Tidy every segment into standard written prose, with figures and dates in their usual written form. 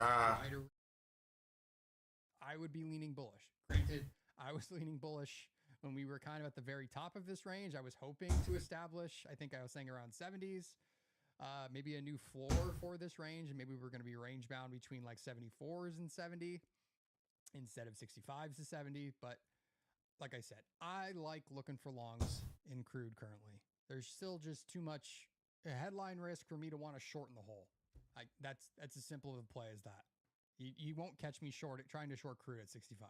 wider, I would be leaning bullish. Granted, I was leaning bullish when we were kind of at the very top of this range. I was hoping to establish, I think I was saying around 70s, maybe a new floor for this range. And maybe we're going to be range bound between like 74s and 70 instead of 65s to 70. But like I said, I like looking for longs in crude currently. There's still just too much headline risk for me to want to shorten the hole. That's as simple of a play as that. You won't catch me trying to short crude at 65.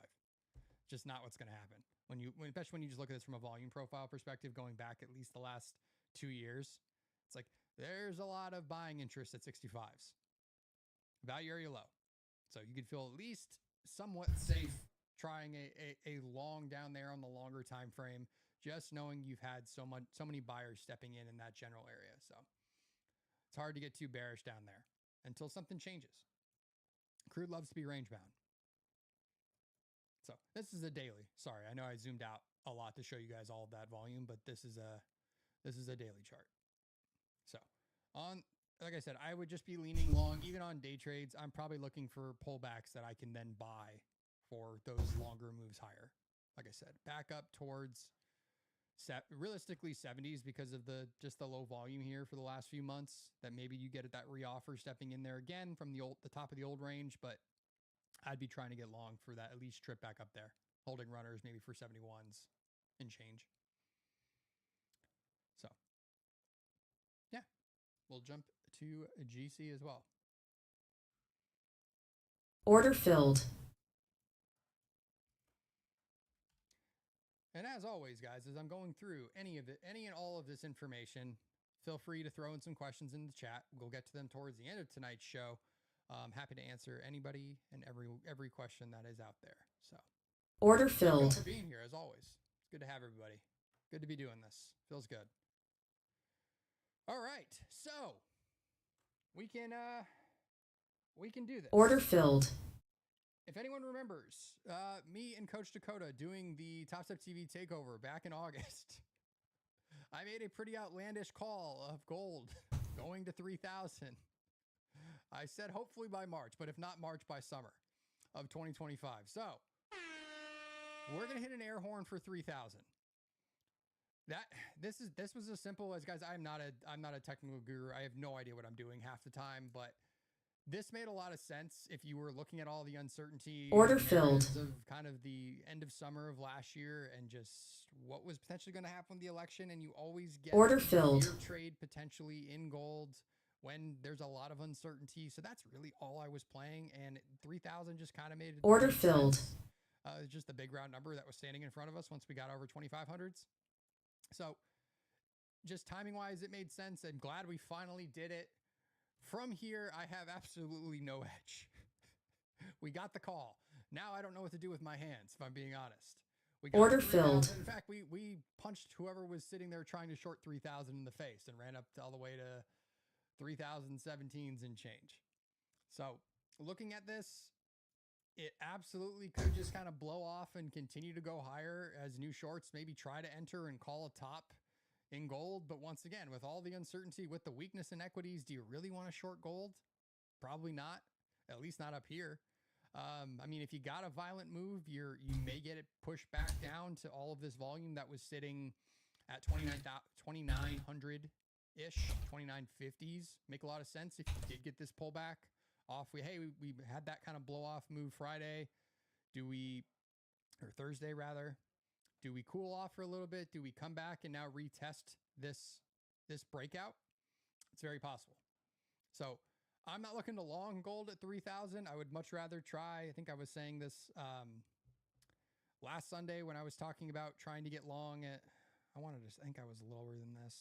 Just not what's going to happen. Especially when you just look at this from a volume profile perspective, going back at least the last 2 years, it's like there's a lot of buying interest at 65s. Value area low. So you could feel at least somewhat safe trying a long down there on the longer time frame, just knowing you've had so many buyers stepping in that general area. So it's hard to get too bearish down there until something changes. Crude loves to be range bound. So this is a daily. Sorry, I know I zoomed out a lot to show you guys all of that volume, but this is a daily chart. So like I said, I would just be leaning long. Even on day trades, I'm probably looking for pullbacks that I can then buy for those longer moves higher. Like I said, back up towards realistically 70s because of the low volume here for the last few months. That maybe you get at that reoffer stepping in there again from the top of the old range, but I'd be trying to get long for that at least trip back up there, holding runners maybe for 71s and change. So yeah, we'll jump to GC as well. Order filled. And as always, guys, as I'm going through any and all of this information, feel free to throw in some questions in the chat. We'll get to them towards the end of tonight's show. I'm happy to answer anybody and every question that is out there. So order filled. Thank you all for being here as always. It's good to have everybody. Good to be doing this. Feels good. All right, so we can do this. Order filled. If anyone remembers, me and Coach Dakota doing the Top Step TV takeover back in August, I made a pretty outlandish call of gold going to 3,000. I said hopefully by March, but if not March, by summer of 2025. So we're gonna hit an air horn for 3,000. This was as simple as, guys, I'm not a technical guru. I have no idea what I'm doing half the time, but this made a lot of sense if you were looking at all the uncertainty. Order filled. Of kind of the end of summer of last year and just what was potentially going to happen with the election. And you always get order filled trade potentially in gold when there's a lot of uncertainty. So that's really all I was playing. And 3,000 just kind of made it. Order filled. Just the big round number that was standing in front of us once we got over 2,500s. So just timing wise, it made sense. I'm glad we finally did it. From here, I have absolutely no edge. We got the call. Now I don't know what to do with my hands, if I'm being honest. We got order filled. In fact, we punched whoever was sitting there trying to short 3,000 in the face and ran up all the way to 3,017s and change. So looking at this, it absolutely could just kind of blow off and continue to go higher as new shorts maybe try to enter and call a top in gold. But once again, with all the uncertainty, with the weakness in equities, do you really want to short gold? Probably not, at least not up here. I mean, if you got a violent move, you may get it pushed back down to all of this volume that was sitting at 2,900-ish, 2,950s. Make a lot of sense if you did get this pullback off. We had that kind of blow off move Friday. Or Thursday rather. Do we cool off for a little bit? Do we come back and now retest this breakout? It's very possible. So I'm not looking to long gold at 3,000. I would much rather try. I think I was saying this last Sunday when I was talking about trying to get long at, I think I was lower than this.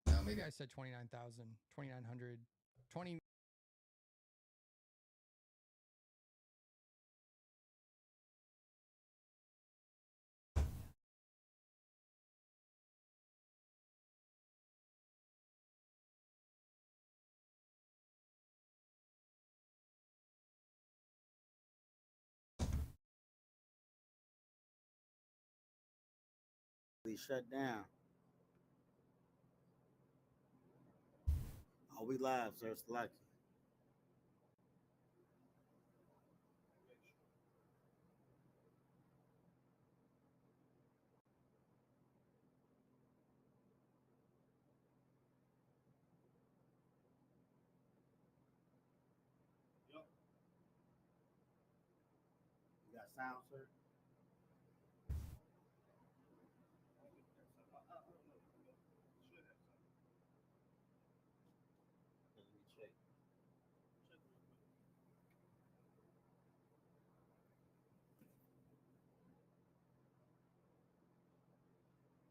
No, maybe I said 29,000, 2,900, 20. We shut down. Are we live, sir? It's lucky. sound, sir? Let me check.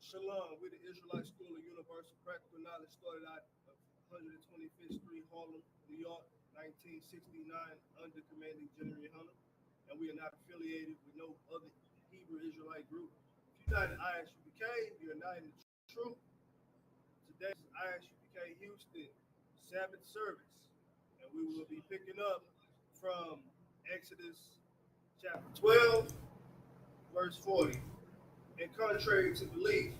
Shalom, we the Israelite School of Universal Practical Knowledge, started out of 125th Street, Harlem, New York, 1969, under commanding General Hunter, and we are not affiliated with no other Hebrew Israelite group. If you're not in ISUPK, you're not in the truth. Today's ISUPK Houston Sabbath service, and we will be picking up from Exodus chapter 12, verse 40. And contrary to belief,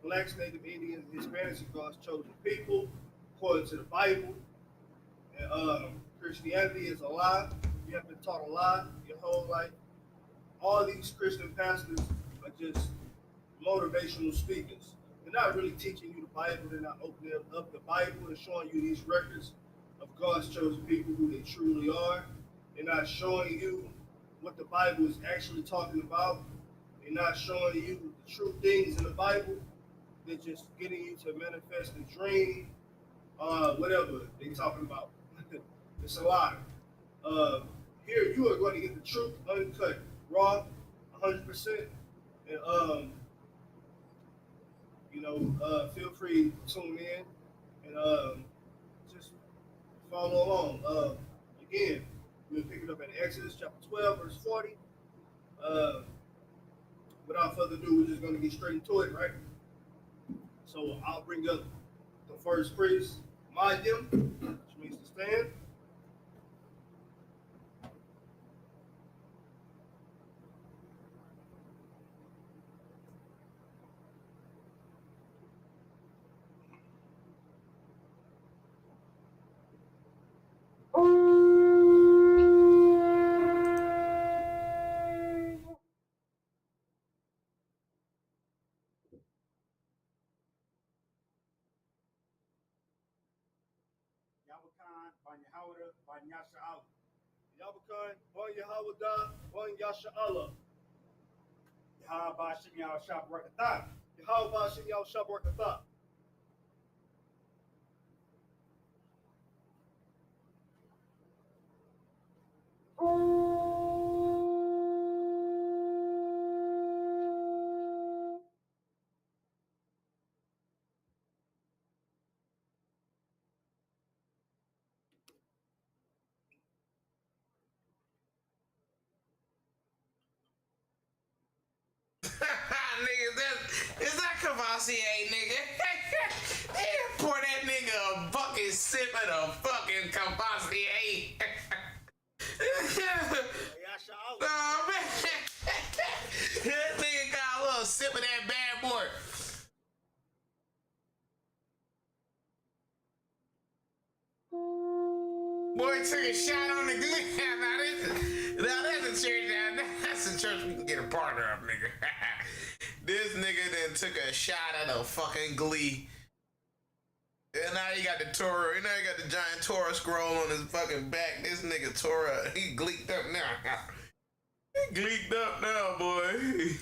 blacks, Native Indians, Hispanics are God's chosen people, according to the Bible. And Christianity is a lie. You have been taught a lie your whole life. All these Christian pastors are just motivational speakers. They're not really teaching you the Bible. They're not opening up the Bible and showing you these records of God's chosen people, who they truly are. They're not showing you what the Bible is actually talking about. They're not showing you the true things in the Bible. They're just getting you to manifest a dream, whatever they're talking about. It's a lie. Here you are going to get the truth, uncut, raw, 100%. And feel free to tune in and just follow along. Again, we'll pick it up in Exodus chapter 12, verse 40. Without further ado, we're just going to get straight into it, right? So I'll bring up the first priest, Madim, which means to stand. Yawakan, Banyahawada, Banyasha Allah. Yabakan, Bon Yahawada, Bon Yasha Allah. Yahaba Shim Yao Shab Rakatha. Yahawah Shem Yao Shabrakatha. Nigga, is that Cavassier, nigga? They pour that nigga a fucking sip of the fucking Cavassier. Yasha Allah. Oh, man. That nigga got a little sip of that bad boy. Boy took a shot on the glee. Now that's a church. That's a church we can get a partner of, nigga. This nigga then took a shot at a fucking glee. And now you got the Torah. Now you got the giant Torah scroll on his fucking back. This nigga Torah, he gleeked up now. He gleeked up now, boy.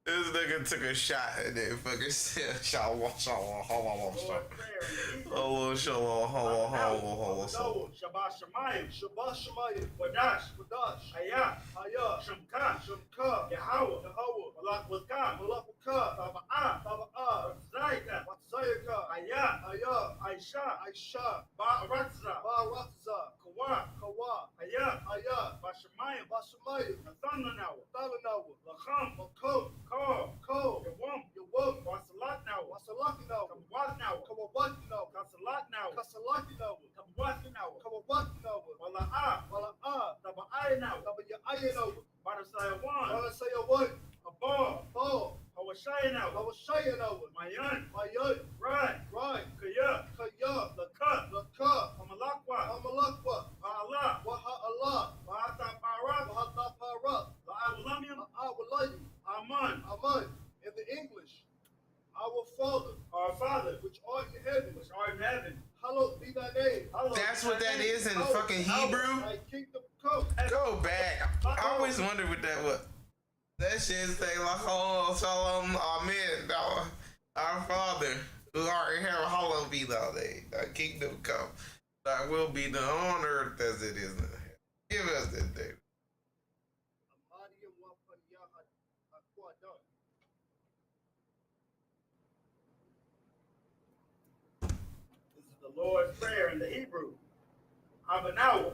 This nigga took a shot and then fucking said, shalom, shalom, shalom, shalom, shalom, shalom. Shabbat Shemayim, Shabbat Shemayim, Wadash, Wadash, Ayah, Ayah, Shamka, Shamka, Yahweh, Yahweh, Malak Wakah, Malak Wakah, Taba'ah, Taba'ah, Watzayaka, Watzayaka, Ayah, Ayah, Aisha, Aisha, Ba'aratza, Ba'aratza, Kawa, Kawa, Ayah, Ayah, Bashamayim, Bashamayim, Nathananawa, Nathananawa, Lacham, Makom, Ko, Yawam, Wasalat now, Wasalaki now, Kawat now, Kawat now, Kasalat now, Kasalaki now, Kawat now, Kawat now, Wala'ah, Taba'ai now, Taba'ai now, Barasayawan, Barasayawan, Abba, Hawashaya now, Hawashaya now, Mayan, Right, Kaya, Laka, Hamalakwa, Ba'ala, Waha'Allah, Ba'ata Parat, La'awalamium, Aman, in the English, our Father, which art in heaven, hallowed be Hebrew? Like kingdom come. Go back. I always wondered what that was. That shit say like, oh, Shalom, Amen. Our Father, who art in heaven, hallowed be thy name. Thy kingdom come. Thy will be done on earth as it is in heaven. Give us this day. This is the Lord's Prayer in the Hebrew. Abanawa,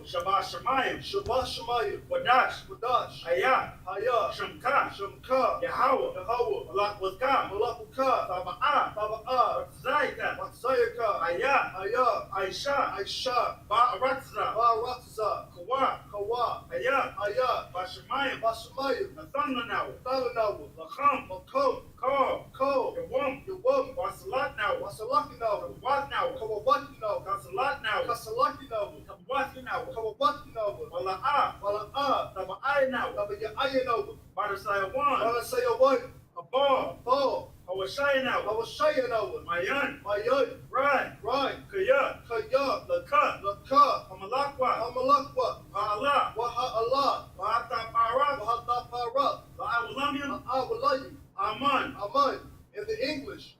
Shabbat Shemayim, Shabbat Shemayim, Wadash, Wadash, Hayah, Hayah, Shamka, Shamka, Yahweh, Yahweh, Malak Wazka, Malakuka, Taba'ah, Taba'ah, Zaika, Matsayaka, Hayah, Hayah, Aisha, Aisha, Ba'aratza, Ba'aratza, Kawa, Kawa, Hayah, Hayah, Bashemayim, Bashemayim, Nathanawa, Thalanawa, Lacham, Makom, Kal, Ko, Yawam, Yawam, Wasalatnawa, Wasalakinawa, Watnawa, Kawabakinawa, Kasalatnawa, Kasalakinawa, Kabwatinawa, Kawabakinawa, Wala'ah, Wala'ah, Taba'aynawa, Tabayayanawa, Barasayawan, Barasayawan, Abal, Paul, Hawashaynawa, Hawashayanawa, Mayan, Mayan, Rai, Rai, Kaya, Kaya, Laka, Laka, Hamalakwa, Amalakwa, Ba'ala, Waha'Allah, Ba'ata Parak, Wahataparat, Ba'awalamim, Awalayu, Aman, Aman, in the English,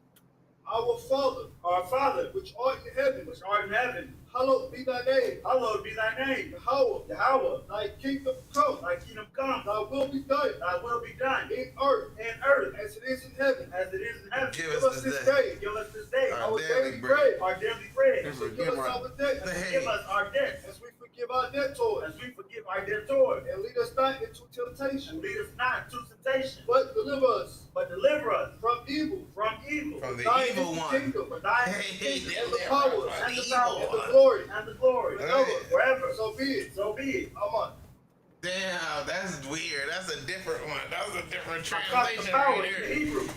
our Father, our Father, which art in heaven, which art in heaven, hallowed be thy name, hallowed be thy name, Yahweh, Yahweh, thy kingdom come, thy kingdom come, thy will be done, thy will be done, in earth, in earth, as it is in heaven. as it is in heaven. Give Give us us this this day day Give us this day our our daily daily bread. bread, our daily bread, And forgive us our debt, Hey. forgive us our debts, as we forgive our debtors, as we forgive our debtors, and lead us not into temptation, and lead us not into temptation, but deliver us but deliver us from evil. from evil. From the Thine evil is the one. kingdom, For thine is Hey, the kingdom, and the deliver power, us from and the evil power, and the one. glory, and the glory, forever, forever. So be it. So be it. Amen. Damn, that's weird. That's a different one. That's a different I got the translation power right in the there. Hebrew.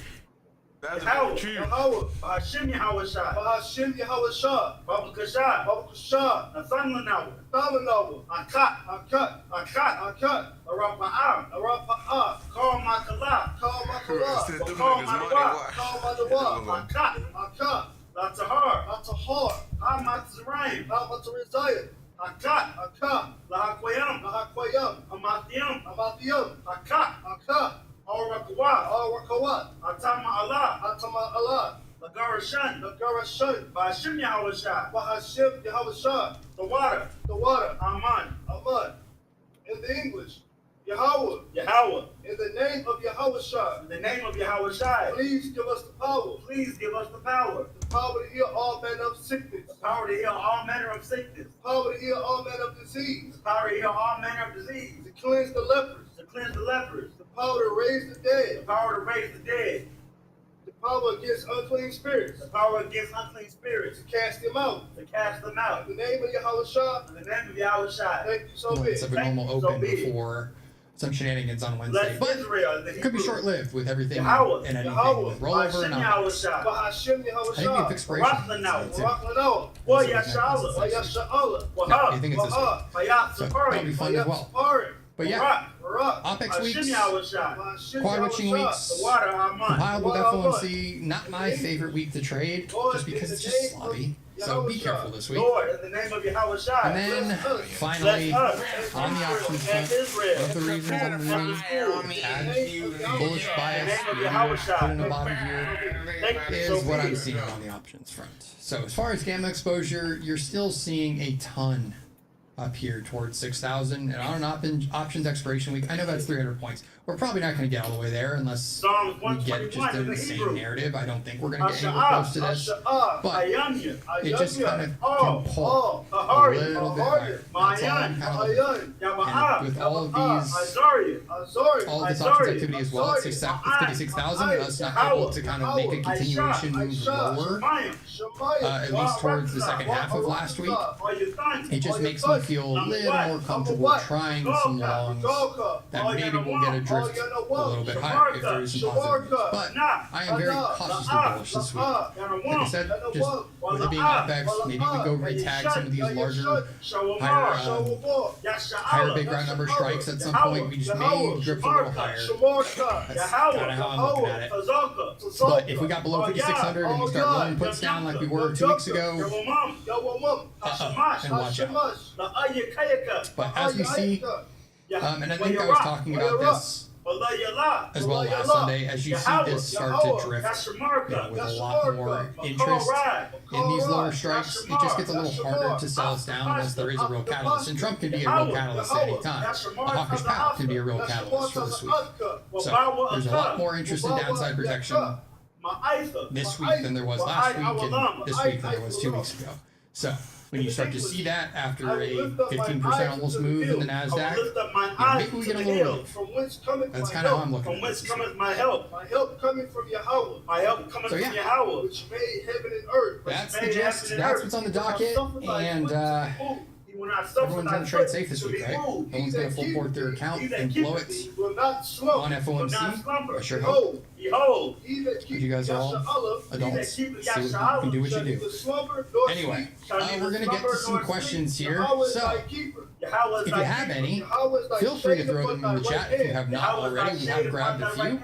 That's Yahweh, true. Yahweh, Hashem Yahweh Shai, Bahashim Yahweh Shah, Baba Kashai, Baba Kushah, Nathan Lanawa, Thalanawa, Akat, Akat, Akat, Akat, Arapa'ah, Arapa'ah, Kal Makala, Kal Them Makala, niggas Call money my wash. Kal Madawa, Akat, Akat, Latahar, Atahar, Hamatzraim, Amatariziah, Akat, Akat, Lahakwayam, Lahakwayam, Amathiam, Amathiam, Akat, Akat, Arakawat, Arakawat, Atama Allah, Atama Allah, Lagarashan, Nagarashan, Bashim Yahweh Shai, Bahashim Yahweh Shah, the water, the water, Aman, Aman. In the English, Yahweh, Yahweh, in the name of Yahweh Shah, in the name of Yahweh Shai, please give us the power, please give us the power to heal all manner of sickness, to heal all manner of sickness, power to heal all manner of disease, the power to heal all manner of disease, to cleanse the lepers, to cleanse the lepers, the power to raise the the dead, power to raise the dead, the power against unclean spirits, the power against unclean spirits, to cast them out. to cast them out. In the name of Yahweh Shah, In the name of Yahweh Shai, thank you so Let's have much. a normal So open be it. before some shenanigans on Wednesday. bless But Israel, the it could be Hebrew. short-lived with everything Yahweh, and anything Yahweh, with rollover Hashem and Yahweh not. Shai, Bahashim Yahweh I think we Shah, have expiration. Barak too. Barak Wa That's what Yashala, Wa Yasha'Allah, Wahab, I think it's this week. Wahab, Hayat So that'll be Safari, fun as well. Barak, But yeah, Barak, Barak, OPEX Hashem weeks, Yahweh Shai, Bahashim quad Yahweh witching Shah, weeks, the water Aman, compiled with What I F1C, not my favorite week to trade, just because it's just sloppy. So be careful this week. Lord, in the name of Yahweh Shai, And then bless finally, us, on the options and front, Israel, one of the reasons I'm really bullish bias, put in the bottom here, is what I'm seeing on the options front. So as far as gamma exposure, you're still seeing a ton up here towards 6,000. And on options expiration week, I know that's 300 points. We're probably not going to get all the way there unless Psalms we get just 121 an in the insane Hebrew. narrative. I don't think we're going to get anywhere close to this. But it just kind of can pull a little bit higher. That's all I'm kind of looking for. And with all of these, all of this options activity as well at 56,000, us not able to kind of make a continuation move lower, at least towards the second half of last week, it just makes me feel a little more comfortable trying some longs that maybe will get a drift a little bit higher if there is some positive news. But I am very cautiously bullish this week. Like I said, just with it being FX, maybe we go retag some of these larger, higher big round number strikes at some point. We just may drift a little higher. That's kind of how I'm looking at it. But if we got below 5,600 and we start rolling puts down like we were 2 weeks ago, and watch out. But as we see, and I think I was talking about this as well last Sunday, as you see this start to drift, with a lot more interest in these lower strikes, it just gets a little harder to sell us down unless there is a real catalyst. And Trump can be a real catalyst at any time. A hawkish pound can be a real catalyst for this week. So there's a lot more interest in downside protection this week than there was last week, and this week than there was 2 weeks ago. So when you start to see that after a 15% almost move in the NASDAQ, maybe we get a little relief. That's kind of how I'm looking at this. My help coming from Yahweh. My help coming from Yahweh, which made heaven and earth. That's the gist. That's what's on the docket. And everyone's going to trade safe this week, right? No one's going to full port their account and blow it on FOMC. I sure hope. But you guys are all adults. So you can do what you do. Anyway, we're going to get to some questions here. So, if you have any, feel free to throw them in the chat if you have not already. We have grabbed a few.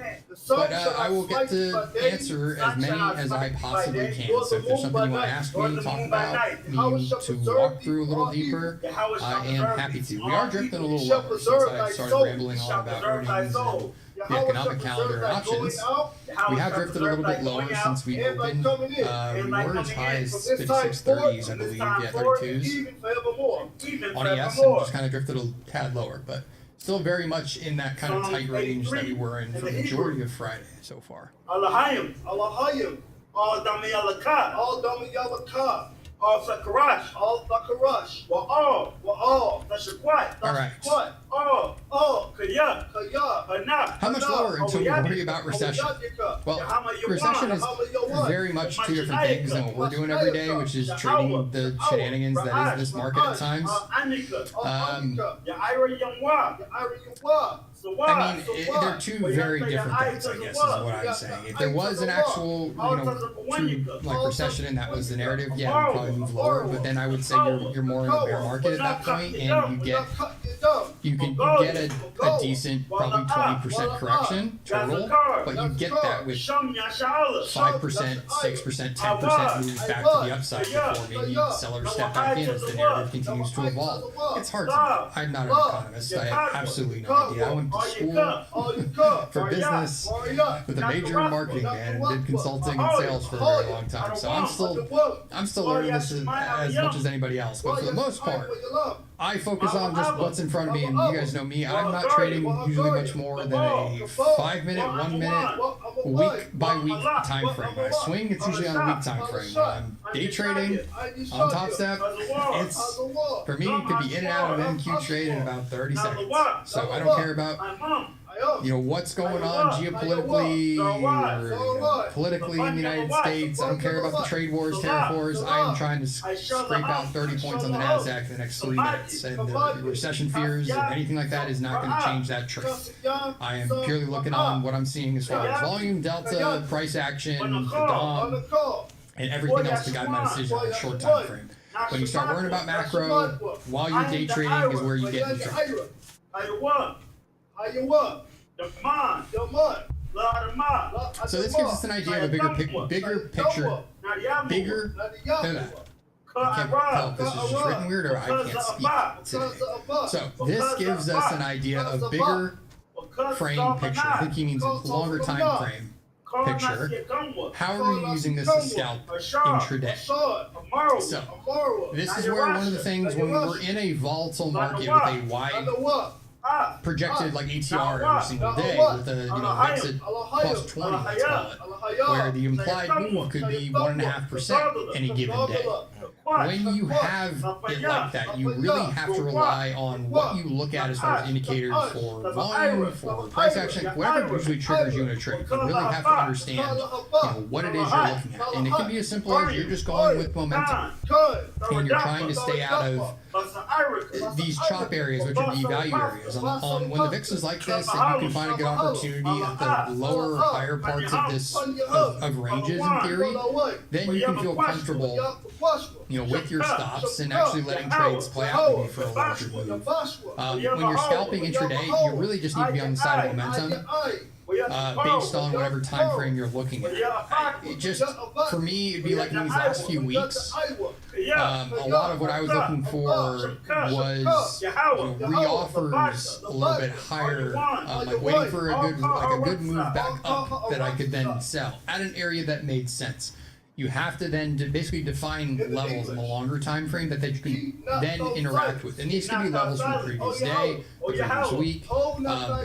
But I will get to answer as many as I possibly can. So if there's something you want to ask me, talk about, me to walk through a little deeper, I am happy to. We are drifting a little lower since I started rambling on about earnings and the economic calendar and options. We have drifted a little bit lower since we opened. We were as high as 56.30s, I believe, yeah, 32s. On ES, and just kind of drifted a tad lower, but still very much in that kind of tight range that we were in for the majority of Friday so far. Allahayim, all dami yalakah, all sakarash, all that's your quiet. All right. Kaya, how much lower until we worry about recession? Well, recession is very much two different things than what we're doing every day, which is trading the shenanigans that is this market at times. I mean, they're two very different things, I guess, is what I'm saying. If there was an actual, true, recession and that was the narrative, yeah, we'd probably move lower, but then I would say you're more in a bear market at that point, and you can get a decent, probably 20% correction total, but you get that with 5%, 6%, 10% moves back to the upside before maybe sellers step back in as the narrative continues to evolve. It's hard to know. I'm not an economist. I have absolutely no idea. I went to school for business with a major in marketing, man, and did consulting and sales for a very long time. So I'm still learning this as much as anybody else. But for the most part, I focus on just what's in front of me, and you guys know me. I'm not trading usually much more than a 5-minute, 1-minute, week-by-week time frame. When I swing, it's usually on a week time frame. When I'm day trading on Top Step, it's, for me, it could be in and out of NQ trade in about 30 seconds. So I don't care about what's going on geopolitically or politically in the United States. I don't care about the trade wars, tariff wars. I am trying to scrape out 30 points on the NASDAQ in the next 3 minutes. And the recession fears or anything like that is not going to change that trade. I am purely looking on what I'm seeing as far as volume, delta, price action, the DOM, and everything else to guide my decision on a short time frame. When you start worrying about macro, while you're day trading is where you get in trouble. So this gives us an idea of a bigger picture. I can't tell if this is just written weird or I can't speak today. So this gives us an idea of bigger frame picture. I think he means a longer time frame picture. How are you using this to scalp intraday? So this is where one of the things when we're in a volatile market with a wide projected ATR every single day with a exit plus 20, let's call it, where the implied move could be 1.5% any given day. when you have it like that, you really have to rely on what you look at as far as indicators for volume, for price action, whatever usually triggers you in a trade. You really have to understand what it is you're looking at. And it can be as simple as you're just going with momentum. And you're trying to stay out of these chop areas, which are the value areas. When the VIX is like this, and you can find a good opportunity at the lower or higher parts of this of ranges in theory, then you can feel comfortable, with your stops and actually letting trades play out maybe for a larger move. When you're scalping intraday, you really just need to be on the side of momentum. Based on whatever time frame you're looking at. It just, for me, it'd be like in these last few weeks, a lot of what I was looking for was re-offers a little bit higher, like waiting for a good move back up that I could then sell at an area that made sense. You have to then basically define levels in the longer time frame that you can then interact with. And these can be levels from the previous day, the previous week.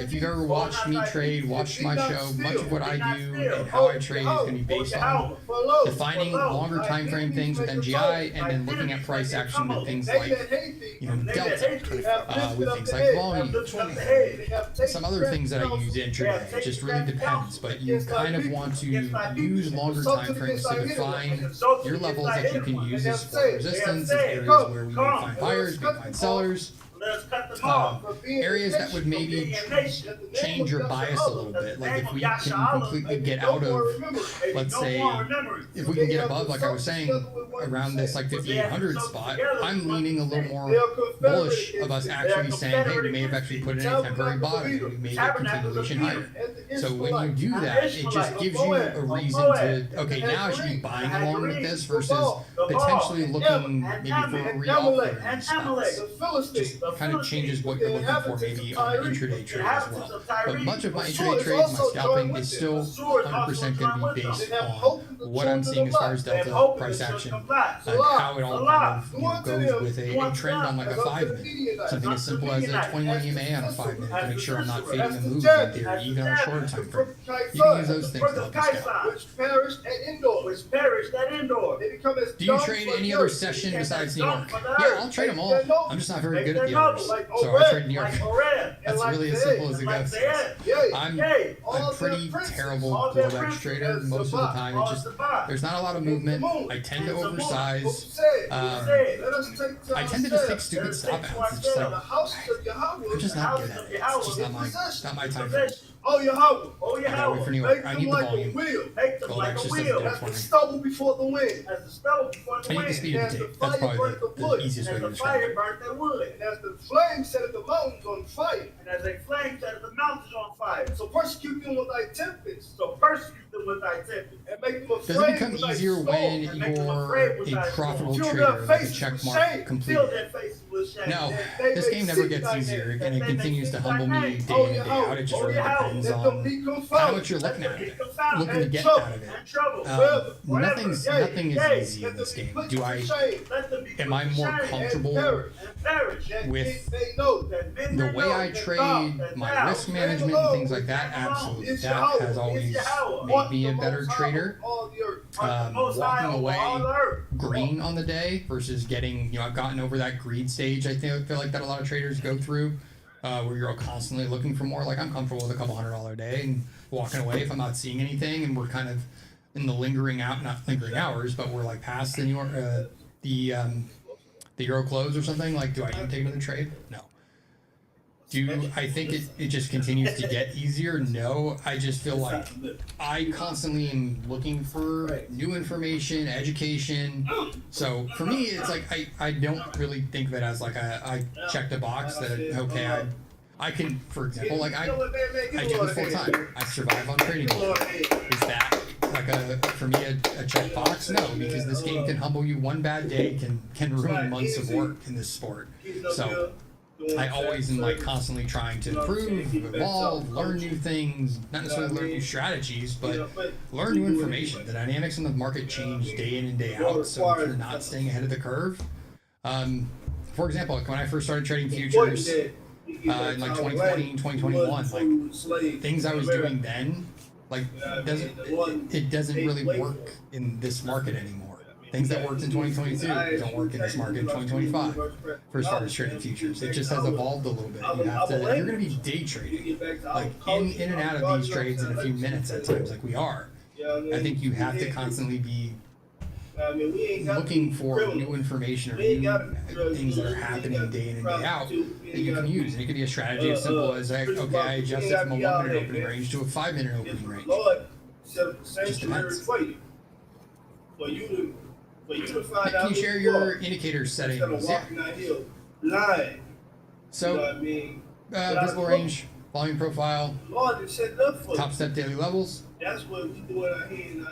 If you've ever watched me trade, watched my show, much of what I do and how I trade is going to be based on defining longer time frame things with NGI and then looking at price action with things like delta, with things like volume, some other things that I use intraday. It just really depends, but you kind of want to use longer time frames to define your levels that you can use as for resistance, as areas where we may find buyers, we may find sellers. Areas that would maybe change your bias a little bit. Like if we can completely get out of, let's say, if we can get above, like I was saying, around this like 5,800 spot, I'm leaning a little more bullish of us actually saying, hey, we may have actually put in a temporary bottom, we may get continuation higher. So when you do that, it just gives you a reason to, okay, now I should be buying along with this versus potentially looking maybe for a re-offer in spots. Just kind of changes what you're looking for maybe on the intraday trade as well. But much of my intraday trades, my scalping is still 100% going to be based on what I'm seeing as far as delta, price action, and how it all kind of goes with a trend on like a 5 minute. Something as simple as a 21 EMA on a 5 minute to make sure I'm not fading the move in theory, even on a shorter time frame. You can use those things to help you scalp. Do you trade any other session besides New York? Yeah, I'll trade them all. I'm just not very good at the others. So I trade New York. That's really as simple as it goes. I'm a pretty terrible Globex trader most of the time. It's just, there's not a lot of movement. I tend to oversize. I tend to just take stupid stop outs. It's just like, I'm just not good at it. It's just not my time frame. I gotta wait for New York. I need the volume. Globex just doesn't do it for me. I need the speed of the tape. That's probably the easiest way to describe it. And as the flames set the mountains on fire. So persecute them with thy tempest. And make them afraid. Does it become easier when you're a profitable trader, like a check mark completed? No, this game never gets easier, and it continues to humble me day in and day out. It just really depends on how much you're looking at it, looking to get out of it. Nothing is easy in this game. Am I more comfortable with the way I trade, my risk management, and things like that? Absolutely. That has always made me a better trader. Walking away green on the day versus getting, I've gotten over that greed stage. I feel like that a lot of traders go through, where you're constantly looking for more. Like I'm comfortable with a couple $100 a day and walking away if I'm not seeing anything, and we're kind of in the not lingering hours, but we're like past the New York, the Euro close or something. Like, do I need to take another trade? No. I think it just continues to get easier? No, I just feel like I constantly am looking for new information, education. So for me, it's like I don't really think of it as like I checked a box that, okay, I can, for example, like I do this full time. I survive on trading. Is that like for me a checkbox? No, because this game can humble you. One bad day can ruin months of work in this sport. So I always am like constantly trying to improve, evolve, learn new things, not necessarily learn new strategies, but learn new information. The dynamics in the market change day in and day out, so if you're not staying ahead of the curve. For example, like when I first started trading futures in like 2020, 2021, like things I was doing then, like it doesn't really work in this market anymore. Things that worked in 2022 don't work in this market in 2025 for as far as trading futures. It just has evolved a little bit. You have to, if you're going to be day trading, like in and out of these trades in a few minutes at times, like we are. I think you have to constantly be looking for new information or new things that are happening day in and day out that you can use. And it could be a strategy as simple as, okay, I adjusted from a 1 minute opening range to a 5 minute opening range. Just depends. For you to find out. Can you share your indicator settings? Yeah. So, visible range, volume profile, Lord, set it up for top step daily levels. That's what we do out here in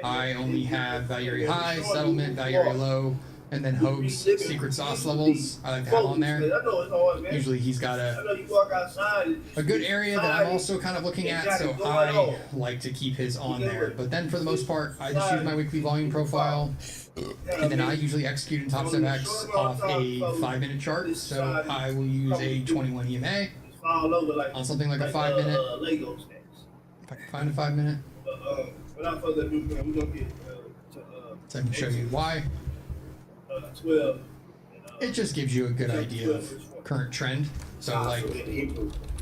I only have value area high, settlement, value area low, and then Hope's secret sauce levels I like to have on there. Usually he's got a good area that I'm also kind of looking at, so I like to keep his on there. But then for the most part, I just use my weekly volume profile, and then I usually execute in Top Step X off a 5 minute chart. So I will use a 21 EMA on something like a 5 minute. If I can find a 5 minute. Without further ado, we're gonna get So I can show you why. 12. It just gives you a good idea of current trend. So like,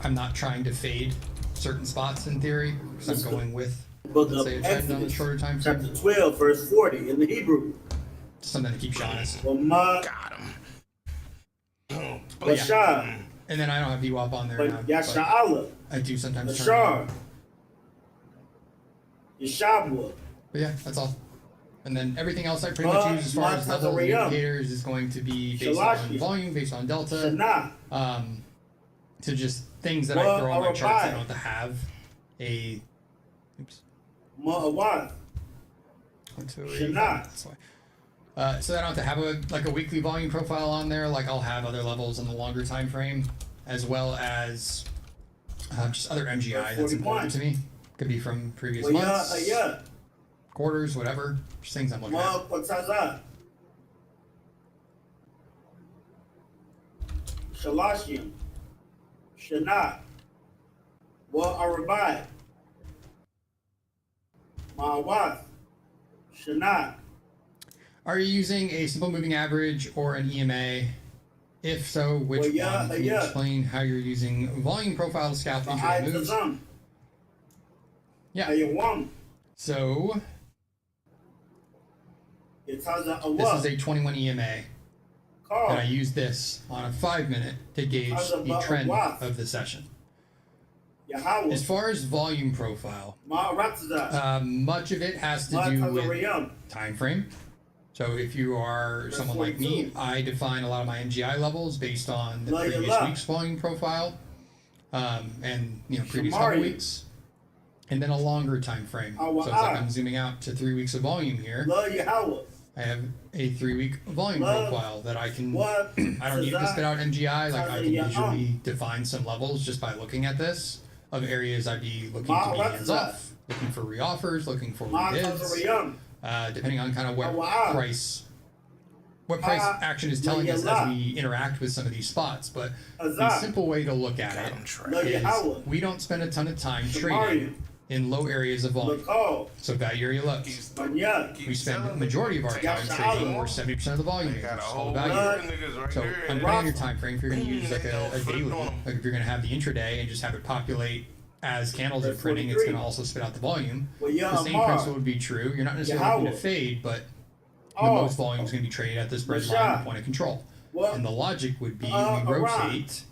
I'm not trying to fade certain spots in theory, because I'm going with, let's say, a trend on a shorter time frame. Chapter 12, verse 40 in the Hebrew. Something to keep you honest. Got him. But yeah. And then I don't have VWAP on there now. Yasha'Allah. I do sometimes turn it on. Yashabwa. But yeah, that's all. And then everything else I pretty much use as far as levels and indicators is going to be based on volume, based on delta, to just things that I throw on my charts. I don't have to have a. Oops. Ma'awad. That's why. So I don't have to have a weekly volume profile on there. Like I'll have other levels in the longer time frame, as well as just other MGI that's important to me. Could be from previous months, quarters, whatever. Just things I'm looking at. Shalashim. Shana. Wa Arabai. Ma'awad. Shana. Are you using a simple moving average or an EMA? If so, which one? Can you explain how you're using volume profile to scalp intraday moves? Yeah. So this is a 21 EMA, and I use this on a 5 minute to gauge the trend of the session. As far as volume profile, much of it has to do with time frame. So if you are someone like me, I define a lot of my MGI levels based on the previous week's volume profile, and previous couple weeks. And then a longer time frame. So it's like I'm zooming out to 3 weeks of volume here. I have a 3 week volume profile that I can, I don't need to spit out MGI, like I can visually define some levels just by looking at this of areas I'd be looking to be hands off, looking for reoffers, looking for rebids, depending on kind of what price action is telling us as we interact with some of these spots. But the simple way to look at it is we don't spend a ton of time trading in low areas of volume. So value area lows. We spend the majority of our time trading, or 70% of the volume is all value area. So depending on your time frame, if you're going to use like a daily, like if you're going to have the intraday and just have it populate as candles are printing, it's going to also spit out the volume. The same principle would be true. You're not necessarily looking to fade, but the most volume is going to be traded at this spread line, the point of control. And the logic would be we rotate.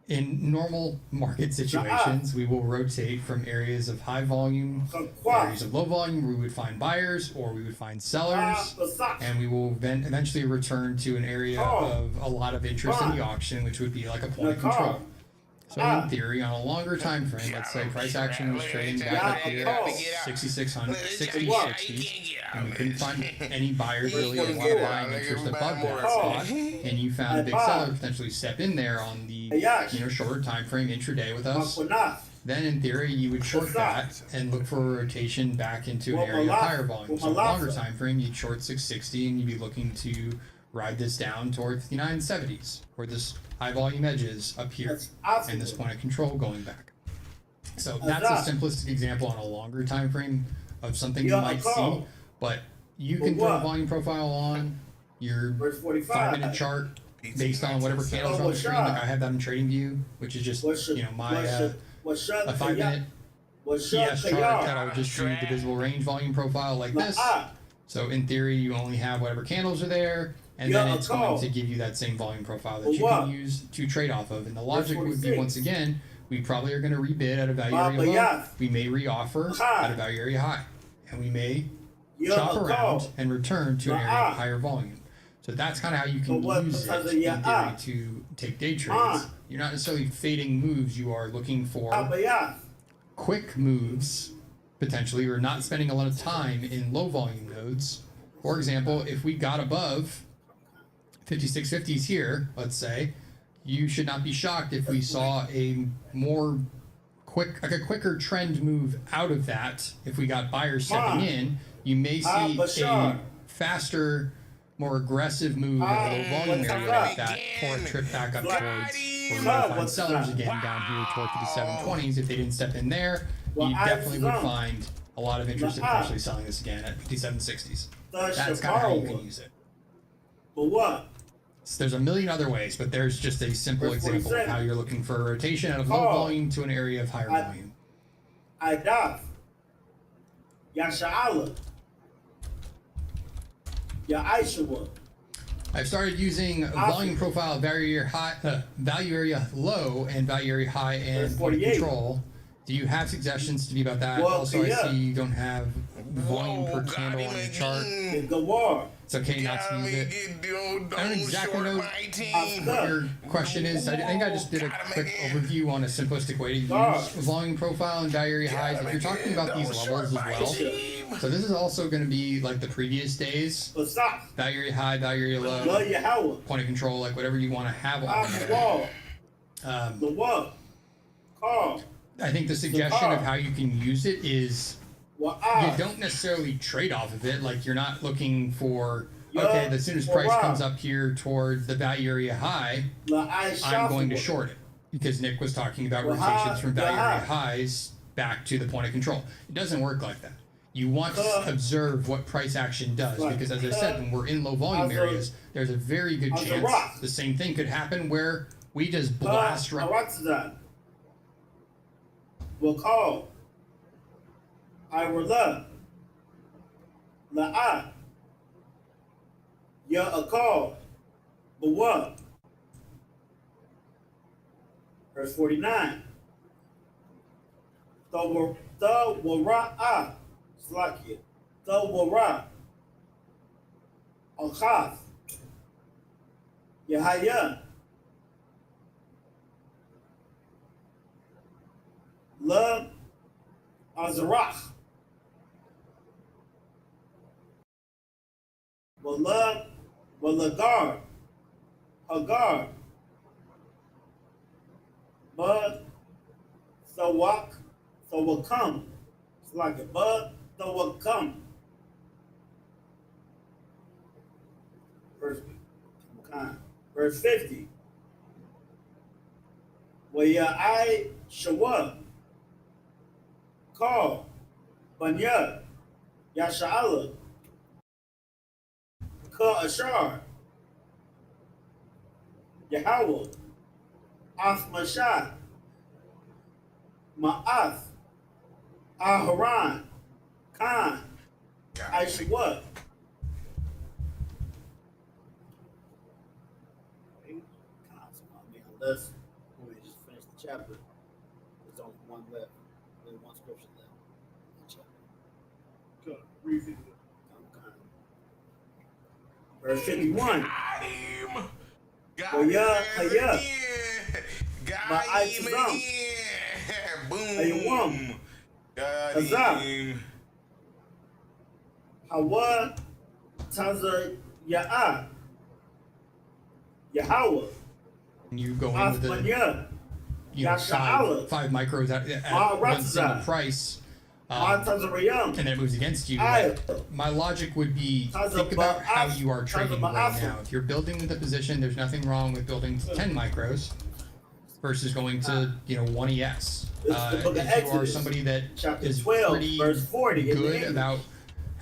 In normal market situations, we will rotate from areas of high volume, areas of low volume, where we would find buyers or we would find sellers, and we will then eventually return to an area of a lot of interest in the auction, which would be like a point of control. So in theory, on a longer time frame, let's say price action was trading back up here at 6,600, 60, and we couldn't find any buyers really or a lot of buying interest above that spot, and you found a big seller potentially step in there on the shorter time frame intraday with us, then in theory you would short that and look for a rotation back into an area of higher volume. So longer time frame, you'd short 660 and you'd be looking to ride this down toward 59.70s, where this high volume edges up here and this point of control going back. So that's a simplistic example on a longer time frame of something you might see, but you But can throw a what? volume profile on your Verse 45. 5-minute chart based on whatever candles are on the screen. Like I have that in trading view, which is just my a 5-minute ES chart that'll just do the visible range volume profile like this. So in theory, you only have whatever candles are there, and then it's going to give you that same volume profile that you can use to trade off of. And the logic would be, once again, we probably are going to rebid at a value area low. We may reoffer at a value area high, and we may shop around and return to an area of higher volume. So that's kind of how you can use it in theory to take day trades. You're not necessarily fading moves. You are looking for quick moves, potentially, or not spending a lot of time in low volume nodes. For example, if we got above 5650s here, let's say, you should not be shocked if we saw a more quicker trend move out of that. If we got buyers stepping in, you may see a faster, more aggressive move in a low volume area like that, or a trip back up towards where we might find sellers again down here toward 5720s. If they didn't step in there, you definitely would find a lot of interest in potentially selling this again at 5760s. That's kind of how you can use it. But what? So there's a million other ways, but there's just a simple example of how you're looking for a rotation out of low volume to an area of higher volume. Idaf. Yasha'ala. Ya'aishawa. I've started using volume profile value area low and value area high and point control. Do you have suggestions to be about that? Also, I see you don't have volume per candle on your chart. It's okay not to use it. I don't exactly know what your question is. I think I just did a quick overview on a simplistic way to use volume profile and value area highs. If you're talking about these levels as well, so this is also going to be like the previous days. Value area high, value area low, point of control, like whatever you want to have on there. I think the suggestion of how you can use it is you don't necessarily trade off of it. Like you're not looking for, okay, as soon as price comes up here towards the value area high, I'm going to short it. Because Nick was talking about rotations from value area highs back to the point of control. It doesn't work like that. You want to observe what price action does, because as I said, when we're in low volume areas, there's a very good chance the same thing could happen where we just blast right. We'll call. I will love. La'a. Ya a call. But what? Verse 49. The wara'a. Slakia. The wara. Al-Khaf. Yahaya. Love Azarach. Wallah Walagar. Hagar. Bud Sawak Sawakam. It's like a bud Sawakam. Verse 50. Wayai Shawab. Call, Banya, Yasha'ala, Ka Ashar, Yahweh, Af Mashah, Ma'af, Aharan, Khan, Aishawat. Unless we just finish the chapter, there's only one left. One scripture left. Read Verse 51. Boom. Hawa Taza Ya'a. Yahweh. You go in with the five micros at one single price, and then it moves against you. My logic would be, think about how you are trading right now. If you're building the position, there's nothing wrong with building to 10 micros versus going to 1 ES. If you are somebody that is pretty good about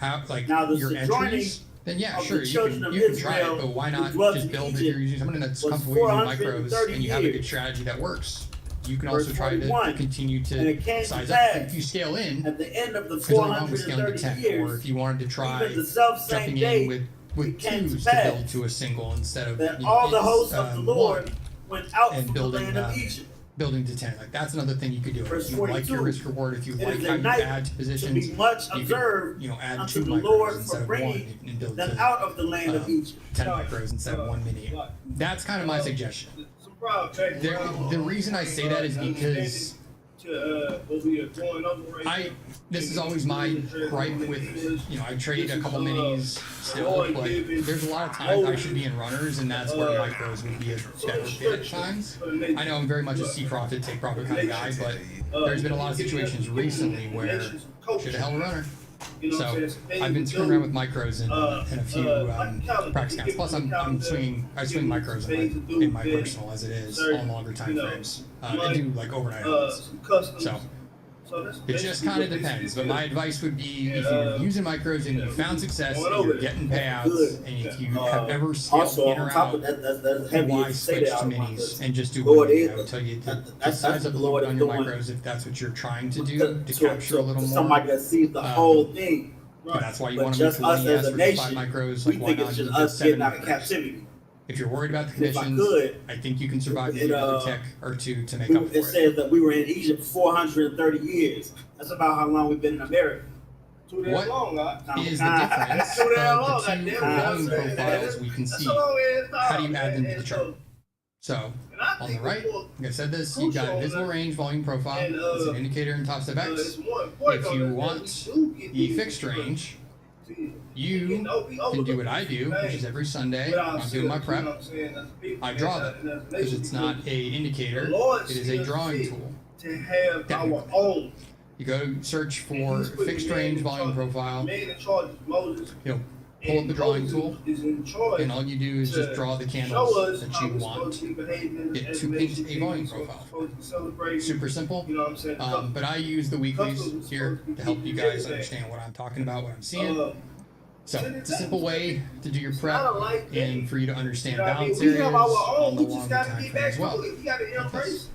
have like Now, the your sojourning entries, then yeah, of sure, the you children of can try it, Israel but why who not dwelt just in build if Egypt you're using someone that's was comfortable using micros 430 and you have a good years. strategy that works? You can Verse also try to 41, continue and it to came to size up. pass If you scale in, at the end of the there's nothing wrong with scaling to 430 10, or years, if you wanted to try even the selfsame jumping day, in with it came to twos to build pass to a single instead of that you know, all the it's, hosts of the Lord one, went out and from the building land of Egypt. building to 10. Like that's another thing you could do. Verse If you like your 42, risk reward, if you it like is how a you night add to to positions, be much you observed could add unto 2 the micros Lord instead for of 1 bringing and build them to out of the land of Egypt. 10 micros instead of 1 mini. That's kind of my suggestion. Some problem background. The reason I say that is because To what we are going over right now. this is always my gripe with, you know, I trade a couple minis still, but there's a lot of times I should be in runners, and that's where micros would be a better fit at times. I know I'm very much a see profit, take profit kind of guy, but there's been a lot of situations recently where should have held a runner. So I've been screwing around with micros in a few practice counts. Plus I swing micros in my personal as it is on longer time frames. I do like overnight hours. So it just kind of depends. But my advice would be if you're using micros and you found success and you're getting payouts, and if you have ever scaled Also, in or on top of out, that's heavy why to say switch that to out of my minis list. and just do Lord one? is- I would tell you to that's size up what a the Lord little bit on is your doing. micros if that's what you're trying to do to capture a little more. Somebody that sees the whole thing. But that's why you But want to move just to us one as a for nation, 5 micros. we Like why think not it's move just to us 7 getting out of micros? captivity. If you're worried about the If I conditions, could, I think you can survive it, another tick or two to make up for it it. says that we were in Egypt 430 years. That's about how long we've been in America. Too damn What long, huh? is the difference Too damn of long, the two goddamn it. volume That's profiles we can That's see? a long ass time, How do you add them to man. the chart? So And I on the think right, it's more like I said this, you've got visible range volume profile. and, It's an indicator in top step X. it's more important If on you that want we do get the these fixed people. range, See, you we can do what I do, which is every Sunday without I'm doing my seeing, you know prep. what I'm saying, as a people, I draw and them as a because nation, it's not a indicator. the Lord It is a sees drawing fit tool. to have our Technically. own. You go search for And he's putting fixed man range in volume charge. profile. Man in charge is Moses. You'll pull up And the drawing Moses tool, is in charge and all you do is to just draw the show candles us that how you we're want supposed to be behaving it as to a paint nation, a volume we're profile. supposed to celebrate. Super simple. You know what I'm saying? But I use the weeklies here to help you guys understand what I'm talking about, what I'm seeing. So it's a simple way to do your prep and for you to understand You know what I mean? balance We areas have our on own. the We just longer got to time get frame back as well. to it. We got to embrace.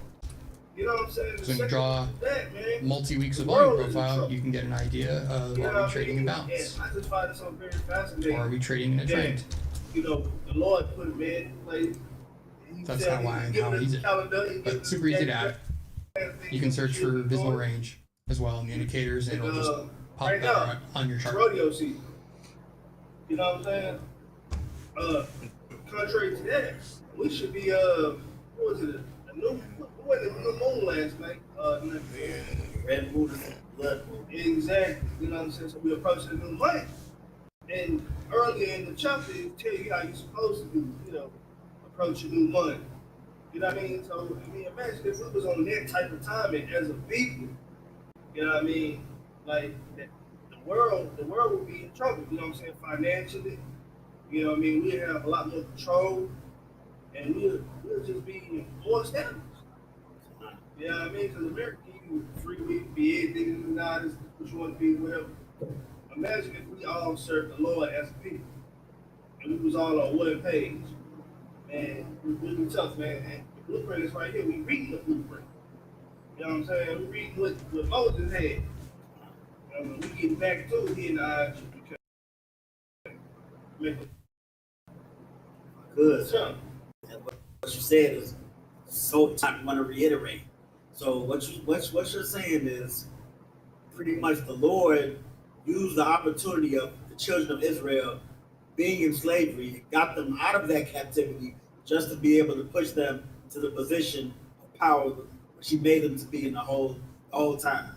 You know what I'm saying? So when you draw that, man, multi-weeks of the volume world is in profile, trouble. you can get an idea of You know are what we I trading in mean? balance, And I just find it so very fascinating. or are we trading in a that, trend? You know, the Lord put a man in place. He That's said how I he's giving us use a it. calendar, he's giving But us super easy to days, add. things You can search that for should be visible doing. range as well in the indicators, and it'll just pop right that now, right on your It's chart. rodeo season. You know what I'm saying? Contrary to that, we should be what was it? A new what was it? New moon last night. Red moon is blood moon. Exactly. You know what I'm saying? So we approaching a new month. And earlier in the chapter, it tell you how you're supposed to do, you know, approach a new month. You know what I mean? So I mean, imagine if we was on that type of timing as a people. You know what I mean? Like the world would be in trouble. You know what I'm saying? Financially. You know what I mean? We have a lot more control, and we'll just be more established. You know what I mean? Because America give you free will, be anything and not is what you want to be, whatever. Imagine if we all served the Lord as a people, and we was all on one page. Man, it would be tough, man. And the blueprint is right here. We reading the blueprint. You know what I'm saying? We reading what Moses had. When we get back to it here in the eyes, Good. so, And what you said is so I want to reiterate. So what you're saying is pretty much the Lord used the opportunity of the children of Israel being in slavery and got them out of that captivity just to be able to push them to the position of power which He made them to be in the whole time.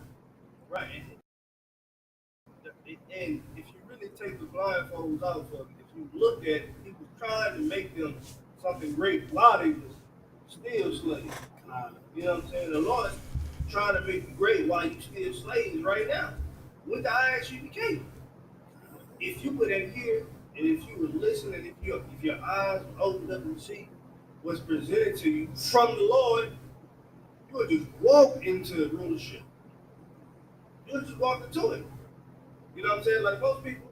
right. And if you really take the blindfolds off of it, if you look at it, He was trying to make them something great while they was still slaves. You know what I'm saying? The Lord's trying to make you great while you still slaves right now. With the eyes you became. If you would adhere and if you would listen and if your eyes would open up and see what's presented to you from the Lord, you would just walk into rulership. You would just walk into it. You know what I'm saying? Like most people,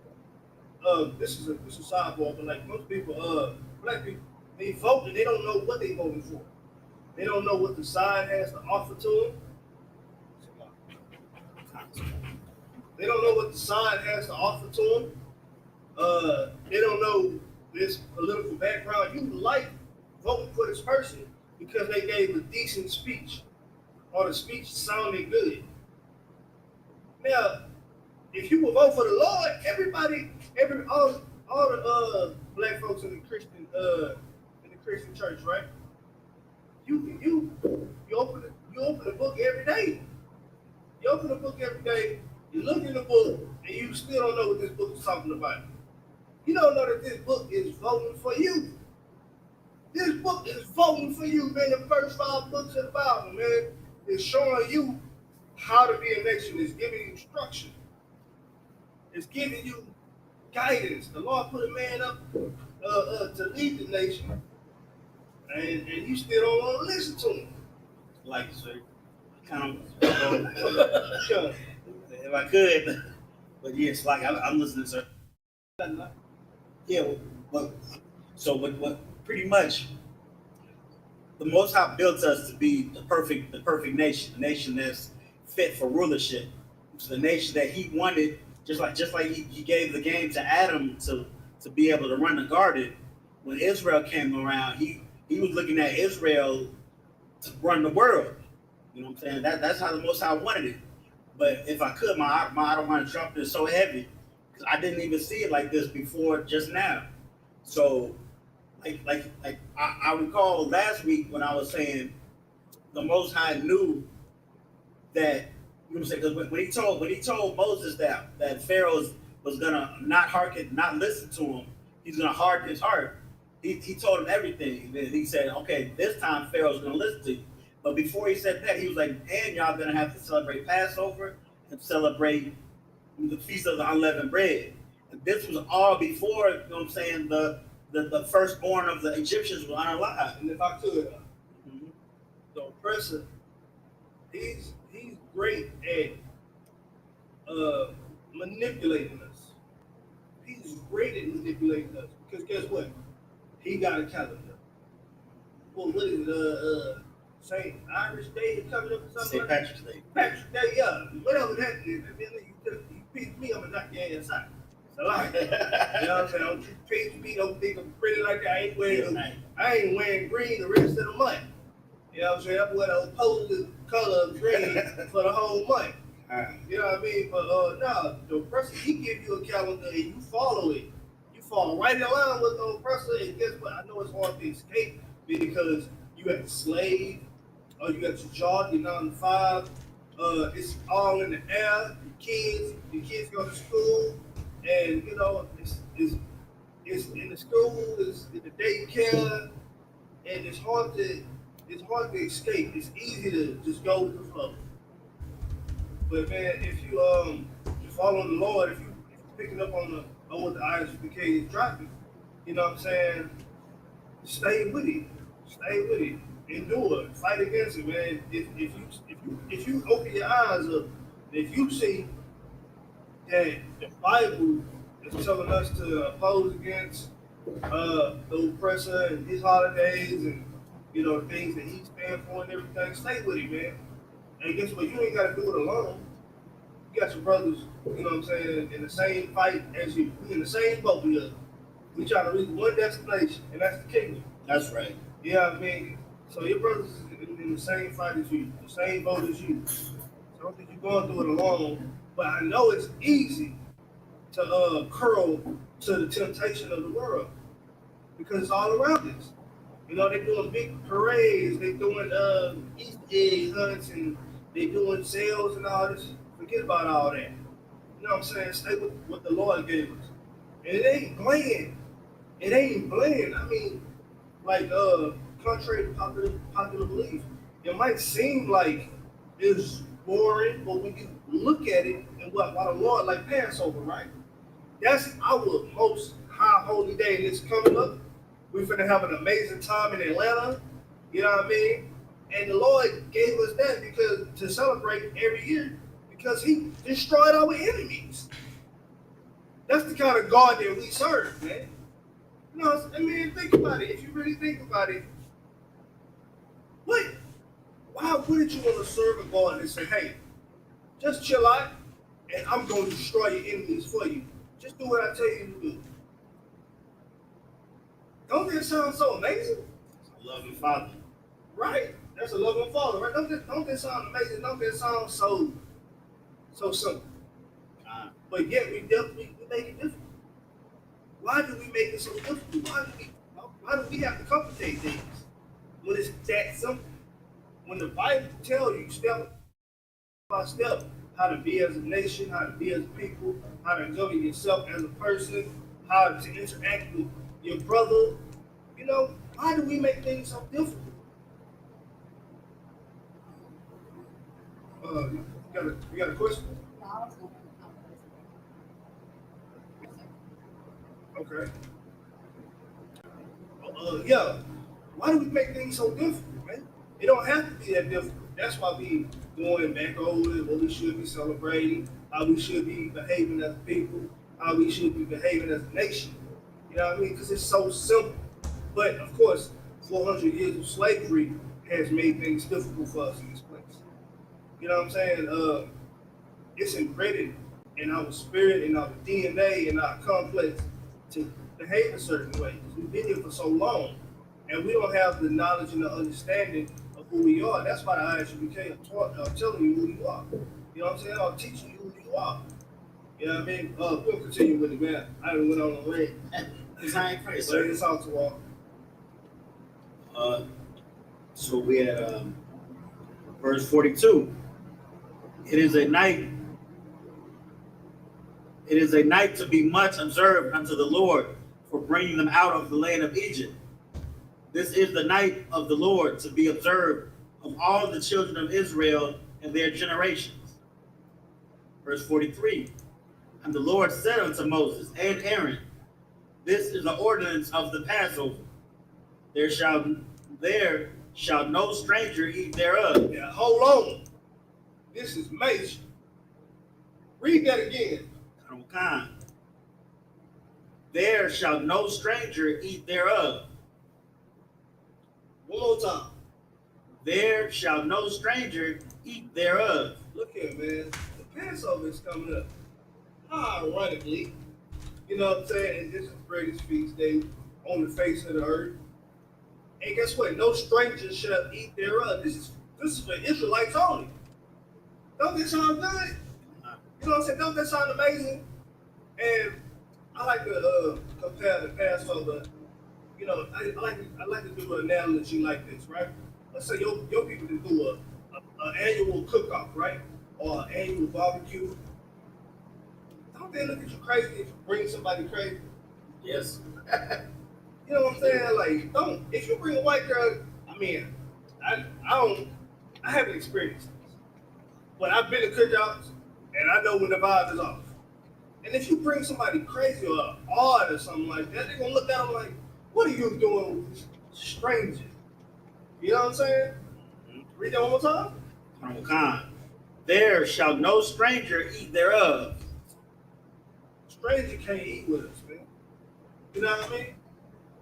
this is a sidebar, but like most people, black people, they vote and they don't know what they voting for. They don't know what the side has to offer to them. They don't know what the side has to offer to them. They don't know this political background. You like voting for this person because they gave a decent speech or the speech sounded good. Now, if you will vote for the Lord, all the black folks in the Christian church, right? You open the book every day. You open the book every day. You look in the book, and you still don't know what this book is talking about. You don't know that this book is voting for you. This book is voting for you, man. The first 5 books of the Bible, man, is showing you how to be a nation. It's giving you structure. It's giving you guidance. The Lord put a man up to lead the nation, and you still don't want to listen to him. Like, so, kind of, if I could, but yes, like I'm listening, sir. Yeah, but so what pretty much the Most High built us to be the perfect nation, a nation that's fit for rulership. It's the nation that He wanted, just like he gave the game to Adam to be able to run the garden. When Israel came around, he was looking at Israel to run the world. You know what I'm saying? That's how the Most High wanted it. But if I could, I don't want to drop this so heavy because I didn't even see it like this before just now. So, I recall last week when I was saying the Most High knew that, you know what I'm saying? Because when he told Moses that Pharaoh was gonna not listen to him, he's gonna harden his heart. He told him everything. Then he said, okay, this time Pharaoh's gonna listen to you. But before he said that, he was like, and y'all gonna have to celebrate Passover and celebrate the Feast of the Unleavened Bread. And this was all before, you know what I'm saying, the firstborn of the Egyptians were unalive. And if I could, the oppressor, he's great at manipulating us. He's great at manipulating us because guess what? He got a calendar. Well, what is it? St. Irish Day is coming up or something? St. Patrick's Day. Patrick's Day, yeah. Whatever that is. You pick me, I'm gonna knock your ass out. It's a lot. You know what I'm saying? Don't you pick me, don't think I'm pretty like I ain't wearing green the rest of the month. You know what I'm saying? I'm wearing the opposite color of green for the whole month. You know what I mean? But no, the oppressor, he give you a calendar and you follow it. You fall right in line with the oppressor, and guess what? I know it's hard to escape because you got the slave, or you got your job, your 9 to 5. It's all in the air. The kids go to school, and you know it's in the school, it's in the daycare, and it's hard to escape. It's easy to just go with the flow. But man, if you follow the Lord, if you're picking up on what the ISPK is dropping, you know what I'm saying? Stay with it. Stay with it. Endure. Fight against it, man. If you open your eyes up, if you see that the Bible is telling us to oppose against the oppressor and his holidays and you know the things that he stands for and everything, stay with it, man. And guess what? You ain't got to do it alone. You got your brothers, you know what I'm saying, in the same fight as you. We in the same boat together. We trying to reach one destination, and that's the kingdom. That's right. You know what I mean? So your brothers in the same fight as you, the same boat as you. So I don't think you're going through it alone. But I know it's easy to curl to the temptation of the world because it's all around us. You know, they're doing big parades, they're doing Easter egg hunts, and they're doing sales and all this. Forget about all that. You know what I'm saying? Stay with what the Lord gave us. And it ain't bland. It ain't bland. I mean, like, contrary to popular belief, it might seem like it's boring, but when you look at it and what the Lord, like Passover, right? That's our most high holy day, and it's coming up. We're finna have an amazing time in Atlanta. You know what I mean? And the Lord gave us that because to celebrate every year because He destroyed our enemies. That's the kind of God that we serve, man. You know, I mean, think about it. If you really think about it, what? Why wouldn't you want to serve a God and say, hey, just chill out and I'm going to destroy your enemies for you? Just do what I tell you to do. Don't that sound so amazing? I love your father. Right? That's a loving father, right? Don't that sound amazing? Don't that sound so simple? But yet we make it difficult. Why do we make it so difficult? Why do we have to complicate things when it's that simple? When the Bible tells you step by step how to be as a nation, how to be as a people, how to govern yourself as a person, how to interact with your brother, you know, why do we make things so difficult? You got a question? Okay. Yeah. Why do we make things so difficult, man? It don't have to be that difficult. That's why we going back over what we should be celebrating, how we should be behaving as a people, how we should be behaving as a nation. You know what I mean? Because it's so simple. But of course, 400 years of slavery has made things difficult for us in this place. You know what I'm saying? It's embedded in our spirit, in our DNA, in our complex to behave a certain way. Because we've been here for so long, and we don't have the knowledge and the understanding of who we are. That's why the ISUBK are telling you who you are. You know what I'm saying? I'm teaching you who you are. You know what I mean? We'll continue with it, man. I done went on the way. Because I ain't crazy, So sir. it's out to walk. So we had verse 42. It is a night to be much observed unto the Lord for bringing them out of the land of Egypt. This is the night of the Lord to be observed of all the children of Israel and their generations. Verse 43. And the Lord said unto Moses and Aaron, this is the ordinance of the Passover. There shall no stranger eat thereof. Now, hold on. This is major. Read that again. There shall no stranger eat thereof. One more time. There shall no stranger eat thereof. Look here, man. The Passover is coming up. How ironically, you know what I'm saying? And this is the greatest feast day on the face of the earth. And guess what? No stranger shall eat thereof. This is for Israelites only. Don't that sound good? You know what I'm saying? Don't that sound amazing? And I like to compare the Passover. You know, I like to do an analogy like this, right? Let's say your people can do an annual cook-off, right? Or an annual barbecue. Don't they look at you crazy if you bring somebody crazy? Yes. You know what I'm saying? Like, if you bring a white girl, I mean, I haven't experienced this, but I've been to cookouts and I know when the vibe is off. And if you bring somebody crazy or odd or something like that, they're gonna look at them like, what are you doing with strangers? You know what I'm saying? Read that one more time. There shall no stranger eat thereof. Stranger can't eat with us, man. You know what I mean?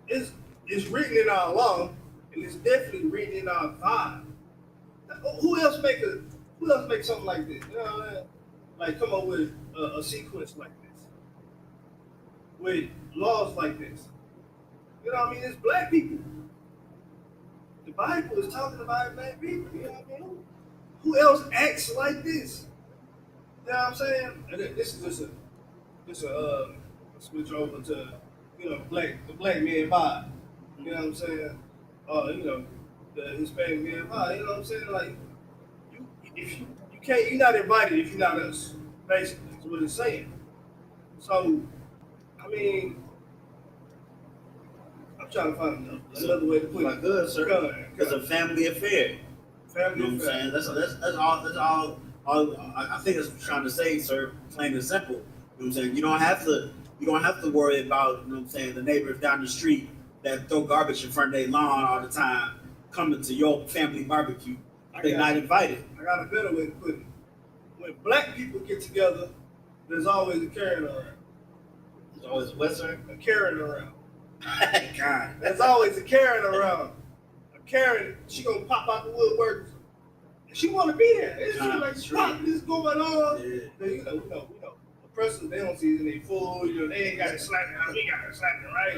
It's written in our law, and it's definitely written in our vibe. Who else make something like this? You know what I mean? Like come up with a sequence like this, with laws like this. You know what I mean? It's black people. The Bible is talking about black people. You know what I mean? Who else acts like this? You know what I'm saying? And this is just a switch over to the black man vibe. You know what I'm saying? You know, the Hispanic man vibe. You know what I'm saying? Like you're not invited if you're not us. Basically, is what it's saying. So, I mean, I'm trying to find another way to put it. Good, sir. It's a family affair. Family you know what I'm saying? That's all. I think it's trying to say, sir, plain and simple. You know what I'm saying? You don't have to worry about, you know what I'm saying, the neighbors down the street that throw garbage in front of their lawn all the time coming to your family barbecue. They're not invited. I got a better way to put it. When black people get together, there's always a carrying around. always Western. A Karen around. God. There's always a Karen around. A Karen, she gonna pop out the woodwork. And she wanna be there. It's just like, stop this going on. Yeah. Then, you know. Oppressors, they don't see it in their food. You know, they ain't got it slapping out. We got it slapping right.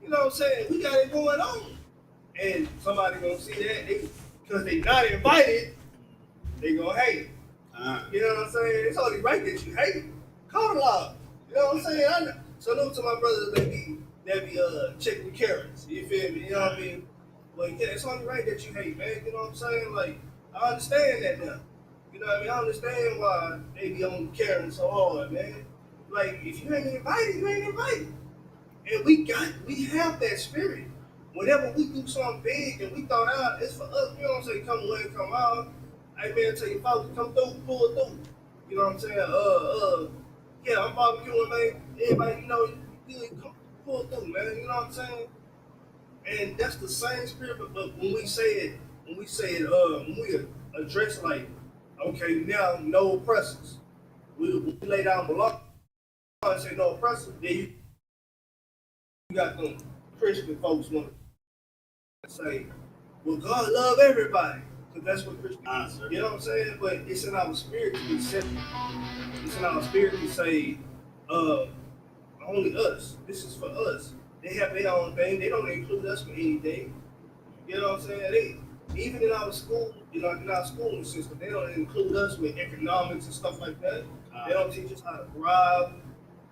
You know what I'm saying? We got it going on. And somebody gonna see that, because they not invited, they gonna hate. You know what I'm saying? It's only right that you hate. Call the law. You know what I'm saying? So no to my brothers that be checking carrots. You feel me? You know what I mean? But yeah, it's only right that you hate, man. You know what I'm saying? Like, I understand that now. You know what I mean? I understand why they be on Karen so hard, man. Like, if you ain't invited, you ain't invited. And we have that spirit. Whenever we do something big and we thought out, it's for us. You know what I'm saying? Come away, come out. Hey man, tell your folks, come through, pull it through. You know what I'm saying? Yeah, I'm barbecuing, man. Everybody, you know, come pull it through, man. You know what I'm saying? And that's the same spirit, but when we address like, okay, now no oppressors. We lay down the law and say no oppressors. Then you got them Christian folks want to say, well, God love everybody. Because that's what Christians do. You know what I'm saying? But it's in our spirit to be separate. It's in our spirit to say, only us. This is for us. They have their own thing. They don't include us for anything. You know what I'm saying? Even in our school, in our schooling system, they don't include us with economics and stuff like that. They don't teach us how to thrive.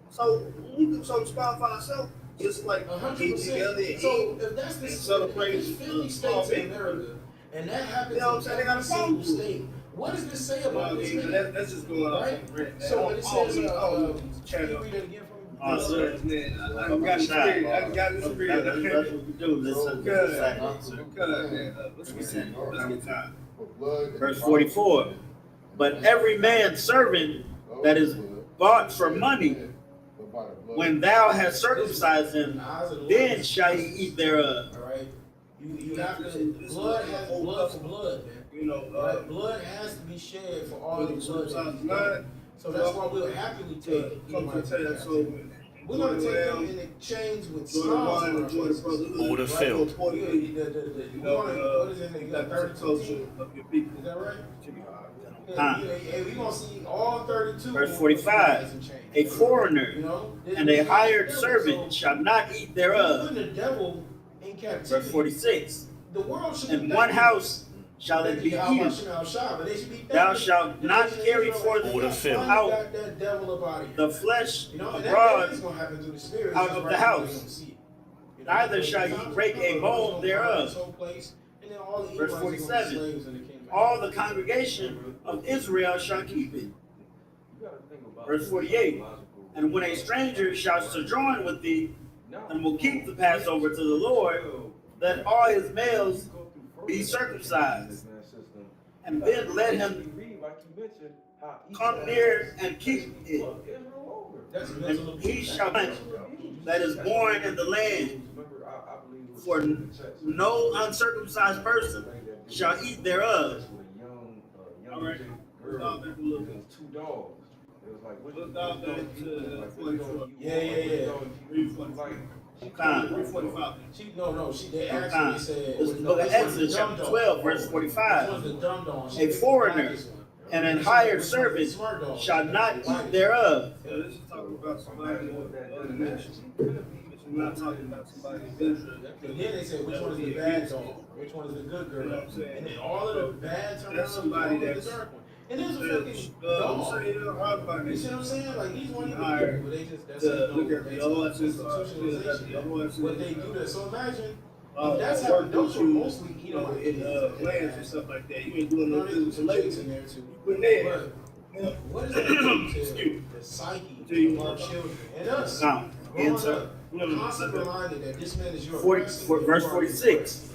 So we do something small for ourselves. Just like get together and so if that's the celebrate 50 states in America, and that happens in every single state, what does this say about this? That's just going on. Right? So when it says, can you read it again for me? I got the spirit. I got the spirit. That's what we do. Listen. Let's get time. Verse 44. But every man's servant that is bought for money, when thou hast circumcised him, then shall he eat thereof. All right. You have to. Blood has blood for blood, man. You know, right? Blood has to be shed for all the blood. So that's why we'll happily take. We're gonna take them in exchange with stars. Order filled. What is it? You got 32 of your people. Is that right? We gonna see all 32. Verse 45. A foreigner and a hired servant shall not eat thereof. Putting the devil in captivity. Verse 46. The world should in be one house shall it be eaten. Thou shalt not carry forth out the flesh abroad out of the house. Neither shall ye break a bone thereof. Verse 47. All the congregation of Israel shall keep it. Verse 48. And when a stranger shall sojourn with thee, and will keep the Passover to the Lord, let all his males be circumcised. And then let him come near and keep it. And he shall hunt that is born in the land. For no uncircumcised person shall eat thereof. All right. Yeah. They actually said this is the book of Exodus, chapter 12, verse 45. A foreigner and an hired servant shall not eat thereof. This is talking about somebody in other nations. We're not talking about somebody in Israel. And then they said, which one is the bad dog? Which one is the good girl? You know what I'm saying? And then all of the bad that's somebody that's the dark one. And there's a fucking dog. You see what I'm saying? Like, these one even people, they just, that's look at the institutionalization. What they do that. So imagine, if that's how those are mostly, in plans and stuff like that. You ain't doing no business some ladies in there too. Putting there. What is that do to the psyche of our children and us? Constant reminded that this man is your verse 46.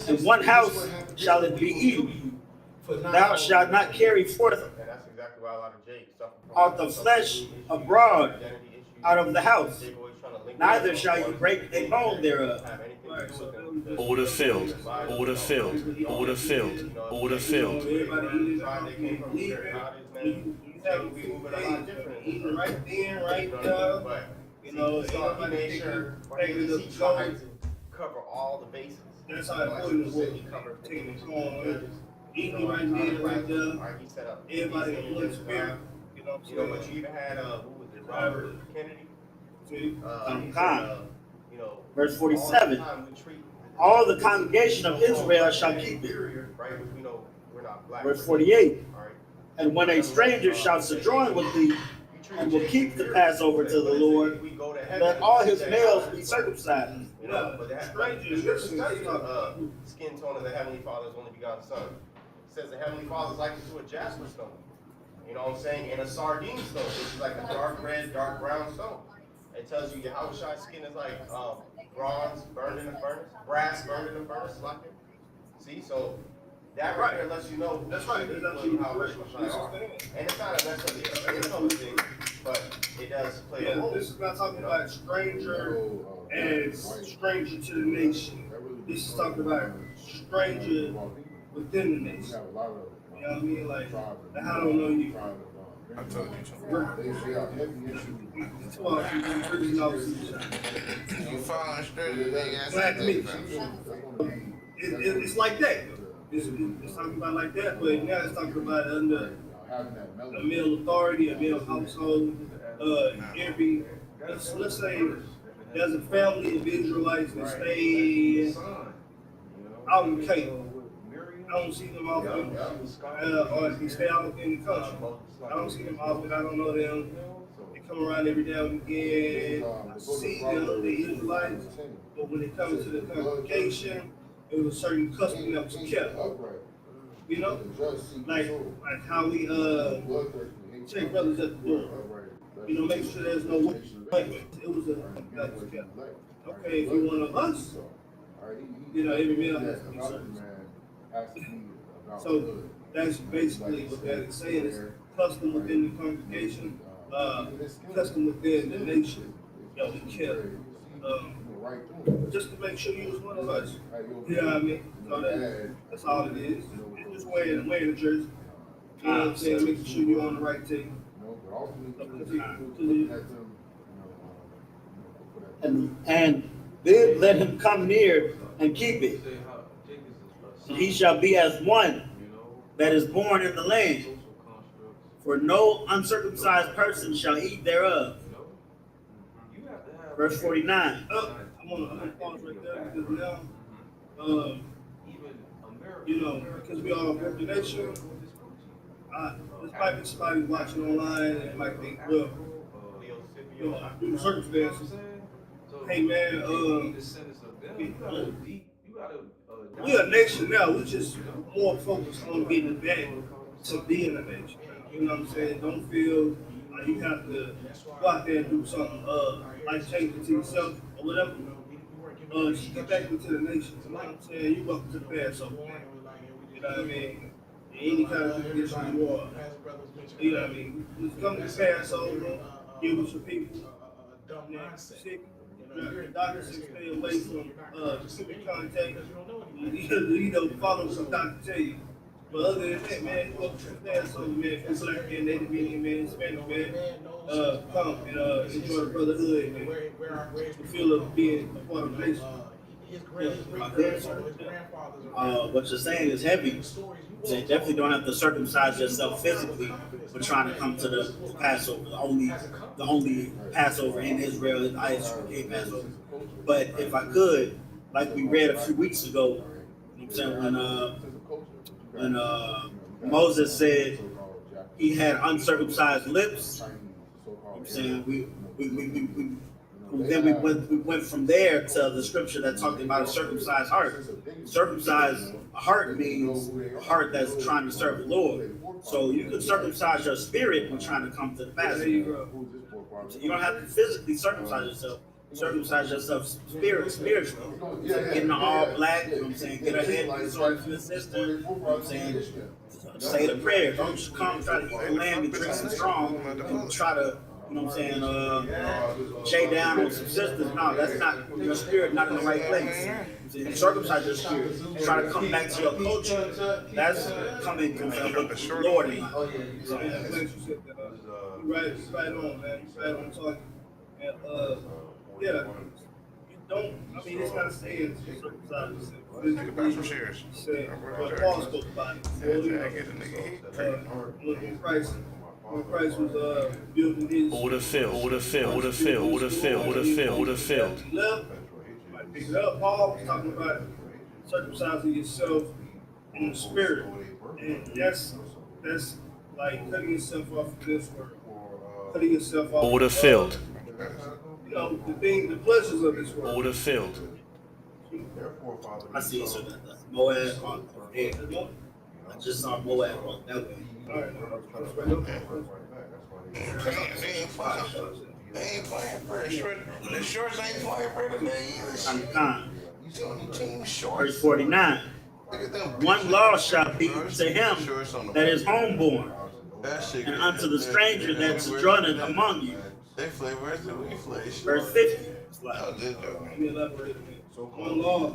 In one house shall it be eaten. Thou shalt not carry forth out the flesh abroad out of the house. Neither shall you break a bone thereof. Order filled. Order filled. Order filled. Order filled. Right then, right there. You know, so he made sure he tried to cover all the bases. That's how important it was. He covered Taking the corner, eating right there, right there. He set up Everybody in one spirit. You know what I'm saying? But you even had who was it? Robert Kennedy. You know, verse 47. All the congregation of Israel shall keep it. Right, we know we're not black. Verse 48. And when a stranger shall sojourn with thee, and will keep the Passover to the Lord, let all his males be circumcised. You know, but that skin tone of the Heavenly Father's only begotten Son. It says the Heavenly Father's likened to a jasper stone. You know what I'm saying? And a sardine stone, which is like a dark red, dark brown stone. It tells you Yahushua's skin is like bronze burned in the furnace, brass burned in the furnace, like it. See, so that right there lets you know. That's right. How rich are. And it's not necessarily a spiritual thing, but it does play a role. This is not talking about stranger as stranger to the nation. This is talking about stranger within the nation. You know what I mean? Like, I don't know you. I told you you falling straight to the black meat. It's like that. It's talking about like that, but now it's talking about under a male authority, a male household. Let's say there's a family of Israelites that stay out in Canaan. I don't see them often, or if they stay out in the country. I don't see them often. I don't know them. They come around every now and again. I see them, the Israelites, but when it comes to the congregation, it was a certain custom that was kept. You know, like how we take brothers at the door. You know, make sure there's no way. It was a that was kept. Okay, if you're one of us, you know, every meal has to be circumcised. So that's basically what that is saying. Is custom within the congregation, custom within the nation that we kept, just to make sure you was one of us. You know what I mean? So that's all it is. It's just wearing the jersey. You know what I'm saying? Making sure you're on the right team. And then let him come near and keep it. And he shall be as one that is born in the land. For no uncircumcised person shall eat thereof. Verse 49. I'm gonna pause right there because now, you know, because we all broke the nation, this might be somebody watching online and might think, well, you know, due to circumstances, hey man, we're a nation now. We're just more focused on getting back to being a nation. You know what I'm saying? Don't feel like you have to go out there and do something like changing to yourself or whatever. Just get back into the nation. You know what I'm saying? You welcome to the Passover. You know what I mean? Any kind of tradition you are. You know what I mean? Just come to the Passover, give us your people. Sick. The doctor says stay away from human contact. You know, follow what the doctor tell you. But other than that, man, you welcome to the Passover, man. If it's black man, Native Indian man, Hispanic man, come and enjoy the brotherhood, man. The feel of being a part of the nation. What you're saying is heavy. So you definitely don't have to circumcise yourself physically for trying to come to the Passover. The only Passover in Israel is ISUK Passover. But if I could, like we read a few weeks ago, you know when Moses said he had uncircumcised lips, I'm saying we went from there to the scripture that talked about a circumcised heart. Circumcised heart means a heart that's trying to serve the Lord. So you can circumcise your spirit when trying to come to the Passover. So you don't have to physically circumcise yourself. Circumcise yourself spiritually. Get in all black, you know what I'm saying? Get ahead of the sister, you know what I'm saying? Say the prayer. Don't just come try to eat the lamb and drink some strong and try to, you know what I'm saying, chase down on some sisters. No, that's not, your spirit not in the right place. Circumcise your spirit. Try to come back to your culture. That's coming from the Lord. Right on, man. Right on talking. And yeah, you don't. I mean, it's not saying circumcised. Nigga, buy some shares. Said, but Paul spoke about it. Well, you know, I get a nigga heat. when Christ was building his Order filled. he left, might pick it up. Paul was talking about circumcising yourself in the spirit, and that's like cutting yourself off of this world, cutting yourself off. Order filled. You know, the pleasures of this world. Order filled. I see so that Moab on there. I just saw Moab on that way. All right, that's right. Okay. They ain't playing for it. The shorts ain't playing for today either. On the con. You see any team shorts? Verse 49. Look at them. One law shall be to him that is homeborn, That shit and unto the stranger that sojourneth among you. They play worse than we play. Verse 50. It's like, Oh, this joke. Let me elaborate a bit. One law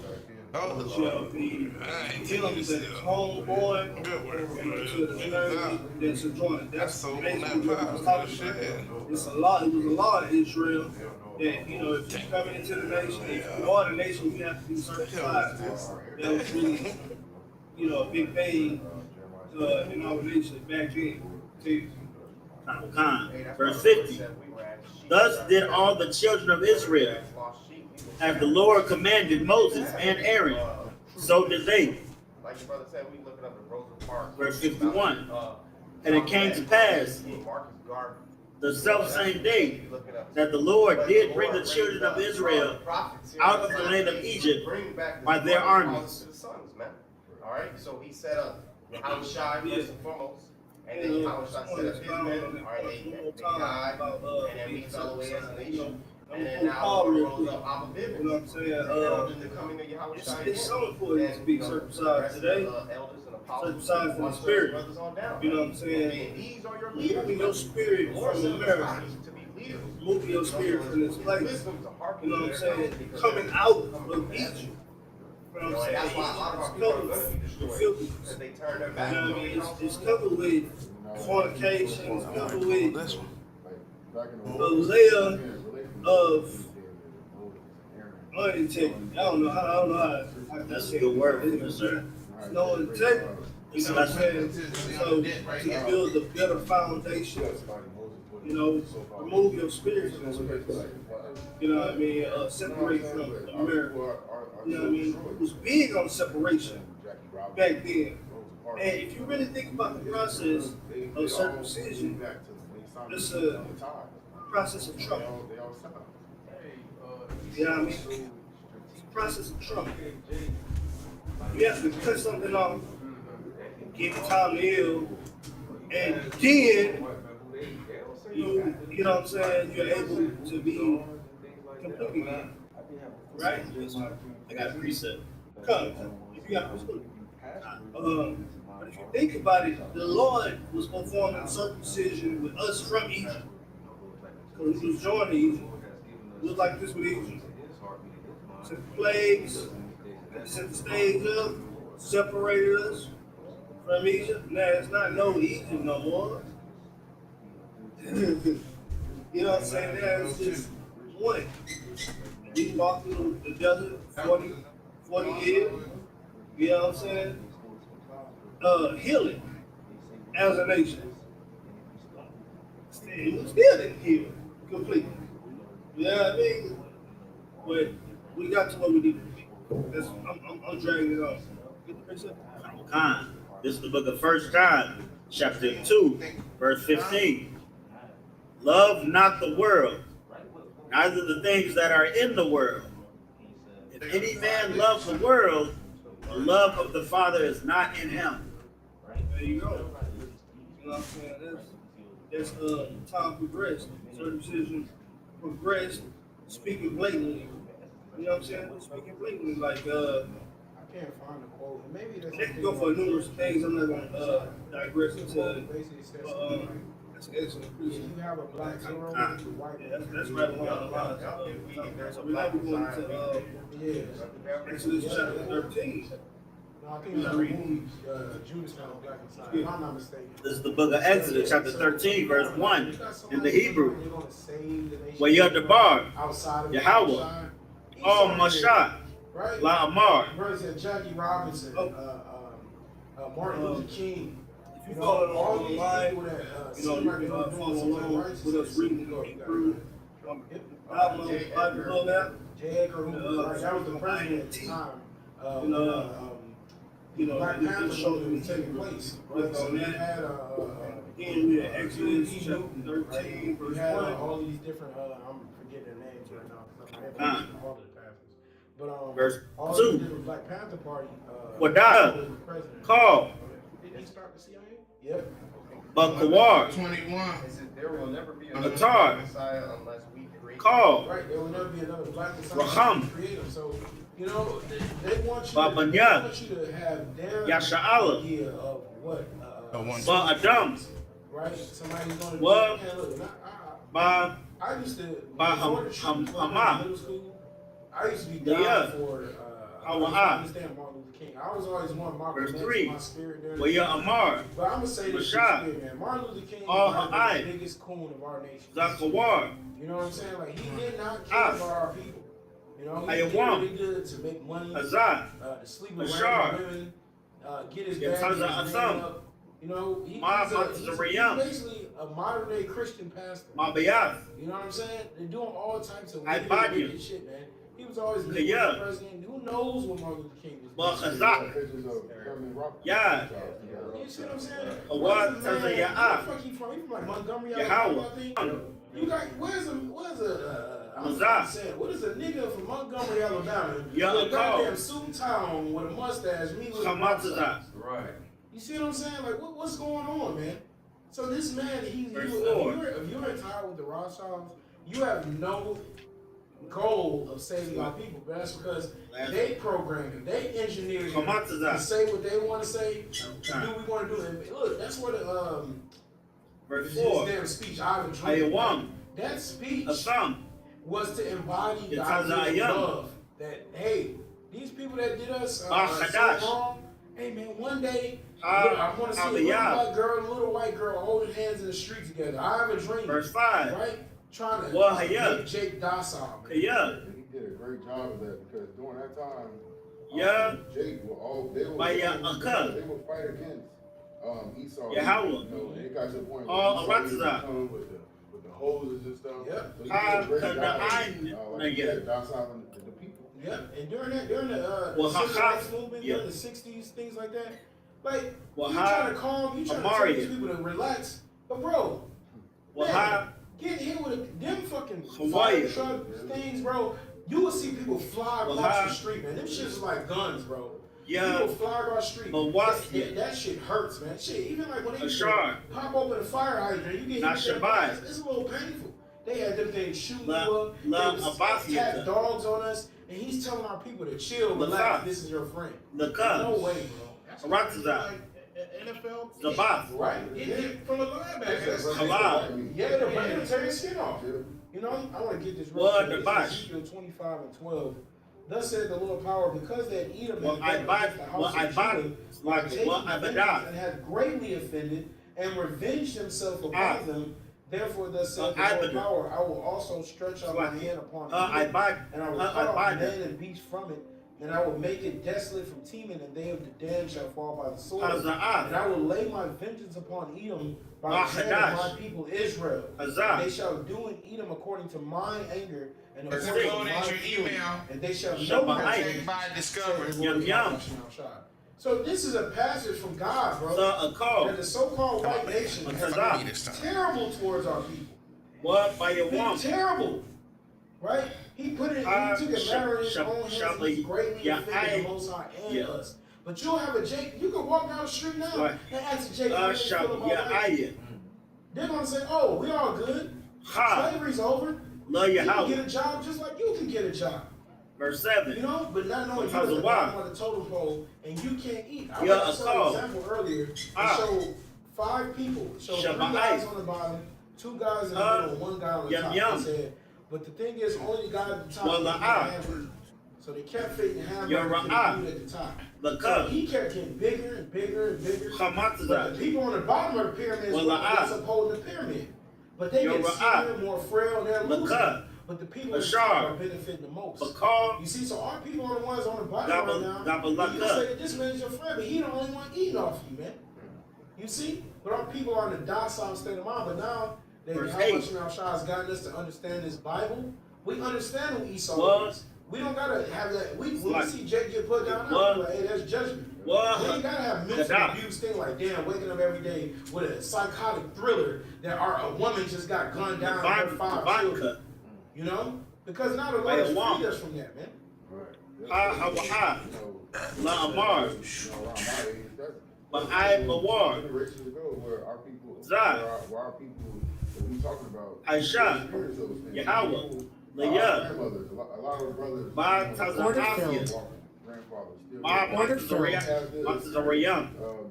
Oh, shall be him that is homeborn good work. and to the stranger that sojourneth. That's So on basically that what pop, he was that talking shit. about. It's a law. It was a law in Israel that, you know, if you come into the nation, if you are the nation, you have to be circumcised. That was really, you know, a big thing in our nation back then. See? Con. Verse 50. Thus did all the children of Israel, as the Lord commanded Moses and Aaron. So did they. Like your brother said, we looking up at Rosa Parks. Verse 51. And it came to pass the selfsame day that the Lord did bring the children of Israel out of the land of Egypt by their armies. All right, so he set up Yahushua first and foremost, and then Yahushua set up his men. All right, they died, and then we fell away as a nation. And then now the Lord rose up Abba Bivin. You know what I'm saying? Heralded the coming of Yahushua It's so important to be circumcised today. Circumcised in the spirit. You know what I'm saying? Moving your spirit from America. Moving your spirit from this place. You know what I'm saying? Coming out of Egypt. You know what I'm saying? That's why a lot of our It's people are covered going to be with destroyed. filthiness. Because they turn their You back know on what I mean? God. It's covered with fornication. It's covered with This one. a layer of unintegrity. I don't know how That's a good word, yes, sir. no integrity. You know what I'm saying? So to build a better foundation, you know, remove your spirit from this place. You know what I mean? Separate from America. You know what I mean? It was big on separation back then. And if you really think about the process of circumcision, it's a process of trouble. You know what I mean? It's a process of trouble. You have to cut something off, give it time to heal, and then you know what I'm saying, you're able to be completely healed. Right? I got a precept. Come, if you got a but if you think about it, the Lord was performing circumcision with us from Egypt. Because we was joining Egypt. It looked like this with Egypt. Sent the plagues, set the stage up, separated us from Egypt. Now it's not no Egypt no more. You know what I'm saying? Now it's just one. We walked through the desert 40 years. You know what I'm saying? Healing as a nation. We still didn't heal completely. You know what I mean? But we got to where we need to be. That's, I'm dragging it off. Get the precept? Con. This is the book of 1 John, chapter 2, verse 15. Love not the world, neither the things that are in the world. If any man love the world, the love of the Father is not in him. There you go. You know what I'm saying? That's time progressed. Circumcision progressed, speaking blatantly. You know what I'm saying? Speaking blatantly, like I can't find the quote. Maybe that's they can go for numerous things. I'm not gonna digress into that's an excellent if precept. you have a black zero, you white. Yeah, that's right along the lines. So we might be going to Exodus chapter 13. No, I think it's the movie, Judas found a black Messiah, if I'm not mistaken. This is the book of Exodus, chapter 13, verse 1, in the Hebrew. They're gonna save the nation Where you're the bar, outside of Yahweh, all Mashah, right? La Amar. Brothers said Jackie Robinson, Martin Luther King. If you follow all along these the line, people that you know, seem like you they're follow doing something along righteous. with us reading the Hebrew. Bible that. J. Edgar Hoover, right? That was the president at the time. Black Panther movement was taking place. Right? So you had Again, we had Exodus chapter 13, you verse had 1. all these different. I'm forgetting their names right now because I forget all of the pastors. But Verse all 2. the different Black Panther Party. Wada, call, Did he start the CIA? Yep. Bakawar, 21. There will never be Atar. another Messiah unless we create. call, Right, there will never be another black Messiah. Raham. Create them. So, you know, they want you, Babanya. they want you to have their Yasha'Allah. idea of what Ba Adam, right? Somebody's going to What? do. Man, look, Ba I used to Ba before the shootings when I was Hama. in middle school. I used to be down Yeah. for. I Hawa. used to understand Martin Luther King. I was always one Martin Verse Luther 3. in my spirit there. Waya Amar, But I'm gonna say this Rashad. shit, man. Martin Luther King All might Ha'ai. be the biggest coon of our nation. Zakawar, You know what I'm saying? Like he did not care Ah. about our people. You know, he Ayawam. did what he did to make money, Azad, to sleep with Ashar. random women, get his Yeah, bag, Taza get his Asam. name up. You know, he's Zariyam. basically a modern day Christian pastor. Mabayas, You know what I'm saying? They're doing all types of I wicked, bought wicked you. shit, man. He was always the Yeah. president. Who knows what Martin Luther King Ba was? Khazak, Yeah. You see what I'm saying? Awad Where's the man- Taza Where the Ya'af, fuck he from? He from like Montgomery, Yahweh. Alabama, I think. You got where's a I was Mazak. saying, what is a nigga from Montgomery, Alabama, Yeah, with a call. goddamn suit town with a mustache, me with a Hamatazak, Right. You see what I'm saying? Like what's going on, man? So this man, Verse if 4. you're retired with the Rothschilds, you have no goal of saving our people, but that's because they programmed him, they engineered him to Hamatazak, say what they want to say, to do what we want to do. And look, that's what verse his 4. damn speech, Ivan Trump. Ayawam, That speech Asam, was to embody the Yataza idea of Ayam. love. That hey, these people that did us so Hadash. wrong. Hey man, one day Ah, I want to see a little Aliyah. black girl and a little white girl holding hands in the street together. I have a dream, verse 5. right? Trying to Well, yeah. make Jake docile. Man. Yeah, He did a great job of that because during that time, Yeah. Jake were all they were By they Akah. would fight against Esau. Yahweh. You know, and it got to the point All where Esau Aratazah. would come with the hoses and stuff. Yeah. So he did Ah, a great cause the job. eye- Like you said, docile the people. Yeah, and during the Well, civil ha- rights movement, yeah. during the '60s, things like that. Like Well, you ha- trying to calm, you trying to tell Amari. these people to relax, but bro, well, man, how, get hit with them fucking Hawaii. fire truck things, bro. You will see people fly Well, across how- the street, man. Them shits is like guns, bro. Yeah. People fly across the street. But what's- that shit hurts, man. Shit, even like when they Ashar. pop open a fire hydrant, you get Not hit with that Shabbat. gas, it's a little painful. They had them things shooting La- you up. La They was Abbasi attack attack. dogs on us, and he's telling our people to chill, La relax. Fa. This is your friend. the No cubs, way, bro. That's Aratazah. like NFL. the boss, Right? Get hit from the linebacker. That's Halal. Yeah, the man will tear your skin off. You know, I want to get this real Well, quick. the This Bosch. is Ezekiel 25:12. Thus said the Lord power, because that Edom Well, had I rebelled bought, against the well, house I of bought, Judah, like, taken well, I vengeance bought. and had greatly offended and revenged himself upon Ah. them. Therefore, thus said I the Lord bought- power, I will also stretch out my Like, hand upon I Edom, bought, and I will I cut off bought man it. and beast from it, and I will make it desolate from Teman, and they of the Dan shall fall by the sword. Haza'ah. And I will lay my vengeance upon Edom by the Ah, hand Hadash. of my people Israel. Hazah. They shall do in Edom according to mine anger and Let's according go to at my your fury. email. And they shall know Shabbat. my Check name. by Discovery. said the Lord Yum, yum. Yahweh. So this is a passage from God, bro. So a call, That the so-called white nation What's has that? been This time. terrible towards our people. what by your Been woman, terrible. Right? He put it, he took a matter in his own hands and he greatly yeah, offended the Most High and yeah. us. But you'll have a Jake, you can walk down the street now Right. and ask a Jake, how they feel about yeah, white people. I, They're gonna say, "Oh, we all good. ha, Slavery's over. love You your can house, get a job just like you can get a job." verse You 7, know, but not knowing Because you're of the why? bottom of the totem pole and you can't eat. I Yeah, saw call. an example earlier. It Ah. showed 5 people. It showed 3 Shabbat. guys on the bottom, 2 guys in the middle, 1 guy on the Yum, top. yum. It said, but the thing is, only the guy at the top Well, can ah. handle it. So they kept fading the hammer You're to the right. dude at the top. The So cup. he kept getting bigger and bigger and bigger. Come on to But that. the people on the bottom of the pyramid is Well, what's the upholding the pyramid. But they You're get right. skinnier, more frail, and they're The losing. cup. But the people The in the shark. top are benefiting the most. Because You see, so our people are the ones on the bottom Double- right now. double And luck you up. say that this man's your friend, but he the only one eating off you, man. You see? But our people are in a docile state of mind. But now, Verse how 8. much now Shah has gotten us to understand this Bible, we understand who Esau What? is. We don't gotta have that. When Like- we see Jake get put down, What? we're like, hey, that's judgment. What? We ain't gotta have mental Gaddafi. abuse thing like, damn, waking up every day with a psychotic thriller that a woman just got gunned down and her 5 children. vodka. You know? Because now the By Lord a has woman. freed us from that, man. Right. Ha ha. La Amar. Around my age, that's But I am a war. generations ago where our people, Zah. where our people that we talking about, Aisha. experience those things. Yahweh. People, Leah. our grandmothers, a lot of brothers, Ma Order Tazamafia. filled. grandfathers, still Ma Order Tazarayam.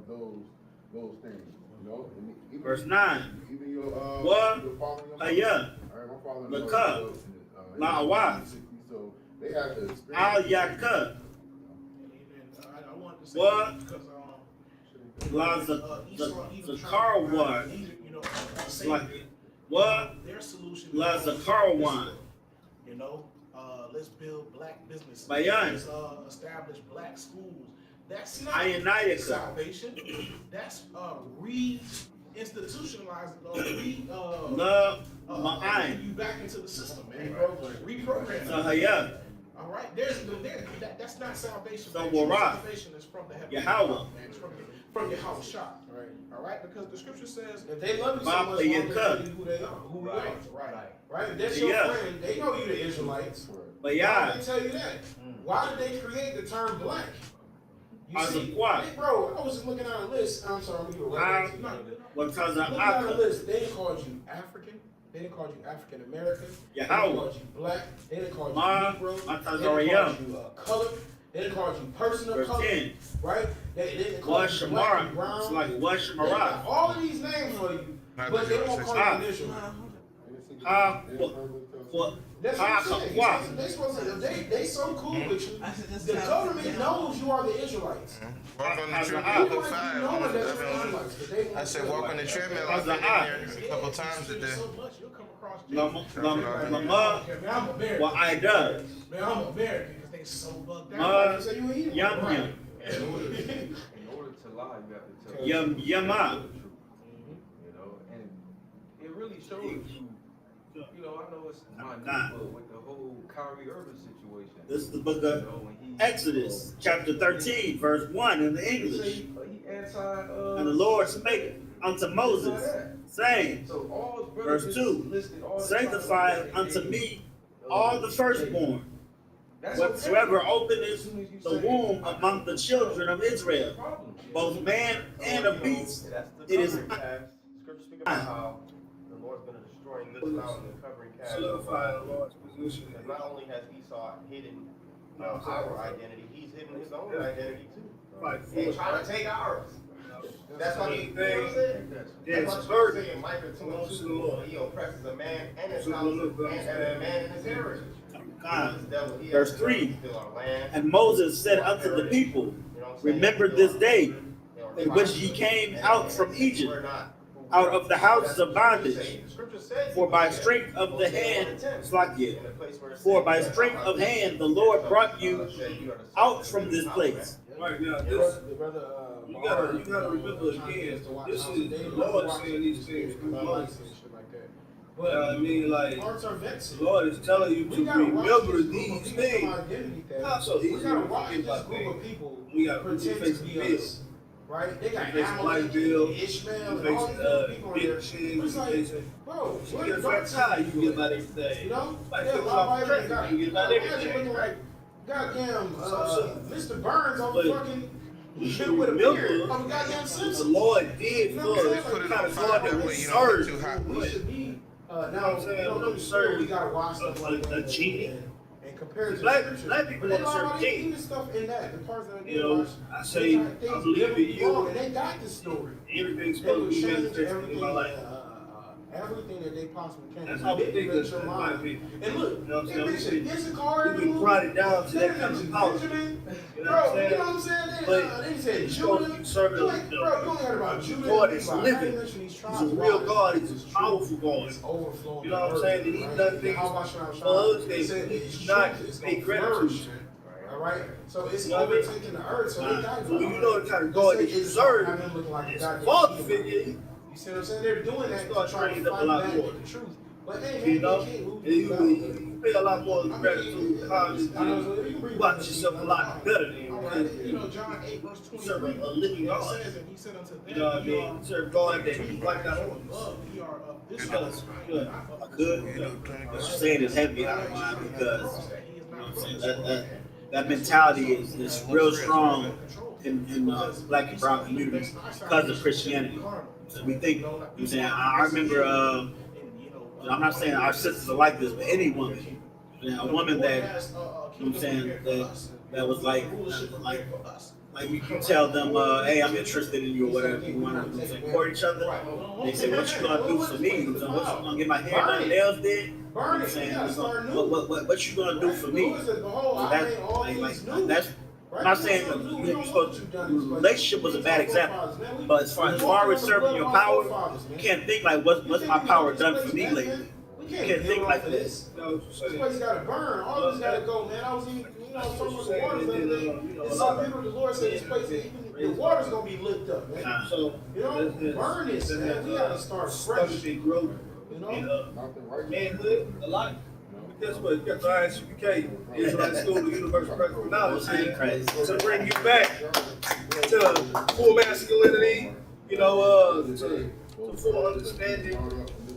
those things, you know. And even, Verse 9. Even your What? your father and your mother. Aya. All right, my father The and cup. mother, Ma'awah. so they had to experience. Al Yaka. I wanted to say What? that because La Zakarwan. you know, Like what? their solution La is, Zakarwan. you know, let's build black businesses. Bayan. Let's establish black schools. That's not Ayanayaka. salvation. That's re-institutionalizing, La putting Ma'ain. you back into the system, man. Reprogramming. Sahaya. All right, that's not salvation. So man. we'll True rock. salvation is from the heavenly Yahweh. God, man. It's from Yahweh Shah. Right. All right, because the scripture says if they love you so Baba much, why don't they Yaka. tell you who they are, who we are. Right. If that's your Yeah. friend, they know you the Israelites. But Why yeah. did they tell you that? Why did they create the term black? You As a see, what? hey, bro, I was just looking at a list. I'm sorry, I'm gonna Ah. get right. What Taza Looking at a Aka. list, they didn't call you African. They didn't call you African American. They Yahweh. didn't call you black. They didn't call you Ma Negro. They didn't Atazarayam. call you color. They didn't call you person of Verse color. 10. Right? They didn't call What you black and Shamara. brown. It's like what They got Shamara. all of these names for you, but they won't call you an Israelite. What? That's what I'm saying. What? They supposed to, they so cool with you. The government knows you are the Israelites. Walk on the People treadmill, like put you five. know that you're Israelites, but they won't I said tell walk you. on the treadmill. I've How's been in the eye? there a couple times today. So much, you'll come across Lama. Man, I'm American. What I does. Man, I'm American because they so bugged out. Ma. Like you say you ain't Yum right. yum. In order to lie, you have to tell Yum yama. the truth. You know, and it really shows you. You know, I know it's minute, but with the whole Kyrie Irving situation. This is the book you of know, when he, Exodus, chapter 13, verse 1 in the he English. And And the Lord spake unto Moses, saying, So all his verse brothers 2, listed all the sanctify tribes of unto Israel. me all the firstborn, That's whatsoever okay. openeth As soon as you the say womb it, among the children of Israel, problem. both man and of beast. That's the It is covering calves. Scripture speak about how the Lord's going to destroy this mountain, the covering calves. Solidify the Lord's position. Because not only has Esau hidden our identity, he's hidden his own identity too. Right. And trying to take ours. That's why he, you know what I'm saying? That's It's why burden. saying Micah 2 Belongs to the and Lord. 2, he oppresses a man and his To the house Lord and belongs to a man and his heritage. God. This devil, he Verse has 3. steal our land. And Moses said unto the people, You know what I'm saying? remember Steal this our- day you know, in which ye came out from we're Egypt, not who we out are. of the houses of That's what the bondage. scripture says. The scripture says For you by can strength of the Hosea hand, 1:10. Slakia, In the place where it for says, by you are strength not of my hand the people. Lord brought you Said you are the out son from of this the place. Right now, The this brother, you gotta remember again. This is the Lord saying these things through Moses. But I mean, like, Hearts are vexed. the Lord is telling you to We gotta watch remember this group of these people things. from identity theft. Not so We easy gotta to watch forget this about group of things. people We gotta pretend face to the be bill. us. Right? They got We face Amalek, Black Bill. Ishmael, We and all face, these other people in big there. shit. It's We like, face bro, you what get a is flat dark tire, you skin get doing? about everything. You know? Like, Yeah, put a lot off of traffic, got, you get about imagine everything. looking like goddamn Mr. Burns on But fucking with a beard remember, on goddamn the Simpsons. Lord did You know for what I'm us. saying? Put it Like, on kinda fire God that that way we you don't get serve. too hot. We should be now. I'm saying, You know, don't we serve gotta watch stuff like a that genie. and compare it to Black- scripture. black people But they wanna serve already king. even stuff in that. The parts that I You did know, watch. I say, they I believe in you. wrong, and they got the story. Everything's They supposed would to be change manifested in everything. my life. everything that they possibly can. That's how we think Manipulate this your in my mind. opinion. And look, You know what I'm they saying? mentioned Issachar. We brought it down to that kind of power. Benjamin. You know Bro, what I'm you know saying? what I'm saying? But They said he's Judah. supposed to be serving You ain't- the- bro, you only heard about Judah. God and is Levi. living. I ain't mentioned these He's tribes. a real Why? God. Because He's a truth powerful God. is overflowing. You know what I'm the saying? earth, And he right? done things How about Shah for us They said that it's not truth is pay gonna gratitude. flourish. All right, so it's You know what I mean? overtaking the earth. So they got So you know the kind of God that you deserve. Have him looking like a His goddamn father king. figure. You see what I'm saying? They're doing that to Start try to training up a fight lot back more. the truth. But hey, man, You know, you can't lose and the battle. you pay a lot more gratitude to God. You watch yourself a lot better than All you. right, you know, John 8 verse You serve 23. a living It God. says, and he said unto them, You know what I mean? You serve God that He wiped out on us. love, ye are of this Because world, not of this good. world. What you're saying is heavy out of mine because you know what I'm saying that mentality is real strong in black and brown communities because of Christianity. So we think, you know what I'm saying, I remember, I'm not saying our sisters are like this, but any woman, you know, a woman that, you know what I'm saying, that was like you tell them, hey, I'm interested in you or whatever, you want to court each other. They say, what you gonna do for me? You know, what you gonna get my hair done, nails did? You know what I'm saying, what you gonna do for me? That's I'm not saying that you're supposed to, relationship was a bad example, but as far as serving your power, you can't think like what's my power done for me lately. You can't think like this. This place gotta burn. All this gotta go, man. I was even, talking about the waters the other day. It's so beautiful. The Lord said this place, even the water's gonna be licked up, man. So burn this, man. We gotta start fresh. Growth, Nothing right. manhood, a lot. Guess what? You got the ISUPK, Israelite School of Universal Practical Knowledge, to bring you back to full masculinity, to full understanding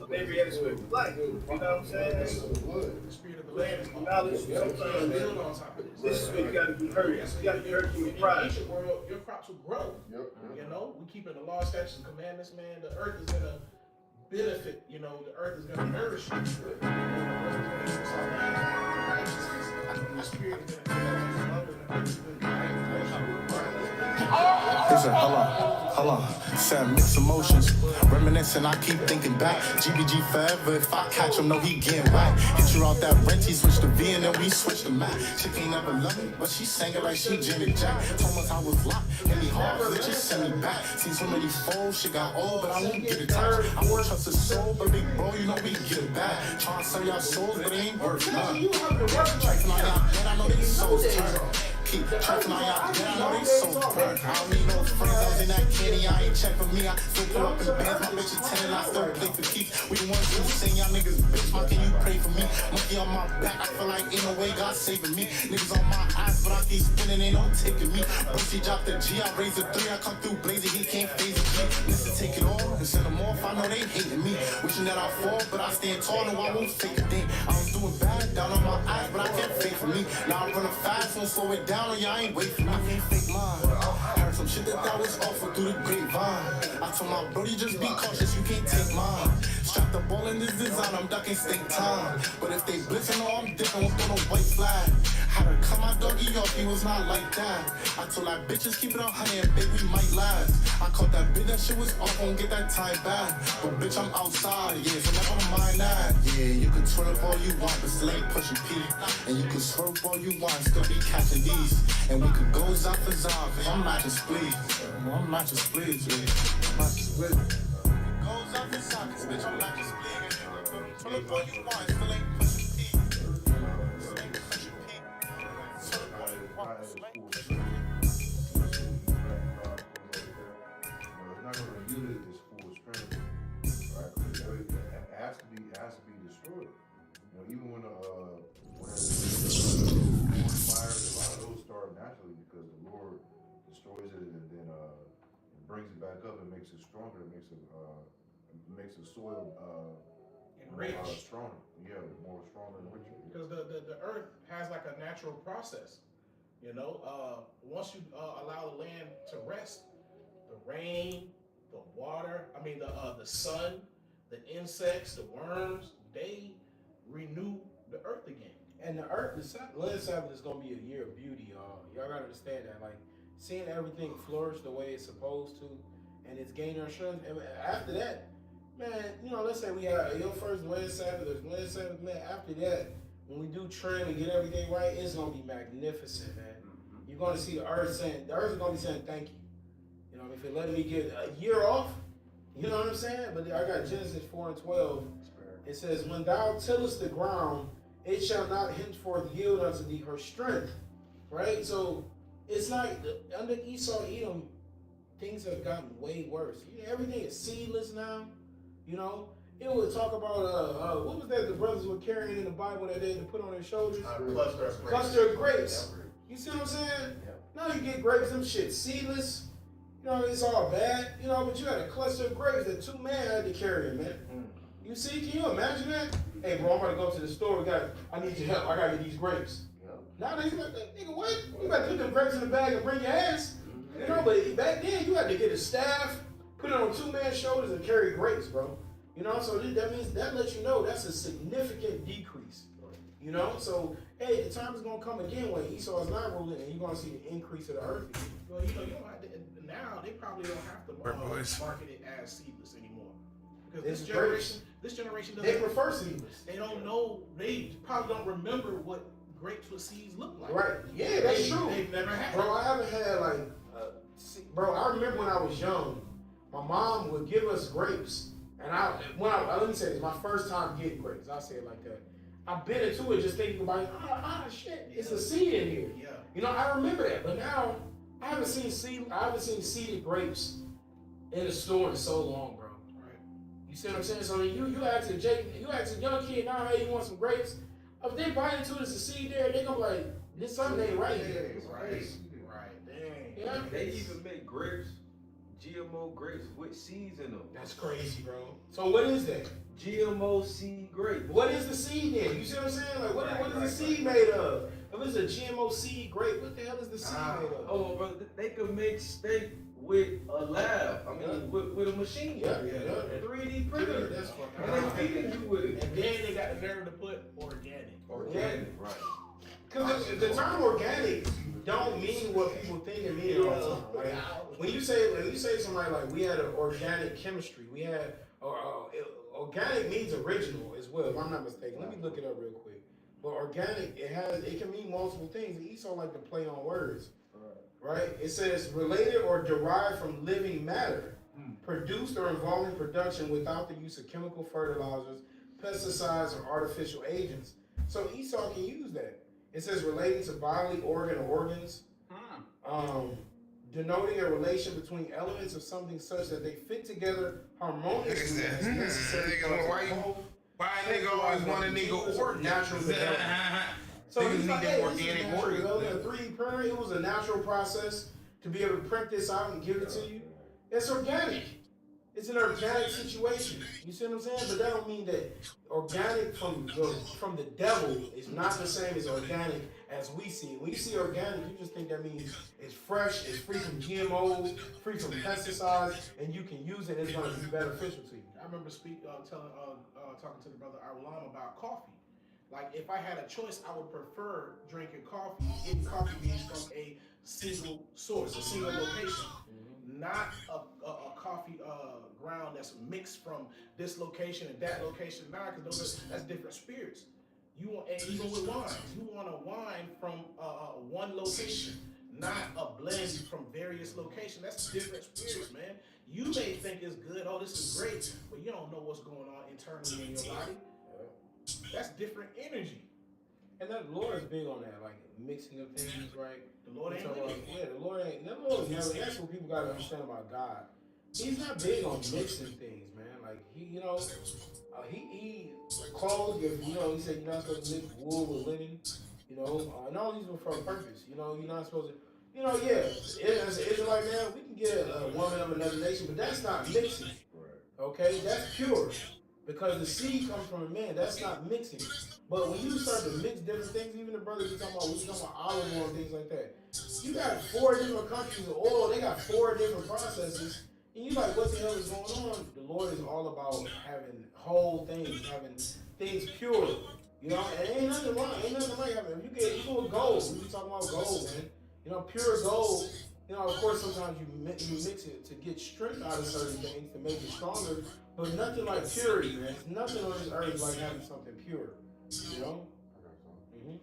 of every aspect of life. You know what I'm saying? The spirit of the land is Knowledge, sometimes build on top of this. this is where you gotta be heard. You gotta be heard through your In the pride. ancient world, your crops will grow. Yep. You know, we keeping the law, statutes, and commandments, man. The earth is gonna benefit. You know, the earth is gonna nourish you. Listen, hold on. Said mixed emotions, reminiscing. I keep thinking back. GBG forever. If I catch him, no, he getting whack. Hit you out that rent, he switched the V and then we switched the map. Chick ain't never love me, but she sang it like she Janet Jack. Told us I was locked, and he hard, they just send me back. Seen so many foes, shit got old, but I won't get it tight. I won't trust his soul, but big bro, you know we get it back. Trying to sell y'all souls, but it ain't worth none. Tracking on y'all, man, I know they souls turn. Keep tracking on y'all, man, I know they souls burn. I don't need no friends, I was in that candy, I ain't check for me. I still pull up in bands, my bitch is 10 and I still play for keeps. We the ones who sing y'all niggas, bitch, why can you pray for me? Monkey on my back, I feel like ain't no way God saving me. Niggas on my ass, but I keep spinning, ain't no taking me. Once he dropped the G, I raised the 3, I come through blazing, he can't phase it. Listen, take it all and send them off, I know they hating me. Wishing that I fall, but I stand tall, no, I won't fake a thing. I was doing bad, down on my ass, but I can't fake for me. Now I'm running fast, won't slow it down, or y'all ain't wait for me. Can't fake mine. Heard some shit that was awful through the grapevine. I told my brody, just be cautious, you can't take mine. Strap the ball in this design, I'm ducking stake time. But if they blitzing, oh, I'm dipping with a white flag. Had to cut my doggy off, he was not like that. I told that bitches keep it on honey and baby might last. I caught that bitch, that shit was off, won't get that time back. But bitch, I'm outside, yeah, so never mind that. Yeah, you can twirl up all you want, but still ain't pushing P. And you can swerve all you want, still be catching these. And we could go zop for zop, cause I'm not just pleased. I'm not just pleased, yeah. I'm not just pleased. Go zop for zop, cause bitch, I'm not just pleased. Twirl up all you want, still ain't pushing P. Still ain't pushing P. It's not going to use it as full strength, right? It has to be destroyed. Even when fires, a lot of those start naturally because the Lord destroys it and then brings it back up and makes it stronger. It makes the soil Enriched. stronger. Yeah, more stronger and richer. Because the earth has like a natural process. Once you allow the land to rest, the rain, the water, the sun, the insects, the worms, they renew the earth again. And the earth, the land Sabbath is gonna be a year of beauty, y'all. Y'all gotta understand that. Like seeing everything flourish the way it's supposed to, and it's gaining assurance. And after that, Man, you know, let's say we have your first Wednesday Sabbath, there's Wednesday Sabbath, man. After that, when we do trim and get everything right, it's gonna be magnificent, man. You're gonna see the earth is gonna be saying thank you. You know, if it let me get a year off, you know what I'm saying? But I got Genesis 4:12. It says, "When thou tillest the ground, it shall not henceforth yield unto thee her strength." Right? So it's like under Esau, Edom, things have gotten way worse. You know, everything is seedless now. You know, it would talk about what was that the brothers were carrying in the Bible that they had to put on their shoulders? Cluster of grapes. You see what I'm saying? Yep. Now you get grapes, them shit seedless. You know, it's all bad. You know, but you had a cluster of grapes that 2 men had to carry, man. You see? Can you imagine that? Hey, bro, I'm about to go to the store. I need your help. I gotta get these grapes. Yep. Nowadays, you like, nigga, what? You gotta put them grapes in the bag and bring your ass. You know, but back then you had to get a staff, put it on 2 men's shoulders and carry grapes, bro. You know, so that means that lets you know that's a significant decrease. You know, so hey, the time is gonna come again when Esau is not ruling, and you're gonna see the increase of the earth. Well, you know, you don't have to, now they probably don't have to market it as seedless anymore because this generation doesn't. They prefer seedless. They don't know. They probably don't remember what grapes with seeds look like. Right? Yeah, that's true. They've never had. Bro, I haven't had like. Bro, I remember when I was young, my mom would give us grapes, and let me say this, my first time getting grapes, I'll say it like that. I bit into it just thinking about, shit, it's a seed in here. Yeah. You know, I remember that, but now I haven't seen seeded grapes in the store in so long, bro. Right. You see what I'm saying? So you ask a young kid now, hey, you want some grapes? If they bite into it, it's a seed there, they gonna be like, this something ain't right here. Right. Dang. Yeah. They even make grapes, GMO grapes with seeds in them. That's crazy, bro. So what is that? GMO seed grape. What is the seed then? You see what I'm saying? Like, what is the seed made of? If it's a GMO seed grape, what the hell is the seed made of? Oh, brother, they could make steak with a lab. I mean, with a machine. Yeah. 3D printer. That's fucking. And they feeding you with it. And then they got the nerve to put organic. Organic, right? Because the term organic don't mean what people think it means all the time. Like, when you say something like we had an organic chemistry, we had organic means original as well, if I'm not mistaken. Let me look it up real quick. But organic, it can mean multiple things. Esau like to play on words. Right? It says related or derived from living matter, produced or involving production without the use of chemical fertilizers, pesticides, or artificial agents. So Esau can use that. It says relating to bodily organ or organs, denoting a relation between elements of something such that they fit together harmoniously. Why a nigga always want a nigga organ? Natural development. So he's like, hey, organic organ. A 3D printer, it was a natural process to be able to print this out and give it to you. It's organic. It's an organic situation. You see what I'm saying? But that don't mean that organic from the devil is not the same as organic as we see it. When you see organic, you just think that means it's fresh, it's free from GMOs, free from pesticides, and you can use it. It's going to be beneficial to you. I remember talking to the brother Arulama about coffee. Like, if I had a choice, I would prefer drinking coffee, getting coffee beans from a single source, a single location. Not a coffee ground that's mixed from this location and that location. Nah, because that's different spirits. You want, and even with wines, you want a wine from one location, not a blend from various locations. That's different spirits, man. You may think it's good, oh, this is great, but you don't know what's going on internally in your body. That's different energy. And that Lord is big on that, like mixing of things, right? The Lord ain't the Lord ain't never. That's what people gotta understand about God. He's not big on mixing things, man. Like he he clothes, he said you're not supposed to mix wool with linen, and all these were for a purpose. You're not supposed to, as an Israelite man, we can get a woman of another nation, but that's not mixing. Okay, that's pure. Because the seed comes from a man, that's not mixing. But when you start to mix different things, even the brothers we talking about olive oil and things like that. You got 4 different countries of oil, they got 4 different processes. And you like, what the hell is going on? The Lord is all about having whole things, having things pure. And ain't nothing wrong, ain't nothing like having. If you go with gold, we be talking about gold, man. Pure gold You know, of course, sometimes you mix it to get strength out of certain things to make it stronger, but nothing like purity, man. It's nothing on this earth like having something pure. You know?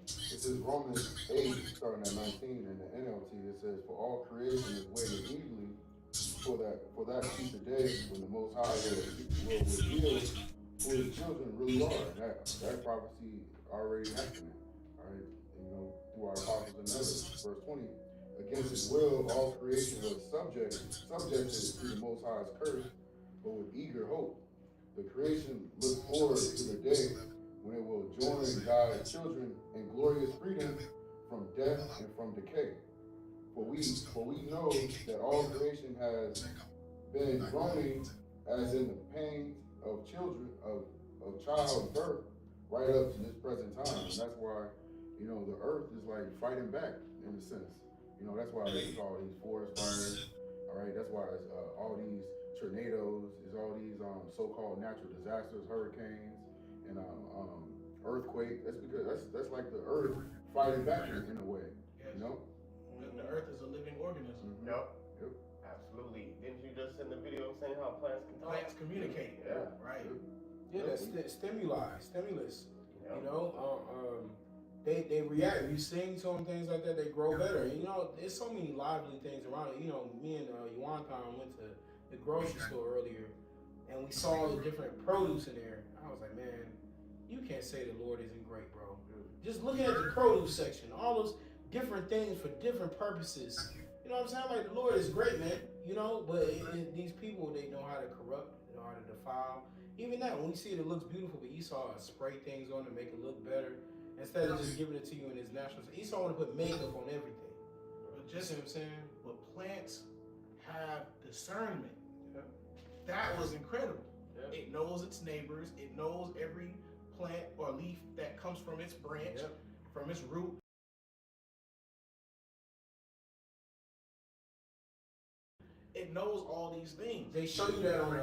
This is Romans 8, starting at 19 in the NLT. It says, "For all creation is waiting eagerly for that future day when the Most High will reveal who His children really are." And that prophecy already happening. All right, you know, through our apostles and others. Verse 20. Against His will, all creation was subjected to the Most High's curse, but with eager hope. The creation looks forward to the day when it will join God's children in glorious freedom from death and from decay. For we know that all creation has been groaning as in the pains of children of childbirth right up to this present time. And that's why, you know, the earth is like fighting back in a sense. You know, that's why it's all these forest fires. All right, that's why it's all these tornadoes, is all these so-called natural disasters, hurricanes, and earthquake. That's because that's like the earth fighting back in a way. Yes. You know, the earth is a living organism. Mm-hmm. Yep. Absolutely. Didn't you just send the video saying how plants can talk? Plants communicate. Yeah. Right. Yeah, that's stimulus. Yep. You know, they react. You sing to them, things like that. They grow better. You know, there's so many lively things around it. You know, me and Yuan went to the grocery store earlier, and we saw the different produce in there. I was like, man, you can't say the Lord isn't great, bro. Just looking at the produce section, all those different things for different purposes. You know what I'm saying? Like, the Lord is great, man. You know, but these people, they know how to corrupt, they know how to defile. Even that, when we see it, it looks beautiful, but Esau spray things on to make it look better instead of just giving it to you in its natural. Esau want to put makeup on everything. But just, you know what I'm saying? But plants have discernment. Yep. That was incredible. Yep. It knows its neighbors. It knows every plant or leaf that comes from its branch, from its root. It knows all these things. They show you that on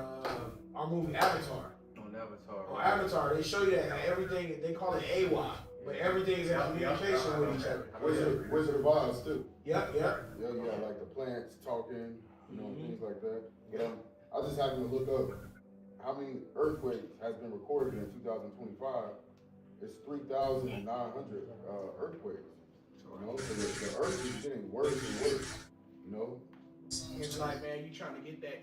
our movie Avatar. On Avatar. On Avatar, they show you that everything, they call it AY, but everything's in communication with each other. Wizard of Oz too. Yeah, you got like the plants talking, you know, things like that. But I just happened to look up how many earthquakes has been recorded in 2025. It's 3,900 earthquakes. You know, so the earth is getting worse and worse. You know. It's like, man, you trying to get that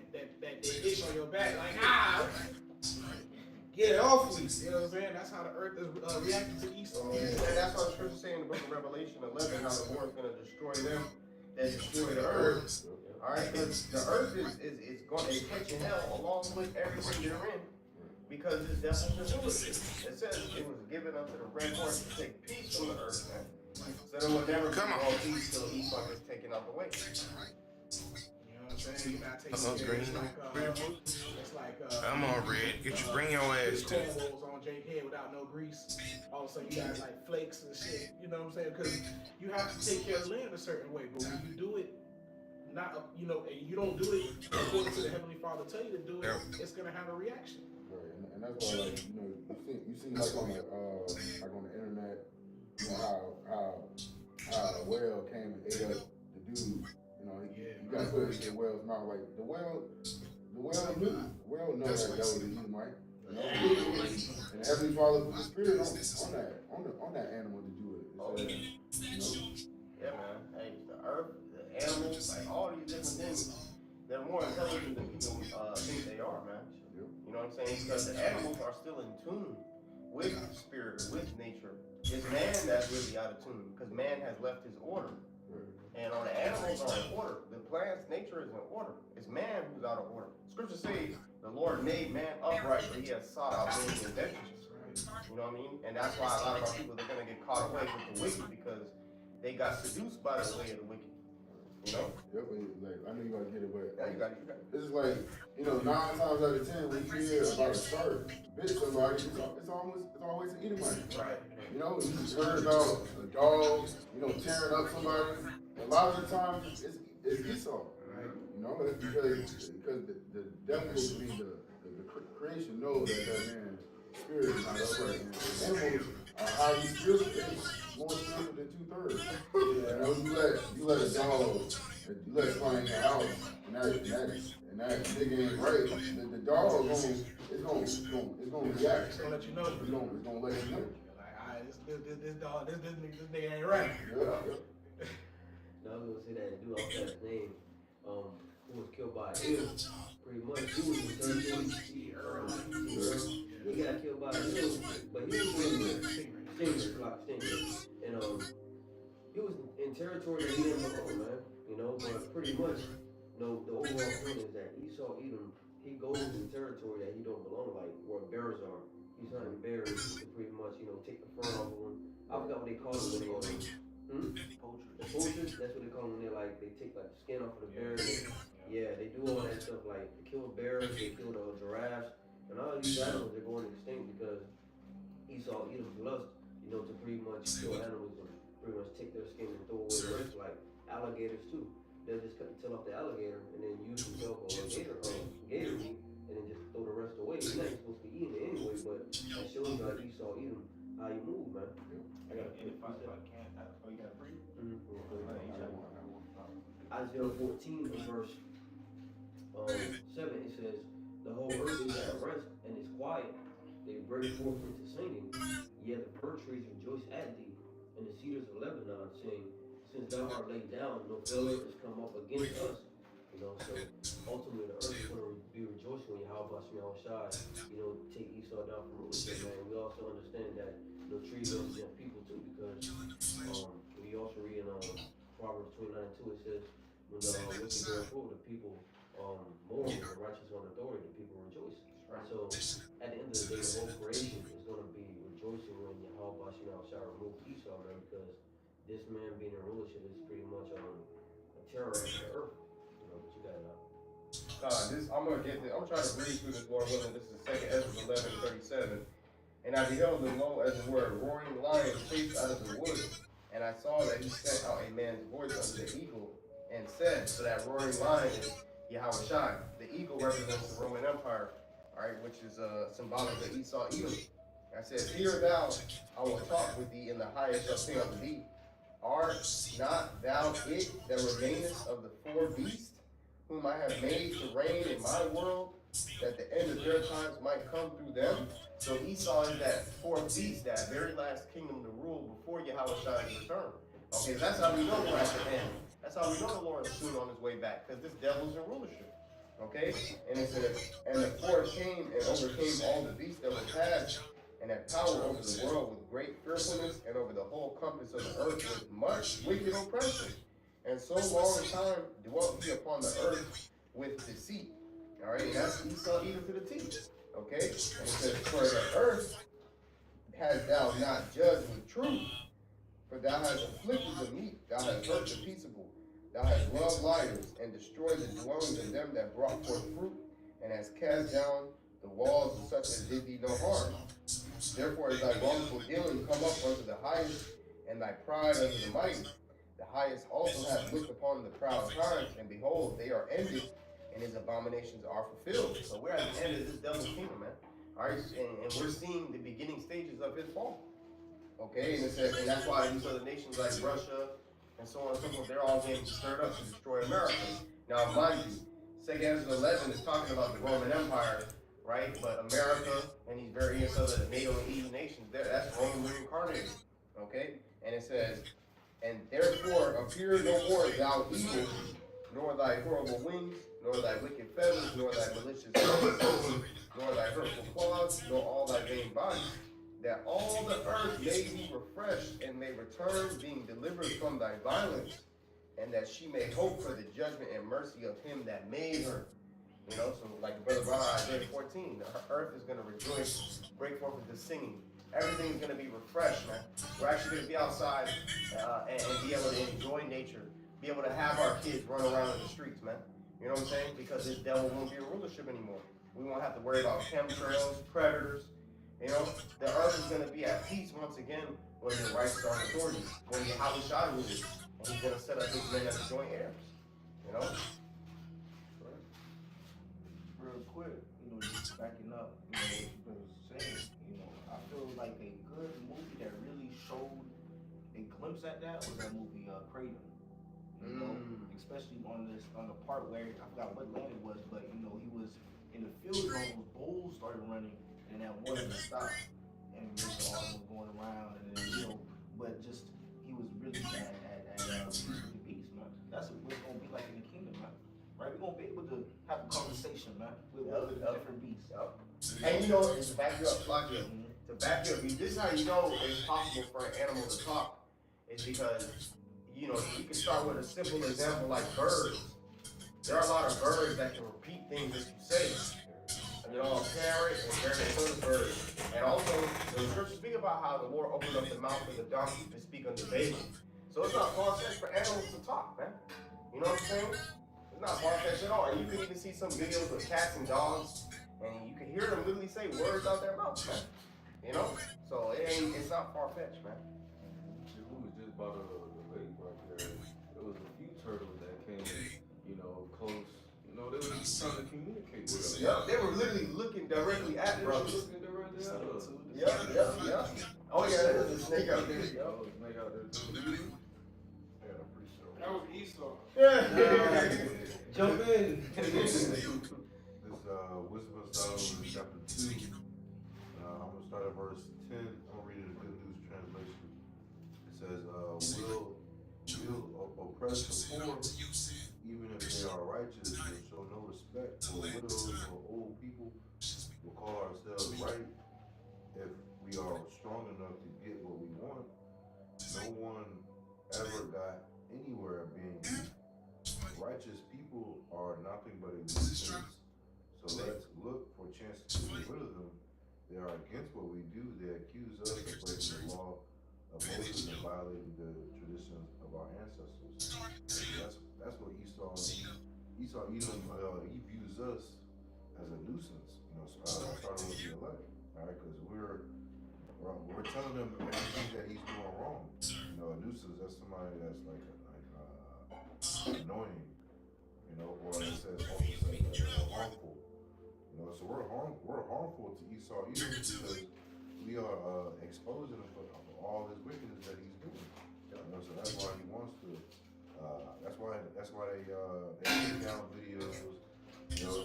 itch on your back, like, get it off of me. You know what I'm saying? That's how the earth is reacting to Esau. And that's what the scripture saying in the book of Revelation 11, how the Lord is going to destroy them that destroy the earth. All right, because the earth is catching hell along with everything they're in, because it's definitely foolishness. It says it was given unto the red horse to take peace from the earth, man. So there will never be all peace till Esau is taken out the way. You know what I'm saying? You gotta take care. It's like I'm on red. Bring your ass to it. On Jake's head without no grease. All of a sudden you got like flakes and shit. You know what I'm saying? Because you have to take care of the land a certain way. But when you do it, not and you don't do it according to the Heavenly Father tell you to do it, it's gonna have a reaction. Right, and that's why, like, you see like on the internet, you know, how a whale came and ate up the dude. You know, you got to put it in the whale's mouth. Like, the whale knows that was an Edomite. You know? And the Heavenly Father put the spirit on that animal to do it. Yeah, man. Hey, the earth, the animals, like all these different things, they're more intelligent than people think they are, man. You know what I'm saying? Because the animals are still in tune with spirit, with nature. It's man that's really out of tune, because man has left his order. And on the animals are in order. The plants, nature is in order. It's man who's out of order. Scripture says the Lord made man upright, but he has sought out many inventions. You know what I mean? And that's why a lot of our people, they're going to get caught away with the wicked, because they got seduced by the way of the wicked. You know? Like, I know you gotta get it, but yeah, you got it. This is like, 9 times out of 10 when you hear about a shark bit somebody, it's always an Edomite. Right. You know, you just heard about a dog, tearing up somebody. A lot of the times it's Esau. Right. You know, it's because the devil, the creation knows that man's spirit is not upright. And animals are highly spiritual, more spiritual than 2/3. You know, you let a dog If you let somebody in your house and that nigga ain't right, the dog it's gonna react. It's gonna let you know. It's gonna let you know. Like, all right, this nigga ain't right. Yeah. No, I was gonna say that dude off that name, who was killed by a hill. Pretty much, he was in territory. He got killed by a hill, but he was in Stingray. And he was in territory that he didn't belong, man. You know, but pretty much, you know, the overall thing is that Esau Edom, he goes in territory that he don't belong, like where bears are. He's hunting bears to pretty much, you know, take the fur off of them. I forgot what they call them when they the poachers, that's what they call them when they take like the skin off of the bear. Yeah, they do all that stuff, like they kill bears, they kill the giraffes, and all of these animals are going extinct because Esau Edom's lust, you know, to pretty much kill animals and pretty much take their skin and throw away the rest, like alligators too. They'll just cut the tail off the alligator and then use the tail for gator meat and then just throw the rest away. You're not supposed to be eating it anyway, but that shows you how Esau Edom, how you move, man. I got a Oh, you got a free? Isaiah 14 verse 7, it says, the whole earth is at rest and is quiet. They break forth into singing. Yet the fir trees rejoice at thee, and the cedars of Lebanon, saying, since thou art laid down, no failure has come up against us. You know, so ultimately the earth is going to be rejoicing when Yahweh Shai, you know, take Esau down from rulership, man. We also understand that, you know, trees represent people too, because we also read in Proverbs 29:2, it says, when the wicked bear fruit, the people mourn, the righteous on authority, the people rejoice. Right. So at the end of the day, the whole creation is going to be rejoicing when Yahweh Shai remove Esau, man, because this man being in rulership is pretty much a terror of the earth. You know, but you got it out. I'm gonna get this. I'm trying to read through this, Lord willing. This is 2 Ezra 11:37. And I beheld, and lo, as it were, a roaring lion chased out of the wood. And I saw that he sent out a man's voice unto the eagle, and said, so that roaring lion is Yahweh Shai. The eagle represents the Roman Empire, all right, which is symbolic of Esau Edom. I said, hear thou, I will talk with thee, in the highest shall sing unto thee. Art not thou it that remainest of the four beasts, whom I have made to reign in my world, that the end of their times might come through them? So Esau is that fourth beast, that very last kingdom to rule before Yahweh Shai's return. Okay, that's how we know we're at the end. That's how we know the Lord is soon on his way back, because this devil's in rulership. Okay? And it said, and the fourth came and overcame all the beasts that were past, and had power over the world with great fearfulness, and over the whole compass of the earth with much wicked oppression. And so long a time dwelt he upon the earth with deceit. All right, and that's Esau Edom to the teeth. Okay? And it says, for the earth hast thou not judged with truth, for thou hast afflicted the meek, thou hast hurt the peaceable, thou hast loved liars, and destroyed the dwellings of them that brought forth fruit, and hast cast down the walls of such as did thee no harm. Therefore is thy wrongful dealing come up unto the highest, and thy pride unto the mighty. The highest also hath looked upon the proud times, and behold, they are ended, and his abominations are fulfilled. So we're at the end of this devil's kingdom, man. All right, and we're seeing the beginning stages of his fall. Okay, and it says, and that's why these other nations like Russia and so on and so forth, they're all getting stirred up to destroy America. Now, mind you, 2 Ezra 11 is talking about the Roman Empire, right? But America and these various other NATO and EU nations, that's Roman reincarnated. Okay, and it says, and therefore appear no more thou evil, nor thy horrible wings, nor thy wicked feathers, nor thy malicious voices, nor thy hurtful claws, nor all thy vain body, that all the earth may be refreshed and may return, being delivered from thy violence, and that she may hope for the judgment and mercy of him that made her. You know, so like Brother Baha, Isaiah 14, the earth is going to rejoice, break forth into singing. Everything's going to be refreshed, man. We're actually going to be outside and be able to enjoy nature, be able to have our kids run around in the streets, man. You know what I'm saying? Because this devil won't be a rulership anymore. We won't have to worry about chemtrails, predators. You know, the earth is going to be at peace once again when the righteous are in authority, when Yahweh Shai rules, and he's going to set up his men as joint heirs. You know? Real quick, you know, just backing up, you know, what you've been saying, you know, I feel like a good movie that really showed a glimpse at that was that movie, Kratom. You know, especially on the part where I forgot what land it was, but you know he was in the field zone. Those bulls started running, and that water just stopped, and all was going around, and then you know, but just he was really at peace with the beast, man. That's what it's gonna be like in the kingdom, man. Right? We're gonna be able to have a conversation, man, with different beasts. And you know, and to back you up, to back you up, this is how you know it's possible for an animal to talk, is because, you know, you can start with a simple example like birds. There are a lot of birds that can repeat things that you say. You know, a parrot and various other birds. And also, the scriptures speak about how the Lord opened up the mouth of the donkey to speak unto David. So it's not far-fetched for animals to talk, man. You know what I'm saying? It's not far-fetched at all. And you can even see some videos with cats and dogs, and you can hear them literally say words out their mouth, man. You know? So it's not far-fetched, man. We was just by the lake right there. There was a few turtles that came, you know, close. You know, they were just trying to communicate with us. Yeah, they were literally looking directly at brothers. Looking directly at us. Yeah. Oh yeah, there's a snake out there. Yeah, there's a snake out there too. Yeah, I'm pretty sure. That was Esau. Jump in. This Wisdom of Solomon chapter 2. I'm gonna start at verse 10. I'm gonna read it in the Good News translation. It says, will oppress the poor, even if they are righteous, will show no respect for widows or old people, will call ourselves right if we are strong enough to get what we want. No one ever got anywhere being weak. Righteous people are nothing but a nuisance, so let's look for chances to get rid of them. They are against what we do. They accuse us of breaking the law of Moses and violating the traditions of our ancestors. That's what Esau Edom, he views us as a nuisance. You know, starting with the elect, all right, because we're telling him everything that he's doing wrong. You know, a nuisance, that's somebody that's like annoying, you know, or it says harmful. You know, so we're harmful to Esau Edom because we are exposing him for all this wickedness that he's doing. You know, so that's why he wants to. That's why they take down videos. You know,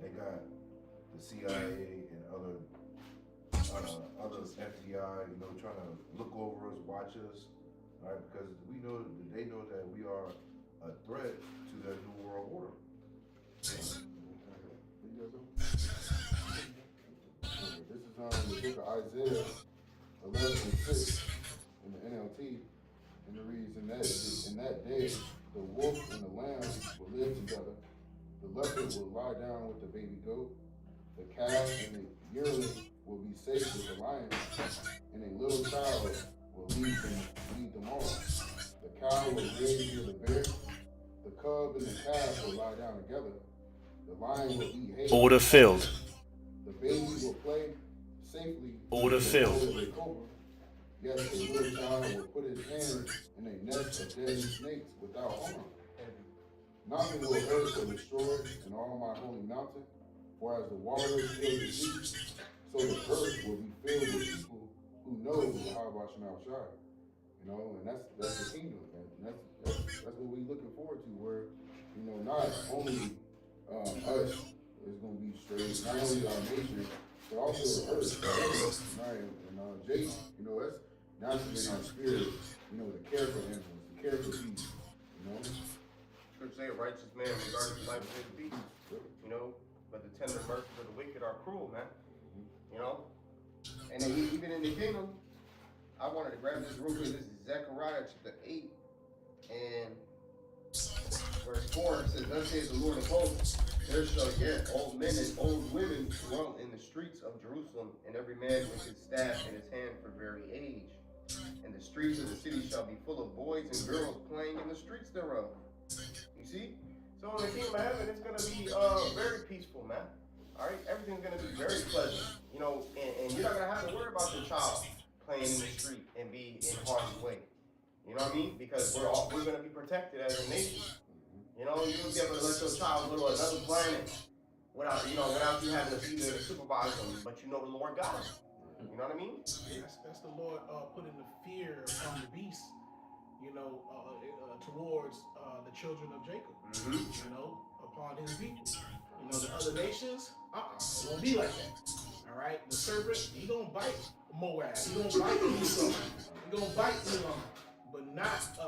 they got the CIA and other FBI. You know, trying to look over us, watch us, right? Because they know that we are a threat to their new world order. This is the book of Isaiah 11:6 in the NLT, and it reads, in that day, the wolf and the lamb will live together. The leopard will lie down with the baby goat. The calf and the yearling will be safe with the lion, and a little child will lead them all. The cow will graze near the bear. The cub and the calf will lie down together. The lion will eat hay. Order filled. The baby will play safely. Order filled. Yes, the little child will put his hand in a nest of deadly snakes without harm. Nothing will hurt or destroy in all my holy mountain, for as the waters fill the sea, so the earth will be filled with people who know Yahweh Shema Shai. You know, and that's the kingdom, and that's what we're looking forward to, where, you know, not only us is going to be straight, not only our nation, but also the earth, right? And Jason, you know, that's naturally in our spirit, you know, to care for animals, to care for people, you know. Scripture say a righteous man regardeth the life of his beast, you know, but the tender mercies of the wicked are cruel, man. You know, and then even in the kingdom, I wanted to grab this real quick. This is Zechariah chapter 8 and verse 4. It says, "Thus says the Lord of hosts, there shall yet old men and old women dwell in the streets of Jerusalem, and every man with his staff in his hand for very age. And the streets of the city shall be full of boys and girls playing in the streets thereof." You see? So in the kingdom of heaven, it's going to be very peaceful, man. All right? Everything's going to be very pleasant. You know, and you're not going to have to worry about your child playing in the street and be in harm's way. You know what I mean? Because we're going to be protected as a nation. You know, you won't be able to let your child go to another planet without you having to be there to supervise them. But you know the Lord got them. You know what I mean? That's the Lord putting the fear upon the beast. towards the children of Jacob, upon his people. The other nations, it won't be like that. All right, the serpent, he gonna bite Moab, he gonna bite Esau, he gonna bite Elam, but not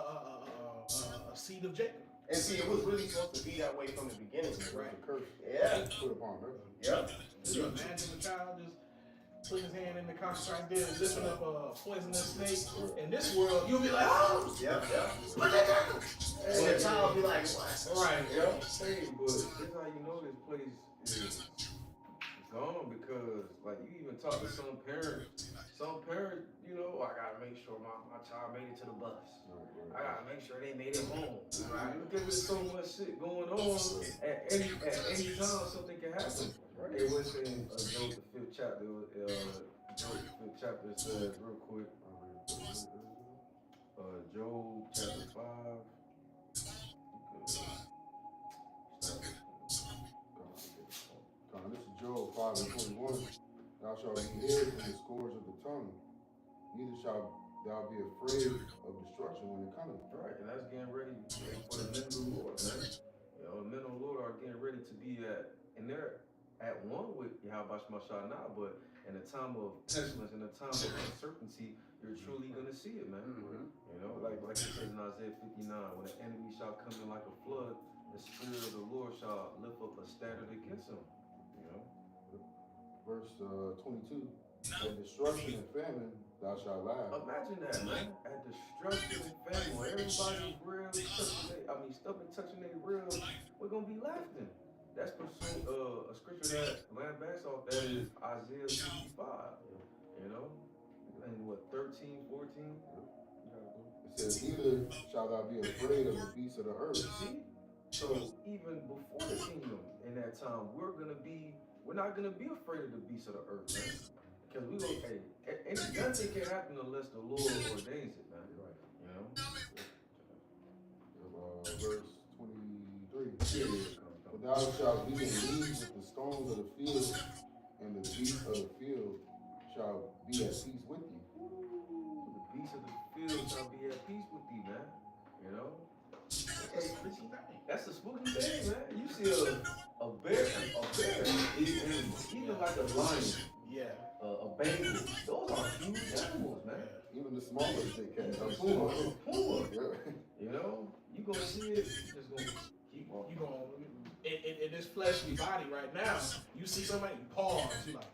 a seed of Jacob. And see, it was really supposed to be that way from the beginning. Right. The curse. Yeah. Put upon her. Yep. Could you imagine the child just putting his hand in the conscience there and lifting up a poisonous snake? In this world, you'll be like, oh! Yep. Put that down! And the child will be like, what? Right. Yep. Hey, but this how you know this place is gone, because like you even talk to some parents, I gotta make sure my child made it to the bus. I gotta make sure they made it home. Right? Because there's so much shit going on at any time something can happen. Right. It was in Job the 5th chapter. Job the 5th chapter says real quick. Job chapter 5. This is Job 5:21. Thou shalt be hid from the scourge of the tongue, neither shalt thou be afraid of destruction when it cometh. Right, and that's getting ready for the men of the Lord, man. The men of the Lord are getting ready to be and they're at one with Yahweh Shemashah now, but in the time of pestilence, in the time of uncertainty, you're truly gonna see it, man. Like it says in Isaiah 59, when the enemy shall come in like a flood, the spirit of the Lord shall lift up a standard against him. Verse 22. At destruction and famine, thou shalt laugh. Imagine that, man. At destruction and famine, where everybody's real, stuff touching their real, we're gonna be laughing. That's pursuing a scripture that lambasts off that is Isaiah 65. And what, 13, 14? It says, neither shalt thou be afraid of the beasts of the earth. See? So even before the kingdom, in that time, we're not gonna be afraid of the beasts of the earth, man. Because nothing can happen unless the Lord ordains it, man. Verse 23. But thou shalt be in league with the stones of the field, and the beasts of the field shall be at peace with thee. The beasts of the field shall be at peace with thee, man. That's a spooky thing, man. You see a bear, even like a lion, a bengal. Those are huge animals, man. Even the smallest they can. A puma. You gonna see it. You just gonna keep on. You gonna in this fleshly body right now. You see somebody pause. You like,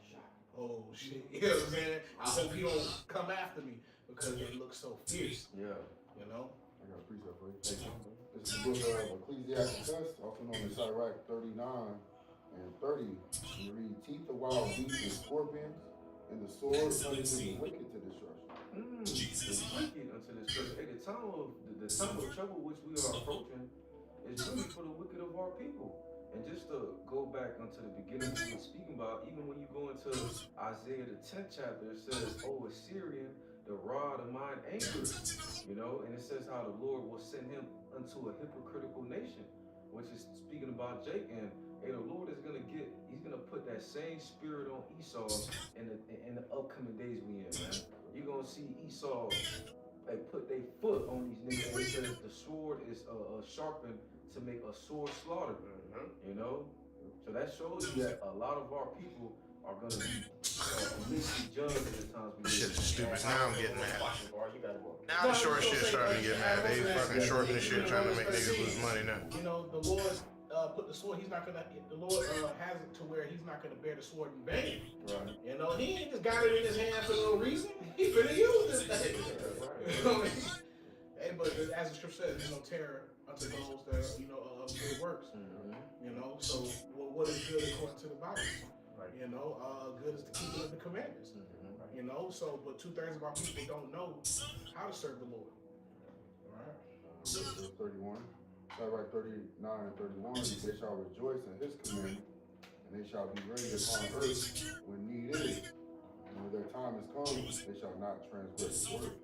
oh shit. You know what I'm saying? I hope he don't come after me because they look so fierce. Yeah. I got a precept for you. This is the book of Ecclesiasticus, also known as Sirach 39 and 30. You read, teeth of wild beasts and scorpions, and the sword punishes the wicked to destruction. The wicked unto destruction. Hey, the time of trouble which we are approaching is really for the wicked of our people. And just to go back onto the beginning we were speaking about, even when you go into Isaiah the 10th chapter, it says, "O Assyrian, the rod of mine angers," and it says how the Lord will send him unto a hypocritical nation, which is speaking about Jacob. And the Lord is he's gonna put that same spirit on Esau in the upcoming days we in, man. You're gonna see Esau put their foot on these niggas, and it says the sword is sharpened to make a sword slaughter. So that shows you that a lot of our people are gonna be missing judged at the times we live. Shit is stupid. Now I'm getting mad. Now the short shit starting to get mad. They fucking shorting this shit, trying to make niggas lose money now. The Lord put the sword. The Lord has it to where he's not gonna bear the sword in vain. Right. He ain't just got it in his hand for no reason. He finna use this thing. Hey, but as the scripture says, terror unto those that of good works. So what is good according to the Bible? Good is the keeping of the commandments. But 2/3 of our people don't know how to serve the Lord. All right. Verse 31. Sirach 39 and 31. They shall rejoice in his commandment, and they shall be ready upon earth when need is. And when their time is come, they shall not transgress his word.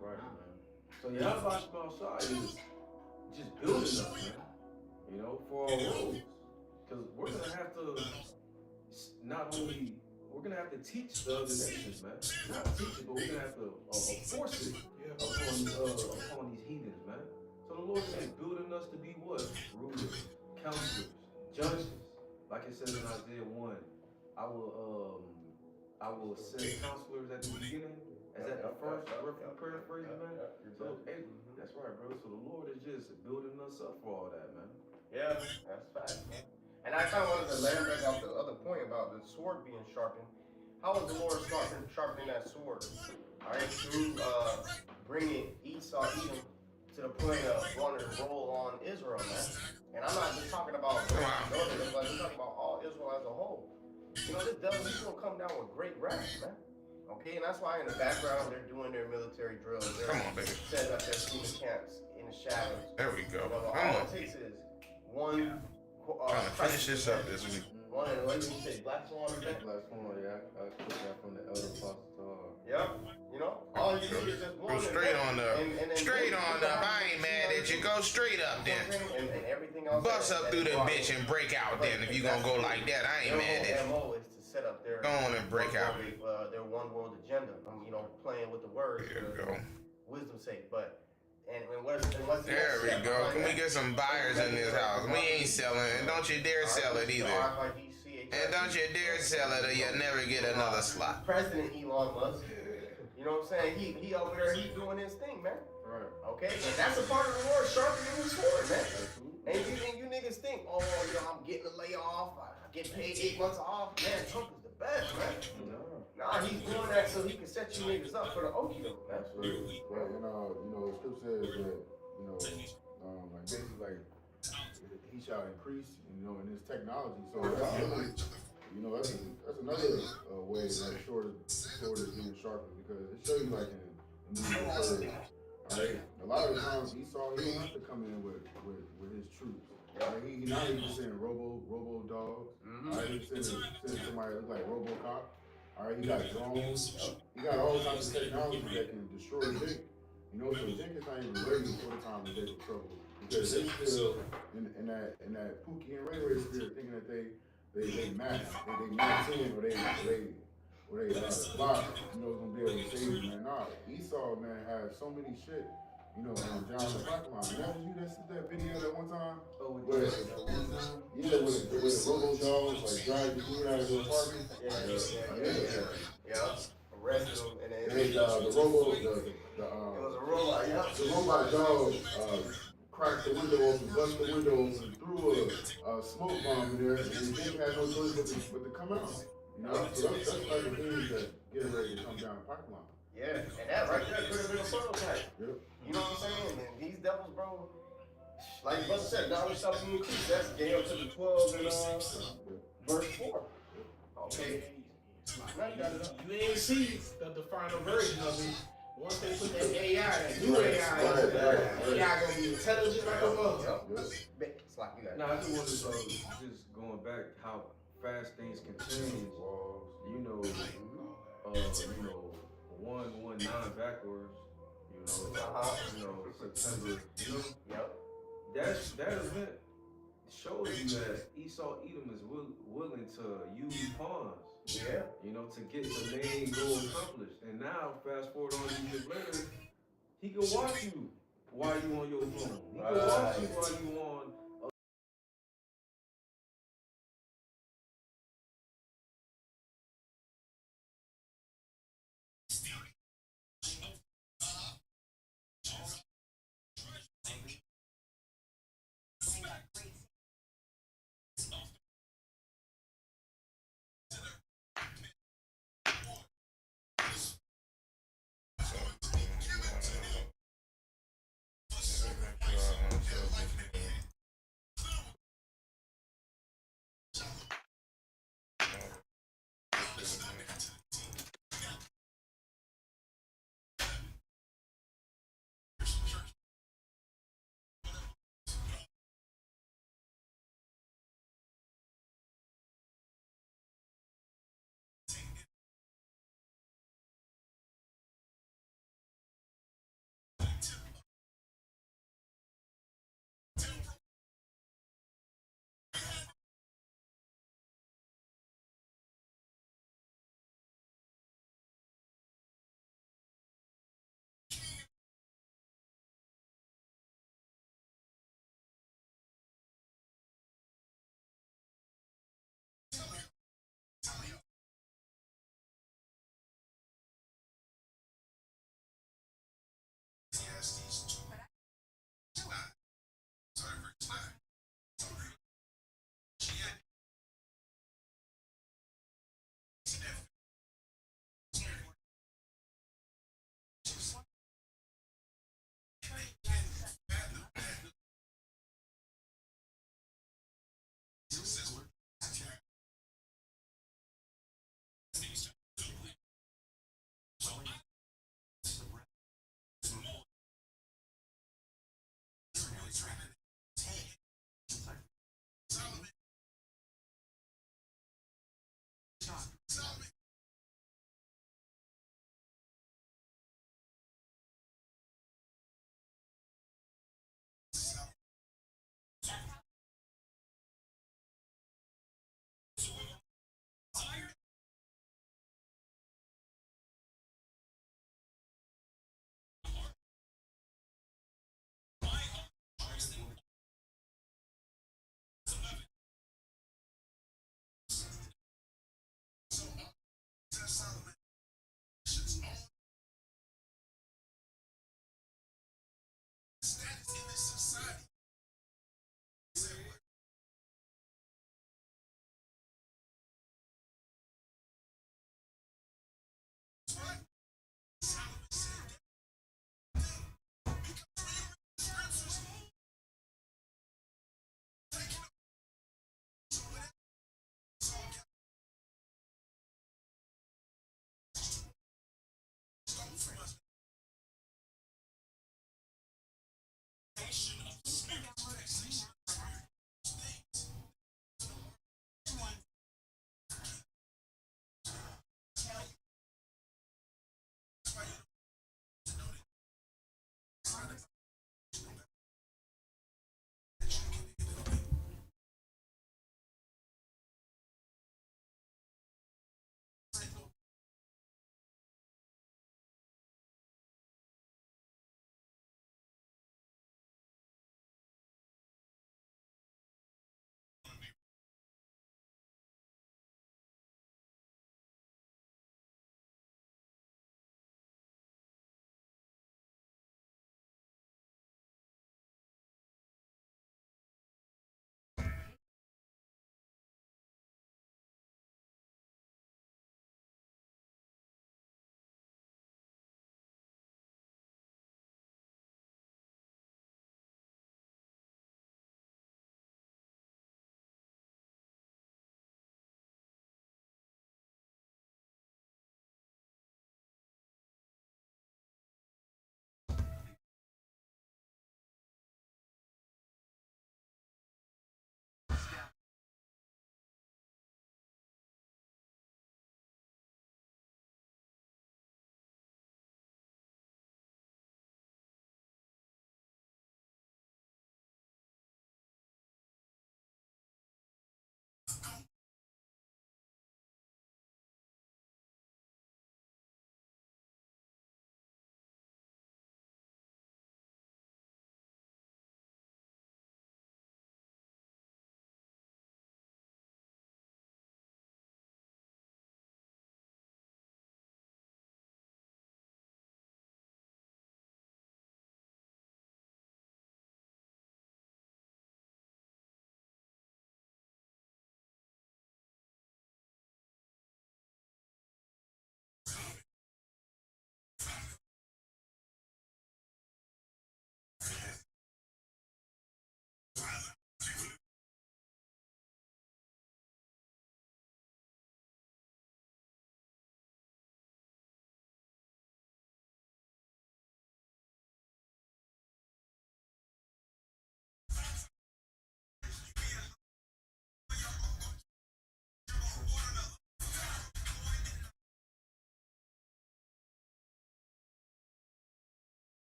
Right, man. So Yahweh Shemashah is just building us, man. For our roads. Because we're gonna have to teach the other nations, man. Not teach it, but we're gonna have to force it upon these heathens, man. So the Lord is building us to be what? Rulers, counselors, judges. Like it says in Isaiah 1, I will set counselors at the beginning. Is that the first paraphrase, man? So, hey, that's right, bro. So the Lord is just building us up for all that, man. Yeah, that's facts, man. And I kind of wanted to land back off the other point about the sword being sharpened. How is the Lord sharpening that sword? All right, through bringing Esau, Edom, to the point of wanting to roll on Israel, man. And I'm not just talking about northern Israel, I'm talking about all Israel as a whole. You know, this devil, he's gonna come down with great wrath, man. Okay, and that's why in the background they're doing their military drills. They're setting up their FEMA camps in the shadows. There we go. You know, all it takes is one. Trying to finish this up this week. One, what did you say? Black Swan event? Black Swan, yeah. I took that from the Elder Apostle. Yep. You know, all you need is just one. Go straight on up. Straight on up. I ain't mad at you. Go straight up then. And everything else. Bust up through the bitch and break out then. If you gonna go like that, I ain't mad at you. MO is to set up their go on and break out. Their one world agenda. You know, playing with the words. There you go. Wisdom's sake, but. And what's there we go. Can we get some buyers in this house? We ain't selling it. Don't you dare sell it either. And don't you dare sell it or you'll never get another slot. President Elon Musk. You know what I'm saying? He over there, he doing his thing, man. Right. Okay? And that's a part of the Lord sharpening his sword, man. And you niggas think, oh, you know, I'm getting a layoff. I get paid 8 months off. Man, Trump is the best, man. Nah, he's doing that so he can set you niggas up for the Okio, man. Absolutely. Right, you know, the script says that, you know, like basically like he shall increase, you know, in his technology. So that's really, you know, that's another way that sword is being sharpened because it shows you like in the movie, right? A lot of the times Esau, he don't have to come in with his troops. Right? He not even sending robo dogs. Right? He's sending somebody that look like RoboCop. All right, he got drones. He got all types of technology that can destroy Jake. You know, so Jake is not even ready for the time to get in trouble because they still in that Pookie and Ray Ray spirit, thinking that they max in or they block. You know, gonna be able to save you, man. Nah, Esau, man, has so many shit. You know, John the Black Line. That was you that sent that video that one time? Oh, with the robo dogs, like drive the food out of the apartment. Yeah. Arrested him and then the robot, the robot dog cracked the window open, bust the window open, threw a smoke bomb in there, and the thing had no choice but to come out. You know, so that's like the things that get ready to come down the pipeline. Yeah, and that right there could have been a prototype. Yep. You know what I'm saying? And these devils, bro, like the brother said, God was stopping you too. That's Daniel chapter 12 and verse 4. Okay. You ain't see the final version of it. Once they put that AI, that new AI, AI gonna be intelligent like a mother. It's like you got. Nah, I just wanted to just going back how fast things can change. You know, 119 backwards. You know, September. You know, that event shows you that Esau Edom is willing to use pawns. Yeah. You know, to get the main goal accomplished. And now, fast forward on these years later, he can watch you while you on your phone. He can watch you while you on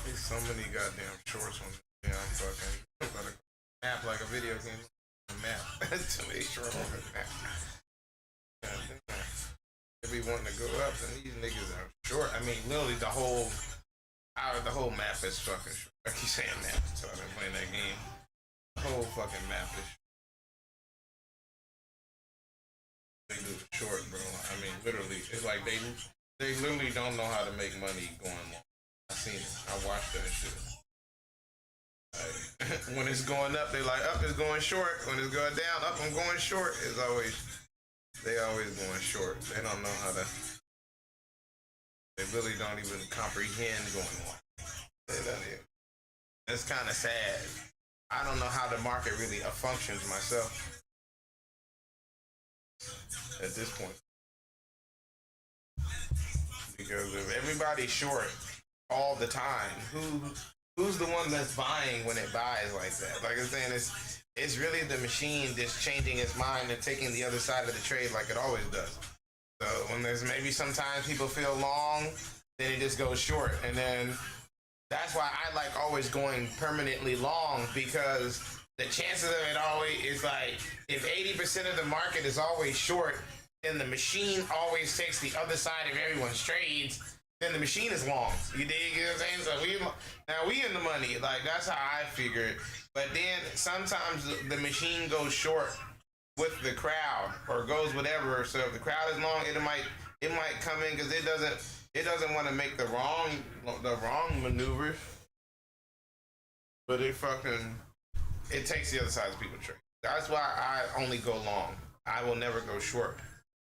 There's so many goddamn shorts on this damn fucking. I'm about to map like a video game. Map. Too many shorts on the map. If we wanting to go up, then these niggas are short. I mean, literally the whole map is fucking short. I keep saying map until I've been playing that game. The whole fucking map is short. It's like they literally don't know how to make money going long. I seen it. I watched that shit. Like, when it's going up, they like up is going short. When it's going down, up I'm going short. It's always they always going short. They don't know how to. They really don't even comprehend going on. It's kind of sad. I don't know how the market really functions myself at this point. Because if everybody's short all the time, who's the one that's buying when it buys like that? Like I'm saying, it's really the machine that's changing its mind and taking the other side of the trade like it always does. So when there's maybe sometimes people feel long, then it just goes short. And then that's why I like always going permanently long, because the chances of it always is like, if 80% of the market is always short, then the machine always takes the other side of everyone's trades, then the machine is long. You dig? You know what I'm saying? So we in the money. Like, that's how I figure it. But then sometimes the machine goes short with the crowd or goes whatever. So if the crowd is long, it might come in because it doesn't want to make the wrong maneuvers. But it takes the other side's people trade. That's why I only go long. I will never go short,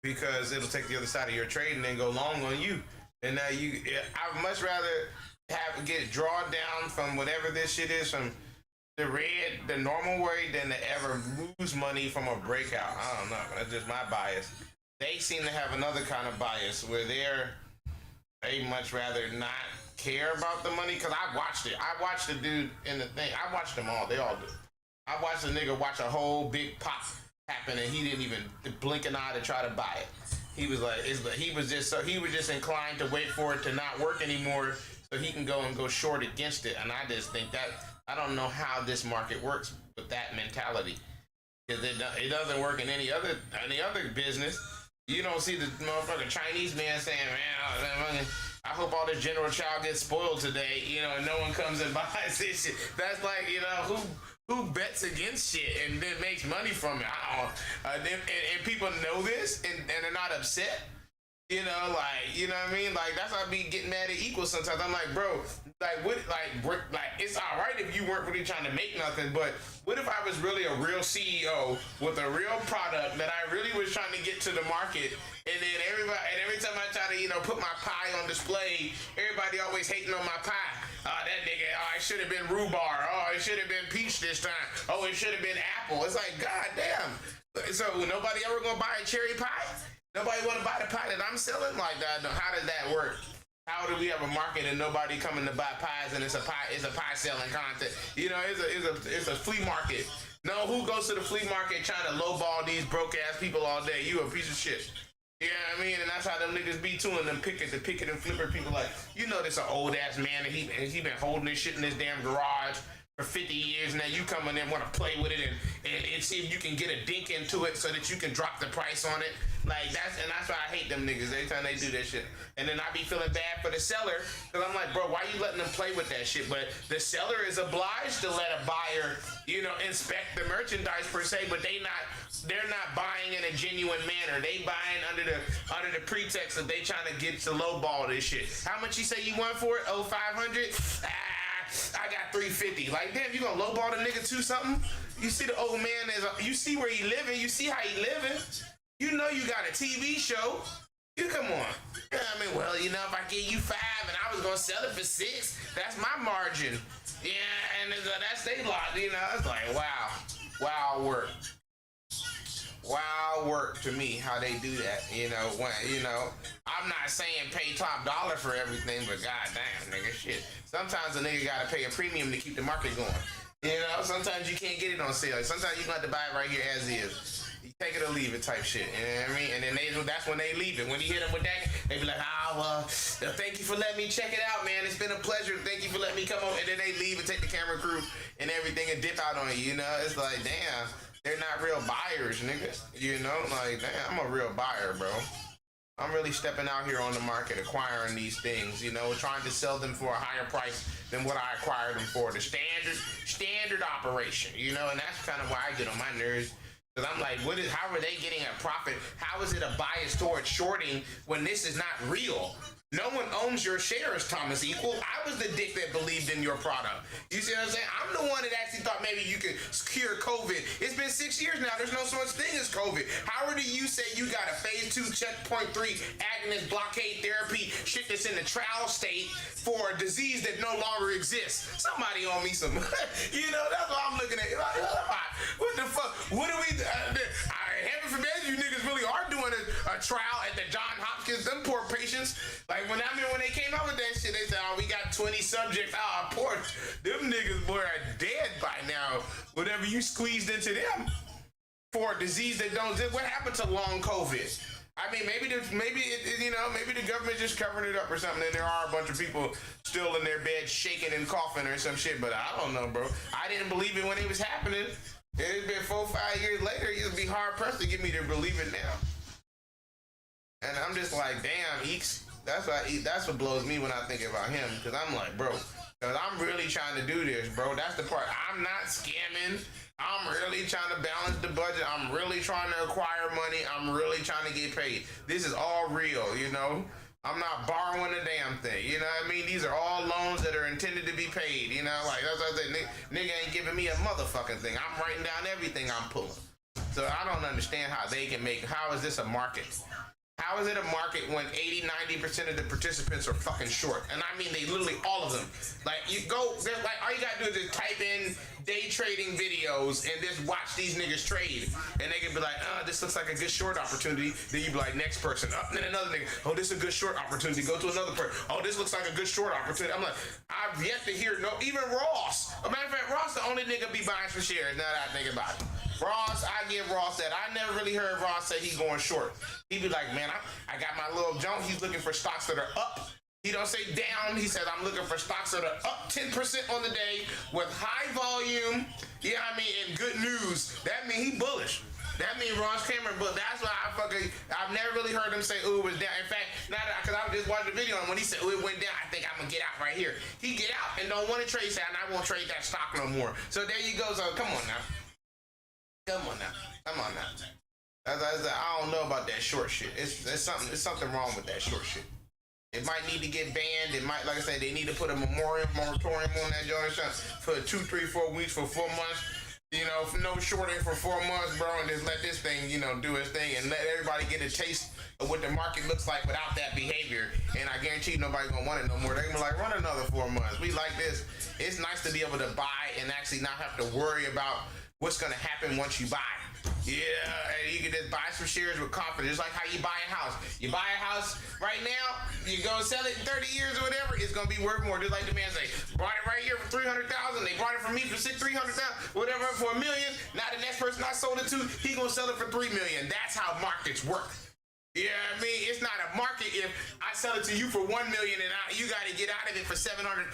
because it'll take the other side of your trade and then go long on you. And now I'd much rather get drawn down from whatever this shit is, from the normal way, than to ever lose money from a breakout. I don't know. That's just my bias. They seem to have another kind of bias where they much rather not care about the money. Cause I watched it. I watched the dude in the thing. I watched them all. They all do. I watched the nigga watch a whole big pop happen, and he didn't even blink an eye to try to buy it. He was like, he was just inclined to wait for it to not work anymore, so he can go short against it. And I just think that I don't know how this market works with that mentality, because it doesn't work in any other business. You don't see the motherfucking Chinese man saying, man, I hope all the General Chow gets spoiled today, and no one comes and buys this shit. That's like, who bets against shit and then makes money from it? I don't know. And people know this and they're not upset. You know what I mean? Like, that's why I be getting mad at equals sometimes. I'm like, bro, it's all right if you weren't really trying to make nothing, but what if I was really a real CEO with a real product that I really was trying to get to the market, and then every time I try to, put my pie on display, everybody always hating on my pie. That nigga, it should have been rhubarb. It should have been peach this time. It should have been apple. It's like, goddamn. So nobody ever gonna buy a cherry pie? Nobody want to buy the pie that I'm selling? Like that? How does that work? How do we have a market and nobody coming to buy pies, and it's a pie selling content? It's a flea market. No, who goes to the flea market trying to lowball these broke ass people all day? You a piece of shit. You know what I mean? And that's how them niggas be too, and them picket and flipper people like, this an old ass man, and he been holding this shit in his damn garage for 50 years. Now you come in and want to play with it and see if you can get a dink into it so that you can drop the price on it. Like, that's why I hate them niggas every time they do that shit. And then I be feeling bad for the seller, because I'm like, bro, why you letting them play with that shit? But the seller is obliged to let a buyer, inspect the merchandise per se, but they're not buying in a genuine manner. They buying under the pretext that they trying to get to lowball this shit. How much you say you want for it? Oh, 500? I got 350. Like, damn, you gonna lowball the nigga to something? You see the old man you see where he living, you see how he living. You got a TV show. You come on. If I give you 5 and I was gonna sell it for 6, that's my margin. Yeah, and that's they lot. It's like, wow work. Wow work to me how they do that. I'm not saying pay top dollar for everything, but goddamn, nigga, shit. Sometimes a nigga gotta pay a premium to keep the market going. Sometimes you can't get it on sale. Sometimes you got to buy it right here as is. You take it or leave it type shit. You know what I mean? And then that's when they leave it. When you hit them with that, they be like, thank you for letting me check it out, man. It's been a pleasure. Thank you for letting me come over. And then they leave and take the camera crew and everything and dip out on you. It's like, damn, they're not real buyers, nigga. Like, damn, I'm a real buyer, bro. I'm really stepping out here on the market, acquiring these things, trying to sell them for a higher price than what I acquired them for. The standard operation, and that's kind of why I get on my nerves. Because I'm like, how are they getting a profit? How is it a bias towards shorting when this is not real? No one owns your shares, Thomas Equal. I was the dick that believed in your product. You see what I'm saying? I'm the one that actually thought maybe you could cure COVID. It's been 6 years now. There's no such thing as COVID. Howard, do you say you got a phase 2 checkpoint 3 agonist blockade therapy shit that's in the trial state for a disease that no longer exists? Somebody owe me some. You know, that's what I'm looking at. What the fuck? What do we... heaven forbid you niggas really are doing a trial at the John Hopkins. Them poor patients. Like, when they came out with that shit, they said, oh, we got 20 subjects. Oh, poor, them niggas, boy, are dead by now. Whatever you squeezed into them for a disease that don't exist. What happened to long COVID? I mean, maybe the government just covering it up or something, and there are a bunch of people still in their bed shaking and coughing or some shit, but I don't know, bro. I didn't believe it when it was happening. It's been 4 or 5 years later, you'd be hard pressed to get me to believe it now. And I'm just like, damn, Eeks. That's what blows me when I think about him, because I'm like, bro, because I'm really trying to do this, bro. That's the part. I'm not scamming. I'm really trying to balance the budget. I'm really trying to acquire money. I'm really trying to get paid. This is all real, you know? I'm not borrowing a damn thing, you know what I mean? These are all loans that are intended to be paid, you know? Like, that's what I said, nigga ain't giving me a motherfucking thing. I'm writing down everything I'm pulling. So I don't understand how they can how is this a market? How is it a market when 80-90% of the participants are fucking short? And I mean, they literally, all of them. Like, you go, like, all you gotta do is just type in day trading videos and just watch these niggas trade. And they can be like, this looks like a good short opportunity. Then you be like, next person. Then another nigga, oh, this is a good short opportunity. Go to another person. Oh, this looks like a good short opportunity. I'm like, I've yet to hear, even Ross. As a matter of fact, Ross the only nigga be buying some shares now that I think about it. Ross, I give Ross that. I never really heard Ross say he's going short. He be like, man, I got my little junk. He's looking for stocks that are up. He don't say down. He says, I'm looking for stocks that are up 10% on the day with high volume, you know what I mean, and good news. That mean he bullish. That mean Ross Cameron, but that's why I've never really heard him say, ooh, it was down. In fact, because I just watched the video, and when he said, ooh, it went down, I think I'm going to get out right here. He get out and don't want to trade that, and I won't trade that stock no more. So there you go. So come on now. Come on now. I don't know about that short shit. It's something wrong with that short shit. It might need to get banned. It might, like I said, they need to put a moratorium on that joint for 2, 3, 4 weeks, for 4 months. You know, no shorting for 4 months, bro, and just let this thing, you know, do its thing and let everybody get a taste of what the market looks like without that behavior. And I guarantee you nobody's gonna want it no more. They're gonna be like, run another 4 months. We like this. It's nice to be able to buy and actually not have to worry about what's gonna happen once you buy. Yeah, and you can just buy some shares with confidence. It's like how you buy a house. You buy a house right now, you go sell it in 30 years or whatever, it's gonna be worth more. Just like the man say, bought it right here for 300,000. They bought it from me for 300,000, whatever, for $1 million. Now the next person I sold it to, he gonna sell it for $3 million. That's how markets work. Yeah, I mean, it's not a market if I sell it to you for $1 million and you got to get out of it for 700,000.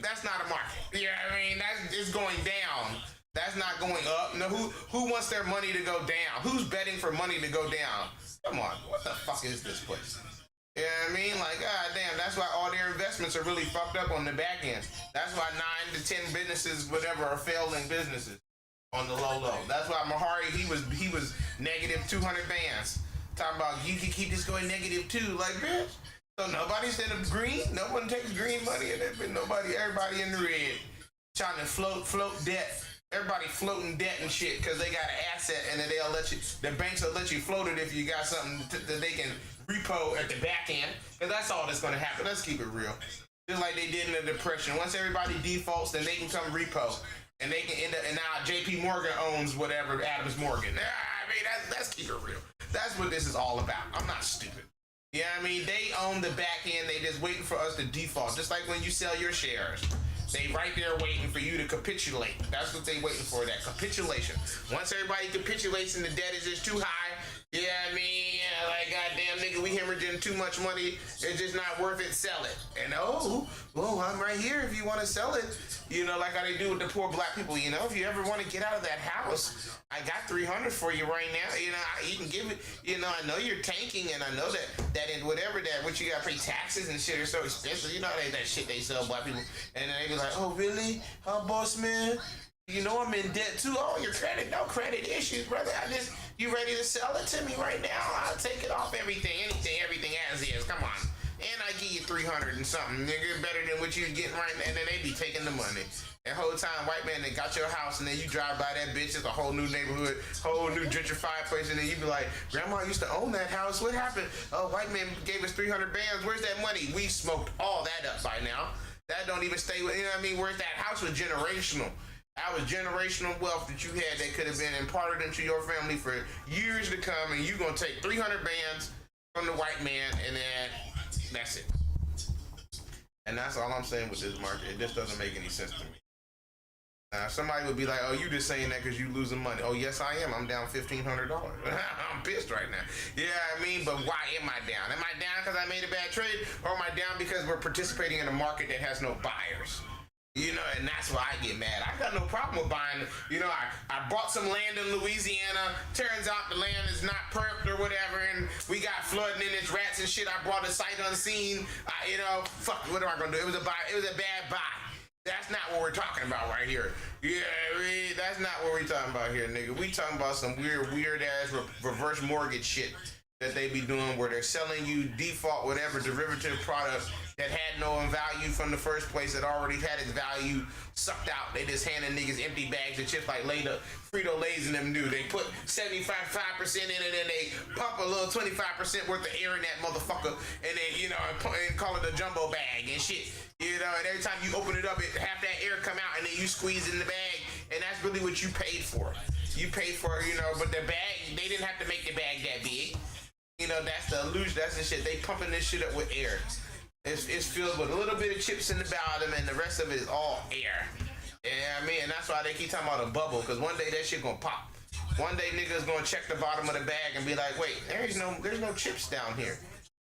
That's not a market. Yeah, I mean, it's going down. That's not going up. No, who wants their money to go down? Who's betting for money to go down? Come on, what the fuck is this place? You know what I mean? Like, god damn, that's why all their investments are really fucked up on the back end. That's why 9 to 10 businesses, whatever, are failing businesses on the low. That's why Mahari, he was negative 200 bands. Talking about you can keep this going negative too, like, bitch. So nobody said it's green. No one takes green money, and everybody in the red trying to float debt. Everybody floating debt and shit because they got an asset, and then they'll let you. The banks will let you float it if you got something that they can repo at the back end. And that's all that's going to happen. Let's keep it real. Just like they did in the Depression. Once everybody defaults, then they can come repo, and they can end up. And now J.P. Morgan owns whatever Adams Morgan. I mean, let's keep it real. That's what this is all about. I'm not stupid. Yeah, I mean, they own the back end. They just waiting for us to default. Just like when you sell your shares. They right there waiting for you to capitulate. That's what they waiting for, that capitulation. Once everybody capitulates and the debt is just too high, yeah, I mean, yeah, like, goddamn nigga, we hemorrhaging too much money. It's just not worth it. Sell it. And I'm right here if you want to sell it. You know, like how they do with the poor black people. You know, if you ever want to get out of that house, I got 300 for you right now. You know, you can give it. You know, I know you're tanking, and I know that in whatever what you gotta pay taxes and shit are so expensive. You know that shit they sell black people, and they be like, oh really? Huh, boss man? You know I'm in debt too. Oh, your credit, no credit issues, brother. You ready to sell it to me right now? I'll take it off everything as is. Come on. And I give you 300 and something, nigga, better than what you getting right now. And then they be taking the money. That whole time, white man, they got your house, and then you drive by that bitch, it's a whole new neighborhood, whole new gentrified place, and then you be like, Grandma used to own that house. What happened? Oh, white man gave us 300 bands. Where's that money? We smoked all that up by now. That don't even stay with, you know what I mean? Where's that house was generational. That was generational wealth that you had that could have been imparted into your family for years to come, and you gonna take 300 bands from the white man, and then that's it. And that's all I'm saying with this market. It just doesn't make any sense to me. Now, somebody would be like, oh, you just saying that because you losing money. Oh, yes, I am. I'm down $1,500. I'm pissed right now. Yeah, I mean, but why am I down? Am I down because I made a bad trade? Or am I down because we're participating in a market that has no buyers? You know, and that's why I get mad. I got no problem with buying. You know, I bought some land in Louisiana. Turns out the land is not perked or whatever, and we got flooding and it's rats and shit. I bought a sight unseen. You know, fuck, what am I gonna do? It was a bad buy. That's not what we're talking about right here. Yeah, that's not what we're talking about here, nigga. We talking about some weird ass reverse mortgage shit that they be doing where they're selling you default whatever derivative product that had no value from the first place, that already had its value sucked out. They just handing niggas empty bags of chips like later Frito-Lays and them do. They put 75% in it and they pump a little 25% worth of air in that motherfucker, and then, you know, and call it a jumbo bag and shit. You know, and every time you open it up, half that air come out and then you squeeze in the bag, and that's really what you paid for. You paid for, you know, but the bag, they didn't have to make the bag that big. You know, that's the illusion, that's the shit. They pumping this shit up with air. It's filled with a little bit of chips in the bottom, and the rest of it is all air. Yeah, I mean, and that's why they keep talking about a bubble, because one day that shit gonna pop. One day niggas gonna check the bottom of the bag and be like, wait, there's no chips down here.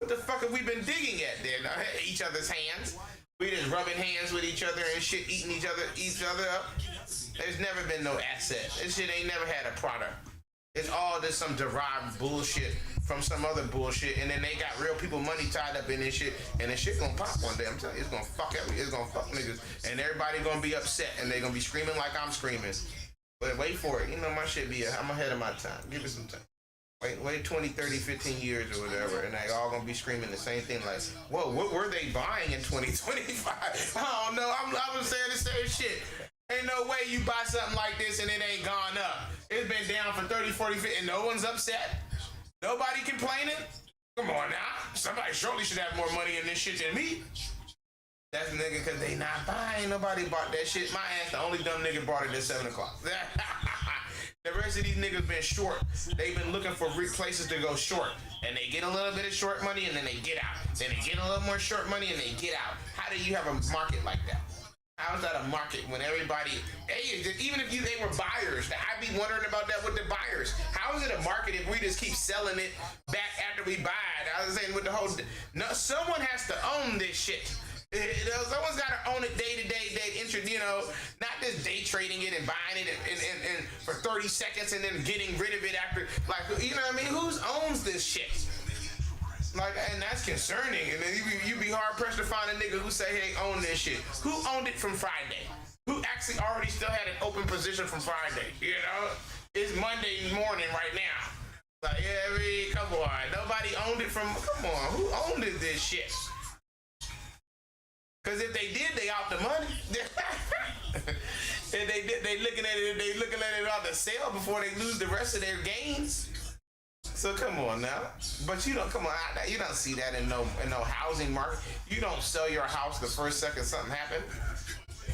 What the fuck have we been digging at then? Each other's hands. We just rubbing hands with each other and shit, eating each other up. There's never been no asset. This shit ain't never had a product. It's all just some derived bullshit from some other bullshit, and then they got real people money tied up in this shit, and this shit gonna pop one day. I'm telling you, it's gonna fuck niggas, and everybody gonna be upset, and they gonna be screaming like I'm screaming. But wait for it. You know, my shit I'm ahead of my time. Give it some time. Wait 20, 30, 15 years or whatever, and they all gonna be screaming the same thing like, whoa, what were they buying in 2025? I don't know. I'm saying the same shit. Ain't no way you buy something like this and it ain't gone up. It's been down for 30, 40, 50, and no one's upset. Nobody complaining. Come on now. Somebody surely should have more money in this shit than me. That's nigga because they not buying. Nobody bought that shit. My ass, the only dumb nigga bought it at 7 o'clock. The rest of these niggas been short. They've been looking for places to go short. And they get a little bit of short money and then they get out. Then they get a little more short money and they get out. How do you have a market like that? How is that a market when everybody, hey, even if they were buyers, I'd be wondering about that with the buyers. How is it a market if we just keep selling it back after we buy it? I was saying with the whole, no, someone has to own this shit. You know, someone's got to own it day to day, you know, not just day trading it and buying it and for 30 seconds and then getting rid of it after, like, you know what I mean? Who owns this shit? Like, and that's concerning. And then you be hard pressed to find a nigga who say he ain't own this shit. Who owned it from Friday? Who actually already still had an open position from Friday? You know, it's Monday morning right now. Like, yeah, I mean, come on. Nobody owned it from. Come on, who owned this shit? Because if they did, they out the money. If they looking at it on the sale before they lose the rest of their gains. So come on now, but you don't you don't see that in no housing market. You don't sell your house the first second something happened.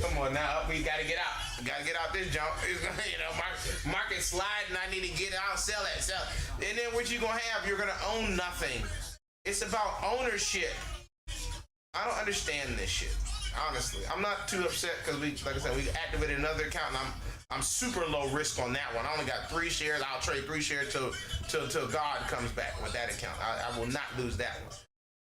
Come on now, we gotta get out. We gotta get out this junk. It's gonna, you know, market sliding. I need to get out, sell it. And then what you gonna have? You're gonna own nothing. It's about ownership. I don't understand this shit. Honestly, I'm not too upset because like I said, we activated another account and I'm super low risk on that one. I only got 3 shares. I'll trade 3 shares till God comes back with that account. I will not lose that one.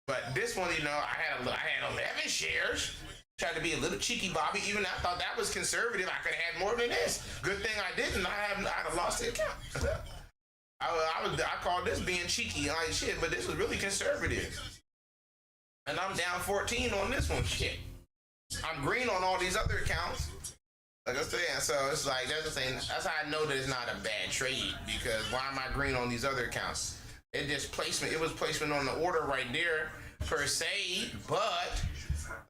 But this one, you know, I had 11 shares. Tried to be a little cheeky Bobby. Even I thought that was conservative. I could have had more than this. Good thing I didn't. I'd have lost the account. I called this being cheeky like shit, but this was really conservative. And I'm down 14 on this one. Shit. I'm green on all these other accounts. Like I'm saying, so it's like that's the thing. That's how I know that it's not a bad trade, because why am I green on these other accounts? It just placement. It was placement on the order right there per se, but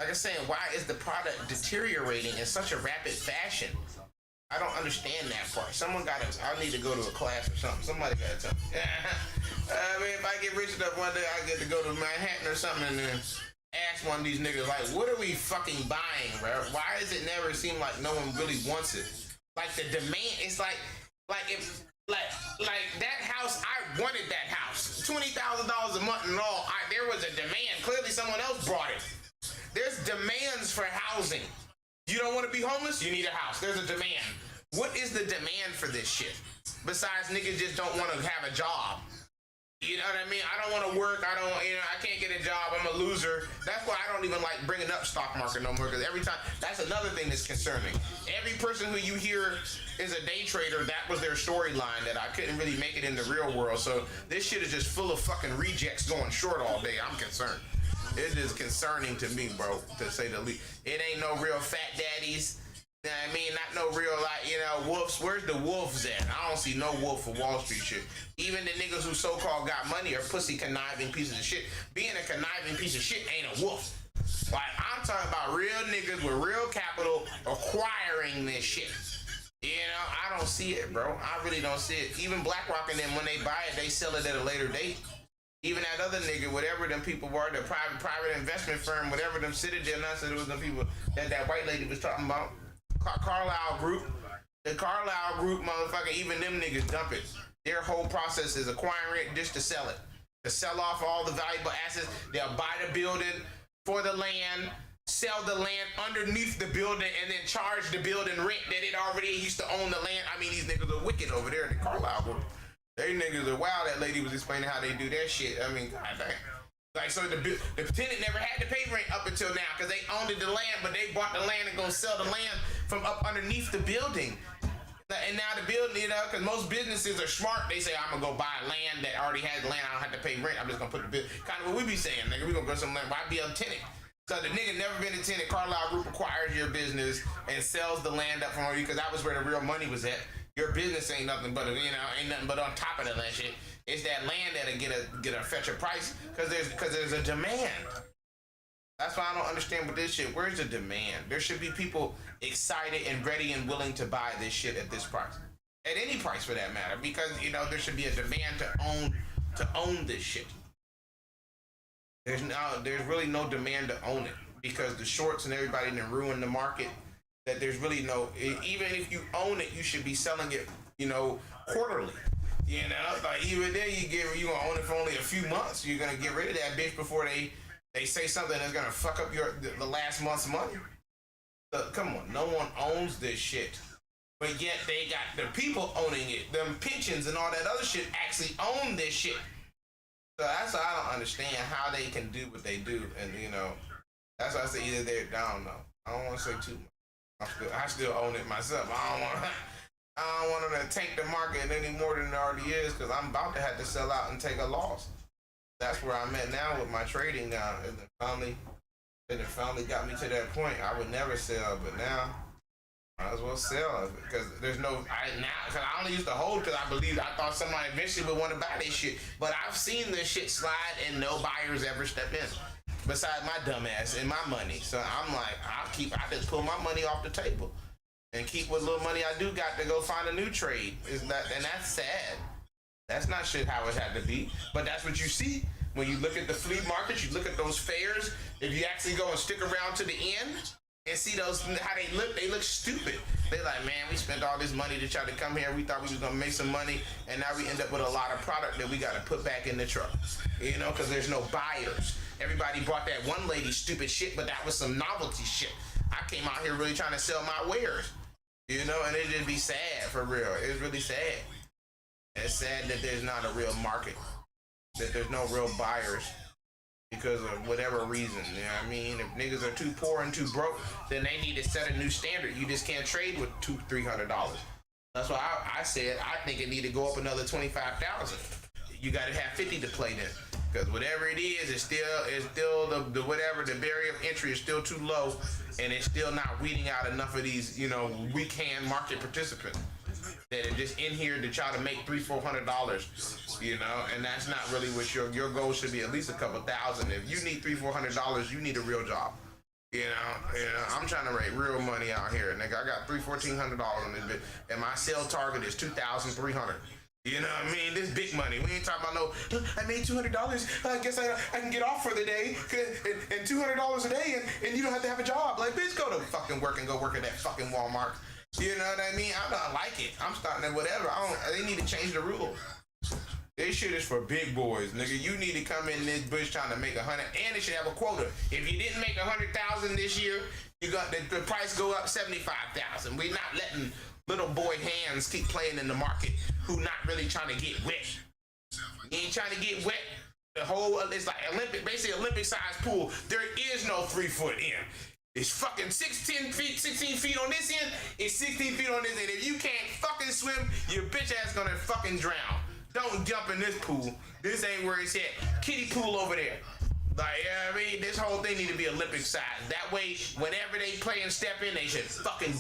like I said, why is the product deteriorating in such a rapid fashion? I don't understand that part. Someone got to. I need to go to a class or something. Somebody got to tell me. I mean, if I get rich enough one day, I get to go to Manhattan or something and then ask one of these niggas, like, what are we fucking buying, bro? Why does it never seem like no one really wants it? Like the demand, it's like if that house, I wanted that house, $20,000 a month and all. There was a demand. Clearly, someone else brought it. There's demands for housing. You don't want to be homeless? You need a house. There's a demand. What is the demand for this shit? Besides, niggas just don't want to have a job. You know what I mean? I don't want to work. I can't get a job. I'm a loser. That's why I don't even like bringing up stock market no more, because every time, that's another thing that's concerning. Every person who you hear is a day trader, that was their storyline, that I couldn't really make it in the real world. So this shit is just full of fucking rejects going short all day. I'm concerned. It is concerning to me, bro, to say the least. It ain't no real fat daddies. You know what I mean? Not no real, like, wolves. Where's the wolves at? I don't see no wolf for Wall Street shit. Even the niggas who so-called got money are pussy conniving pieces of shit. Being a conniving piece of shit ain't a wolf. Like, I'm talking about real niggas with real capital acquiring this shit. You know, I don't see it, bro. I really don't see it. Even BlackRock and them, when they buy it, they sell it at a later date. Even that other nigga, whatever them people were, the private investment firm, whatever them Citadel, I said it was them people that white lady was talking about. Carlisle Group. The Carlisle Group, motherfucker, even them niggas dump it. Their whole process is acquiring it just to sell it. To sell off all the valuable assets. They'll buy the building for the land, sell the land underneath the building, and then charge the building rent that it already used to own the land. I mean, these niggas are wicked over there in the Carlisle Group. They niggas are wild. That lady was explaining how they do their shit. I mean, god dang. Like, so the tenant never had to pay rent up until now because they owned the land, but they bought the land and gonna sell the land from up underneath the building. And now the building, you know, because most businesses are smart. They say, I'm gonna go buy land that already has land. I don't have to pay rent. I'm just gonna put the bill. Kind of what we be saying, nigga. We gonna go some land. Why be a tenant? So the nigga never been a tenant. Carlisle Group acquires your business and sells the land up from you, because that was where the real money was at. Your business ain't nothing but ain't nothing but on top of that shit. It's that land that'll get a fetch a price because there's a demand. That's why I don't understand with this shit. Where's the demand? There should be people excited and ready and willing to buy this shit at this price, at any price for that matter, because there should be a demand to own this shit. There's really no demand to own it because the shorts and everybody done ruined the market. That there's really no, even if you own it, you should be selling it, quarterly. Like even then you gonna own it for only a few months. You're gonna get rid of that bitch before they say something that's gonna fuck up the last month's money. Come on, no one owns this shit, but yet they got the people owning it. Them pensions and all that other shit actually own this shit. So that's why I don't understand how they can do what they do, and that's why I say either they're down. No, I don't want to say too much. I still own it myself. I don't want them to tank the market any more than it already is, because I'm about to have to sell out and take a loss. That's where I'm at now with my trading now. And it finally got me to that point. I would never sell, but now might as well sell, because there's no because I only used to hold because I thought somebody eventually would want to buy this shit. But I've seen this shit slide and no buyers ever step in. Besides my dumb ass and my money. So I'm like, I just pull my money off the table and keep what little money I do got to go find a new trade. And that's sad. That's not shit how it had to be. But that's what you see when you look at the flea markets, you look at those fairs. If you actually go and stick around to the end and see those, how they look stupid. They like, man, we spent all this money to try to come here. We thought we was gonna make some money, and now we end up with a lot of product that we gotta put back in the truck. Because there's no buyers. Everybody bought that one lady stupid shit, but that was some novelty shit. I came out here really trying to sell my wares, and it just be sad for real. It's really sad. It's sad that there's not a real market, that there's no real buyers because of whatever reason. You know what I mean? If niggas are too poor and too broke, then they need to set a new standard. You just can't trade with $200-300. That's why I said I think it need to go up another $25,000. You got to have 50 to play then. Because whatever it is, it's still the whatever, the barrier of entry is still too low, and it's still not weeding out enough of these, you know, weak hand market participants that are just in here to try to make $300-400, you know, and that's not really what your goal should be. At least a couple thousand. If you need $300-400, you need a real job. You know, I'm trying to make real money out here, nigga. I got $1,400 on this bitch, and my sale target is $2,300. You know what I mean? This big money. We ain't talking about no, I made $200. I guess I can get off for the day, and $200 a day, and you don't have to have a job. Like, bitch, go to fucking work and go work at that fucking Walmart. You know what I mean? I don't like it. I'm starting at whatever. They need to change the rule. This shit is for big boys, nigga. You need to come in this bush trying to make 100, and it should have a quota. If you didn't make 100,000 this year, you got the price go up 75,000. We're not letting little boy hands keep playing in the market who not really trying to get wet. You ain't trying to get wet. The whole, it's like basically Olympic sized pool. There is no 3 foot in. It's fucking 16 feet on this end. It's 16 feet on this end. If you can't fucking swim, your bitch ass gonna fucking drown. Don't jump in this pool. This ain't where it's at. Kiddie pool over there. Like, yeah, I mean, this whole thing need to be Olympic size. That way, whenever they play and step in, they should fucking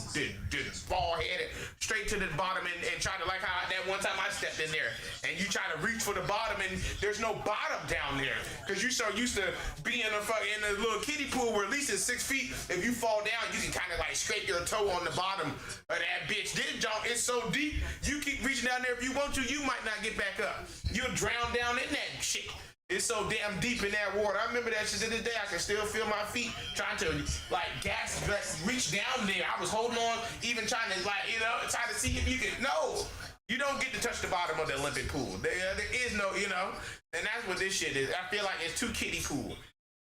ball headed straight to the bottom and try to, like how that one time I stepped in there and you try to reach for the bottom and there's no bottom down there because you so used to be in a little kiddie pool where at least it's 6 feet. If you fall down, you can kind of like scrape your toe on the bottom of that bitch. This junk is so deep, you keep reaching down there if you want to, you might not get back up. You'll drown down in that shit. It's so damn deep in that water. I remember that shit to this day. I can still feel my feet trying to like reach down there. I was holding on, even trying to like, you know, try to see if you can. No, you don't get to touch the bottom of the Olympic pool. There is no, you know, and that's what this shit is. I feel like it's too kiddie pool.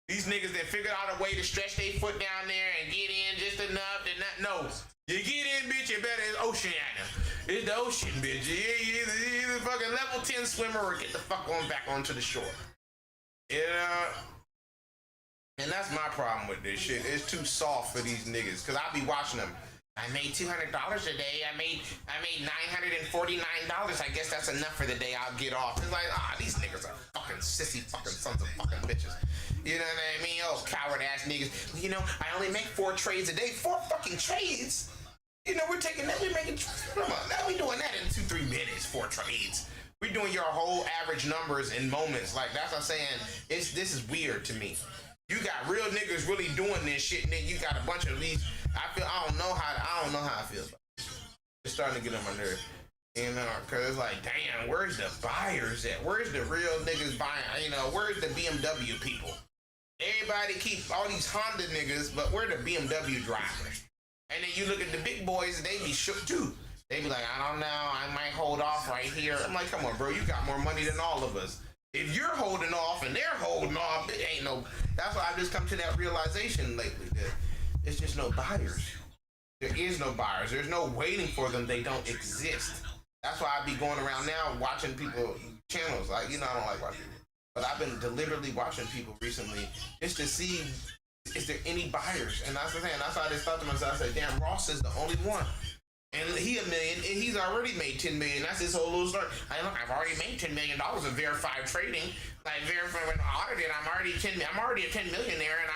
These niggas that figured out a way to stretch their foot down there and get in just enough to not know. You get in, bitch, you better, it's Oceana. It's the ocean, bitch. You either fucking level 10 swimmer or get the fuck on back onto the shore. Yeah, and that's my problem with this shit. It's too soft for these niggas. Cause I be watching them. I made $200 a day. I made $949. I guess that's enough for the day. I'll get off. It's like, these niggas are fucking sissy fucking sons of fucking bitches. You know what I mean? Oh, coward ass niggas. You know, I only make 4 trades a day. 4 fucking trades. You know, we're taking that. We're making. Come on, now we doing that in 2-3 minutes. 4 trades. We're doing your whole average numbers in moments. Like, that's what I'm saying. This is weird to me. You got real niggas really doing this shit, and then you got a bunch of these. I don't know how I feel about it. It's starting to get on my nerves. You know, cause it's like, damn, where's the buyers at? Where's the real niggas buying? You know, where's the BMW people? Everybody keep all these Honda niggas, but where the BMW drivers? And then you look at the big boys, they be shook too. They be like, I don't know, I might hold off right here. I'm like, come on, bro, you got more money than all of us. If you're holding off and they're holding off, it ain't no. That's why I've just come to that realization lately that it's just no buyers. There is no buyers. There's no waiting for them. They don't exist. That's why I be going around now watching people channels. Like, you know, I don't like watching it, but I've been deliberately watching people recently just to see is there any buyers. And that's the thing. That's why I just thought to myself, I said, damn, Ross is the only one. And he $1 million, and he's already made $10 million. That's his whole little story. Like, look, I've already made $10 million of verified trading. Like, verified when audited, I'm already a 10 millionaire, and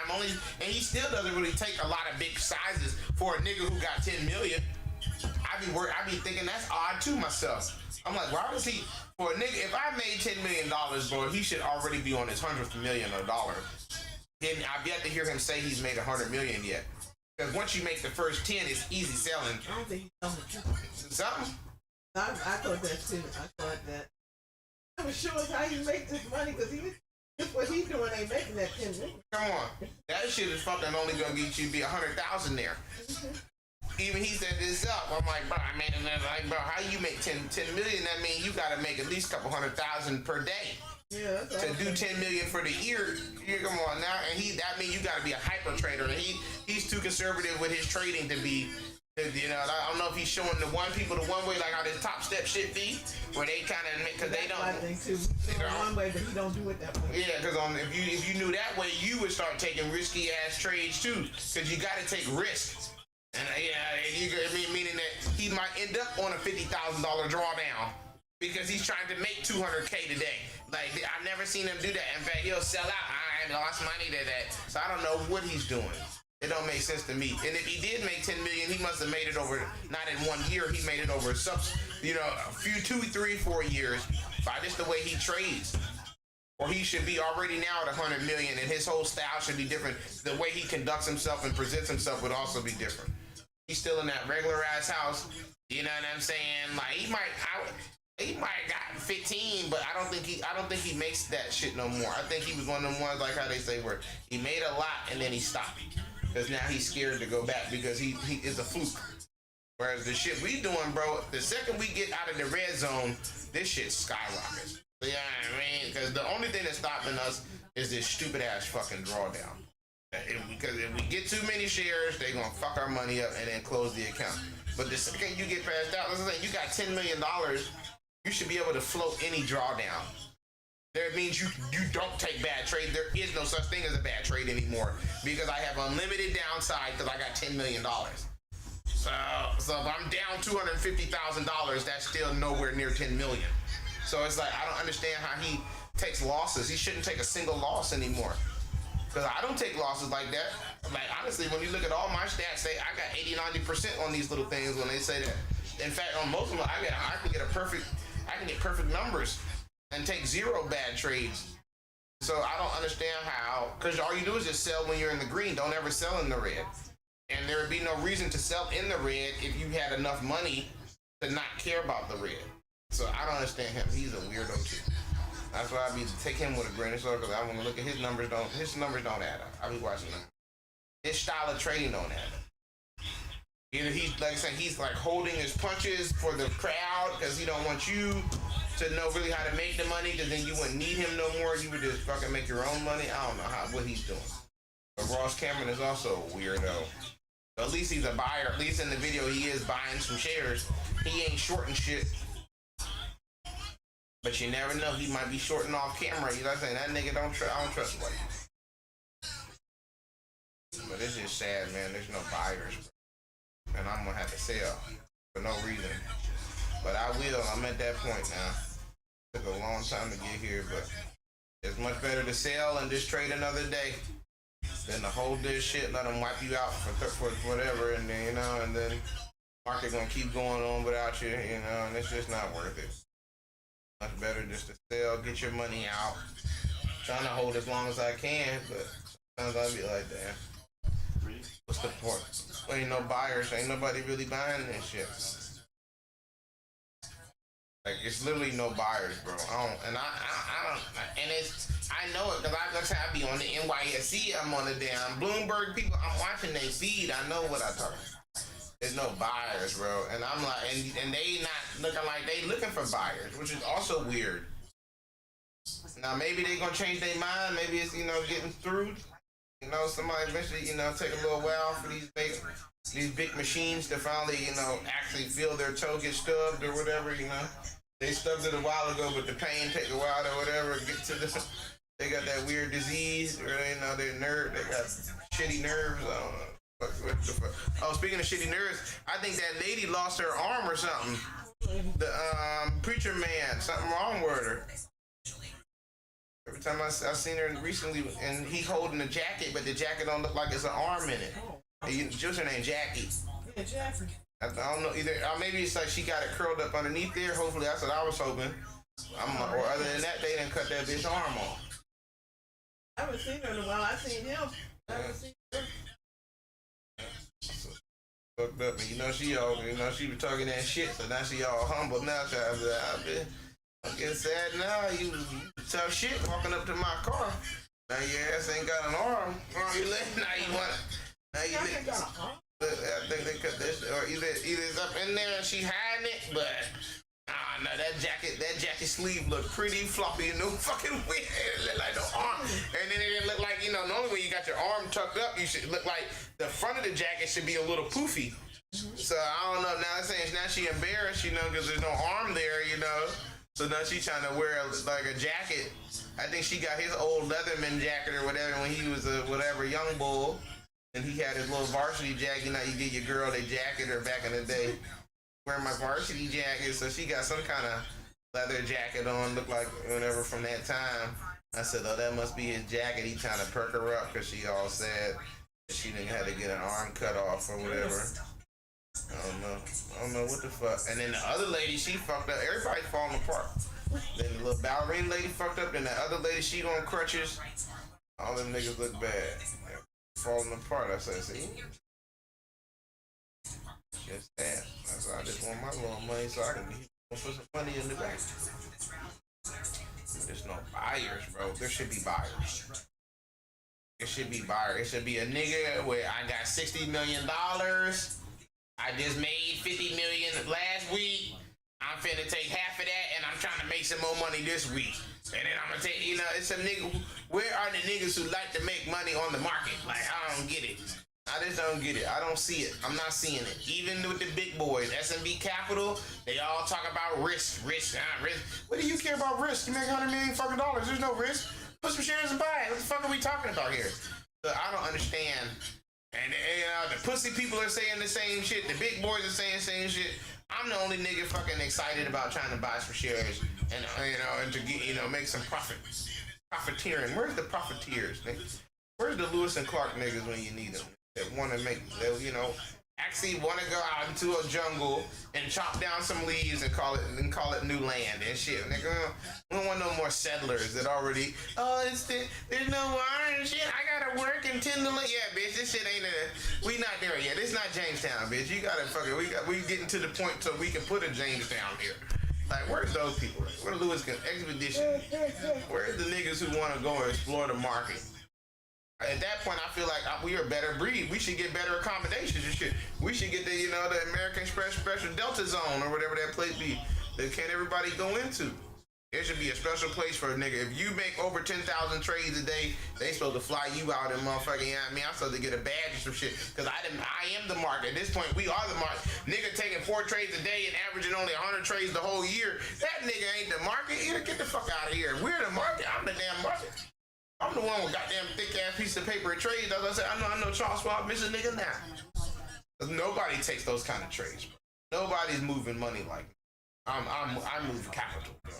and he still doesn't really take a lot of big sizes for a nigga who got 10 million. I be thinking that's odd to myself. I'm like, why does he, for a nigga, if I made $10 million, bro, he should already be on his 100th million or dollar. And I've yet to hear him say he's made 100 million yet. Because once you make the first 10, it's easy selling. I don't think he's telling the truth. Something? I thought that too. I thought that. I'm sure how you make this money because just what he's doing ain't making that 10 million. Come on. That shit is fucking only going to get you be 100,000 there. Even he said this up. I'm like, bro, I made another, like, bro, how you make 10 million? That means you got to make at least a couple 100,000 per day. Yeah, to do 10 million for the year, come on now, and that means you got to be a hyper trader, and he's too conservative with his trading to be, you know. I don't know if he's showing the one way like how this Top Step shit be, where they kind of because they don't. I think too. One way, but he don't do it that way. Yeah, because if you knew that way, you would start taking risky ass trades too, because you got to take risks, and meaning that he might end up on a $50,000 drawdown. because he's trying to make 200K today. Like, I've never seen him do that. In fact, he'll sell out. I lost money to that. So I don't know what he's doing. It don't make sense to me. And if he did make 10 million, he must have made it over, not in 1 year, he made it over a few 2, 3, 4 years by just the way he trades. Or he should be already now at 100 million, and his whole style should be different. The way he conducts himself and presents himself would also be different. He's still in that regular ass house. You know what I'm saying? Like, he might have gotten 15, but I don't think he makes that shit no more. I think he was one of them ones, like how they say, where he made a lot and then he stopped. Because now he's scared to go back because he is a fluke. Whereas the shit we doing, bro, the second we get out of the red zone, this shit skyrockets. You know what I mean? Because the only thing that's stopping us is this stupid ass fucking drawdown. Because if we get too many shares, they gonna fuck our money up and then close the account. But the second you get past that, let's say you got $10 million, you should be able to float any drawdown. That means you don't take bad trade. There is no such thing as a bad trade anymore because I have unlimited downside because I got $10 million. So if I'm down $250,000, that's still nowhere near 10 million. So it's like, I don't understand how he takes losses. He shouldn't take a single loss anymore. Because I don't take losses like that. Like, honestly, when you look at all my stats, I got 80-90% on these little things when they say that. In fact, on most of them, I can get perfect numbers and take 0 bad trades. So I don't understand how, because all you do is just sell when you're in the green. Don't ever sell in the red. And there would be no reason to sell in the red if you had enough money to not care about the red. So I don't understand him. He's a weirdo too. That's why I be take him with a grain of salt, because I want to look at his numbers. His numbers don't add up. I be watching them. His style of trading don't add up. Either he's like I said, he's like holding his punches for the crowd because he don't want you to know really how to make the money, because then you wouldn't need him no more. You would just fucking make your own money. I don't know what he's doing. But Ross Cameron is also a weirdo. At least he's a buyer. At least in the video he is buying some shares. He ain't shorting shit. But you never know. He might be shorting off camera. You know what I'm saying? That nigga I don't trust him. But it's just sad, man. There's no buyers. And I'm gonna have to sell for no reason. But I will. I'm at that point now. Took a long time to get here, but it's much better to sell and just trade another day than to hold this shit, let them wipe you out for whatever, and then, you know, and then market gonna keep going on without you, you know, and it's just not worth it. Much better just to sell, get your money out. Trying to hold as long as I can, but sometimes I be like, damn, what's the point? Well, ain't no buyers, ain't nobody really buying this shit. Like, it's literally no buyers, bro. I don't, and I know it because I be on the NYSE, I'm on the damn Bloomberg people, I'm watching their feed, I know what I talk about. There's no buyers, bro. And I'm like, and they not looking like they looking for buyers, which is also weird. Now, maybe they gonna change their mind, maybe it's, you know, getting through. You know, somebody eventually, you know, take a little while for these big machines to finally, you know, actually feel their toe get stubbed or whatever, you know. They stubbed it a while ago, but the pain take a while or whatever. Get to they got that weird disease, or you know, they got shitty nerves. I don't know. What the fuck? Oh, speaking of shitty nerves, I think that lady lost her arm or something. The preacher man, something wrong with her. Every time I seen her recently, and he holding a jacket, but the jacket don't look like it's an arm in it. Just her name Jackie. Yeah, Jackie. I don't know either. Maybe it's like she got it curled up underneath there. Hopefully that's what I was hoping. Or other than that, they didn't cut that bitch arm off. I haven't seen her in a while. I seen him. I haven't seen her. Fucked up, and you know she was talking that shit, so now she all humble now. I'm getting sad now. You tough shit walking up to my car. Now your ass ain't got an arm. Now you want. Now you I think they cut this, or either it's up in there and she hiding it, but no, that jacket sleeve looked pretty floppy and no fucking weird. It looked like no arm, and then it didn't look like, you know, normally when you got your arm tucked up, you should look like the front of the jacket should be a little poofy. So I don't know. Now she embarrassed, you know, because there's no arm there, you know. So now she trying to wear like a jacket. I think she got his old Leatherman jacket or whatever when he was a whatever young bull. And he had his little varsity jacket. You know, you get your girl a jacket or back in the day. Wearing my varsity jacket, so she got some kind of leather jacket on, looked like whatever from that time. I said, oh, that must be his jacket. He trying to perk her up because she all sad. She didn't have to get an arm cut off or whatever. I don't know what the fuck. And then the other lady, she fucked up. Everybody's falling apart. Then the little ballerina lady fucked up. Then the other lady, she on crutches. All them niggas look bad. They're falling apart. I said, see? Just that. I just want my little money so I can put some money in the bank. There's no buyers, bro. There should be buyers. It should be buyers. It should be a nigga where I got $60 million. I just made $50 million last week. I'm finna take half of that and I'm trying to make some more money this week. And then I'm gonna take, it's some nigga. Where are the niggas who like to make money on the market? Like, I don't get it. I just don't get it. I don't see it. I'm not seeing it. Even with the big boys, S&B Capital, they all talk about risk. What do you care about risk? You make $100 million fucking dollars. There's no risk. Put some shares and buy it. What the fuck are we talking about here? So I don't understand. And the pussy people are saying the same shit. The big boys are saying the same shit. I'm the only nigga fucking excited about trying to buy some shares and and to get make some profit. Profiteering. Where's the profiteers, nigga? Where's the Lewis and Clark niggas when you need them? That want to make, actually want to go out into a jungle and chop down some leaves and call it new land and shit. Nigga, we don't want no more settlers that already. There's no water and shit. I gotta work and tend to land. Yeah, bitch, this shit ain't we not there yet. It's not Jamestown, bitch. You gotta fucking. We getting to the point so we can put a Jamestown here. Like, where's those people? Where's Lewis Expedition? Where's the niggas who want to go and explore the market? At that point, I feel like we are a better breed. We should get better accommodations and shit. We should get the American Express Special Delta Zone or whatever that place be that can't everybody go into. There should be a special place for a nigga. If you make over 10,000 trades a day, they supposed to fly you out and motherfucking, I'm supposed to get a badge or some shit. Cause I am the market. At this point, we are the market. Nigga taking 4 trades a day and averaging only 100 trades the whole year. That nigga ain't the market. Get the fuck out of here. We're the market. I'm the damn market. I'm the one with goddamn thick ass piece of paper and trades. As I said, I know Charles Schwab missing nigga now. Nobody takes those kind of trades, bro. Nobody's moving money like me. I move capital, bro.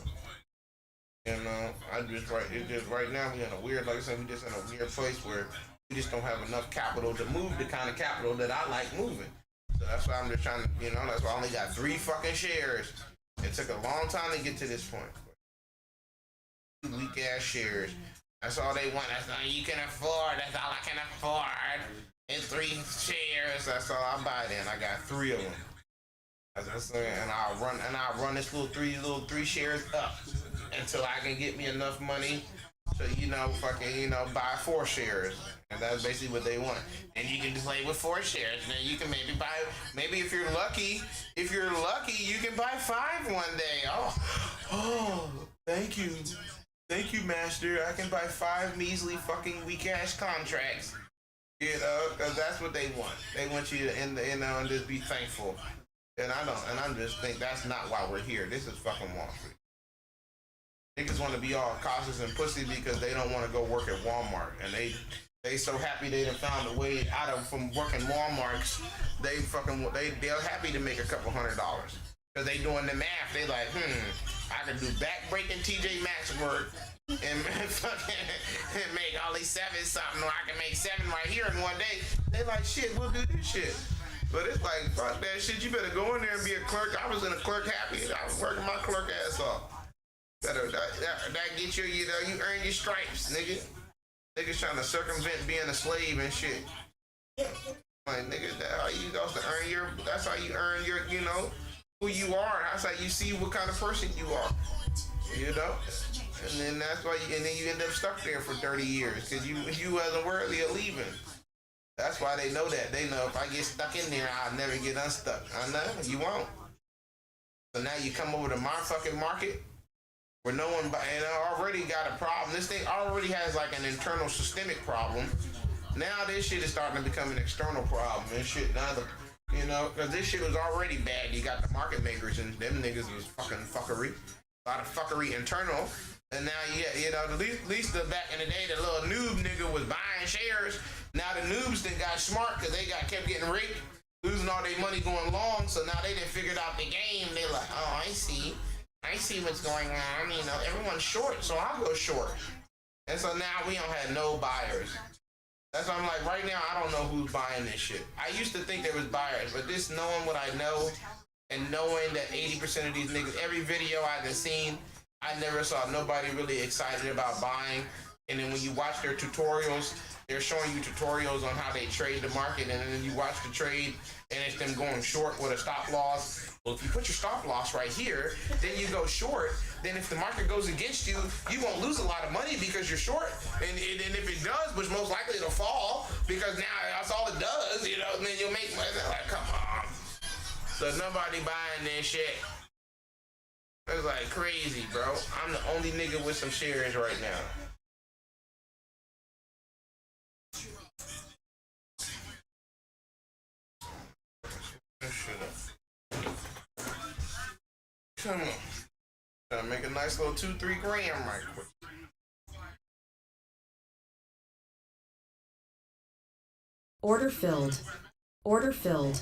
It's just right now we in a weird, like I said, we just in a weird place where we just don't have enough capital to move the kind of capital that I like moving. So that's why I'm just trying to, that's why I only got 3 fucking shares. It took a long time to get to this point. Weak ass shares. That's all they want. That's all you can afford. That's all I can afford. And 3 shares. That's all I buy. Then I got 3 of them. And I'll run this little three shares up until I can get me enough money to buy 4 shares. And that's basically what they want. And you can play with 4 shares. And then you can maybe if you're lucky, you can buy 5 one day. Oh, thank you. Thank you, master. I can buy 5 measly fucking weak ass contracts. Because that's what they want. They want you to and just be thankful. And I just think that's not why we're here. This is fucking Wall Street. Niggas want to be all cautious and pussy because they don't want to go work at Walmart. And they so happy they done found a way from working Walmarts. They're happy to make a couple $100. Because they doing the math. They like, I can do back-breaking TJ Maxx work and fucking make only 7 something, or I can make 7 right here in one day. They like, shit, we'll do this shit. But it's like, fuck that shit. You better go in there and be a clerk. I was in a clerk happy. I was working my clerk ass off. That gets you, you earn your stripes, nigga. Niggas trying to circumvent being a slave and shit. Like, nigga, that's how you earn your, who you are. That's how you see what kind of person you are. And then that's why you end up stuck there for 30 years because you wasn't worthy of leaving. That's why they know that. They know if I get stuck in there, I'll never get unstuck. I know you won't. So now you come over to my fucking market where no one already got a problem. This thing already has like an internal systemic problem. Now this shit is starting to become an external problem and shit. Now because this shit was already bad. You got the market makers and them niggas was fucking fuckery. A lot of fuckery internal. And now, at least back in the day, the little noob nigga was buying shares. Now the noobs that got smart because they kept getting raped, losing all their money going long. So now they done figured out the game. They like, oh, I see I see what's going on. You know, everyone's short, so I'll go short. And so now we don't have no buyers. That's why I'm like, right now, I don't know who's buying this shit. I used to think there was buyers, but this knowing what I know and knowing that 80% of these niggas, every video I've seen, I never saw nobody really excited about buying. And then when you watch their tutorials, they're showing you tutorials on how they trade the market, and then you watch the trade, and it's them going short with a stop loss. Well, if you put your stop loss right here, then you go short. Then if the market goes against you, you won't lose a lot of money because you're short. And if it does, which most likely it'll fall, because now that's all it does, you know, and then you'll make money. Like, come on. So nobody buying this shit. It's like crazy, bro. I'm the only nigga with some shares right now. Come on. Gotta make a nice little 2-3 grand right quick. Order filled. Order filled.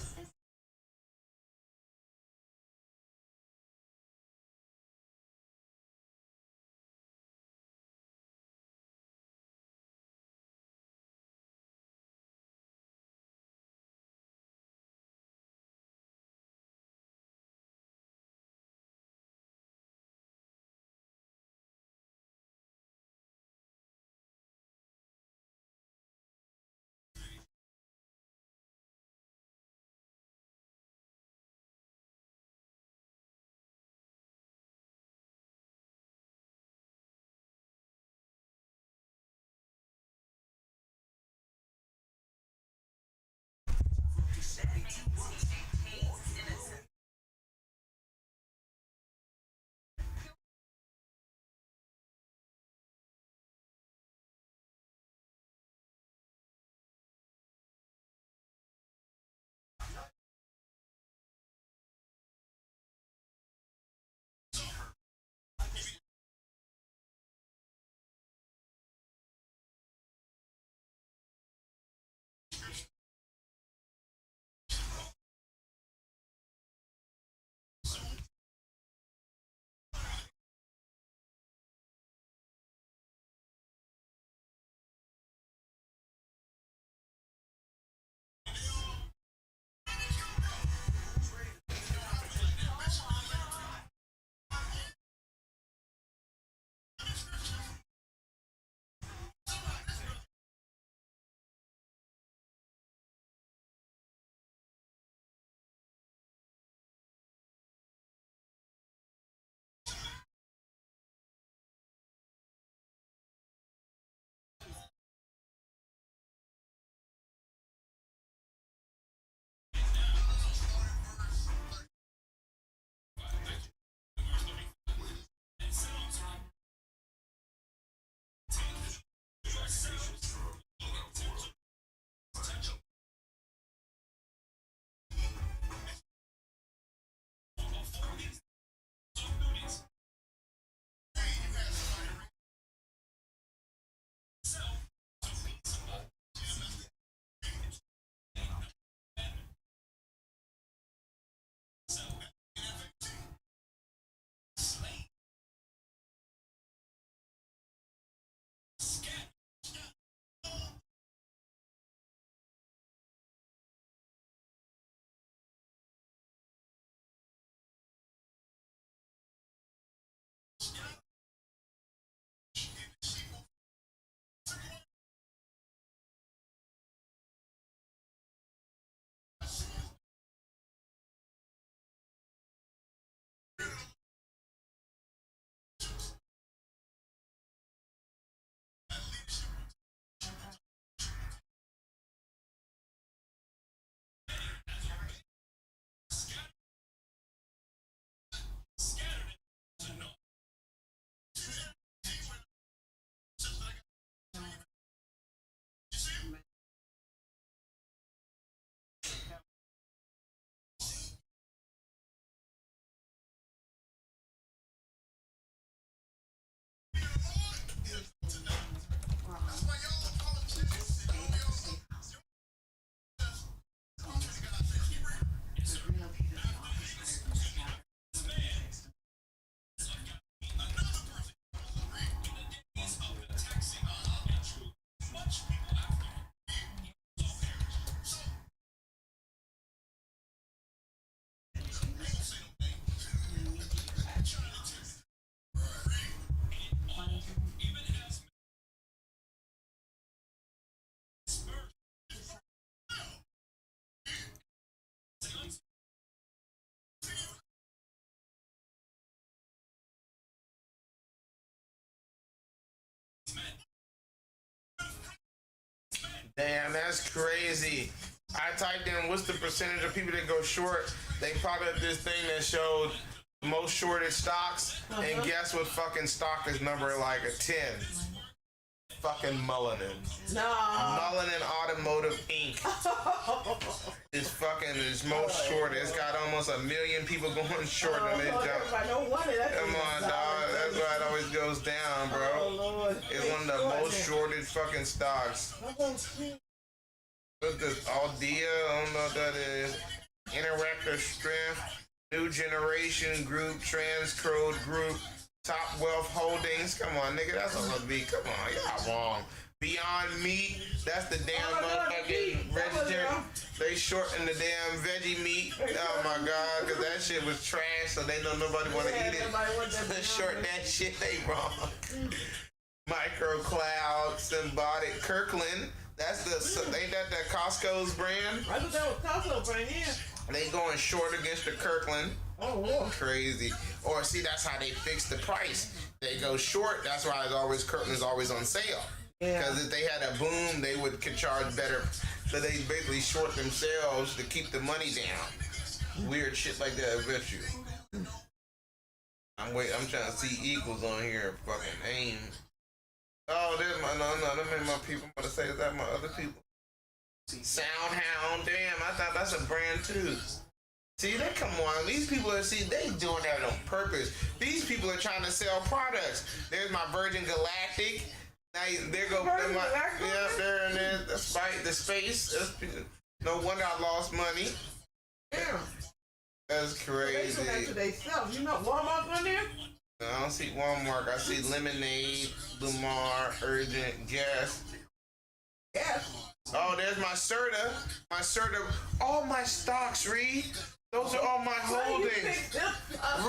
Damn, that's crazy. I typed in what's the percentage of people that go short. They popped up this thing that showed most shorted stocks, and guess what fucking stock is number like a 10? Fucking Mullinen. No. Mullinen Automotive Inc. is most short. It's got almost 1 million people going short on it. Come on, dog. That's why it always goes down, bro. Oh, it's one of the most shorted fucking stocks. What's this? Aldea? I don't know what that is. Interactive Strength. New Generation Group. Transcode Group. Top Wealth Holdings. Come on, nigga. That's all it be. Come on. Y'all wrong. Beyond Meat. That's the damn motherfucking vegetarian. They shorten the damn veggie meat. Oh my god. Because that shit was trash. So they know nobody want to eat it. They short that shit. They wrong. Microcloud. Symbiotic. Kirkland. That's ain't that Costco's brand? I thought that was Costco's brand, yeah. They going short against the Kirkland. Oh, wow. Crazy. Or see, that's how they fix the price. They go short. That's why Kirkland's always on sale. Because if they had a boom, they would could charge better. So they basically short themselves to keep the money down. Weird shit like that, I bet you. I'm trying to see equals on here. Fucking aim. Oh, there's my that ain't my people. I'm gonna say is that my other people. Soundhound, damn, I thought that's a brand too. See, they come on. These people they doing that on purpose. These people are trying to sell products. There's my Virgin Galactic. Now there go yeah, there and there. The space. No wonder I lost money. Damn. That's crazy. You know Walmart's on there? I don't see Walmart. I see Lemonade, Lamar, Urgent, Guess. Yes. Oh, there's my Serta. My Serta. All my stocks, Reed. Those are all my holdings.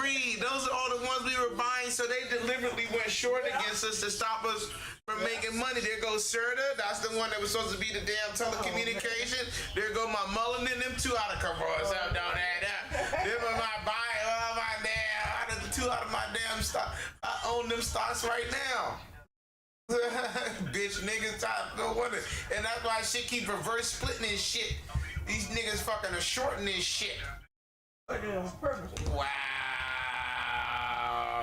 Reed, those are all the ones we were buying, so they deliberately went short against us to stop us from making money. There goes Serta. That's the one that was supposed to be the damn telecommunication. There go my Mullen and them two out of Corolla. So don't add up. Them are my buying, all my damn, out of the two out of my damn stock. I own them stocks right now. Bitch niggas top, no wonder. And that's why shit keep reverse splitting this shit. These niggas fucking are shorting this shit. Wow.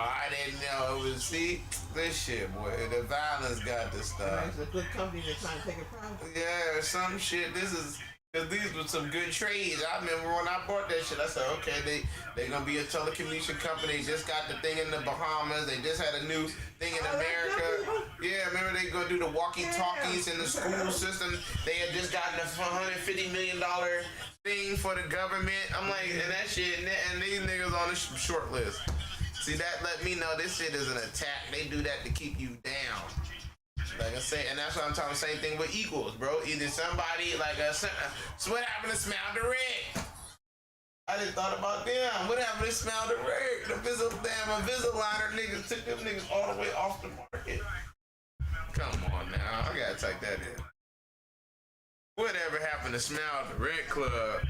I didn't know it was, see, this shit, boy. The violence got this stuff. It's a good company that's trying to take a profit. Yeah, some shit. Cause these were some good trades. I remember when I bought that shit, I said, okay, they gonna be a telecommunication company. They just got the thing in the Bahamas. They just had a new thing in America. Yeah, remember they gonna do the walkie-talkies in the school system. They had just gotten a $150 million thing for the government. I'm like, and that shit, and these niggas on the short list. See, that let me know this shit is an attack. They do that to keep you down. Like I say, and that's what I'm talking. Same thing with equals, bro. Either somebody so what happened to Smile Direct? I just thought about them. What happened to Smile Direct? The Invisaligner niggas took them niggas all the way off the market. Come on now, I gotta take that in. Whatever happened to Smile Direct Club?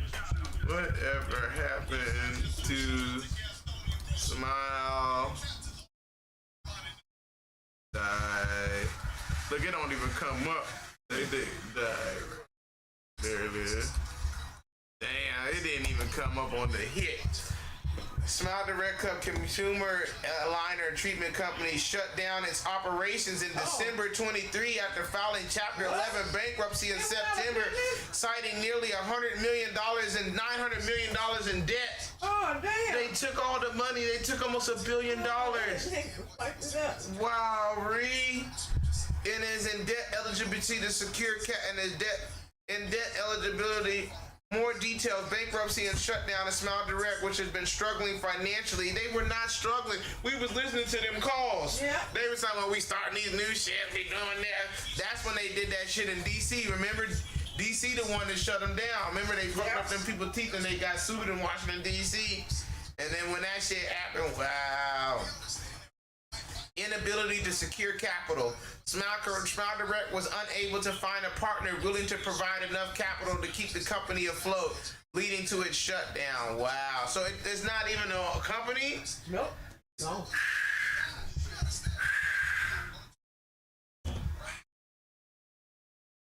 Whatever happened to Smile? Die. Look, it don't even come up. They die. There it is. Damn, it didn't even come up on the hit. Smile Direct Club Consumer Aligner Treatment Company shut down its operations in December 23 after filing Chapter 11 bankruptcy in September, citing nearly $100 million and $900 million in debt. Oh, damn. They took all the money. They took almost $1 billion. Wow, Reed. It is in debt eligibility to secure and is in debt eligibility. More details, bankruptcy and shutdown of Smile Direct, which has been struggling financially. They were not struggling. We was listening to them calls. Yeah. They were saying, well, we starting these new shit, we doing that. That's when they did that shit in D.C. Remember, D.C. the one that shut them down. Remember, they fucked up them people's teeth and they got sued in Washington, D.C. And then when that shit happened, wow. Inability to secure capital. Smile Direct was unable to find a partner willing to provide enough capital to keep the company afloat, leading to its shutdown. Wow. So it's not even a company? Nope. No.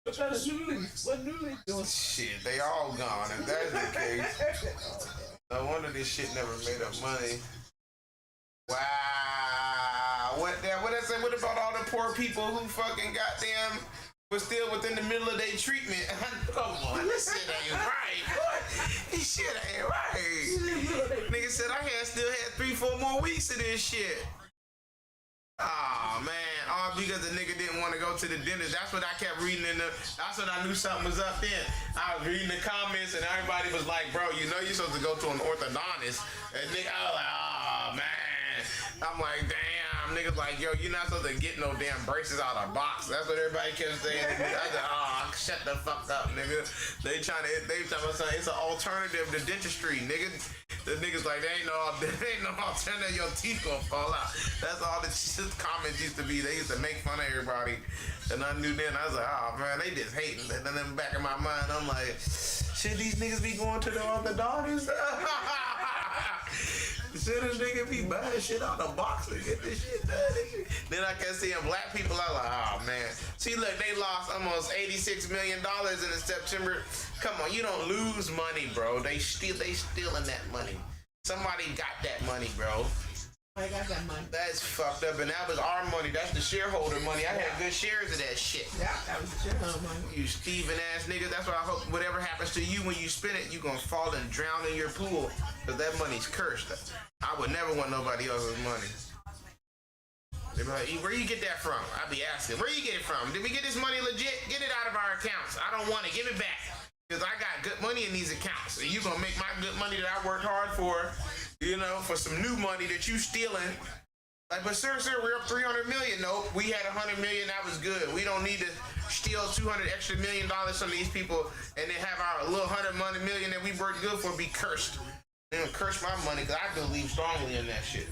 What kind of new leaf? What new leaf doing? Shit, they all gone. If that's the case, no wonder this shit never made up money. Wow. What I said? What about all the poor people who fucking goddamn was still within the middle of their treatment? Come on, this shit ain't right. What? This shit ain't right. Nigga said I still had 3-4 more weeks of this shit. Oh man, all because the nigga didn't want to go to the dentist. That's what I kept reading that's when I knew something was up then. I was reading the comments and everybody was like, bro, you know you're supposed to go to an orthodontist. And nigga, I was like, oh man. I'm like, damn, niggas like, yo, you're not supposed to get no damn braces out of a box. That's what everybody kept saying. I said, oh, shut the fuck up, nigga. They trying to say it's an alternative to dentistry, nigga. The niggas like, there ain't no alternative, your teeth gonna fall out. That's all the comments used to be. They used to make fun of everybody. And I knew then, I was like, oh man, they just hating. And then in the back of my mind, I'm like, should these niggas be going to the orthodontist? Should a nigga be buying shit out of the box to get this shit done? Then I kept seeing black people, I was like, oh man. See, look, they lost almost $86 million in September. Come on, you don't lose money, bro. They stealing that money. Somebody got that money, bro. I got that money. That's fucked up, and that was our money. That's the shareholder money. I had good shares of that shit. Yeah, that was the shareholder money. You Steven ass nigga. That's why I hope whatever happens to you when you spend it, you gonna fall and drown in your pool. Cause that money's cursed. I would never want nobody else's money. They be like, where you get that from? I be asking, where you get it from? Did we get this money legit? Get it out of our accounts. I don't want it. Give it back. Because I got good money in these accounts. And you gonna make my good money that I worked hard for, you know, for some new money that you stealing. Like, but sir, we're up 300 million. Nope, we had 100 million, that was good. We don't need to steal 200 extra million dollars from these people and then have our little 100 million that we worked good for be cursed. They don't curse my money because I believe strongly in that shit.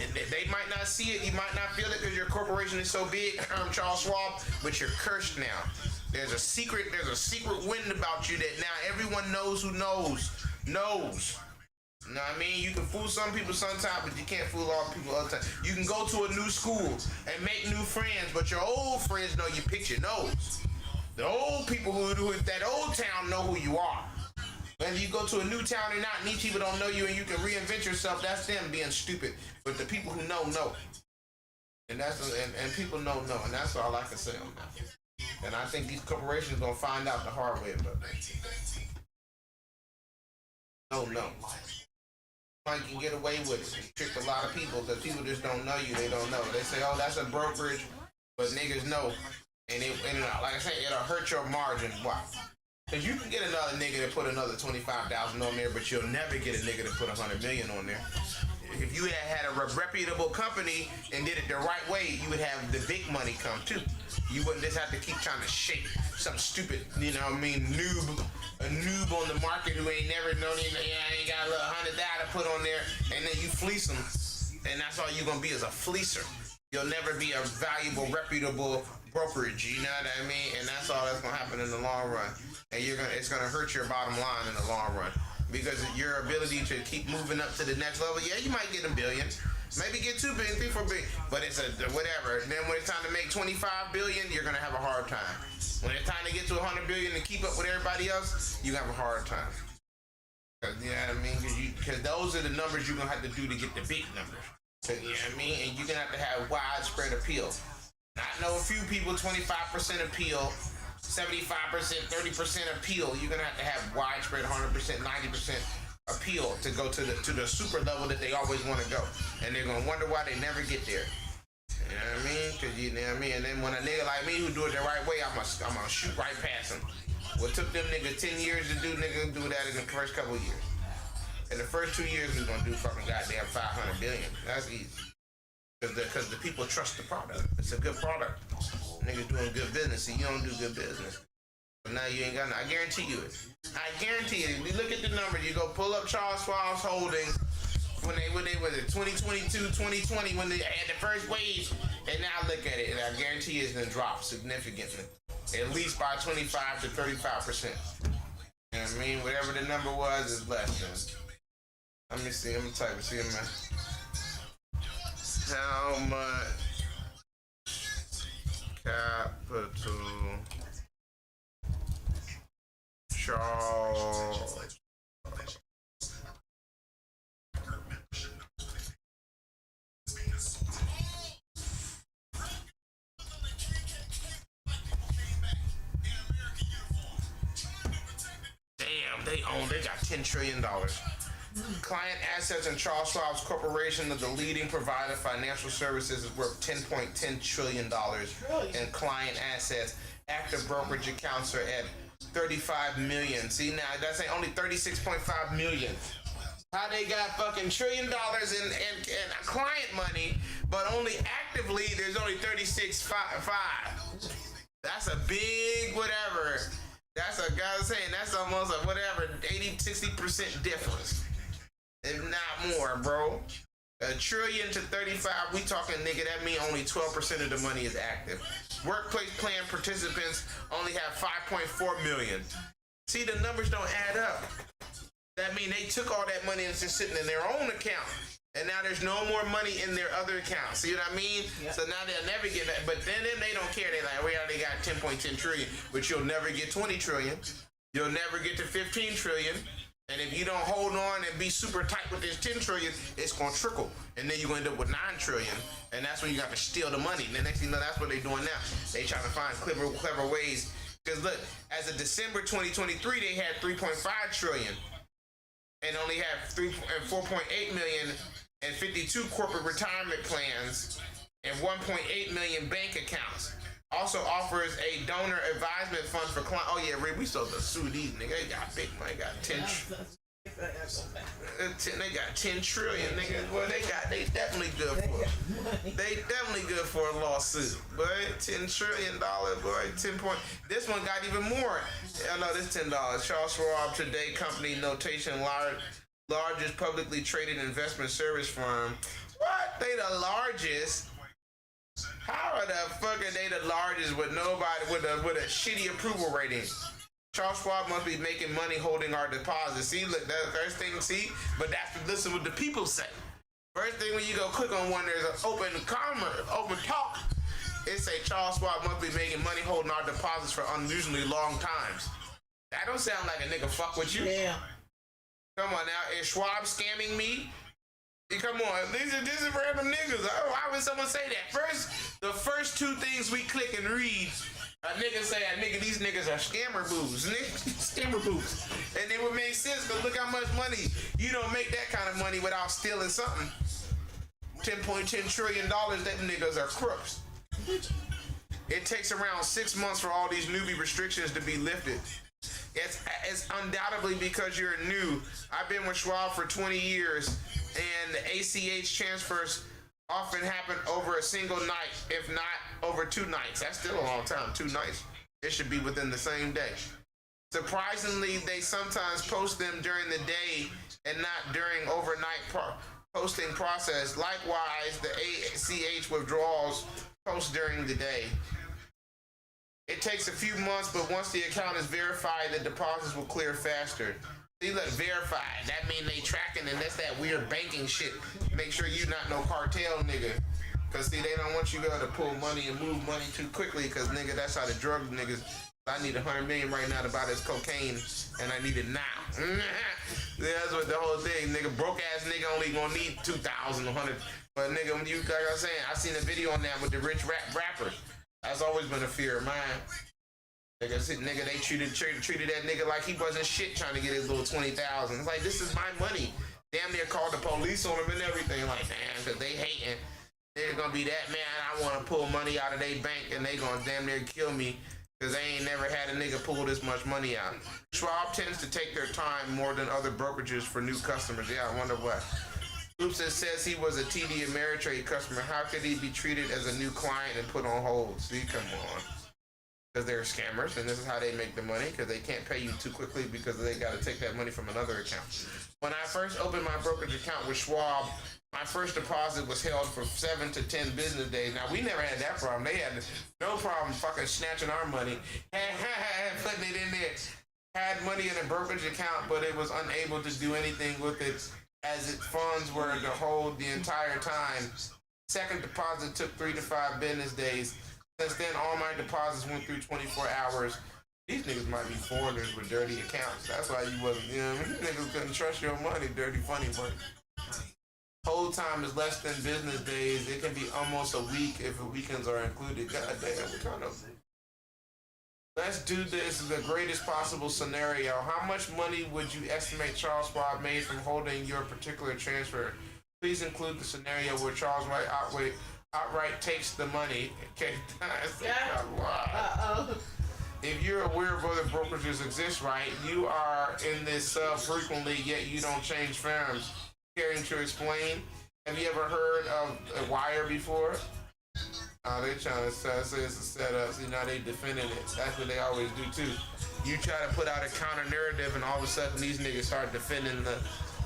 And they might not see it, you might not feel it because your corporation is so big, Charles Schwab, but you're cursed now. There's a secret wind about you that now everyone knows who knows. You know what I mean? You can fool some people sometimes, but you can't fool all people all the time. You can go to a new school and make new friends, but your old friends know you picked your nose. The old people who that old town know who you are. When you go to a new town and not, and these people don't know you and you can reinvent yourself, that's them being stupid. But the people who know. And and people know, and that's all I can say on that. And I think these corporations gonna find out the hard way about that. No. You can get away with it. You trick a lot of people because people just don't know you. They don't know. They say, oh, that's a brokerage, but niggas know. And like I said, it'll hurt your margin. Why? Because you can get another nigga to put another 25,000 on there, but you'll never get a nigga to put 100 million on there. If you had a reputable company and did it the right way, you would have the big money come too. You wouldn't just have to keep trying to shape some stupid, you know what I mean, a noob on the market who ain't never known it, ain't got a little $100 to put on there, and then you fleece them, and that's all you're gonna be is a fleecer. You'll never be a valuable, reputable brokerage, you know what I mean? And that's all that's gonna happen in the long run. And it's gonna hurt your bottom line in the long run. Because your ability to keep moving up to the next level, yeah, you might get $1 billion, maybe get $2 billion, $3, $4 billion, but it's a whatever. And then when it's time to make $25 billion, you're gonna have a hard time. When it's time to get to $100 billion and keep up with everybody else, you have a hard time. You know what I mean? Because those are the numbers you're gonna have to do to get the big numbers. So, you know what I mean? And you're gonna have to have widespread appeal. Not know a few people 25% appeal. 75%, 30% appeal. You're gonna have to have widespread 100%, 90% appeal to go to the super level that they always want to go, and they're gonna wonder why they never get there. You know what I mean? Cause you know what I mean. And then when a nigga like me who do it the right way, I'm gonna shoot right past him. What took them niggas 10 years to do, nigga do that in the first couple of years. In the first 2 years, we're gonna do fucking goddamn 500 billion. That's easy. Because the people trust the product. It's a good product. Niggas doing good business, and you don't do good business. So now you ain't got no, I guarantee you it. I guarantee it. If you look at the numbers, you go pull up Charles Schwab's holdings when they was it 2022, 2020 when they had the first wave, and now look at it, and I guarantee it's gonna drop significantly. At least by 25 to 35%. You know what I mean? Whatever the number was is less than. Let me see, I'm gonna type it, see man. How much capital Oh. Damn, they got $10 trillion. Client assets in Charles Schwab's corporation of the leading provider of financial services is worth $10.10 trillion in client assets. Active brokerage accounts are at 35 million. See, now that's only 36.5 million. How they got fucking $1 trillion in client money, but only actively there's only 36.5. That's a big whatever. That's a guy saying that's almost a whatever 80-60% difference, if not more, bro. $1 trillion to 35, we talking, nigga, that mean only 12% of the money is active. Workplace plan participants only have 5.4 million. See, the numbers don't add up. That mean they took all that money and it's just sitting in their own account. And now there's no more money in their other accounts. See what I mean? Yep. So now they'll never get that. But then they don't care. They're like, we already got 10.10 trillion, but you'll never get 20 trillion. You'll never get to 15 trillion. And if you don't hold on and be super tight with this 10 trillion, it's going to trickle. And then you're going to end up with 9 trillion. And that's when you got to steal the money. And the next thing you know, that's what they're doing now. They trying to find clever ways. Because look, as of December 2023, they had 3.5 trillion. And only have 4.8 million and 52 corporate retirement plans and 1.8 million bank accounts. Also offers a donor advisement fund for clients. Oh yeah, Rick, we supposed to sue these niggas. They got big money. Got 10. They got 10 trillion, nigga. Well, they definitely good for. They definitely good for a lawsuit, boy. $10 trillion, boy. 10 point. This one got even more. I know this $10. Charles Schwab Today Company notation largest publicly traded investment service firm. What? They the largest? How are the fuck are they the largest with nobody with a shitty approval rating? Charles Schwab must be making money holding our deposits. See, look, that first thing, see? But that's listen what the people say. First thing when you go click on one, there's an open talk. It say Charles Schwab must be making money holding our deposits for unusually long times. That don't sound like a nigga fuck with you. Yeah. Come on now, is Schwab scamming me? Come on, this is random niggas. Why would someone say that? The first two things we click and read, a nigga say, these niggas are scammer boos. Scammer boos. And it would make sense, because look how much money. You don't make that kind of money without stealing something. $10.10 trillion, that niggas are crooks. It takes around 6 months for all these newbie restrictions to be lifted. It's undoubtedly because you're new. I've been with Schwab for 20 years, and the ACH transfers often happen over a single night, if not over 2 nights. That's still a long time, 2 nights. It should be within the same day. Surprisingly, they sometimes post them during the day and not during overnight posting process. Likewise, the ACH withdrawals post during the day. It takes a few months, but once the account is verified, the deposits will clear faster. See, look, verified. That mean they tracking, and that's that weird banking shit. Make sure you not no cartel nigga. Cause see, they don't want you to pull money and move money too quickly, cause nigga, that's how the drug niggas. I need 100 million right now to buy this cocaine, and I need it now. That's what the whole thing, nigga. Broke ass nigga only gonna need 2,000, 100. But nigga, when you, like I was saying, I seen a video on that with the rich rapper. That's always been a fear of mine. Nigga, they treated that nigga like he wasn't shit trying to get his little 20,000. It's like, this is my money. Damn near called the police on him and everything. Like, damn, cause they hating. They're gonna be that, man, I wanna pull money out of their bank and they gonna damn near kill me because they ain't never had a nigga pull this much money out. Schwab tends to take their time more than other brokerages for new customers. Yeah, I wonder what. Group says he was a TD Ameritrade customer. How could he be treated as a new client and put on hold? See, come on. Because they're scammers, and this is how they make the money, because they can't pay you too quickly because they got to take that money from another account. When I first opened my brokerage account with Schwab, my first deposit was held for 7 to 10 business days. Now, we never had that problem. They had no problem fucking snatching our money, putting it in there. Had money in a brokerage account, but it was unable to do anything with it as its funds were to hold the entire time. Second deposit took 3 to 5 business days. Since then, all my deposits went through 24 hours. These niggas might be foreigners with dirty accounts. That's why you wasn't, you know what I mean? Niggas couldn't trust your money, dirty funny money. Hold time is less than business days. It can be almost a week if the weekends are included. God damn, what kind of... Let's do this in the greatest possible scenario. How much money would you estimate Charles Schwab made from holding your particular transfer? Please include the scenario where Charles White outright takes the money. Okay, if you're aware of other brokerages exist, right? You are in this frequently, yet you don't change firms. Caring to explain? Have you ever heard of a WILE before? They trying to say it's a setup. See, now they defending it. That's what they always do too. You try to put out a counter narrative, and all of a sudden these niggas start defending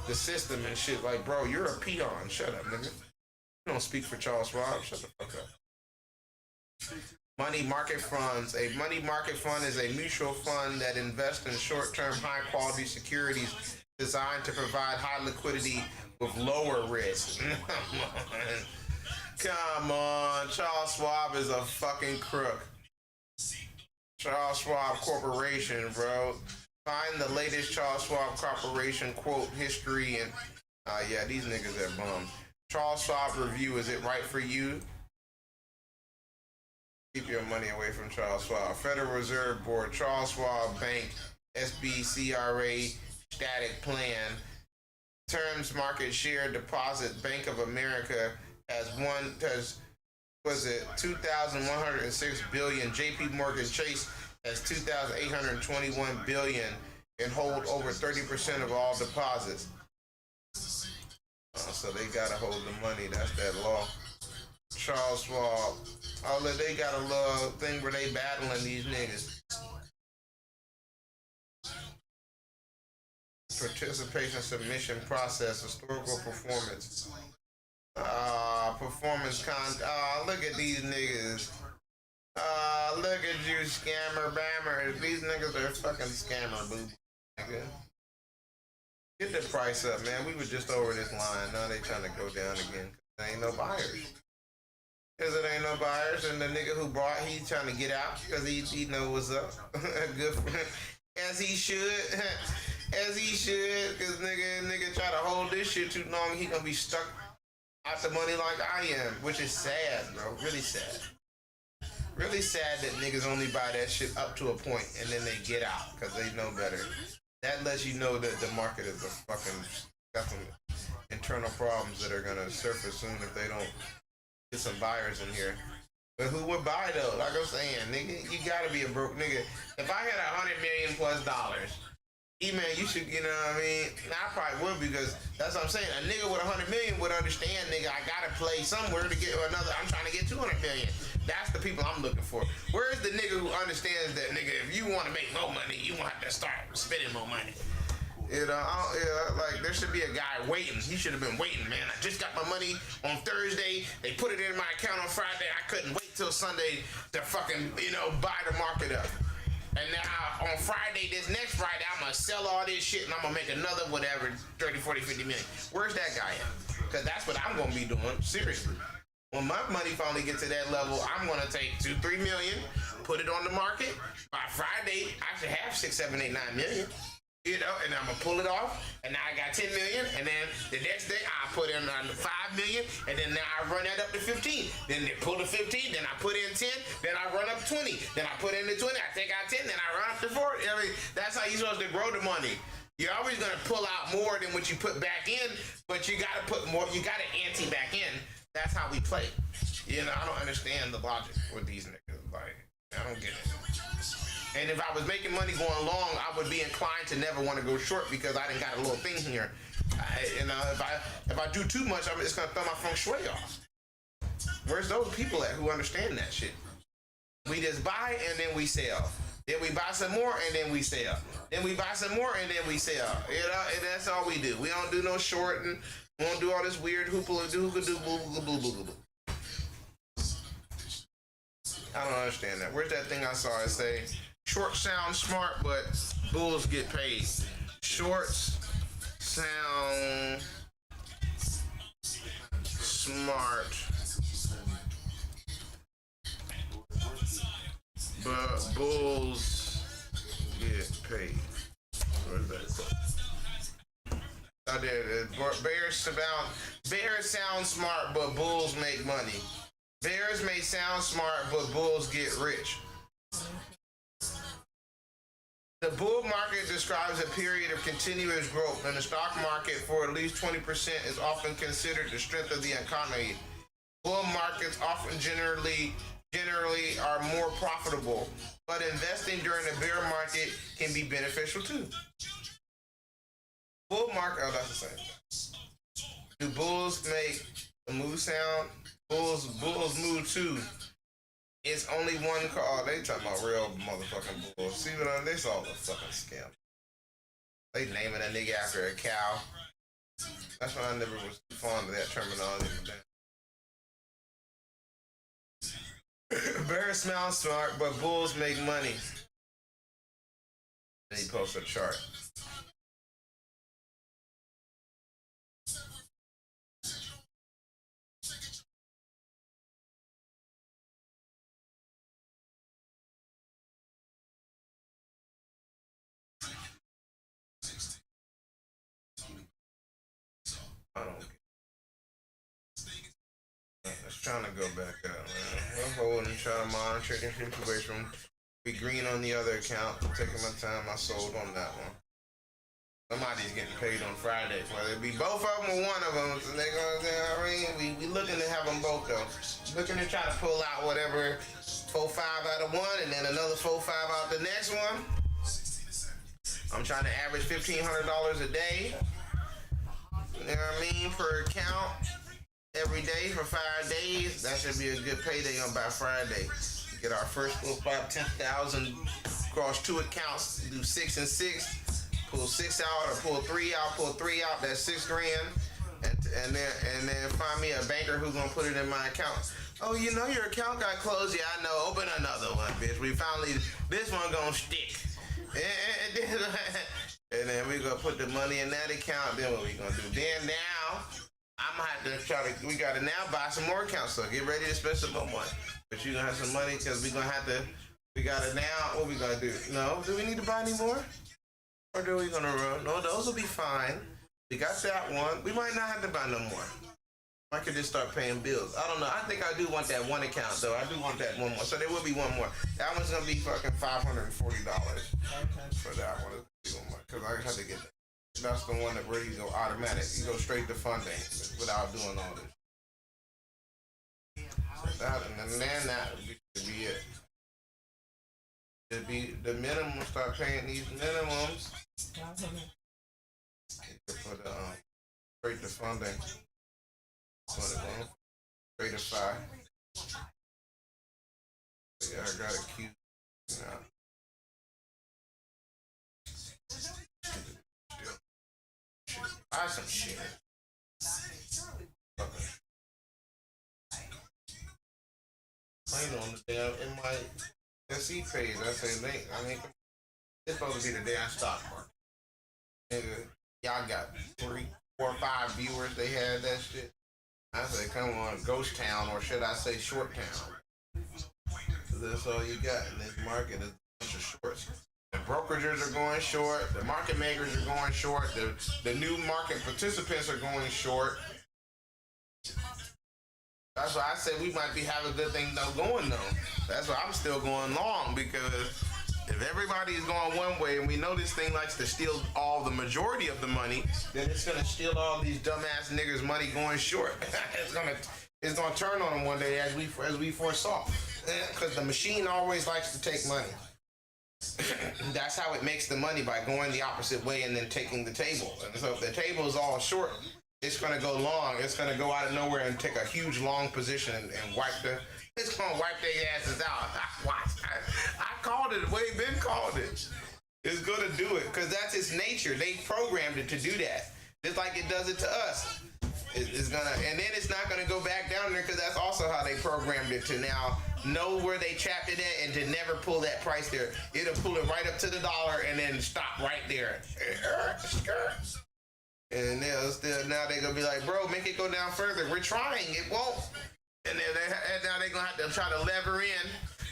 the system and shit. Like, bro, you're a peon. Shut up, nigga. You don't speak for Charles Schwab. Shut the fuck up. Money market funds. A money market fund is a mutual fund that invests in short-term, high-quality securities designed to provide high liquidity with lower risk. Come on, Charles Schwab is a fucking crook. Charles Schwab Corporation, bro. Find the latest Charles Schwab Corporation quote history and yeah, these niggas are bums. Charles Schwab review, is it right for you? Keep your money away from Charles Schwab. Federal Reserve Board, Charles Schwab Bank, SBCRA static plan. Terms market share deposit, Bank of America has 2,106 billion. JP Morgan Chase has 2,821 billion and hold over 30% of all deposits. So they gotta hold the money. That's that law. Charles Schwab. Oh, they got a little thing where they battling these niggas. Participation submission process, historical performance. Performance look at these niggas. Look at you, scammer bammers. These niggas are fucking scammer, boo. Nigga. Get the price up, man. We were just over this line. Now they trying to go down again. There ain't no buyers. Cause it ain't no buyers, and the nigga who bought, he's trying to get out because he know what's up. Good for him. As he should. As he should, cause nigga try to hold this shit too long, he gonna be stuck out the money like I am, which is sad, bro. Really sad. Really sad that niggas only buy that shit up to a point and then they get out because they know better. That lets you know that the market is a fucking got some internal problems that are gonna surface soon if they don't get some buyers in here. But who would buy though? Like I'm saying, nigga, you gotta be a broke nigga. If I had $100 million plus, man, you should, you know what I mean? I probably would, because that's what I'm saying. A nigga with 100 million would understand, nigga, I gotta play somewhere to get another. I'm trying to get 200 million. That's the people I'm looking for. Where's the nigga who understands that, nigga, if you want to make more money, you want to start spending more money? You know, like, there should be a guy waiting. He should have been waiting, man. I just got my money on Thursday. They put it in my account on Friday. I couldn't wait till Sunday to fucking, you know, buy the market up. And now on Friday, this next Friday, I'm going to sell all this shit and I'm going to make another whatever, 30, 40, 50 million. Where's that guy at? Because that's what I'm going to be doing, seriously. When my money finally gets to that level, I'm going to take 2, 3 million, put it on the market. By Friday, I should have 6, 7, 8, 9 million. You know, and I'm going to pull it off, and now I got 10 million, and then the next day I put in 5 million, and then now I run that up to 15. Then they pull the 15, then I put in 10, then I run up 20. Then I put in the 20, I take out 10, then I run up to 40. I mean, that's how you're supposed to grow the money. You're always going to pull out more than what you put back in, but you got to put more, you got to ante back in. That's how we play. You know, I don't understand the logic with these niggas. Like, I don't get it. And if I was making money going long, I would be inclined to never want to go short because I done got a little thing here. If I do too much, it's gonna throw my feng shui off. Where's those people at who understand that shit? We just buy and then we sell. Then we buy some more and then we sell. Then we buy some more and then we sell. You know, and that's all we do. We don't do no shorting. We don't do all this weird hoopla-doo, boo boo boo boo boo. I don't understand that. Where's that thing I saw it say? Shorts sound smart, but bulls get paid. Shorts sound smart, but bulls get paid. Where's that? Out there, bears sound smart, but bulls make money. Bears may sound smart, but bulls get rich. The bull market describes a period of continuous growth, and the stock market for at least 20% is often considered the strength of the economy. Bull markets often generally are more profitable, but investing during a bear market can be beneficial too. Bull market, oh, that's the same. Do bulls make the moo sound? Bulls move too. It's only one car. Oh, they talking about real motherfucking bulls. See what I This all a fucking scam. They naming a nigga after a cow. That's why I never was fond of that terminology. Bears smell smart, but bulls make money. And he posted a chart. I don't care. It's trying to go back up, man. I'm holding, trying to monitor the situation. Be green on the other account. I'm taking my time. I sold on that one. Somebody's getting paid on Friday. Whether it be both of them or one of them. So they're going to, we looking to have them both, though. Looking to try to pull out whatever 4-5 out of one and then another 4-5 out the next one. I'm trying to average $1,500 a day. You know what I mean? Per account. Every day for 5 days. That should be a good payday on by Friday. Get our first little 10,000 across 2 accounts. Do 6 and 6. Pull 6 out or pull 3 out. Pull 3 out. That's $6 grand. And then find me a banker who's gonna put it in my account. Oh, you know your account got closed. Yeah, I know. Open another one, bitch. We finally this one gonna stick. And then we gonna put the money in that account. Then what we gonna do? Then now I'm gonna have to try to. We gotta now buy some more accounts. So get ready to spend some more money. But you gonna have some money because we gonna have to. We gotta now. What we gonna do? No. Do we need to buy any more? Or do we gonna run? No, those will be fine. We got that one. We might not have to buy no more. I could just start paying bills. I don't know. I think I do want that one account though. I do want that one more. So there will be one more. That one's gonna be fucking $540 for that one. Because I have to get that. That's the one that really go automatic. You go straight to funding without doing all this. So that, and then that would be it. It'd be the minimum. Start paying these minimums. For the straight to funding. Straight to 5. Yeah, I got a cute. Now. Buy some shit. Playing on the damn in my SE page. I say, I mean, it's supposed to be the damn stock market. Nigga, y'all got 3, 4, 5 viewers. They had that shit. I say, come on, Ghost Town, or should I say Short Town? So that's all you got in this market is a bunch of shorts. The brokerages are going short. The market makers are going short. The new market participants are going short. That's why I said we might be having a good thing though going though. That's why I'm still going long, because if everybody is going one way and we know this thing likes to steal all the majority of the money, then it's gonna steal all these dumbass niggas' money going short. It's gonna turn on them one day as we foresaw. Because the machine always likes to take money. That's how it makes the money, by going the opposite way and then taking the table. And so if the table is all short, it's gonna go long. It's gonna go out of nowhere and take a huge long position and it's gonna wipe their asses out. I called it the way Ben called it. It's gonna do it because that's its nature. They programmed it to do that, just like it does it to us. It's gonna, and then it's not gonna go back down there because that's also how they programmed it to now know where they trapped it at and to never pull that price there. It'll pull it right up to the dollar and then stop right there. And now they're gonna be like, bro, make it go down further. We're trying, it won't. And then now they're gonna have to try to lever in.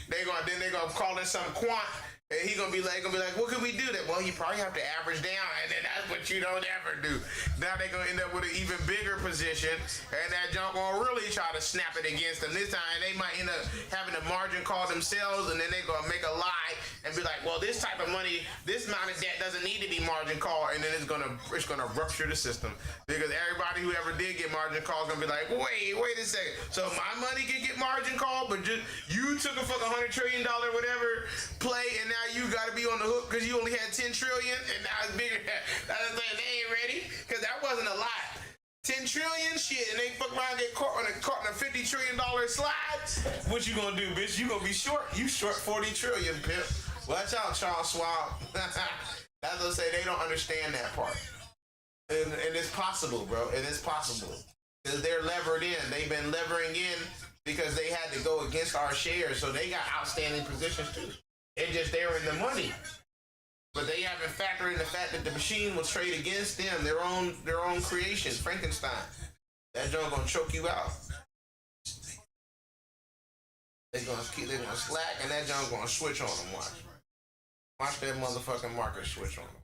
They're gonna call in some quant And he gonna be like, what could we do? That well, you probably have to average down, and then that's what you don't ever do. Now they gonna end up with an even bigger position, and that junk gonna really try to snap it against them this time. They might end up having a margin call themselves, and then they gonna make a lie and be like, well, this type of money, this amount of debt doesn't need to be margin call, and then it's gonna rupture the system because everybody who ever did get margin call is gonna be like, wait a second. So my money can get margin call, but just you took a fucking $100 trillion whatever play, and now you gotta be on the hook because you only had 10 trillion, and now it's bigger. That's like, they ain't ready because that wasn't a lot. 10 trillion shit, and they fuck around and get caught in a $50 trillion slide. What you gonna do, bitch? You gonna be short? You short 40 trillion, pimp. Watch out, Charles Schwab. That's what I say. They don't understand that part, and it's possible, bro. And it's possible because they're levered in. They've been levering in because they had to go against our shares, so they got outstanding positions too. It's just they're in the money, but they haven't factored in the fact that the machine will trade against them, their own creation, Frankenstein. That joint gonna choke you out. They're gonna slack, and that joint gonna switch on them. Watch that motherfucking market switch on them.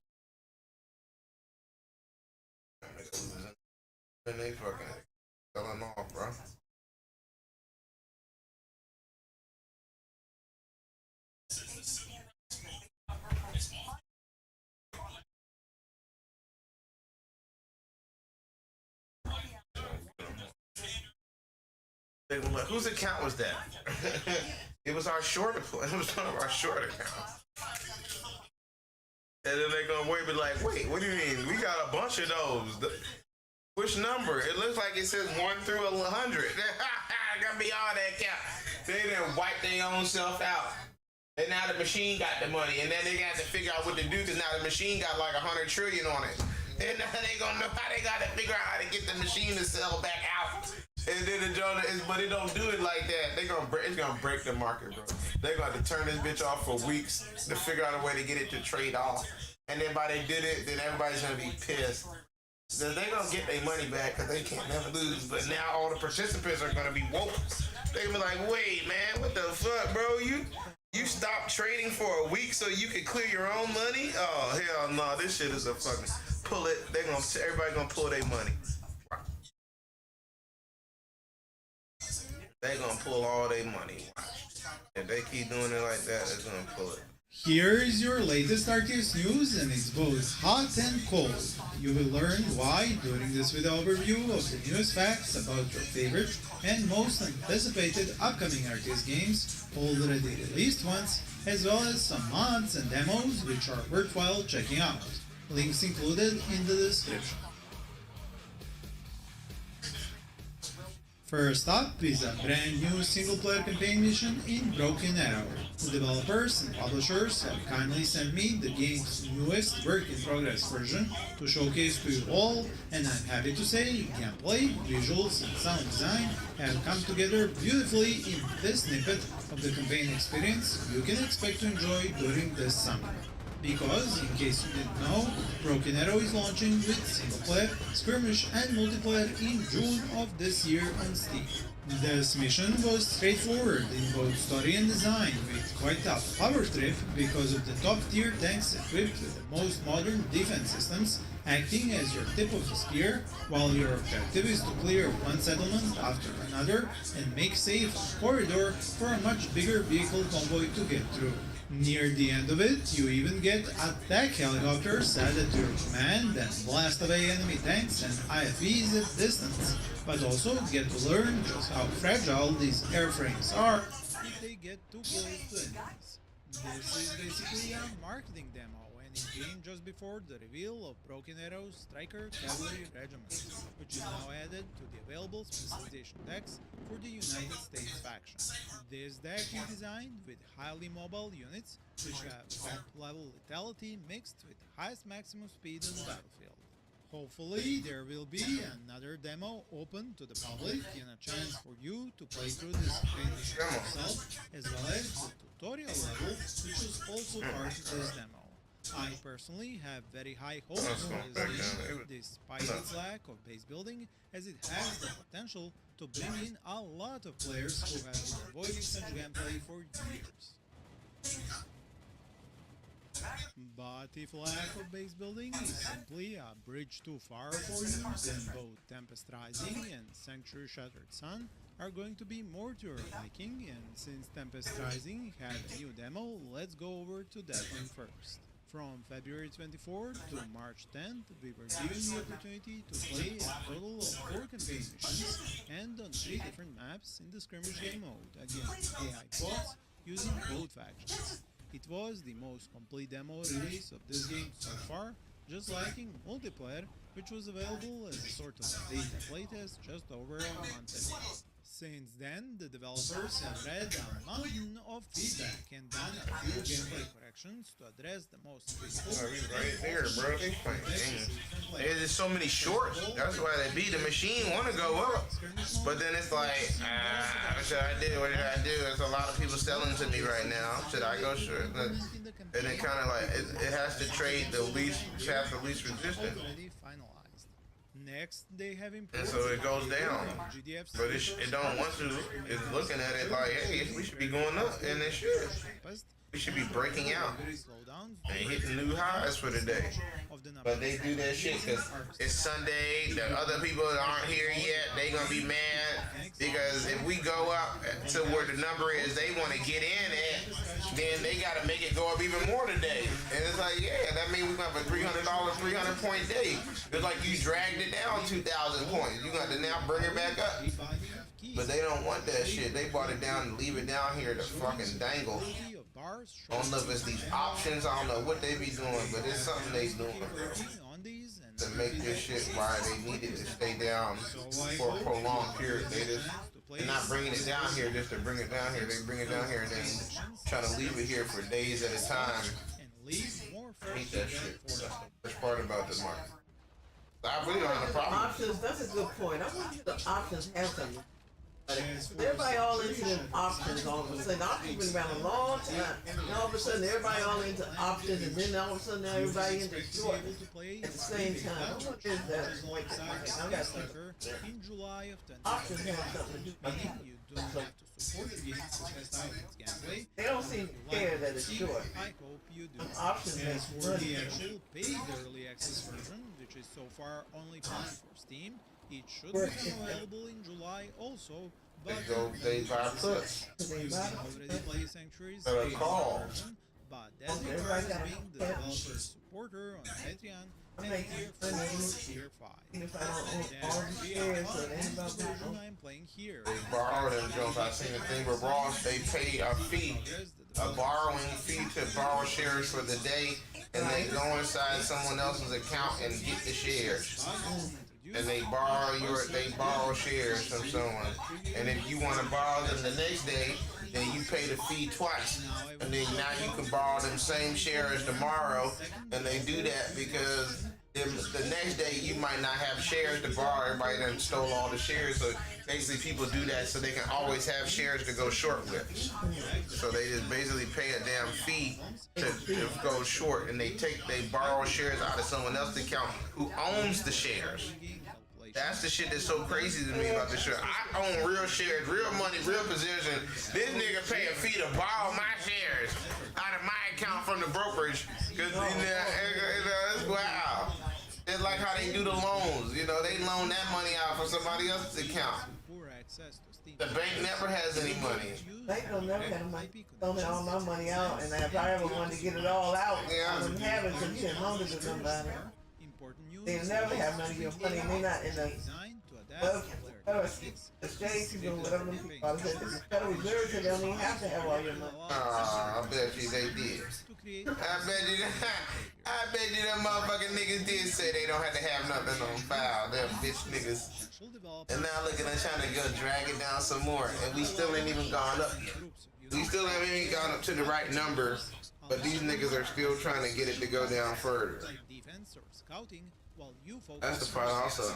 And they fucking selling off, bro. Whose account was that? It was our short. It was one of our short accounts. And then they gonna be like, wait, what do you mean? We got a bunch of those. Which number? It looks like it says 1 through 100. Gonna be all that count. They done wipe their own self out. And now the machine got the money, and then they got to figure out what to do because now the machine got like 100 trillion on it. And now they gonna know how they gotta figure out how to get the machine to sell back out. And then the Jonah is, but it don't do it like that. It's gonna break the market, bro. They're gonna have to turn this bitch off for weeks to figure out a way to get it to trade off. And then by they did it, then everybody's gonna be pissed. So they gonna get their money back because they can't never lose. But now all the participants are gonna be woke. They gonna be like, wait, man, what the fuck, bro? You stopped trading for a week so you could clear your own money? Oh hell no, this shit is a fucking pull it. Everybody gonna pull their money. They gonna pull all their money. If they keep doing it like that, they're gonna pull it. Here is your latest RTS news, and it's both hot and cold. You will learn why during this video overview of the newest facts about your favorite and most anticipated upcoming RTS games, already released ones, as well as some mods and demos which are worthwhile checking out. Links included in the description. First up is a brand new single-player campaign mission in Broken Arrow. The developers and publishers have kindly sent me the game's newest work-in-progress version to showcase to you all, and I'm happy to say gameplay, visuals and sound design have come together beautifully in this snippet of the campaign experience you can expect to enjoy during this summer. Because, in case you didn't know, Broken Arrow is launching with single-player, skirmish and multiplayer in June of this year on Steam. This mission was straightforward in both story and design, with quite a power trip because of the top-tier tanks equipped with the most modern defense systems, acting as your tip of the spear, while your objective is to clear one settlement after another and make safe a corridor for a much bigger vehicle convoy to get through. Near the end of it, you even get attack helicopters added to your command and blast away enemy tanks and IFVs at distance, but also get to learn just how fragile these airframes are if they get too close to enemies. This is basically a marketing demo, and it came just before the reveal of Broken Arrow's Striker Cavalry Regiment, which is now added to the available specialization decks for the United States faction. This deck is designed with highly mobile units, which have top-level lethality mixed with highest maximum speed on the battlefield. Hopefully, there will be another demo open to the public and a chance for you to play through this campaign yourself, as well as the tutorial level, which is also part of this demo. I personally have very high hopes for this game, despite its lack of base building, as it has the potential to bring in a lot of players who have been avoiding such gameplay for years. But if lack of base building is simply a bridge too far for you, then both Tempest Rising and Sanctuary Shattered Sun are going to be more to your liking, and since Tempest Rising had a new demo, let's go over to that one first. From February 24th to March 10th, we were given the opportunity to play a total of 4 campaign missions and on 3 different maps in the skirmish game mode against AI bots using both factions. It was the most complete demo release of this game so far, just like in multiplayer, which was available as a sort of beta playtest just over a month ago. Since then, the developers have read a mountain of feedback and done a few gameplay corrections to address the most critical. Right there, bro. They playing games. There's just so many shorts. That's why they beat the machine want to go up. But then it's like, what should I do? What should I do? There's a lot of people selling to me right now. Should I go short? And it kind of like, it has to trade the least, path of least resistance. Next, they have improved, and so it goes down. But it don't want to. It's looking at it like, hey, we should be going up, and it should. We should be breaking out and hitting new highs for the day. But they do that shit because it's Sunday. The other people that aren't here yet, they gonna be mad because if we go up to where the number is they want to get in at, then they gotta make it go up even more today. And it's like, yeah, that means we're gonna have a $300, 300-point day. It's like you dragged it down 2,000 points. You got to now bring it back up. But they don't want that shit. They brought it down and leave it down here to fucking dangle. I don't know if it's these options. I don't know what they be doing, but it's something they doing, bro, to make this shit why they need it to stay down for a prolonged period. They're not bringing it down here just to bring it down here. They bring it down here and then try to leave it here for days at a time. I hate that shit. That's the worst part about the market. I really don't have a problem. Options, that's a good point. I want the options have something. Everybody all into them options all of a sudden. Options been around a long time. And all of a sudden everybody all into options, and then all of a sudden everybody into short at the same time. What is that point? I got in July of 2020. Options have something to do with it. You don't have to support the game to test out its gameplay. They don't seem to care that it's short. I hope you do. Options as have for money. the actual paid early access version, which is so far only planned for Steam, it should be available in July also, but they buy puts. you can already play Sanctuary's Better call. version, but that requires being the developer's supporter on Patreon and tier 4 or tier 5. If I don't own Then all the we shares, are so it ain't the about version I'm playing here. They borrow them jokes. I seen the thing with Ross. They pay a fee, a borrowing fee to borrow shares for the day, and they go inside someone else's account and get the shares. And they borrow shares from someone. And if you want to borrow them the next day, then you pay the fee twice. And then now you can borrow them same shares tomorrow. And they do that because the next day you might not have shares to borrow. Everybody done stole all the shares. So basically people do that so they can always have shares to go short with. So they just basically pay a damn fee to go short. And they borrow shares out of someone else's account who owns the shares. That's the shit that's so crazy to me about this shit. I own real shares, real money, real position. This nigga pay a fee to borrow my shares out of my account from the brokerage. Cause it's wow. It's like how they do the loans. You know, they loan that money out from somebody else's account. The bank never has any money. Bank don't never have money. Throw me all my money out, and if I ever wanted to get it all out, I wouldn't have it because you didn't loan it to somebody. They never have none of your money, and they're not in the exchange or whatever them people are. The Federal Reserve, so they don't even have to have all your money. I bet you they did. I bet you them motherfucking niggas did say they don't have to have nothing on file. Them bitch niggas. And now look at them trying to go drag it down some more, and we still ain't even gone up yet. We still haven't even gone up to the right number, but these niggas are still trying to get it to go down further. That's the part also.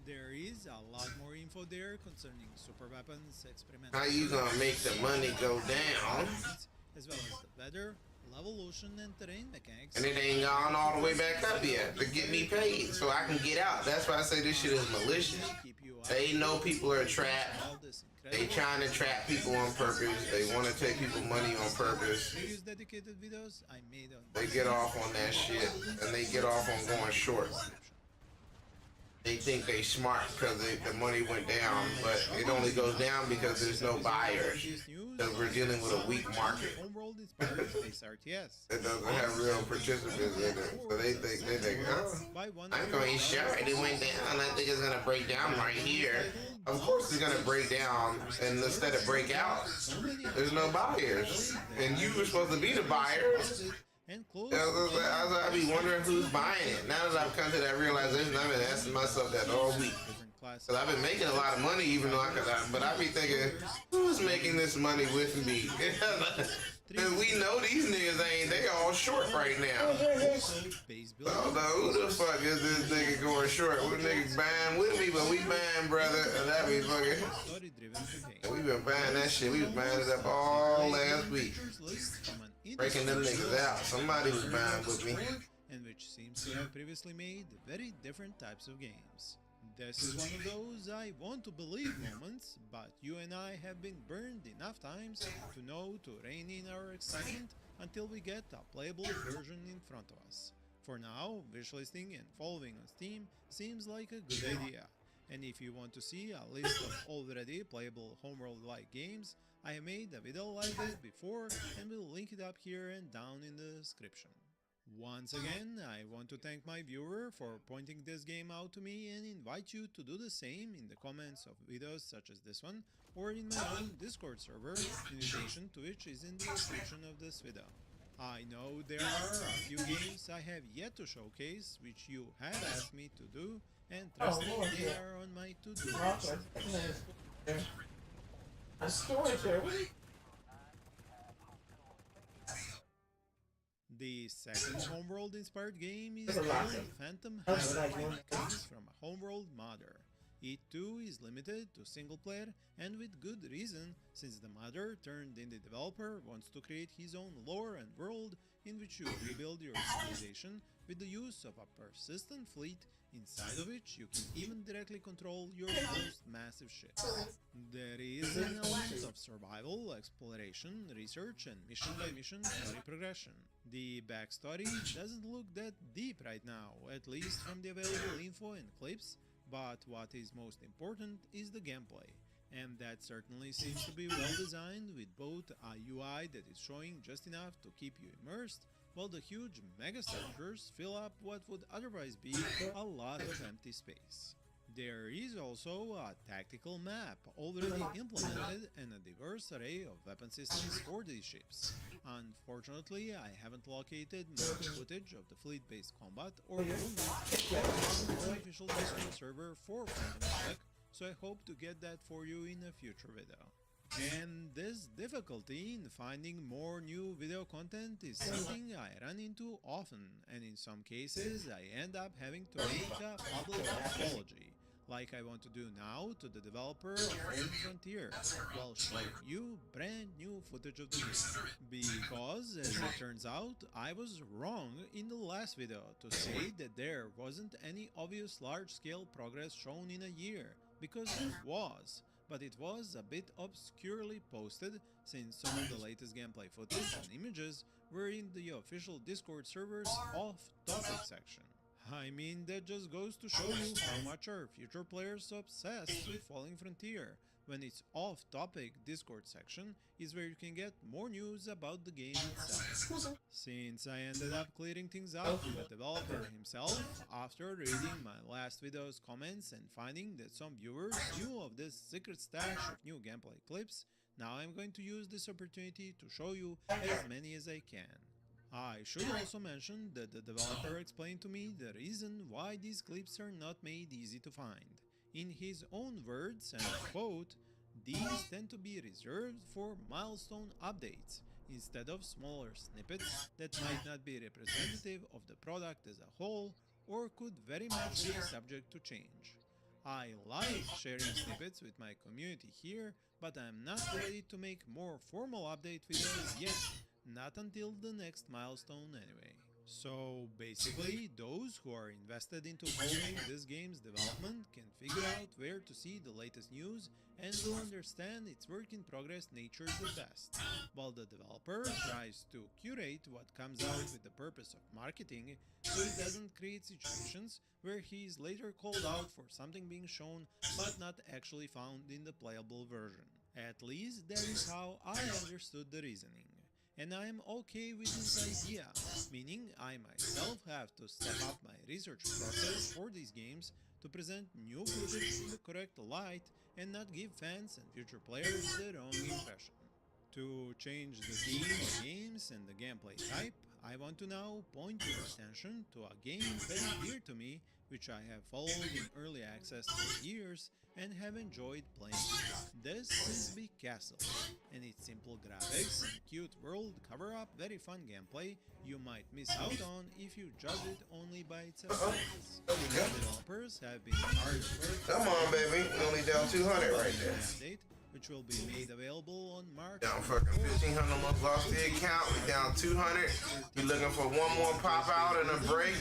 There is a lot more info there concerning super weapons, experimental. How you gonna make the money go down? As well as the weather, levolution, and terrain mechanics. And it ain't gone all the way back up yet to get me paid so I can get out. That's why I say this shit is malicious. They know people are trapped. this They incredible trying to trap people on purpose. They want to take people money on purpose. previous dedicated videos I made on They get off on that shit, and they get off on going short. They think they smart because the money went down, but it only goes down because there's no buyers. Because we're dealing with a weak market. Homeworld inspired space RTS. It doesn't have real participants in it. So they think, oh, I'm going short. It went down. I think it's gonna break down right here. Of course it's gonna break down, and instead of break out, there's no buyers. And you were supposed to be the buyers. I be wondering who's buying it. Now that I've come to that realization, I've been asking myself that all week. Because I've been making a lot of money, even though but I be thinking, who's making this money with me? And we know these niggas they all short right now. So who the fuck is this nigga going short? We niggas buying with me, but we buying, brother. And that be fucking. And we been buying that shit. We was buying it up all last week. Breaking them niggas out. Somebody was buying with me. And which seems to have previously made very different types of games. This is one of those I want to believe moments, but you and I have been burned enough times to know to rein in our excitement until we get a playable version in front of us. For now, wishlisting and following on Steam seems like a good idea. And if you want to see a list of already playable homeworld-like games, I have made a video like this before and will link it up here and down in the description. Once again, I want to thank my viewer for pointing this game out to me and invite you to do the same in the comments of videos such as this one or in my own Discord server, invitation to which is in the description of this video. I know there are a few games I have yet to showcase which you have asked me to do, and trust me, they are on my to-do list. A storage there. The second homeworld-inspired game is called Phantom Hazard, comes from a homeworld modder. It too is limited to single player, and with good reason, since the modder turned indie developer wants to create his own lore and world in which you rebuild your civilization with the use of a persistent fleet, inside of which you can even directly control your most massive ship. There is an element of survival, exploration, research, and mission-by-mission story progression. The backstory doesn't look that deep right now, at least from the available info and clips, but what is most important is the gameplay, and that certainly seems to be well designed with both a UI that is showing just enough to keep you immersed, while the huge mega structures fill up what would otherwise be a lot of empty space. There is also a tactical map already implemented and a diverse array of weapon systems for these ships. Unfortunately, I haven't located much footage of the fleet-based combat or movement on the official Discord server for Phantom Hazard, so I hope to get that for you in a future video. And this difficulty in finding more new video content is something I run into often, and in some cases I end up having to make a public apology, like I want to do now to the developer of Fallen Frontier, while showing you brand new footage of the game. Because, as it turns out, I was wrong in the last video to say that there wasn't any obvious large-scale progress shown in a year, because there was. But it was a bit obscurely posted, since some of the latest gameplay footage and images were in the official Discord server's off-topic section. I mean, that just goes to show you how much are future players obsessed with Falling Frontier, when its off-topic Discord section is where you can get more news about the game itself. Since I ended up clearing things out with the developer himself, after reading my last video's comments and finding that some viewers knew of this secret stash of new gameplay clips, now I'm going to use this opportunity to show you as many as I can. I should also mention that the developer explained to me the reason why these clips are not made easy to find. In his own words, and I quote, "These tend to be reserved for milestone updates, instead of smaller snippets that might not be representative of the product as a whole, or could very much be subject to change. I like sharing snippets with my community here, but I'm not ready to make more formal update videos yet, not until the next milestone anyway." So basically, those who are invested into following this game's development can figure out where to see the latest news and will understand its work in progress nature the best, while the developer tries to curate what comes out with the purpose of marketing so it doesn't create situations where he is later called out for something being shown but not actually found in the playable version. At least that is how I understood the reasoning. And I am okay with this idea, meaning I myself have to step up my research process for these games to present new footage in the correct light and not give fans and future players the wrong impression. To change the theme of games and the gameplay type, I want to now point your attention to a game very dear to me, which I have followed in early access for years and have enjoyed playing. This is Big Castle, and its simple graphics and cute world cover up very fun gameplay you might miss out on if you judge it only by its appearance. Developers have been hard at work. Come on, baby. We only down 200 right there. Update, which will be made available on March. Down fucking 1,500, almost lost the account. We down 200. We looking for one more pop out and a break,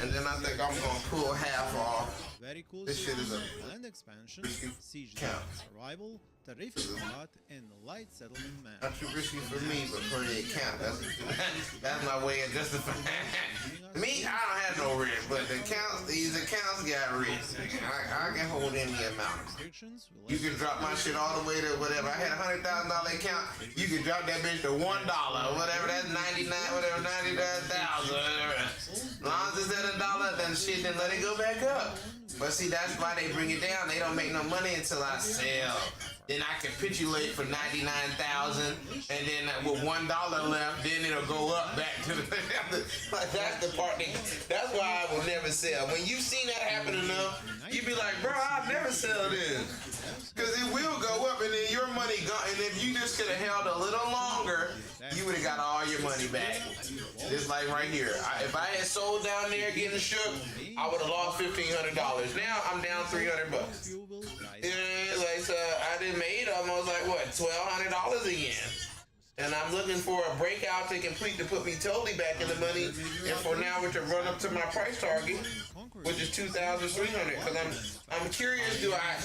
and then I think I'm gonna pull half off. Very cool. This shit is a land expansion, siege survival, terrific plot, and light settlement map. Not too risky for me, but for the account, that's my way of justifying. Me, I don't have no risk, but these accounts got risk. I can hold any amount. You can drop my shit all the way to whatever. I had a $100,000 account. You can drop that bitch to $1 or whatever. That's 99, whatever, 99,000, whatever. As long as it's at $1, then shit, then let it go back up. But see, that's why they bring it down. They don't make no money until I sell. Then I capitulate for 99,000, and then with $1 left, then it'll go up back to the. That's the part. That's why I will never sell. When you've seen that happen enough, you be like, bro, I'll never sell this, because it will go up, and then your money gone. And if you just could have held a little longer, you would have got all your money back. Just like right here. If I had sold down there getting shook, I would have lost $1,500. Now I'm down $300. Yeah, like so I done made almost like what, $1,200 again. And I'm looking for a breakout to complete to put me totally back in the money, and for now to run up to my price target, which is $2,300. Because I'm curious, do I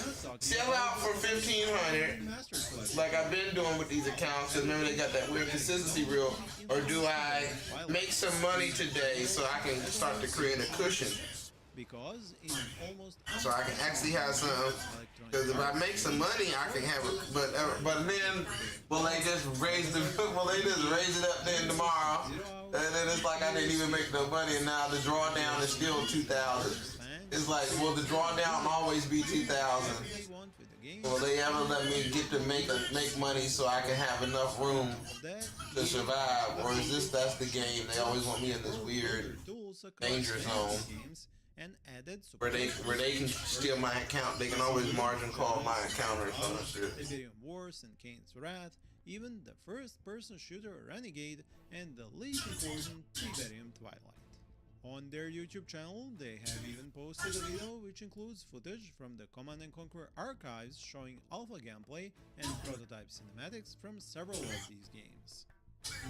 sell out for $1,500 like I've been doing with these accounts? Because remember they got that weird consistency rule, or do I make some money today so I can start to create a cushion? Because in almost so I can actually have some. Because if I make some money, I can have it. But then, will they just raise it up then tomorrow? And then it's like I didn't even make no money, and now the drawdown is still 2,000. It's like, will the drawdown always be 2,000? Will they ever let me get to make money so I can have enough room to survive? Or is that's the game? They always want me in this weird danger zone. And added where they can steal my account. They can always margin call my account or some shit. Tiberium Wars and Kane's Wrath, even the first-person shooter Renegade, and the least important Tiberium Twilight. On their YouTube channel, they have even posted a video which includes footage from the Command & Conquer archives showing alpha gameplay and prototype cinematics from several of these games.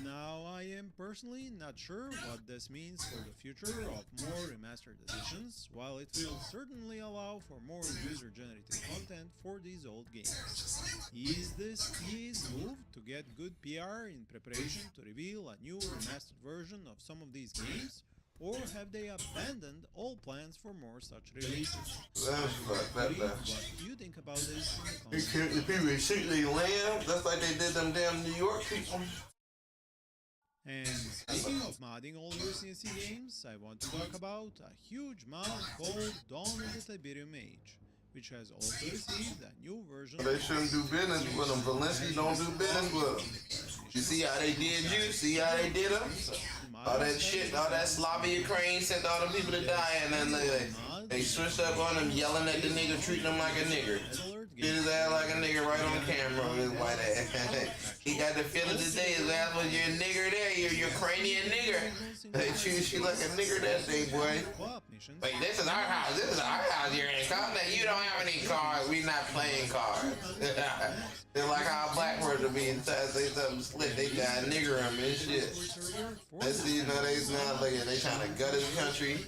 Now, I am personally not sure what this means for the future of more remastered editions, while it will certainly allow for more user-generated content for these old games. Is this EA's move to get good PR in preparation to reveal a new remastered version of some of these games, or have they abandoned all plans for more such releases? What do you think about this? The people shoot their lamb, that's like they did them damn New York people. And speaking of modding all your CNC games, I want to talk about a huge mod called Dawn of the Tiberium Age, which has also received a new version. They shouldn't do business with them. Valencia don't do business with them. You see how they did you? See how they did them? All that shit, all that sloppy Ukraine sent all the people to die, and then they switched up on them, yelling at the nigga, treating him like a nigger. Did his ass like a nigga right on camera with his white ass. He got the feeling today, his ass was your nigger there, your Ukrainian nigger. They treated you like a nigger that day, boy. missions. Like, this is our house. This is our house. Here ain't come that you don't have any cards. We not playing cards. It's like how a black person be inside say something slick. They got nigger him and shit. That's you know they not like they trying to gut his country,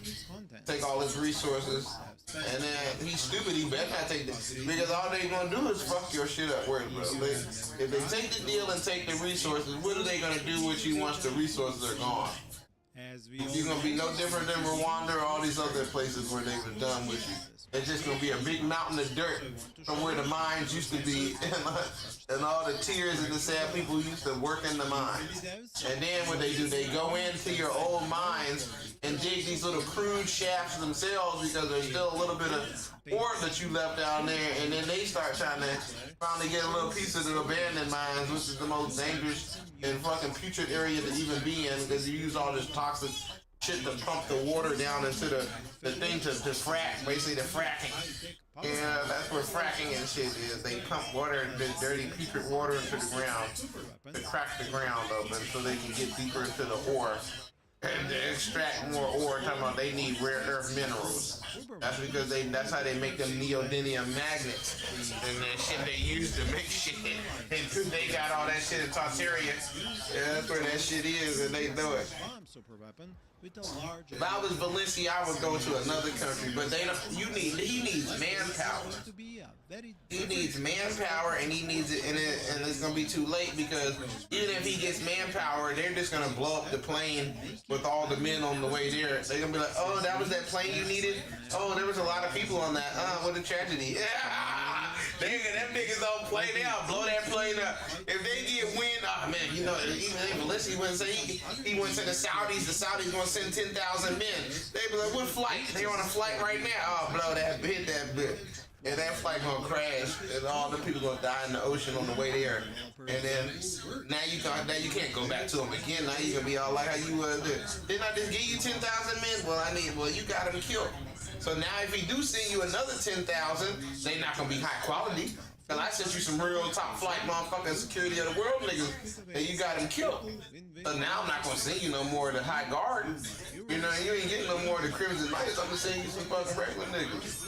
take all his resources, and then he's stupid. He better not take this because all they gonna do is fuck your shit up. Word, bro. If they take the deal and take the resources, what are they gonna do with you once the resources are gone? You're gonna be no different than Rwanda or all these other places where they were done with you. It's just gonna be a big mountain of dirt from where the mines used to be, and all the tears and the sad people used to work in the mines. And then what they do, they go into your old mines and dig these little crude shafts themselves because there's still a little bit of ore that you left down there, and then they start trying to finally get a little piece of the abandoned mines, which is the most dangerous and fucking putrid area to even be in because you use all this toxic shit to pump the water down into the thing to frack, basically the fracking. Yeah, that's where fracking and shit is. They pump water, the dirty, putrid water into the ground to crack the ground open so they can get deeper into the ore and to extract more ore. Talking about they need rare earth minerals. That's because that's how they make them neodymium magnets and the shit they use to make shit. They got all that shit in Tartaria. Yeah, that's where that shit is, and they know it. If I was Valencia, I would go to another country, but they don't. He needs manpower. He needs manpower, and he needs it, and it's gonna be too late because even if he gets manpower, they're just gonna blow up the plane with all the men on the way there. They're gonna be like, "Oh, that was that plane you needed. Oh, there was a lot of people on that. What a tragedy." Them niggas don't play. They'll blow that plane up. If they get wind, oh man, you know, even Valencia wouldn't say he went to the Saudis. The Saudis gonna send 10,000 men. They be like, what flight? They on a flight right now. Oh, blow that, hit that bit. And that flight gonna crash, and all the people gonna die in the ocean on the way there. And then now you can't go back to them again. Now you gonna be all like how you was there. Didn't I just give you 10,000 men? Well, you got them killed. So now if he do send you another 10,000, they not gonna be high quality. Cause I sent you some real top flight motherfucking security of the world niggas, and you got him killed. So now I'm not gonna send you no more of the high guard. You know, you ain't getting no more of the Crimson Knights. I'm gonna send you some fucking regular niggas.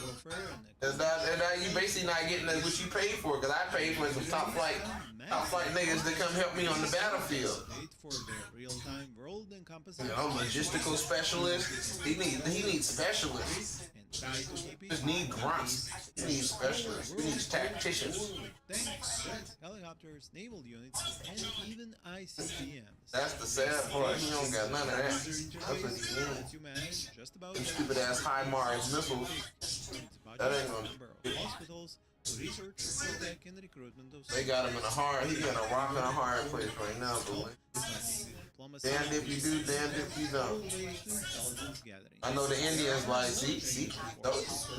And now you basically not getting what you paid for. Cause I paid for some top flight niggas to come help me on the battlefield. You know, logistical specialist. He needs specialists. Just need grunts. He needs specialists. He needs tacticians. Helicopters, naval units, and even ICBMs. That's the sad part. He don't got none of that. That's what you need. Them stupid ass high Mars missiles. That ain't gonna. Hospitals, research, tech, and recruitment of. They got him in a hard. He got a rock in a hard place right now, boy. Damned if you do, damned if you don't. I know the Indians like, see,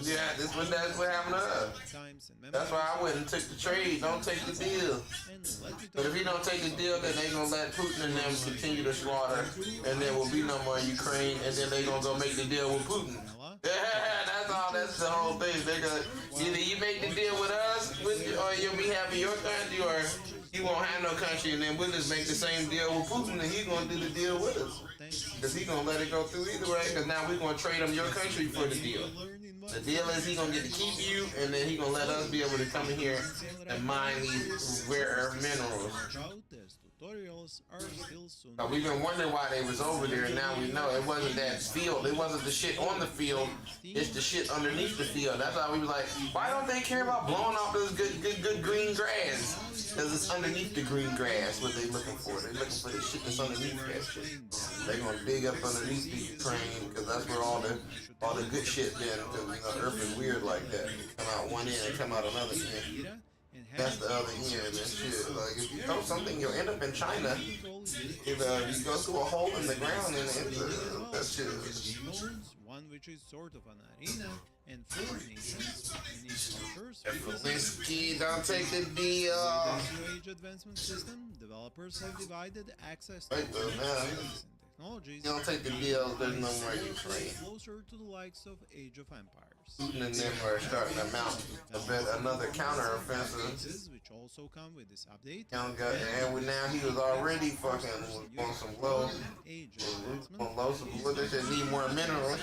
yeah, that's what happened to us. That's why I went and took the trade. Don't take the deal. But if he don't take the deal, then they gonna let Putin and them continue to slaughter, and there will be no more Ukraine, and then they gonna go make the deal with Putin. Yeah, that's all. That's the whole thing. They're gonna either you make the deal with us, or you'll be having your country, or you won't have no country, and then we'll just make the same deal with Putin, and he's gonna do the deal with us. Because he's gonna let it go through either way, because now we're gonna trade him your country for the deal. The deal is he's gonna get to keep you, and then he's gonna let us be able to come in here and mine these rare earth minerals. Now, we've been wondering why they was over there, and now we know it wasn't that field. It wasn't the shit on the field. It's the shit underneath the field. That's why we was like, why don't they care about blowing off this good green grass? Because it's underneath the green grass what they looking for. They looking for the shit that's underneath that shit. They gonna dig up underneath the Ukraine because that's where all the good shit been. Because Earth is weird like that. You come out one end and come out another end. That's the other end and shit. Like if you throw something, you'll end up in China. If you go through a hole in the ground and that shit is. One which is sort of an arena, and 4 nations. Zelensky, don't take the deal. Age advancement system, developers have divided access to technologies. You don't take the deal, there's no more Ukraine. Closer to the likes of Age of Empires. Putin and them are starting to mount another counteroffensive. Which also come with this update. And now he was already fucking on some low. What they said, need more minerals.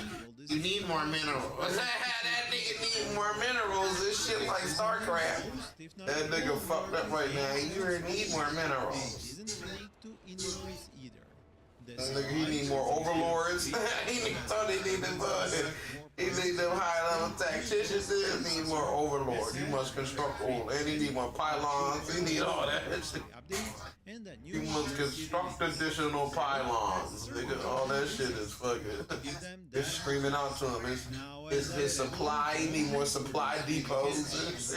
You need more minerals. That nigga need more minerals. This shit like StarCraft. That nigga fucked up right now. You need more minerals. That nigga, he need more overlords. He thought he need them. He need them high level tacticians. He need more overlords. You must construct all, and he need more pylons. He need all that shit. You must construct additional pylons. Nigga, all that shit is fucking. It's screaming out to him. His supply. He need more supply depots.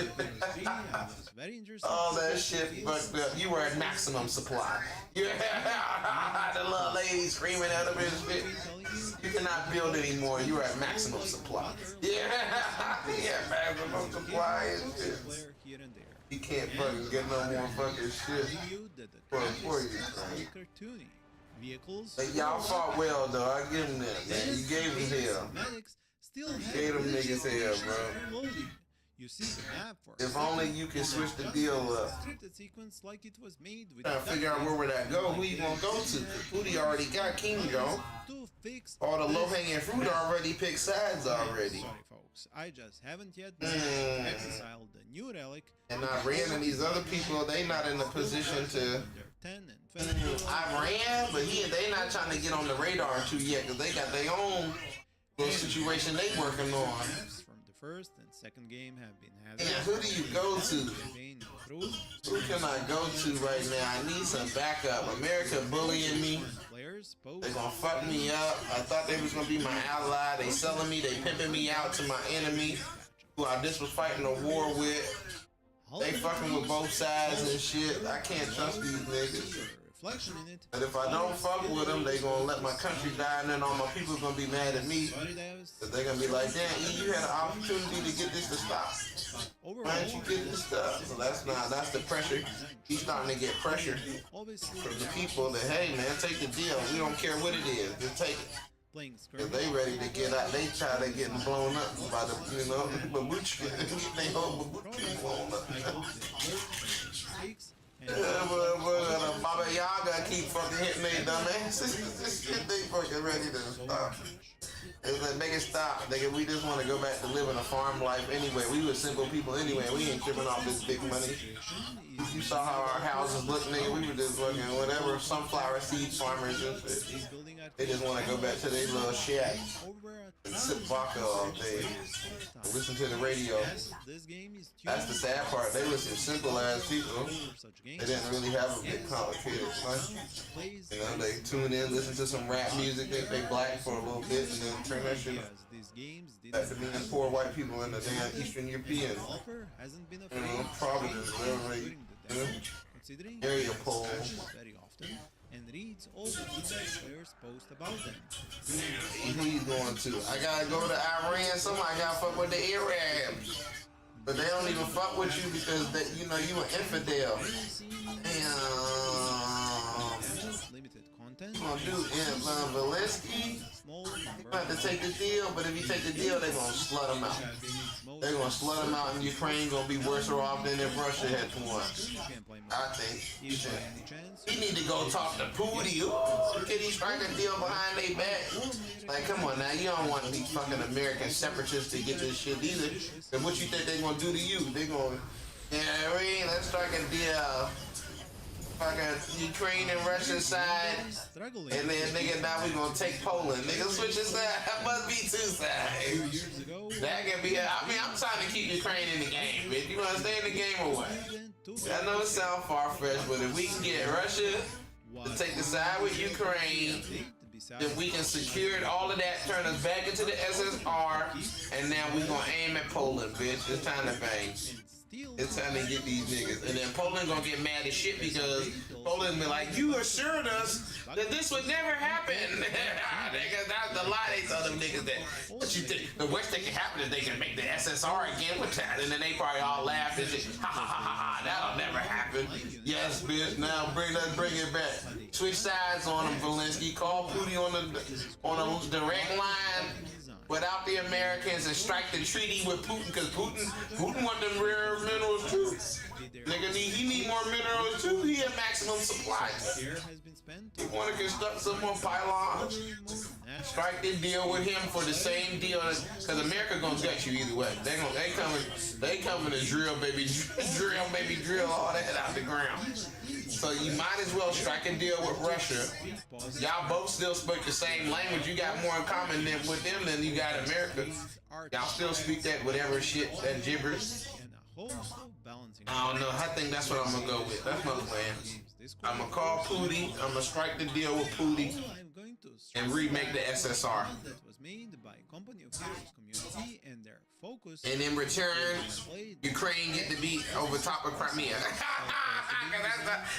All that shit fucked up. You were at maximum supply. Yeah, the little lady screaming at him and shit. You cannot build anymore. You are at maximum supply. Yeah, maximum supply and shit. You can't fucking get no more fucking shit for you. Y'all fought well though. I give them that, man. You gave them hell. You gave them niggas hell, bro. You see the map for if only you can switch the deal up. Sequence like it was made with trying to figure out where would that go. Who you gonna go to? Booty already got King Joe. All the low hanging fruit already picked sides already. Sorry, folks. I just haven't yet reconciled the new relic. And Iran and these other people, they not in the position to. Iran, but they not trying to get on the radar too yet because they got their own little situation they working on. First and second game have been having. Yeah, who do you go to? Who can I go to right now? I need some backup. America bullying me. They gonna fuck me up. I thought they was gonna be my ally. They selling me. They pimping me out to my enemy, who I just was fighting a war with. They fucking with both sides and shit. I can't trust these niggas. And if I don't fuck with them, they gonna let my country die, and then all my people gonna be mad at me. Cause they gonna be like, damn, you had an opportunity to get this to stop. Why didn't you get this stuff? So that's the pressure. He's starting to get pressure from the people that, hey man, take the deal. We don't care what it is, just take it. Cause they ready to get out. They try to get blown up by the, babushka. They whole babushka blown up. Baba Yaga keep fucking hitting they dumb asses. They fucking ready to stop. It's like, make it stop. Nigga, we just want to go back to living a farm life anyway. We were simple people anyway. We ain't tripping off this big money. You saw how our houses look, nigga. We were just fucking whatever, sunflower seed farmers and shit. They just want to go back to their little shack and sip vodka all day and listen to the radio. That's the sad part. They were some simple ass people. They didn't really have a big complicated life. You know, they tune in, listen to some rap music, they black for a little bit, and then turn that shit up. Back to being poor white people in the damn Eastern European, Providence, wherever area pole. Very often and reads all the players post about them. Who you going to? I gotta go to Iran. Somebody gotta fuck with the Arabs. But they don't even fuck with you because they, you an infidel. Damn. Limited content. You gonna do Zelensky? You have to take the deal, but if you take the deal, they gonna slut him out. They gonna slut him out, and Ukraine gonna be worse off than if Russia had won. I think you need to go talk to Putin. Ooh, can he strike a deal behind their back? Like, come on now, you don't want these fucking American separatists to get this shit either. And what you think they gonna do to you? They gonna, let's strike a deal. Fucking Ukraine and Russia side, and then nigga, now we gonna take Poland. Nigga, switch your side. That must be two sides. That can be. I'm trying to keep Ukraine in the game, bitch. You wanna stay in the game or what? I know it sounds far-fetched, but if we can get Russia to take the side with Ukraine, then we can secure all of that, turn us back into the SSR, and now we gonna aim at Poland, bitch. It's time to bang. It's time to get these niggas. And then Poland gonna get mad as shit because Poland be like, you assured us that this would never happen. That's the lie they tell them niggas that. What you think? The worst that can happen is they can make the SSR again with that. And then they probably all laugh and shit. Ha ha ha ha. That'll never happen. Yes, bitch. Now bring it back. Switch sides on them, Zelensky. Call Putin on the direct line. without the Americans and strike the treaty with Putin, because Putin want them rare minerals too. Nigga, he need more minerals too. He had maximum supply. He want to construct some more pylons. Strike the deal with him for the same deal, because America gonna gut you either way. They coming to drill all that out the ground. So you might as well strike a deal with Russia. Y'all both still speak the same language. You got more in common than with them than you got America. Y'all still speak that whatever shit, that gibberish. I don't know. I think that's what I'm gonna go with. That's my plan. I'm gonna call Pootie. I'm gonna strike the deal with Pootie and remake the SSR. And in return, Ukraine get to be over top of Crimea.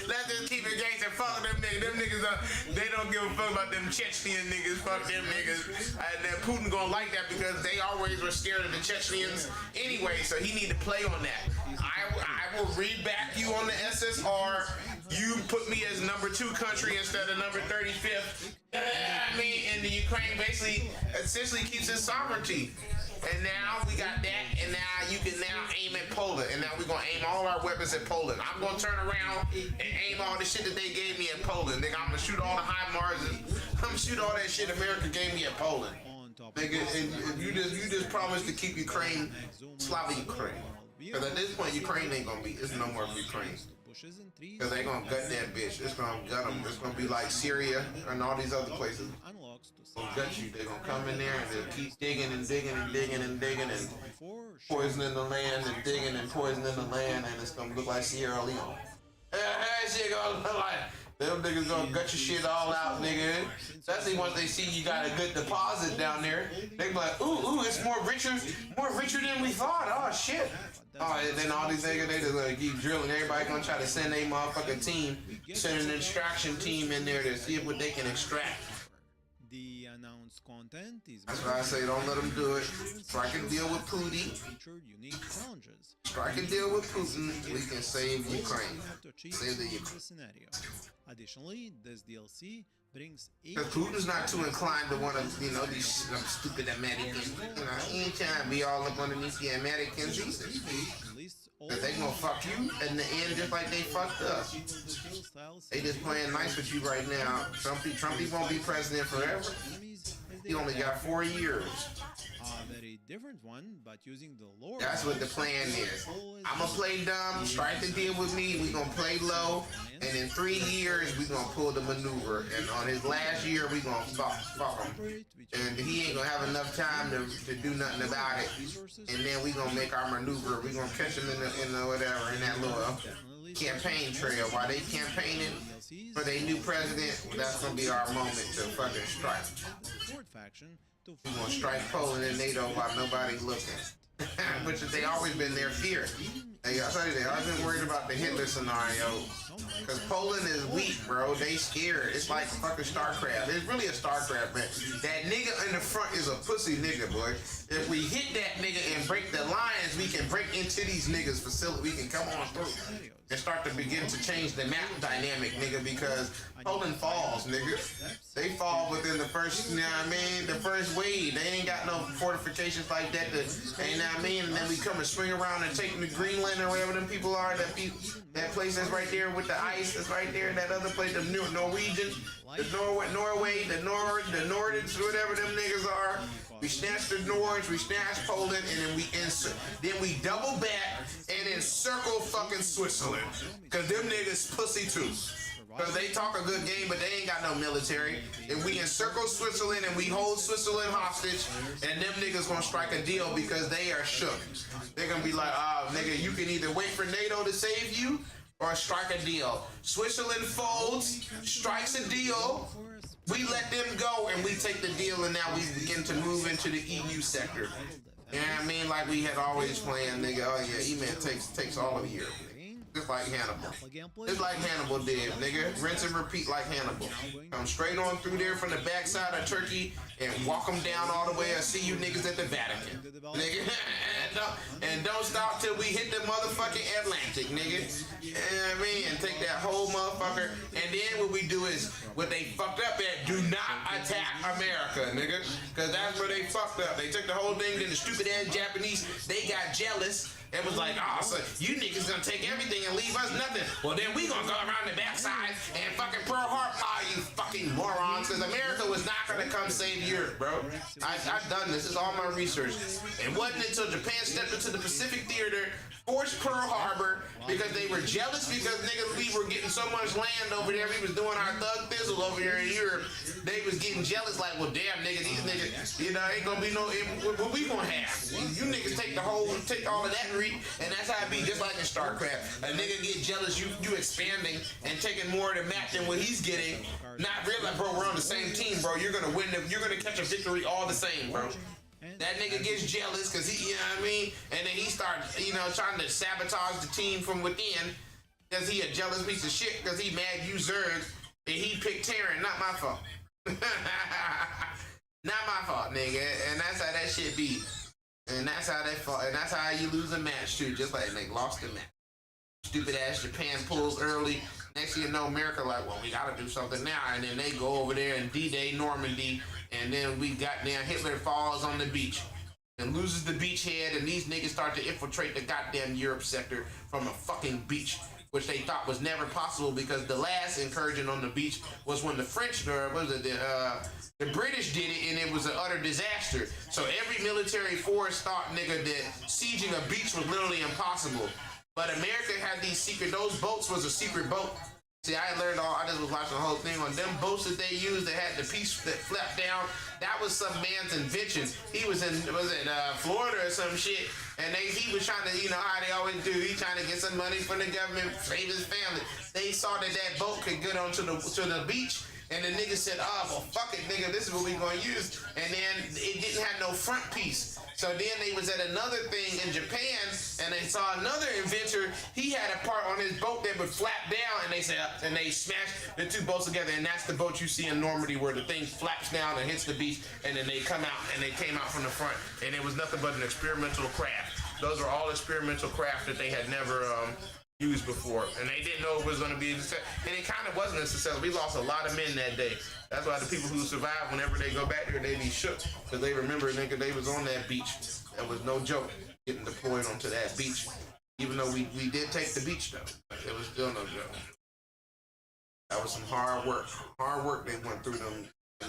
Let's just keep it gangster. Fuck them niggas. Them niggas, they don't give a fuck about them Chechenian niggas. Fuck them niggas. And then Putin gonna like that because they always were scared of the Chechenians anyway. So he need to play on that. I will reback you on the SSR. You put me as #2 country instead of number 35th. I mean, and the Ukraine basically essentially keeps its sovereignty. And now we got that, and now you can now aim at Poland, and now we're gonna aim all our weapons at Poland. I'm gonna turn around and aim all the shit that they gave me at Poland. Nigga, I'm gonna shoot all the HIMARS, I'm gonna shoot all that shit America gave me at Poland. Nigga, and you just promised to keep Ukraine, Slavic Ukraine. Because at this point, Ukraine ain't gonna be, it's no more Ukraine. Because they gonna gut that bitch. It's gonna gut them. It's gonna be like Syria and all these other places. They'll gut you. They're gonna come in there and they'll keep digging and digging and digging and digging and poisoning the land and digging and poisoning the land, and it's gonna look like Sierra Leone. Shit gonna look like them niggas gonna gut your shit all out, nigga. Especially once they see you got a good deposit down there. They be like, ooh, it's more richer than we thought. Oh shit. Oh, and then all these niggas, they just gonna keep drilling. Everybody gonna try to send a motherfucking team, send an extraction team in there to see what they can extract. The announced content is That's why I say don't let them do it. Strike a deal with Putin. Strike a deal with Putin. We can save Ukraine. Save the Ukraine. Additionally, this DLC brings Because Putin's not too inclined to want to, these stupid Americans. He ain't trying to be all up underneath the Americans either. Because they gonna fuck you in the end just like they fucked us. They just playing nice with you right now. Trumpy won't be president forever. He only got 4 years. A very different one, but using the lore. That's what the plan is. I'm gonna play dumb, strike the deal with me, we gonna play low, and in 3 years we gonna pull the maneuver. And on his last year we gonna fuck him. And he ain't gonna have enough time to do nothing about it. And then we gonna make our maneuver. We gonna catch him in the whatever, in that little campaign trail. While they campaigning for their new president, that's gonna be our moment to fucking strike. We're gonna strike Poland and NATO while nobody's looking. Which they always been their fear. Hey, I tell you, they always been worried about the Hitler scenario. Because Poland is weak, bro. They scared. It's like fucking StarCraft. It's really a StarCraft, man. That nigga in the front is a pussy nigga, boy. If we hit that nigga and break the lines, we can break into these niggas' facility. We can come on through and start to begin to change the map dynamic, nigga, because Poland falls, nigga. They fall within the first, you know what I mean, the first wave. They ain't got no fortifications like that to, you know what I mean, and then we come and swing around and take them to Greenland or wherever them people are, that place that's right there with the ice, that's right there, that other place, the Norwegian, the Norway, the Nordics, whatever them niggas are. We snatch the Nords, we snatch Poland, and then we double back and encircle fucking Switzerland. Cause them niggas pussy too. Cause they talk a good game, but they ain't got no military. And we encircle Switzerland and we hold Switzerland hostage, and them niggas gonna strike a deal because they are shook. They're gonna be like, nigga, you can either wait for NATO to save you or strike a deal. Switzerland folds, strikes a deal. We let them go and we take the deal, and now we begin to move into the EU sector. You know what I mean? Like we had always planned, nigga. Oh yeah, E-Man takes all of Europe. Just like Hannibal. Just like Hannibal did, nigga. Rinse and repeat like Hannibal. Come straight on through there from the backside of Turkey and walk them down all the way. I see you niggas at the Vatican. Nigga. and don't stop till we hit the motherfucking Atlantic, nigga. You know what I mean? And take that whole motherfucker. And then what we do is, what they fucked up at, do not attack America, nigga. Because that's where they fucked up. They took the whole thing, then the stupid ass Japanese, they got jealous. It was like, oh, so you niggas gonna take everything and leave us nothing. Well, then we gonna go around the backside and fucking Pearl Harbor, you fucking morons, because America was not gonna come save Europe, bro. I've done this. It's all my research. It wasn't until Japan stepped into the Pacific Theater, forced Pearl Harbor, because they were jealous because niggas, we were getting so much land over there. We was doing our thug thizzle over here in Europe. They was getting jealous, like, well, damn, nigga, these niggas, you know, ain't gonna be no, what we gonna have? You niggas take all of that and that's how it be, just like in StarCraft. A nigga get jealous, you expanding and taking more of the map than what he's getting. Not realizing, bro, we're on the same team, bro. You're gonna win, you're gonna catch a victory all the same, bro. That nigga gets jealous because he, you know what I mean? And then he starts, you know, trying to sabotage the team from within because he a jealous piece of shit because he mad you Zerg and he picked Terran. Not my fault. Not my fault, nigga. And that's how that shit be. And that's how they fought. And that's how you lose a match too. Just like they lost the match. Stupid ass Japan pulls early. Next thing you know, America like, well, we gotta do something now. And then they go over there in D-Day, Normandy. And then we got down, Hitler falls on the beach and loses the beachhead. And these niggas start to infiltrate the goddamn Europe sector from a fucking beach, which they thought was never possible because the last incursion on the beach was when the French, or what was it, the British did it, and it was an utter disaster. So every military force thought, nigga, that sieging a beach was literally impossible. But America had these secret, those boats was a secret boat. See, I learned all, I just was watching the whole thing on them boats that they used that had the piece that flapped down. That was some man's invention. He was in, was it Florida or some shit, and he was trying to, you know how they always do, he trying to get some money from the government, save his family. They saw that boat could get onto the beach, and the nigga said, oh, well, fuck it, nigga, this is what we gonna use. And then it didn't have no front piece. So then they was at another thing in Japan, and they saw another inventor. He had a part on his boat that would flap down, and they said, and they smashed the two boats together, and that's the boat you see in Normandy where the thing flaps down and hits the beach, and then they come out, and they came out from the front, and it was nothing but an experimental craft. Those are all experimental craft that they had never used before, and they didn't know it was going to be a success, and it kind of wasn't a success. We lost a lot of men that day. That's why the people who survived, whenever they go back there, they be shook, because they remember, nigga, they was on that beach. That was no joke, getting deployed onto that beach. Even though we did take the beach, though, but it was still no joke. That was some hard work. Hard work they went through them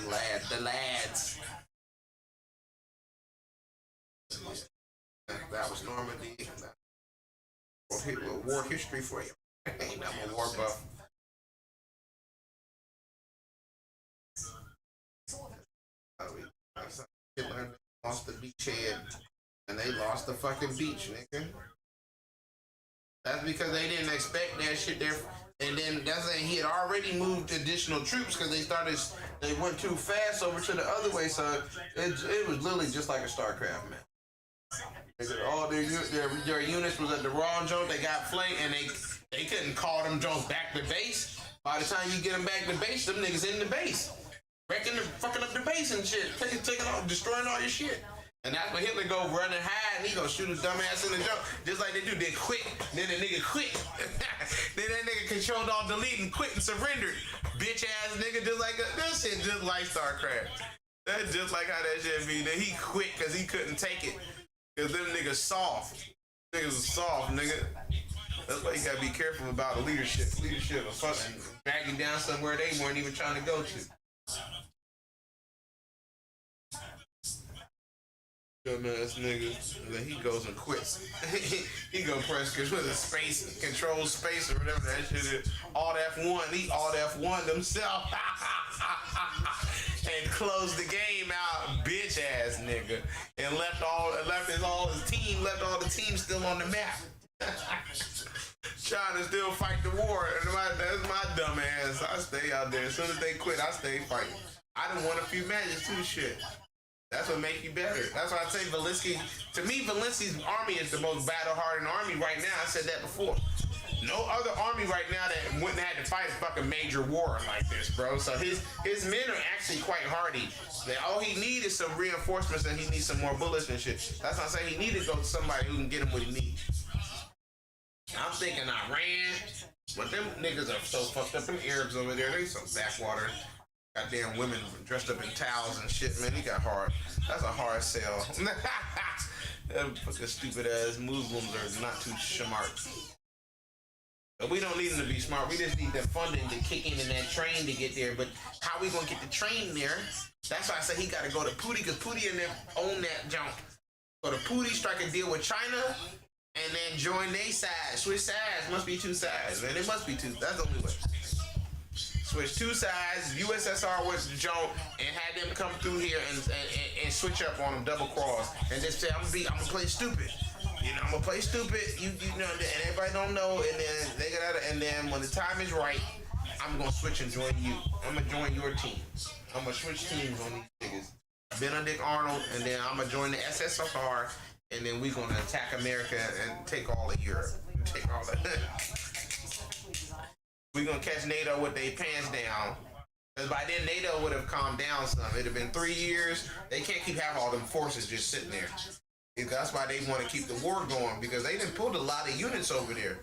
lads, the lads. That was Normandy. War history for you. Ain't I'm a war buff. Hitler lost the beachhead, and they lost the fucking beach, nigga. That's because they didn't expect that shit there. And then that's saying he had already moved additional troops because they went too fast over to the other way. So it was literally just like a StarCraft, man. All their units was at the wrong joint. They got flanked, and they couldn't call them joints back to base. By the time you get them back to base, them niggas in the base, fucking up the base and shit, taking off, destroying all your shit. And that's when Hitler go running high, and he gonna shoot his dumb ass in the jump, just like they do. They quit, then the nigga quit. Then that nigga controlled all delete and quit and surrendered. Bitch ass nigga, just like that shit, just like StarCraft. That's just like how that shit be. Then he quit because he couldn't take it. Cause them niggas soft. Niggas are soft, nigga. That's why you gotta be careful about the leadership. Leadership is fucking dragging down somewhere they weren't even trying to go to. Dumbass nigga. And then he goes and quits. he go press control space or whatever that shit is. Alt F1. He Alt F1 himself. And closed the game out, bitch ass nigga, and left all his team, left all the team still on the map. Trying to still fight the war. That's my dumb ass. I stay out there. As soon as they quit, I stay fighting. I done won a few matches too, shit. That's what make you better. That's why I say Zelensky. To me, Zelensky's army is the most battle-hardened army right now. I said that before. No army right now that wouldn't have to fight a fucking major war like this, bro. So his men are actually quite hardy. All he needs is some reinforcements and he needs some more bullets and shit. That's what I'm saying. He needs to go to somebody who can get him what he needs. I'm thinking Iran, but them niggas are so fucked up. Them Arabs over there, they so backwater. Goddamn women dressed up in towels and shit, man. He got hard. That's a hard sell. Them fucking stupid ass Muslims are not too smart. But we don't need them to be smart. We just need the funding to kick in that train to get there. But how we gonna get the train there? That's why I say he gotta go to Pooty, because Pooty and them own that jump. So the Pooty strike a deal with China and then join their side. Switch sides. Must be two sides, man. It must be two. that's the only way. Switch two sides, USSR was the joint, and had them come through here and switch up on them, double cross, and just say, I'm gonna play stupid. You know, I'm gonna play stupid. You know, and everybody don't know, and then they get out, and then when the time is right, I'm gonna switch and join you. I'm gonna join your team. I'm gonna switch teams on these niggas. Benedict Arnold, and then I'm gonna join the SSR, and then we gonna attack America and take all of Europe. Take all of We're gonna catch NATO with their pants down. Because by then NATO would have calmed down some. It'd have been 3 years. They can't keep having all them forces just sitting there. That's why they want to keep the war going, because they done pulled a lot of units over there.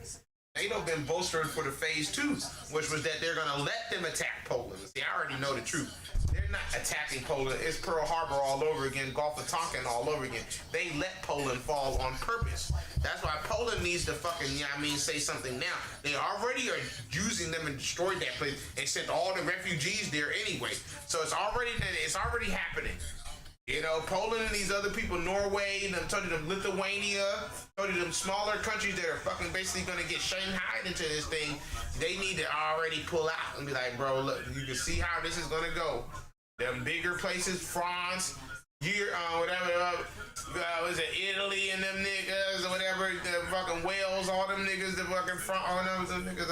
NATO been bolstered for the phase 2, which was that they're gonna let them attack Poland. See, I already know the truth. They're not attacking Poland. It's Pearl Harbor all over again, Gulf of Tonkin all over again. They let Poland fall on purpose. That's why Poland needs to fucking, you know what I mean, say something now. They already are using them and destroyed that place and sent all the refugees there anyway. So it's already happening. You know, Poland and these other people, Norway, and I told you them Lithuania, told you them smaller countries that are fucking basically gonna get Shanghaied into this thing, they need to already pull out and be like, bro, look, you can see how this is gonna go. Them bigger places, France, whatever, was it Italy and them niggas or whatever, the fucking Wales, all them niggas, the fucking all them niggas,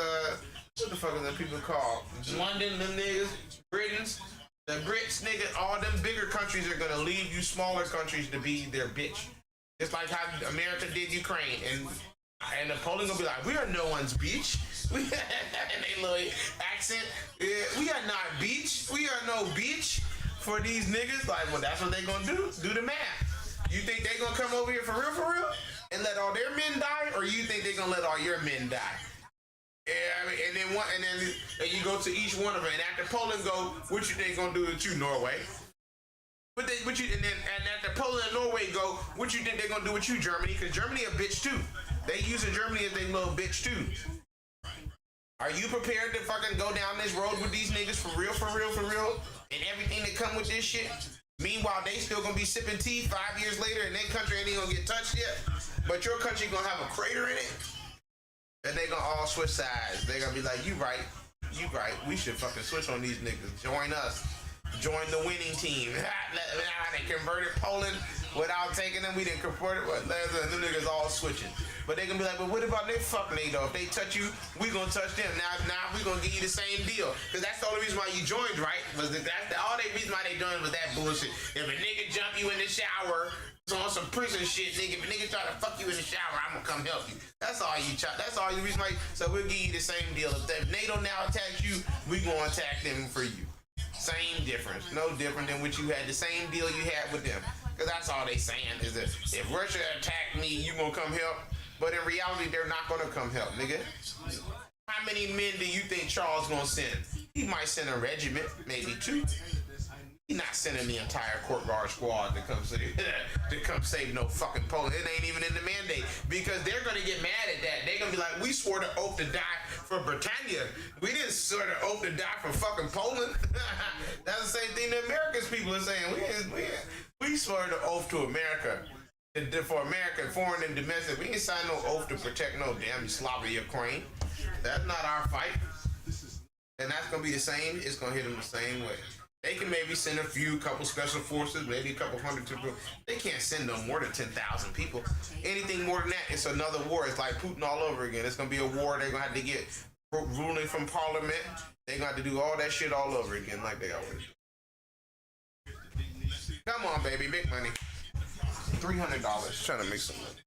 what the fuck is them people called? London, them niggas, Britons. The Brits, nigga, all them bigger countries are gonna leave you smaller countries to be their bitch. Just like how America did Ukraine, and the Poland gonna be like, we are no one's bitch. And they little accent, we are not bitch. We are no bitch for these niggas. Like, well, that's what they gonna do. Do the math. You think they gonna come over here for real, and let all their men die, or you think they gonna let all your men die? Yeah, I mean, and then you go to each one of them, and after Poland go, what you think gonna do with you, Norway? And after Poland and Norway go, what you think they're gonna do with you, Germany? Because Germany a bitch too. They using Germany as their little bitch too. Are you prepared to fucking go down this road with these niggas for real? And everything that come with this shit? Meanwhile, they still gonna be sipping tea 5 years later, and their country ain't even gonna get touched yet. But your country gonna have a crater in it. And they gonna all switch sides. They gonna be like, you right. We should fucking switch on these niggas. Join us. Join the winning team. They converted Poland without taking them. We didn't convert it. But them niggas all switching. But they gonna be like, but what about they fuck NATO? If they touch you, we gonna touch them. Now we gonna give you the same deal. Because that's the only reason why you joined, right? That's the all the reason why they joined was that bullshit. If a nigga jump you in the shower, on some prison shit, nigga. If a nigga try to fuck you in the shower, I'm gonna come help you. That's all you try. That's all the reason why. So we'll give you the same deal. If NATO now attacks you, we gonna attack them for you. Same difference. No different than what you had. The same deal you had with them. Because that's all they saying is that if Russia attacked me, you gonna come help. But in reality, they're not gonna come help, nigga. How many men do you think Charles gonna send? He might send a regiment, maybe 2. He's not sending the entire court guard squad to come save no fucking Poland. It ain't even in the mandate, because they're gonna get mad at that. They're gonna be like, we swore the oath to die for Britannia. We didn't swear the oath to die for fucking Poland. That's the same thing the Americans people are saying. We swore the oath to America. For America, foreign and domestic. We ain't signed no oath to protect no damn Slavia, Ukraine. That's not our fight. And that's gonna be the same. It's gonna hit them the same way. They can maybe send couple special forces, maybe a couple hundred people. They can't send no more than 10,000 people. Anything more than that, it's another war. It's like Putin all over again. It's gonna be a war. They're gonna have to get ruling from parliament. They're gonna have to do all that shit all over again like they always do. Come on, baby, big money. $300. Trying to make some money.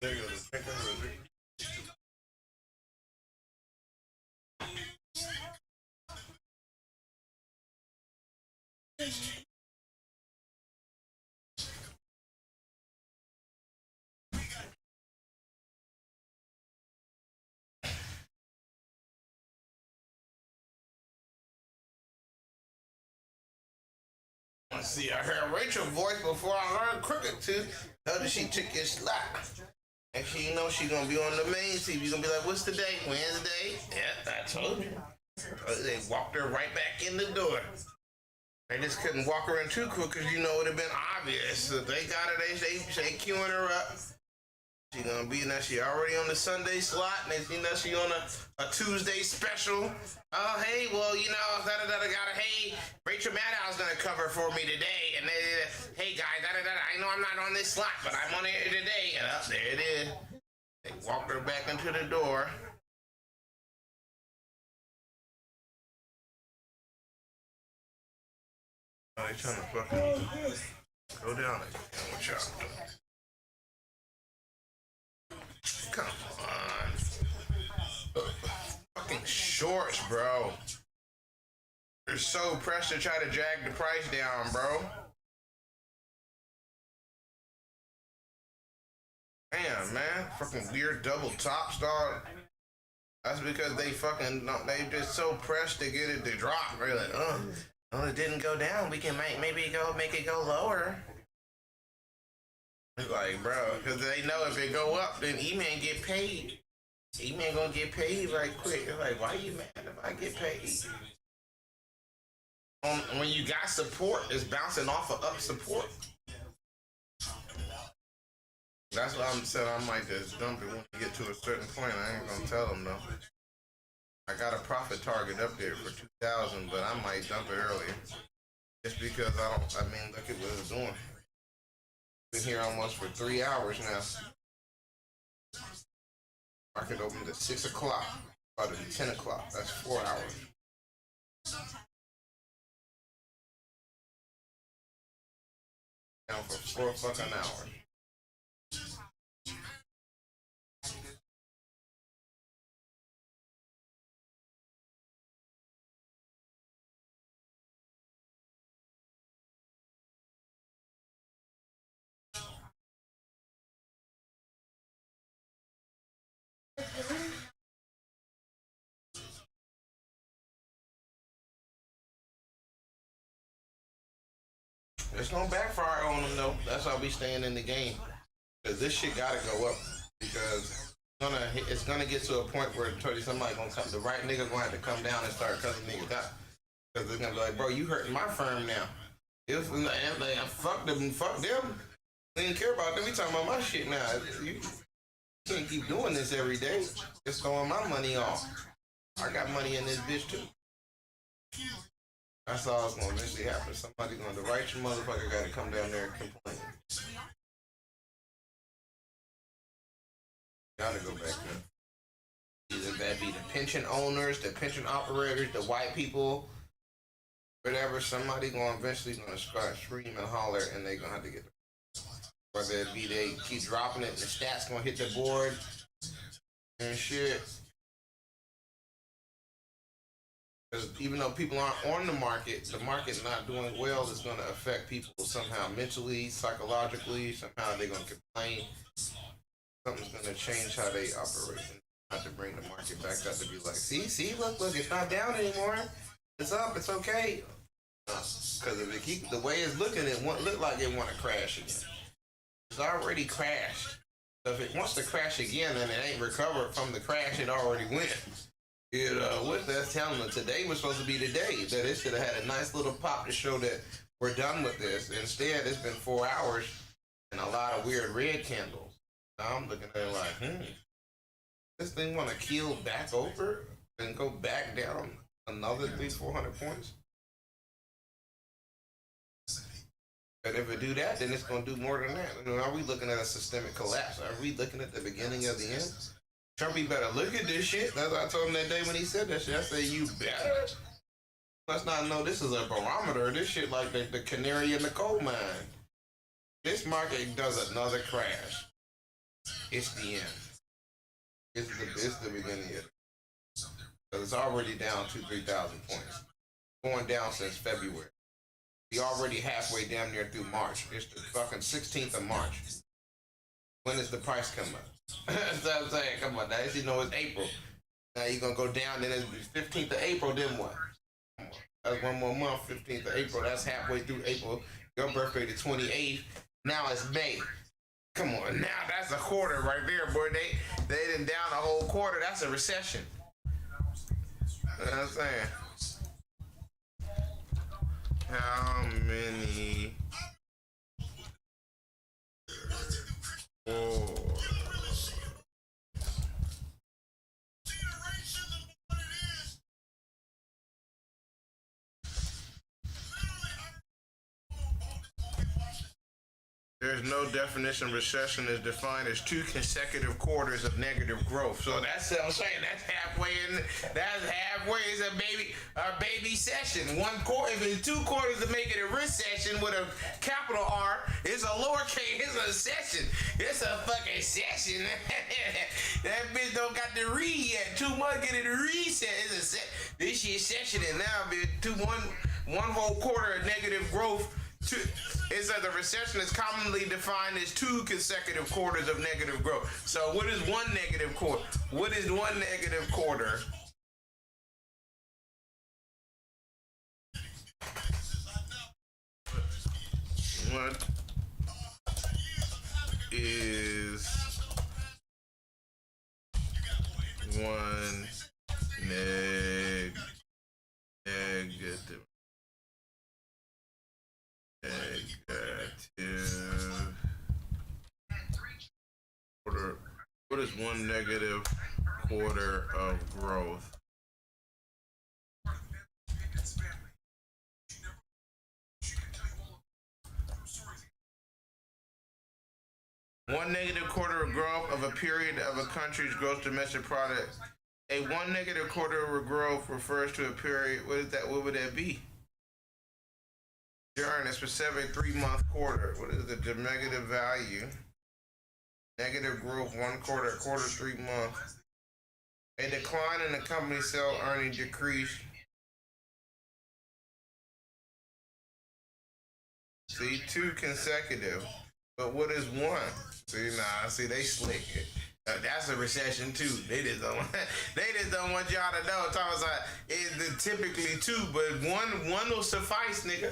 There you go. See, I heard Rachel's voice before I heard Crooked too. Know that she took his slot. And she know she gonna be on the main TV. Gonna be like, what's the date? Wednesday? Yeah, I told you. They walked her right back in the door. They just couldn't walk her in too quick because you know it would have been obvious. So they got her, they queuing her up. She gonna be now. She already on the Sunday slot, and you know she on a Tuesday special. Oh hey, well you know hey, Rachel Maddow's gonna cover for me today, and hey guys, I know I'm not on this slot, but I'm on it today. And up there it is. They walked her back into the door. Oh, they trying to fucking go down again. What y'all doing? Come on. Fucking shorts, bro. They're so pressed to try to drag the price down, bro. Damn, man. Fucking weird double tops, dog. That's because they just so pressed to get it to drop. They're like, oh, it didn't go down. We can maybe make it go lower. Like, bro, because they know if it go up, then E-Man get paid. E-Man gonna get paid right quick. They're like, why you mad if I get paid? When you got support, it's bouncing off of up support. That's what I'm saying. I might just dump it when we get to a certain point. I ain't gonna tell them though. I got a profit target up there for 2,000, but I might dump it earlier. Just because look at what it's doing. Been here almost for 3 hours now. Market opened at 6 o'clock, about at 10 o'clock. That's 4 hours. Down for 4 fucking hours. It's gonna backfire on them though. That's why we staying in the game. Cause this shit gotta go up. Because it's gonna get to a point where somebody gonna come. The right nigga gonna have to come down and start cutting niggas out. Cause they're gonna be like, bro, you hurting my firm now. If like, fuck them, fuck them. They didn't care about them. We talking about my shit now. You can't keep doing this every day. It's throwing my money off. I got money in this bitch too. That's all it's gonna eventually happen. Somebody the righteous motherfucker gotta come down there and complain. Gotta go back there. Either that be the pension owners, the pension operators, the white people, whatever. Somebody eventually start scream and holler, and they gonna have to get the. Whether it be they keep dropping it, and the stats gonna hit the board and shit. Because even though people aren't on the market not doing well is going to affect people somehow mentally, psychologically. Somehow they're going to complain. Something's going to change how they operate. Not to bring the market back up to be like, see, look, it's not down anymore. It's up, it's okay. Because if it keep the way it's looking, it won't look like it want to crash again. It's already crashed. So if it wants to crash again and it ain't recovered from the crash it already went. What that's telling them today was supposed to be the day that it should have had a nice little pop to show that we're done with this. Instead, it's been 4 hours and a lot of weird red candles. Now I'm looking at it like, this thing want to keel back over and go back down another 300-400 points. But if it do that, then it's gonna do more than that. You know, are we looking at a systemic collapse? Are we looking at the beginning of the end? Trump, you better look at this shit. That's what I told him that day when he said that shit. I said, you better. Let's not know this is a barometer. This shit like the canary in the coal mine. This market does another crash. It's the end. It's the beginning of it. So it's already down 2,000-3,000 points. Going down since February. We already halfway down there through March. It's the fucking 16th of March. When does the price come up? That's what I'm saying. Come on, now you know it's April. Now you're gonna go down, then it's 15th of April, then what? That's one more month, 15th of April. That's halfway through April. Your birthday the 28th. Now it's May. Come on, now that's a quarter right there, boy. They done down a whole quarter. That's a recession. You know what I'm saying? How many? Oh. There's no definition. Recession is defined as 2 consecutive quarters of negative growth. So that's what I'm saying. That's halfway in. That's halfway. It's a baby session. 1 quarter. If it's 2 quarters to make it a recession with a capital R, it's a lowercase. It's a session. It's a fucking session. That bitch don't got the re yet. 2 months get it a reset. It's a set. This shit session and now bitch. One whole quarter of negative growth. It says the recession is commonly defined as 2 consecutive quarters of negative growth. So what is 1 negative quarter? What is 1 negative quarter? What is 1 negative quarter? What is 1 negative quarter of growth? One negative quarter of growth of a period of a country's gross domestic product. A 1 negative quarter of growth refers to a period. What is that? What would that be? During a specific 3-month quarter. What is the negative value? Negative growth 1 quarter, 3 months. A decline in the company's sale earning decrease. See, 2 consecutive. But what is 1? See, they slick it. That's a recession too. They just don't want y'all to know. Thomas, it's typically 2, but one will suffice, nigga.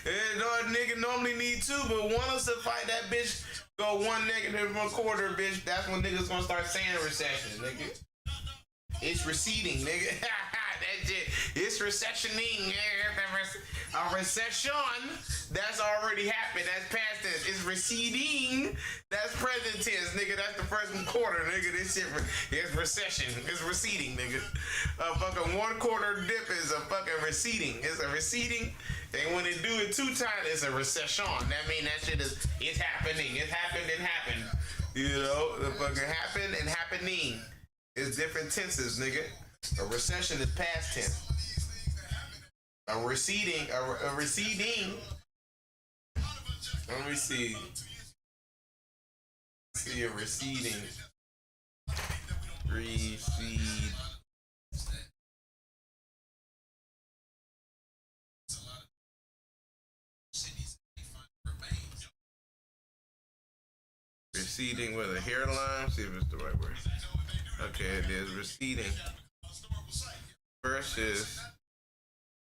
Nigga normally need 2, but 1 will suffice. That bitch go 1 negative 1 quarter, bitch. That's when niggas gonna start saying recession, nigga. It's receding, nigga. That shit. It's recessioning. A recession, that's already happened. That's past tense. It's receding. That's present tense, nigga. That's the first quarter, nigga. This shit, it's recession. It's receding, nigga. A fucking 1 quarter dip is a fucking receding. It's a receding. And when they do it 2 times, it's a recession. That means that shit is, it's happening. It happened and happened. You know, the fucking happened and happening. It's different tenses, nigga. A recession is past tense. A receding. Let me see. See a receding. Recede. Receding with a hairline. See if it's the right word. Okay, it is receding. Versus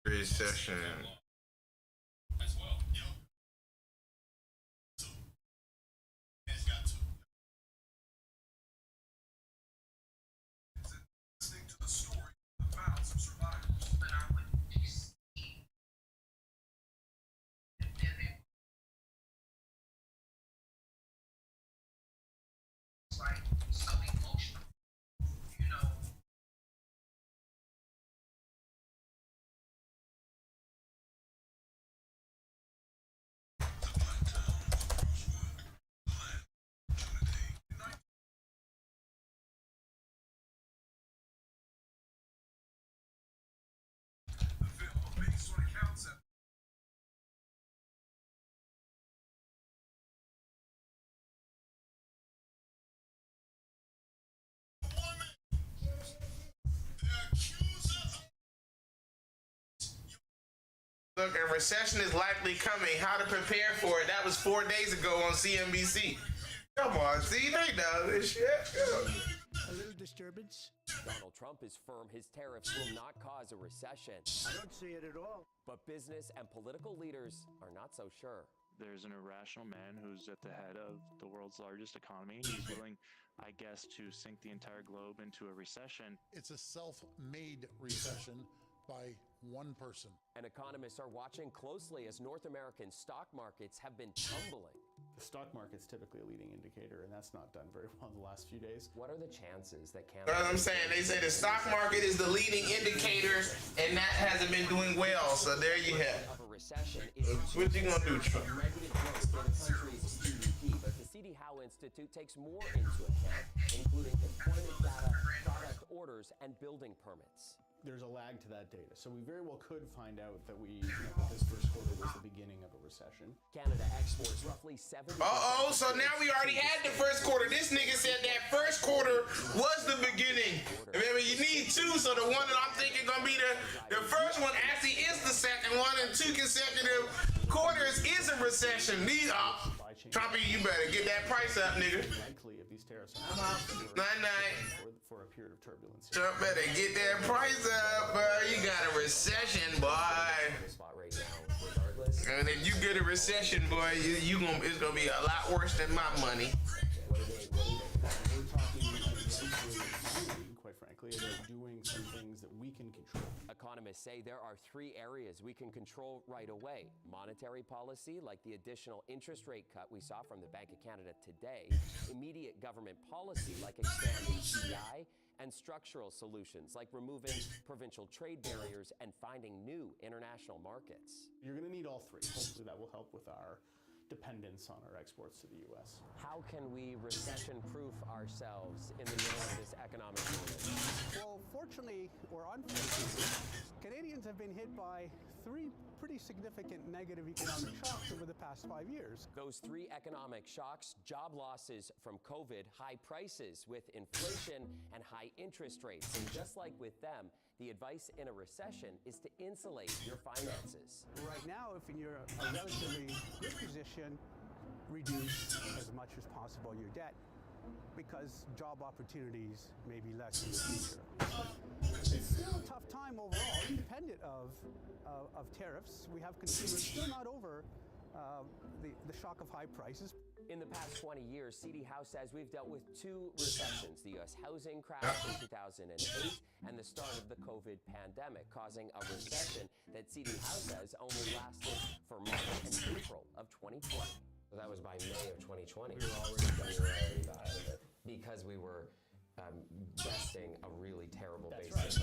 recession. Look, a recession is likely coming. How to prepare for it? That was 4 days ago on CNBC. Come on, see, they know this shit. A little disturbance. Donald Trump is firm his tariffs will not cause a recession. I don't see it at all. But business and political leaders are not so sure. There's an irrational man who's at the head of the world's largest economy. He's willing, I guess, to sink the entire globe into a recession. It's a self-made recession by one person. And economists are watching closely as North American stock markets have been tumbling. The stock market's typically a leading indicator, and that's not done very well in the last few days. What are the chances that Canada... That's what I'm saying. They say the stock market is the leading indicator, and that hasn't been doing well. So there you have. Of a recession is what you gonna do, Trump? negative growth in a country's GDP, but the CD Howe Institute takes more into account, including employment data, product orders, and building permits. There's a lag to that data, so we very well could find out that this first quarter was the beginning of a recession. Canada exports roughly 70%. So now we already had the first quarter. This nigga said that first quarter was the beginning. Remember, you need two, so the one that I'm thinking gonna be the first one actually is the second one, and 2 consecutive quarters is a recession. These are Trumpy, you better get that price up, nigga. Likely if these tariffs Night. For a period of turbulence. Trump better get that price up, boy. You got a recession, boy. And if you get a recession, boy, it's gonna be a lot worse than my money. We're talking, quite frankly, about doing some things that we can control. Economists say there are 3 areas we can control right away. Monetary policy, like the additional interest rate cut we saw from the Bank of Canada today. Immediate government policy, like expanding CI. And structural solutions, like removing provincial trade barriers and finding new international markets. You're going to need all 3. Hopefully that will help with our dependence on our exports to the U.S. How can we recession-proof ourselves in the middle of this economic moment? Well, fortunately or unfortunately, Canadians have been hit by 3 pretty significant negative economic shocks over the past 5 years. Those 3 economic shocks: job losses from COVID, high prices with inflation, and high interest rates. And just like with them, the advice in a recession is to insulate your finances. Right now, if you're a relatively good position, reduce as much as possible your debt, because job opportunities may be less in the future. It's still a tough time overall, independent of tariffs. We have consumers still not over the shock of high prices. In the past 20 years, CD Howe says we've dealt with 2 recessions: the U.S. housing crash in 2008 and the start of the COVID pandemic, causing a recession that CD Howe says only lasted for March and April of 2020. So that was by May of 2020. We were already out of it because we were besting a really terrible basis.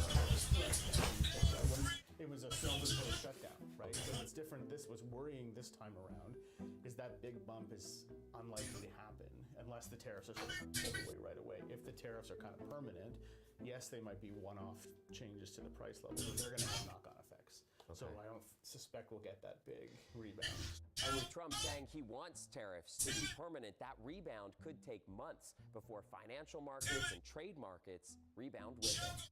It was a self-imposed shutdown, right? So it's different. This was worrying this time around is that big bump is unlikely to happen unless the tariffs are sort of pulled away right away. If the tariffs are kind of permanent, yes, they might be one-off changes to the price level, but they're going to have knock-on effects. Okay. So I don't suspect we'll get that big rebound. And with Trump saying he wants tariffs to be permanent, that rebound could take months before financial markets and trade markets rebound with it.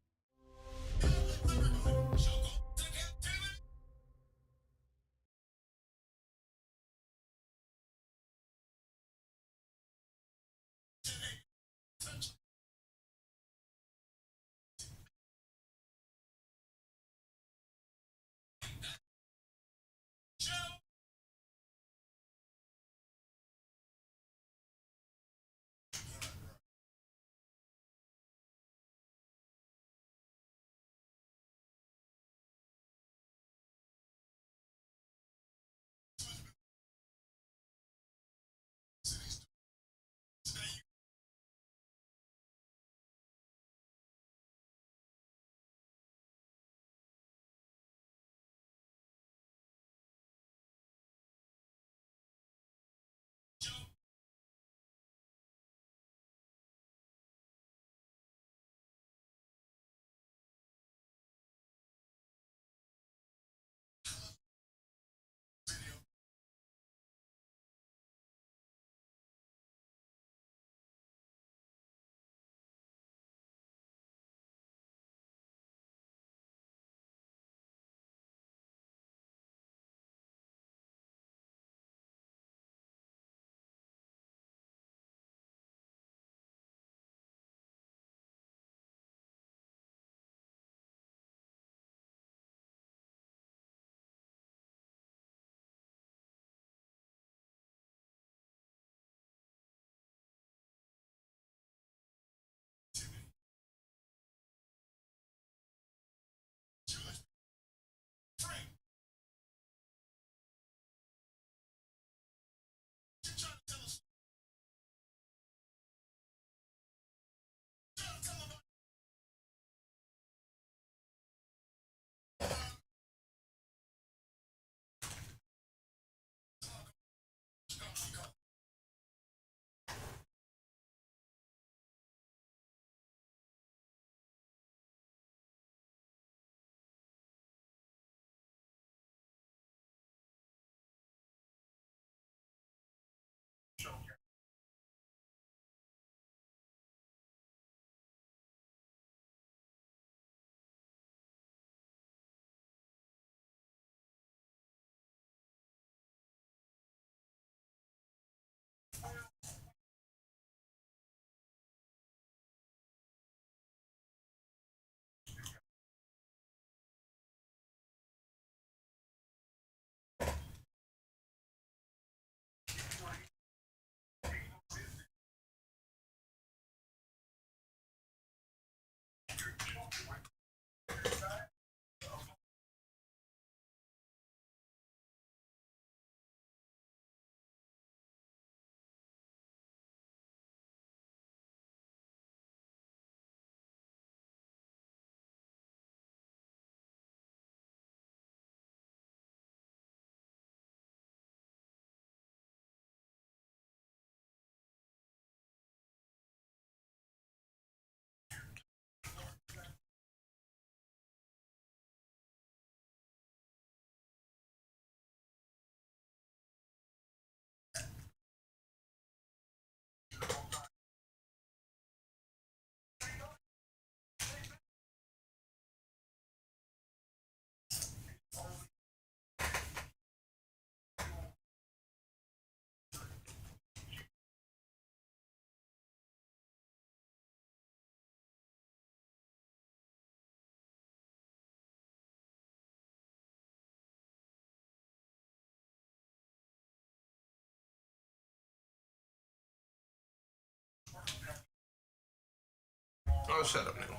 Oh, shut up, nigga.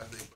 I think.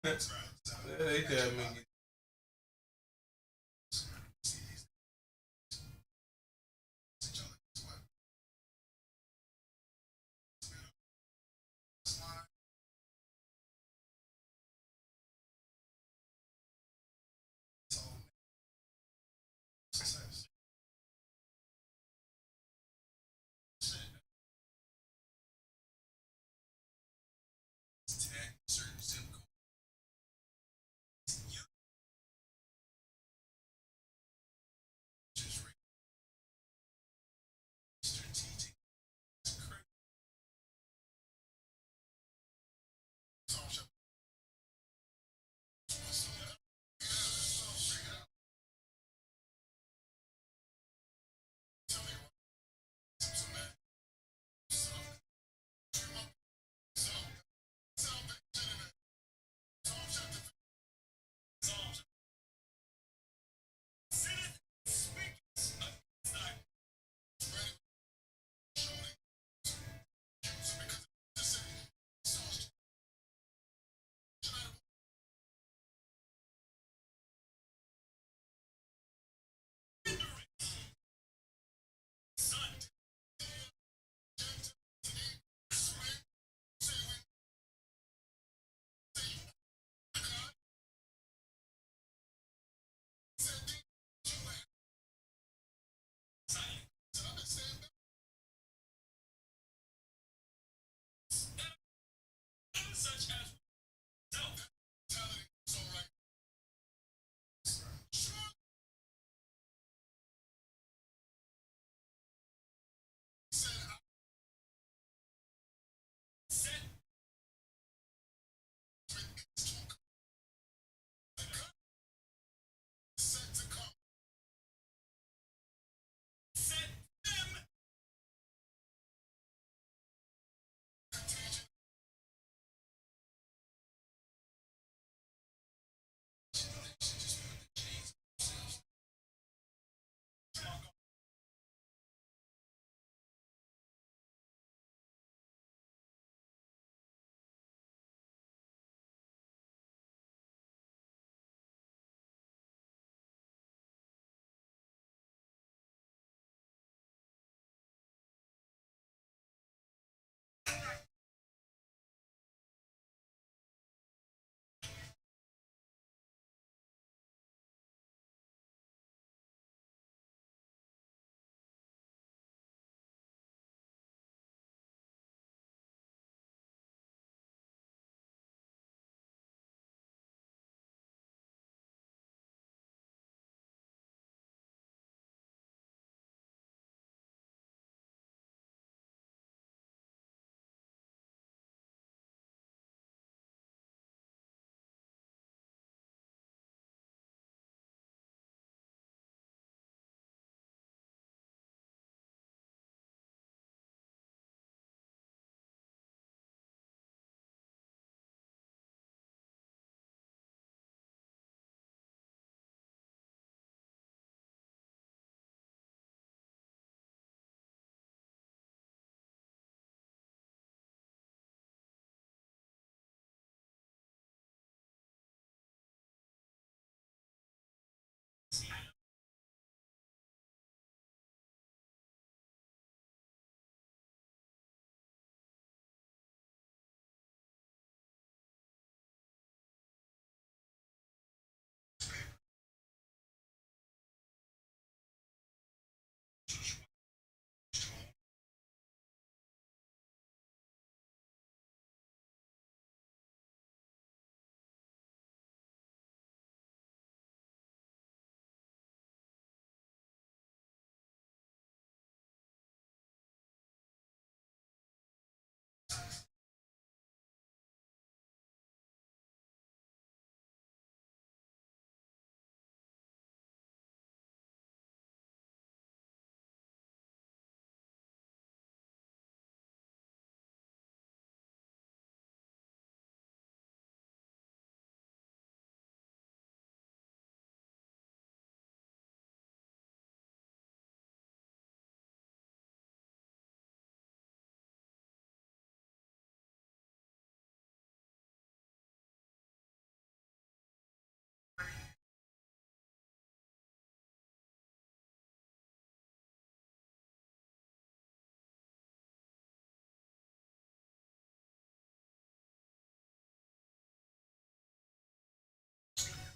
They tell me.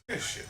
This shit.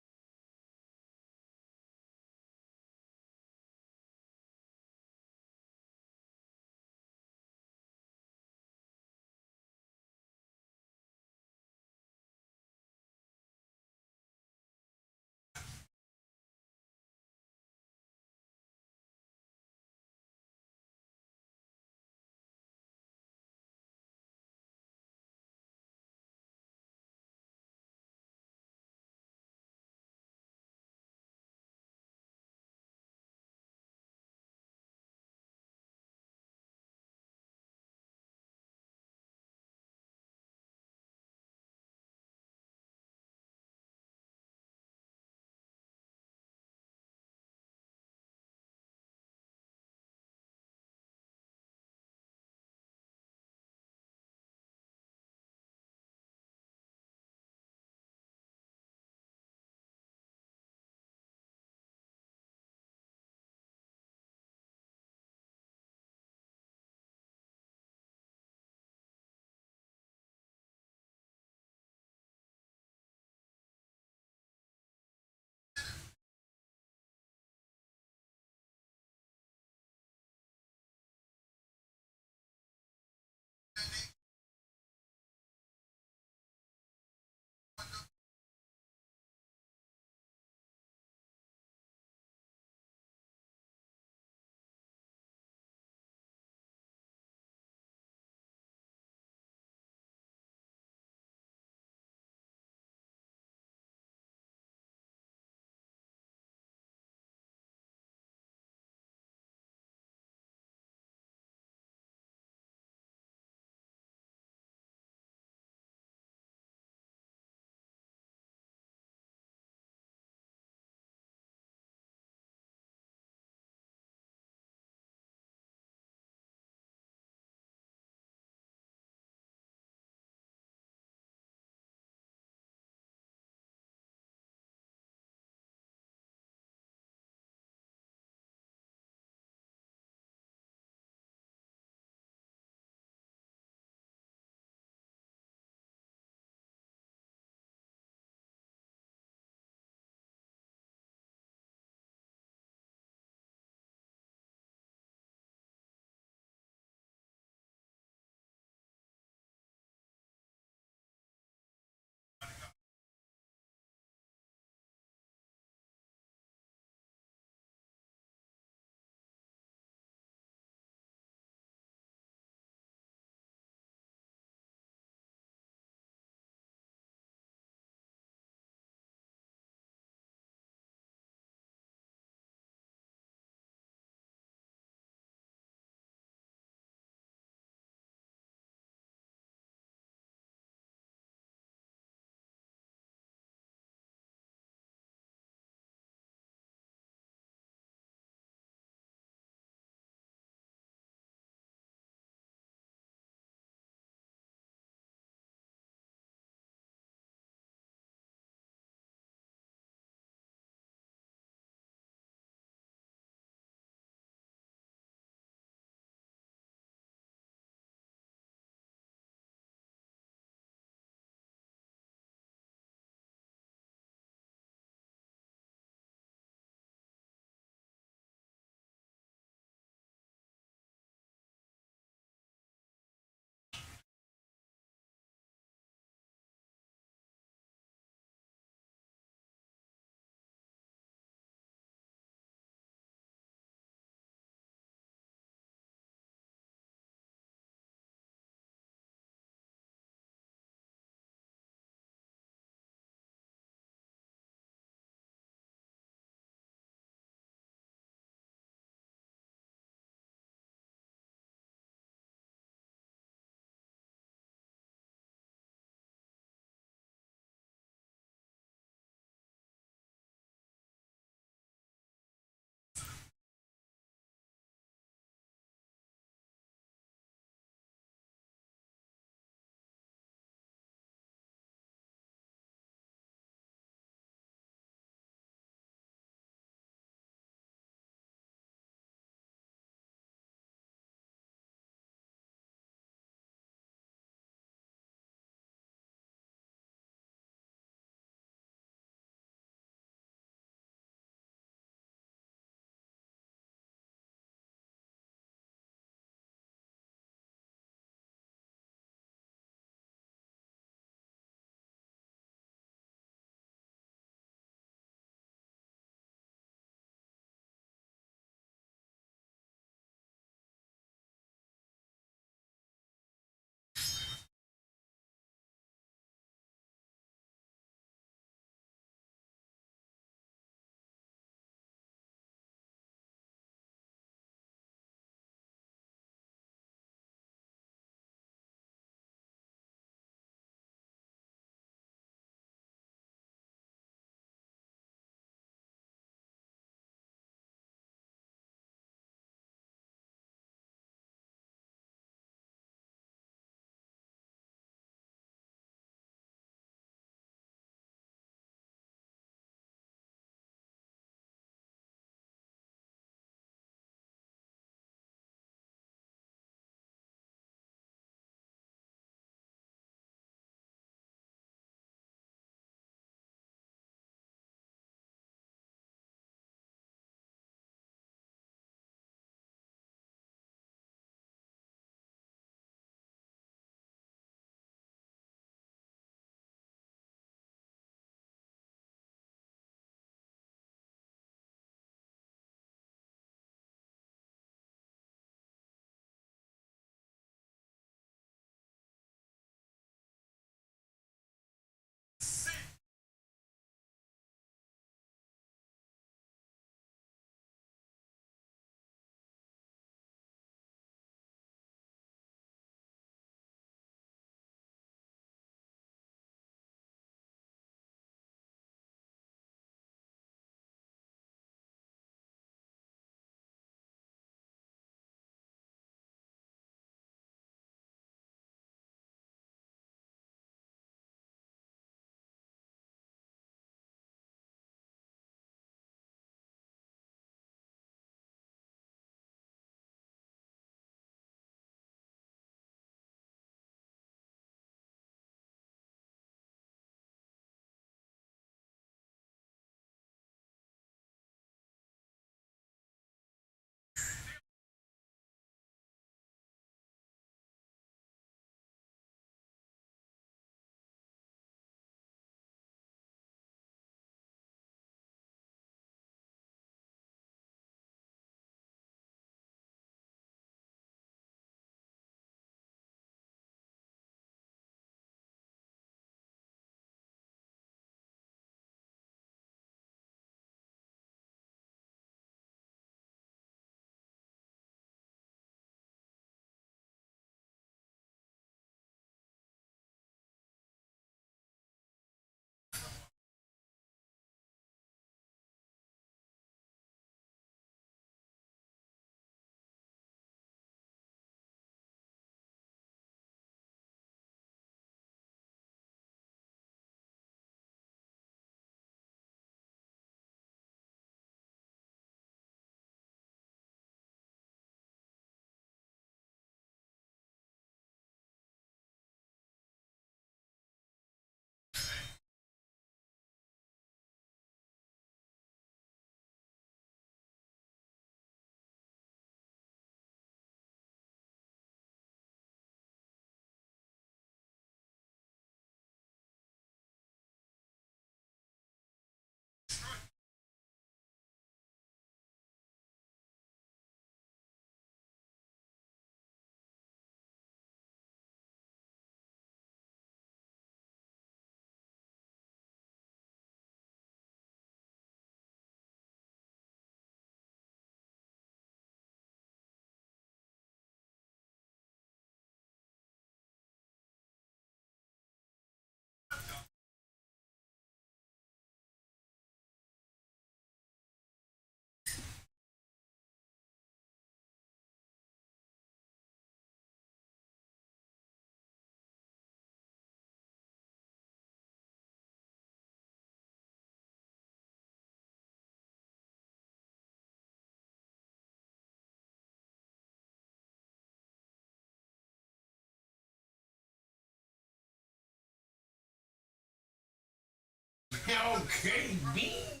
Okay, bean.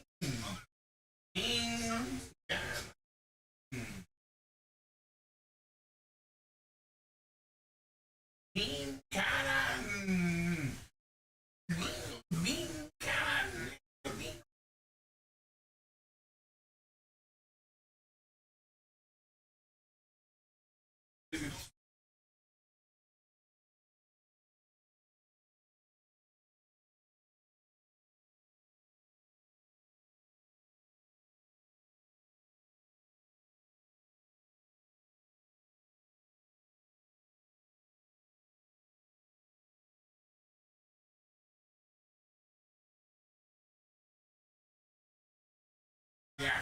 Bean. Bean Cannon. Bean Cannon. Yeah,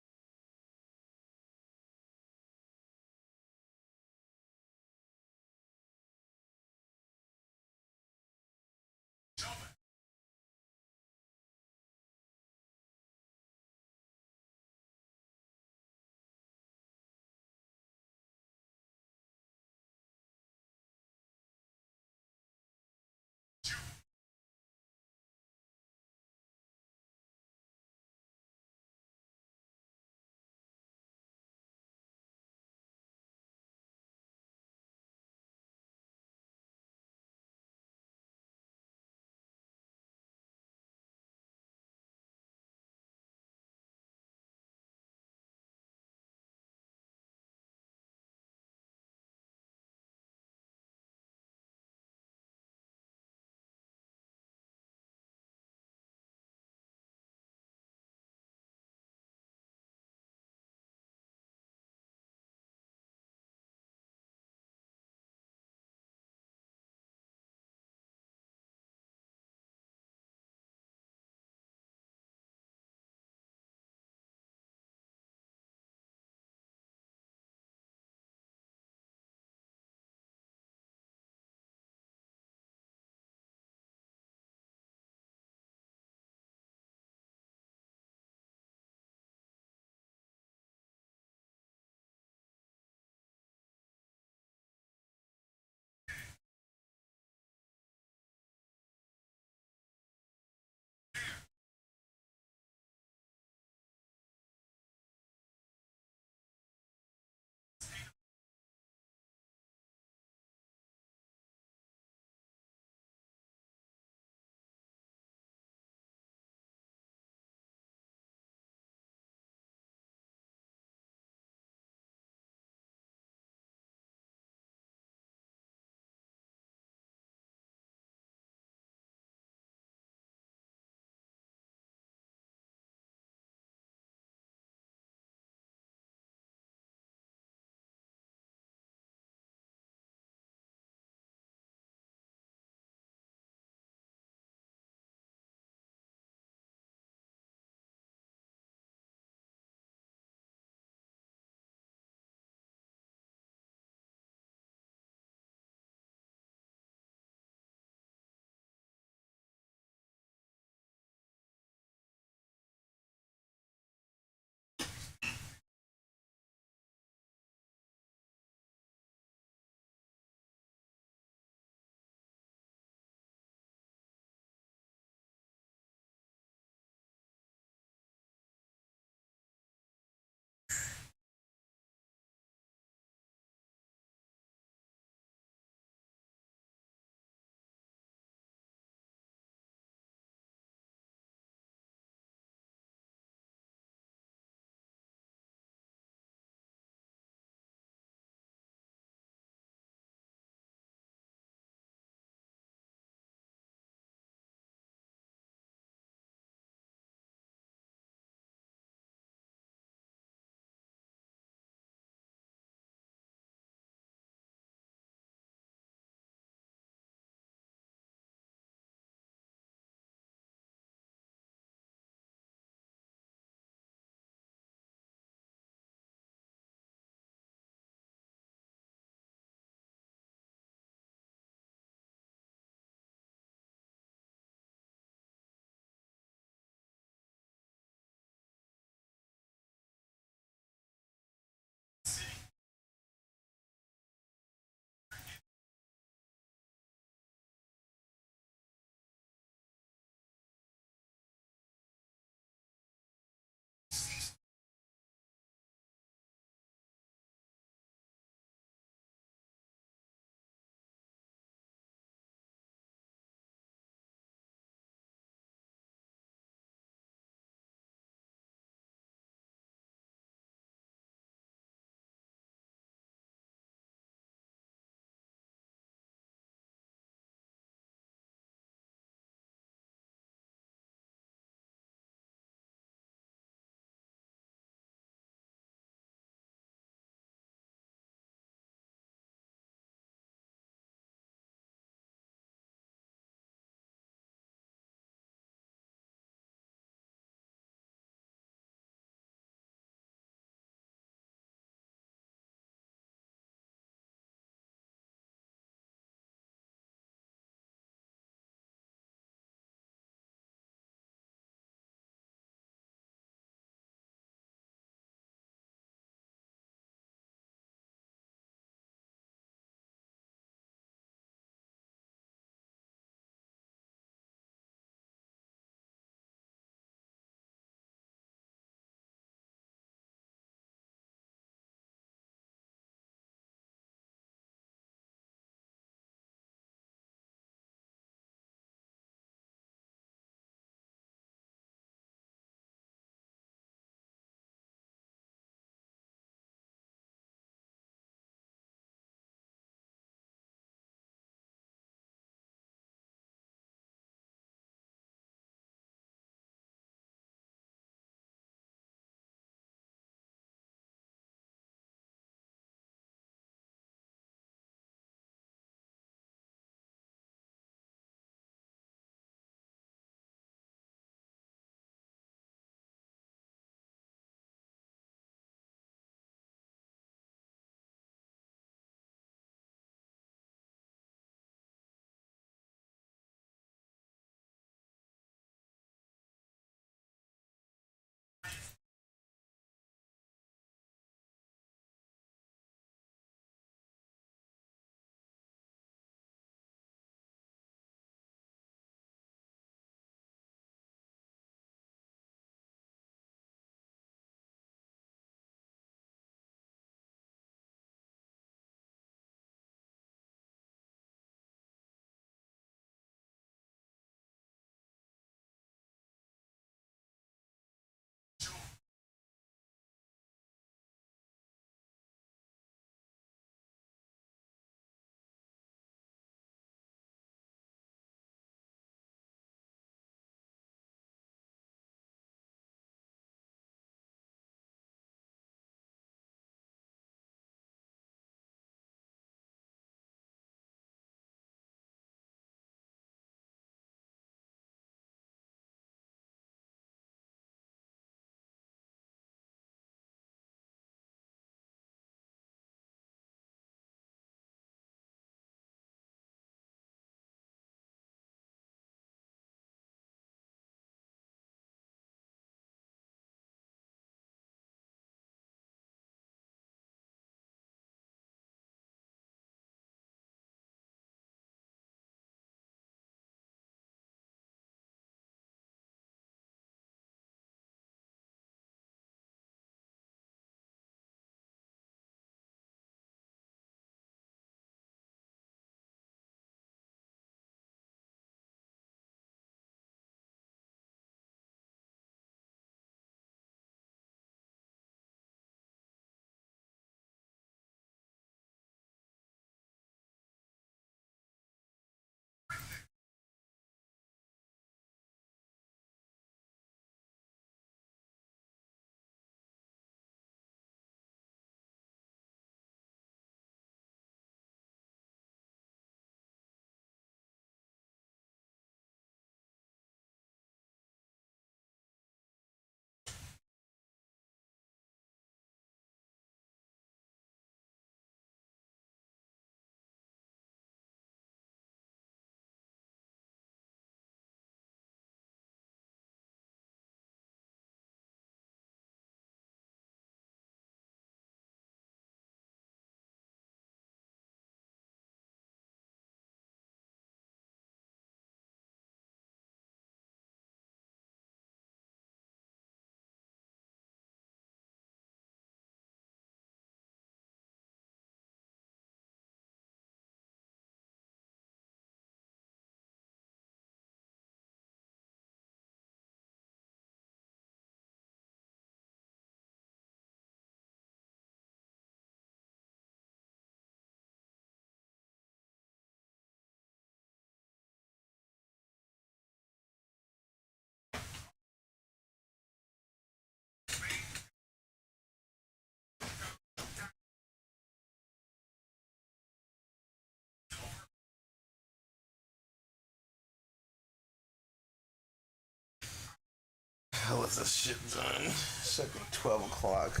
hell is this shit done? It's like 12 o'clock.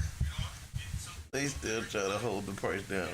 They still try to hold the price down.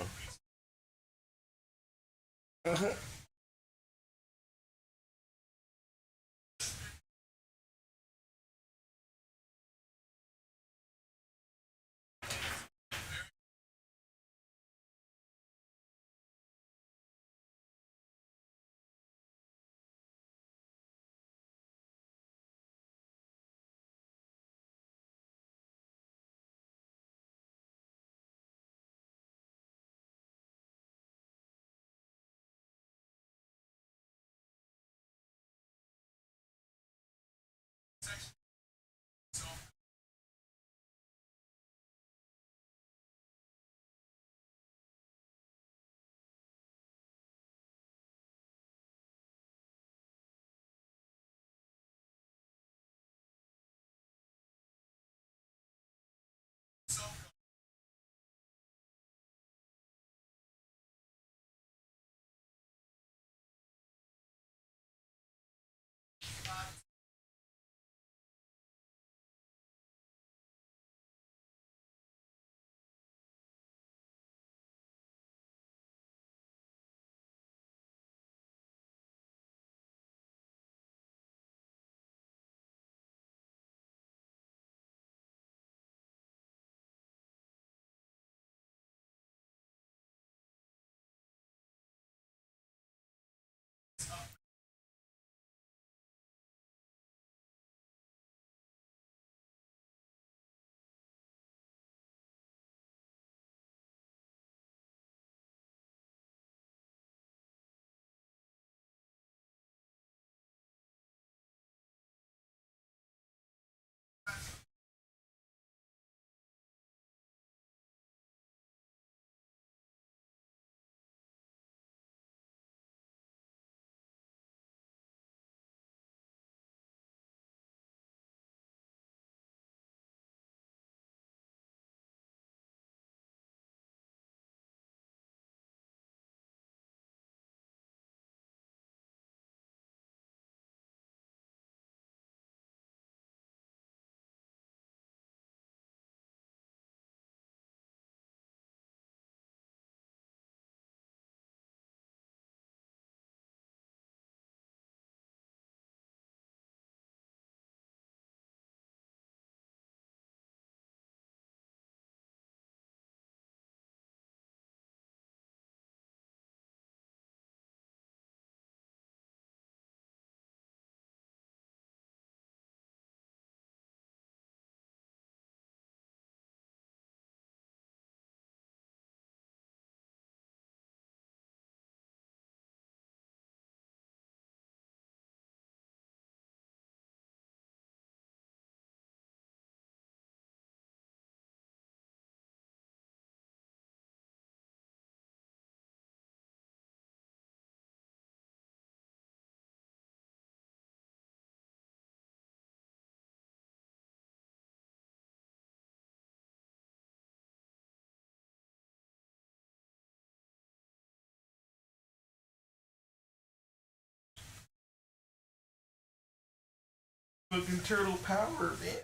Fucking turtle power, man.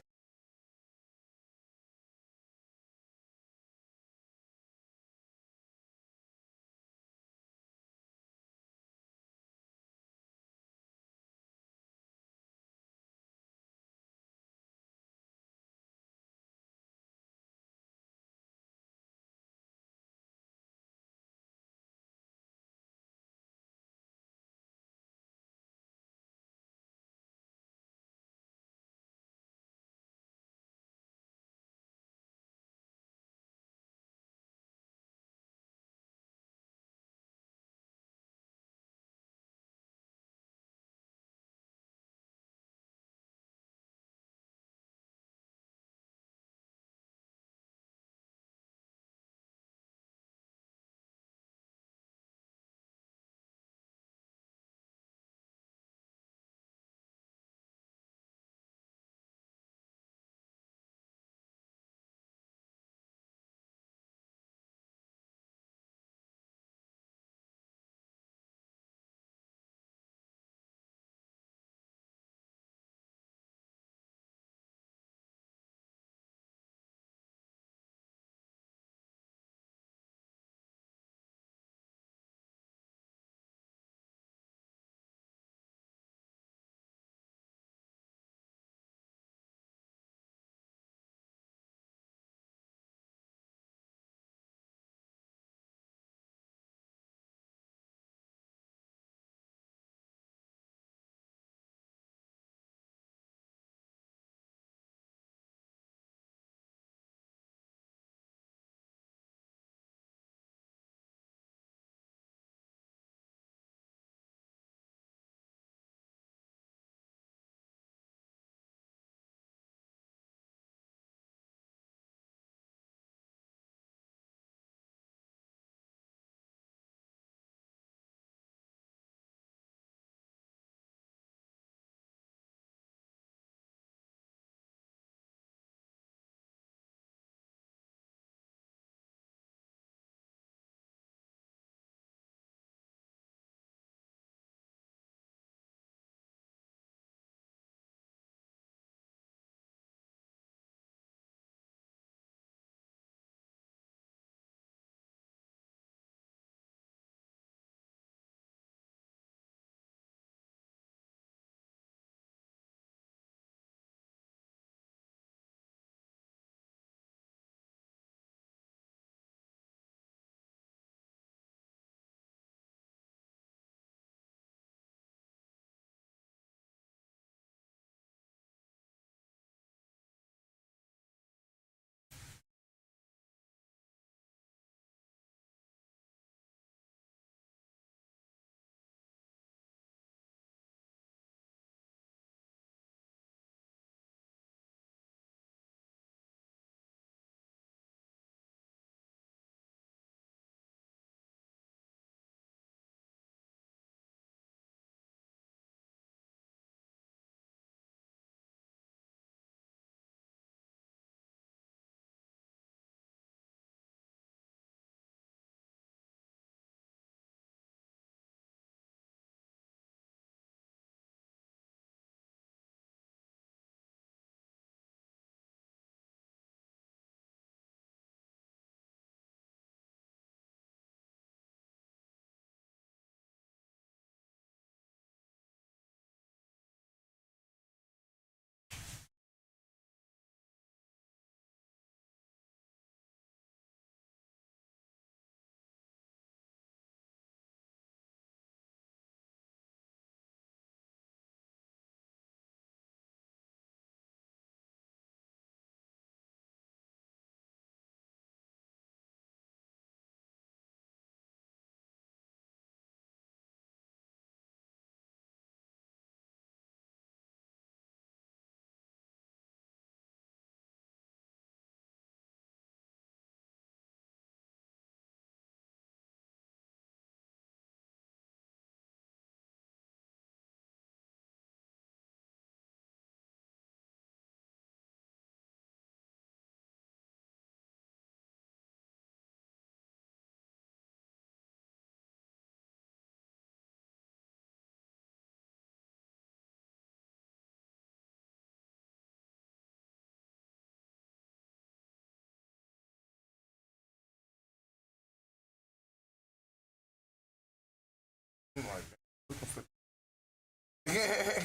I'm like, looking for.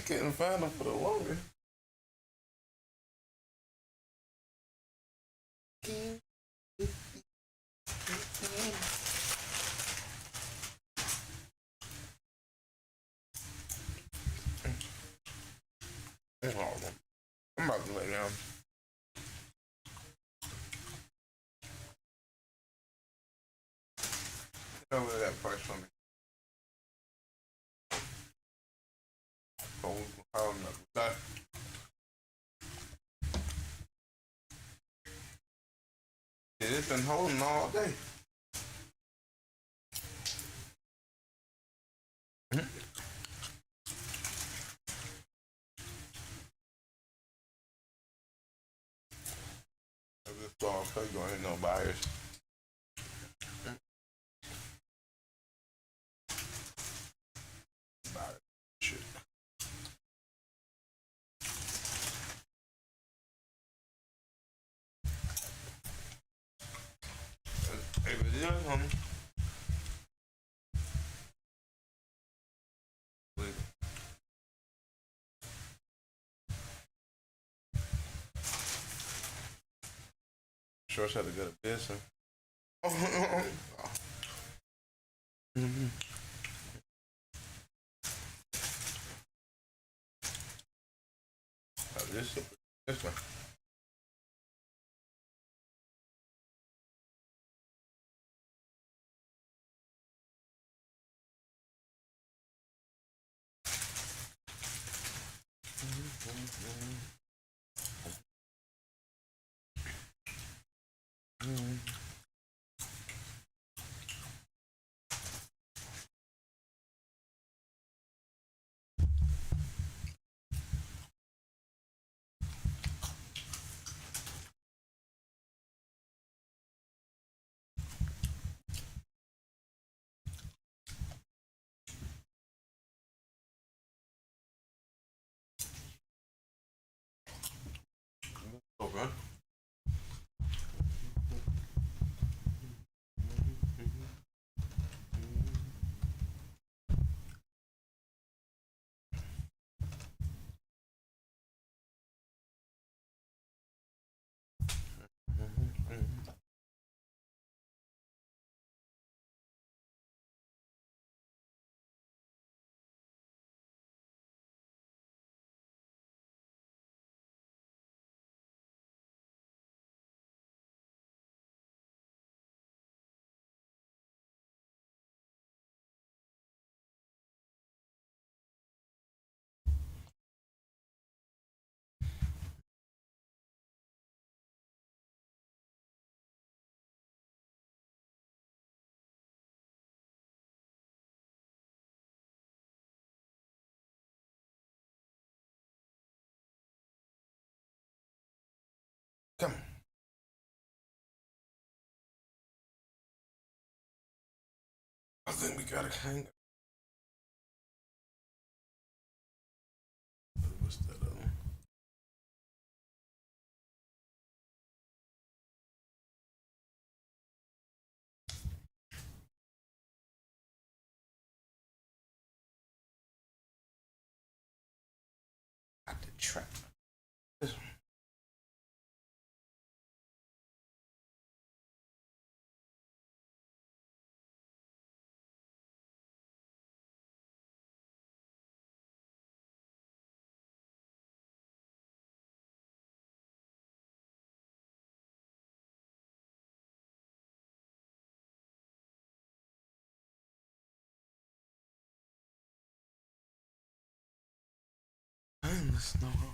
Couldn't find them for the longest. I'm about to lay down. Get over that price for me. Oh, I don't know. That. Yeah, it's been holding all day. This all play going ain't no buyers. Shit. Hey, but yeah, homie. Sure, had to go to business. This one. Okay. Come on. I think we gotta hang up. What's that other one? Got the trap. This one. I ain't listening no more.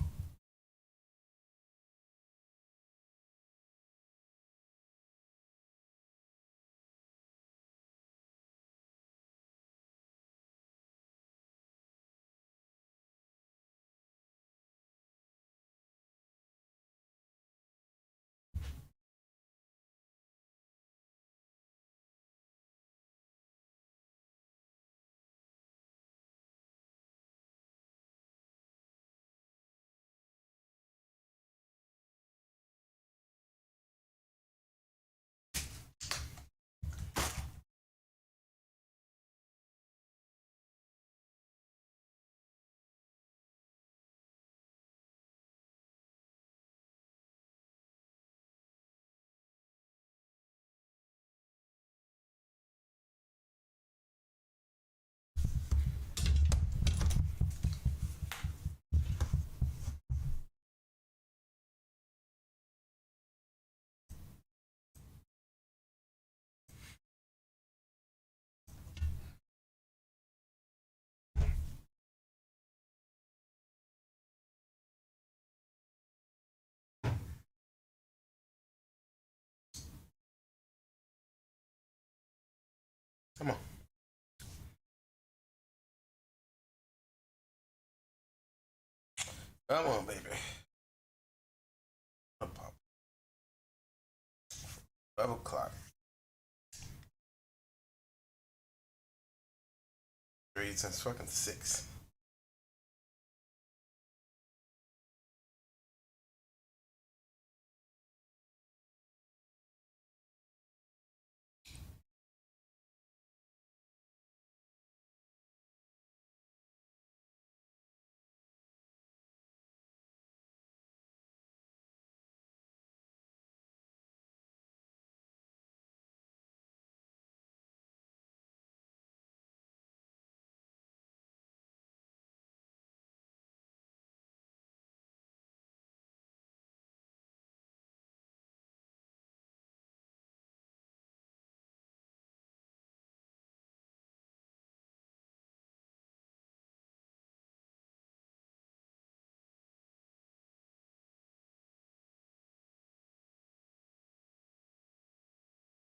Come on. Come on, baby. Pop. 12 o'clock. 3 since fucking 6.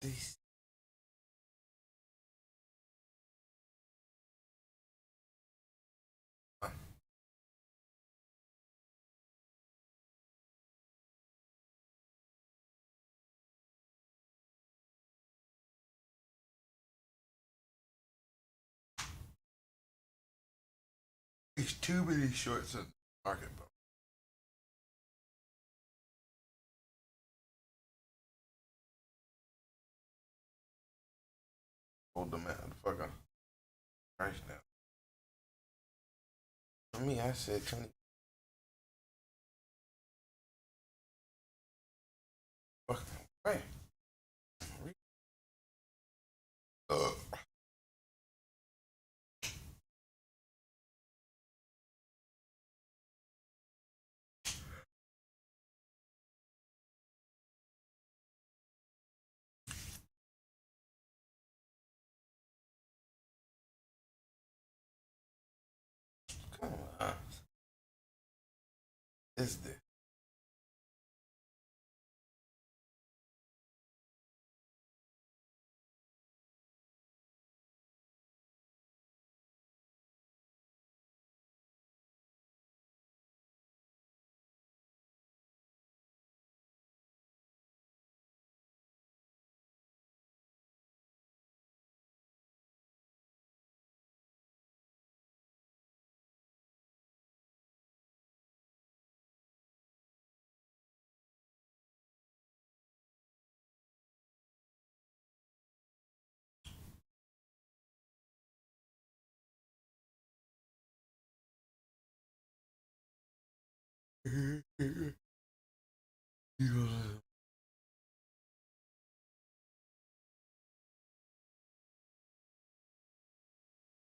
These. There's too many shorts in the market, bro. Hold the motherfucker. Right now. For me, I said 20. Fucking right. Come on. Is this?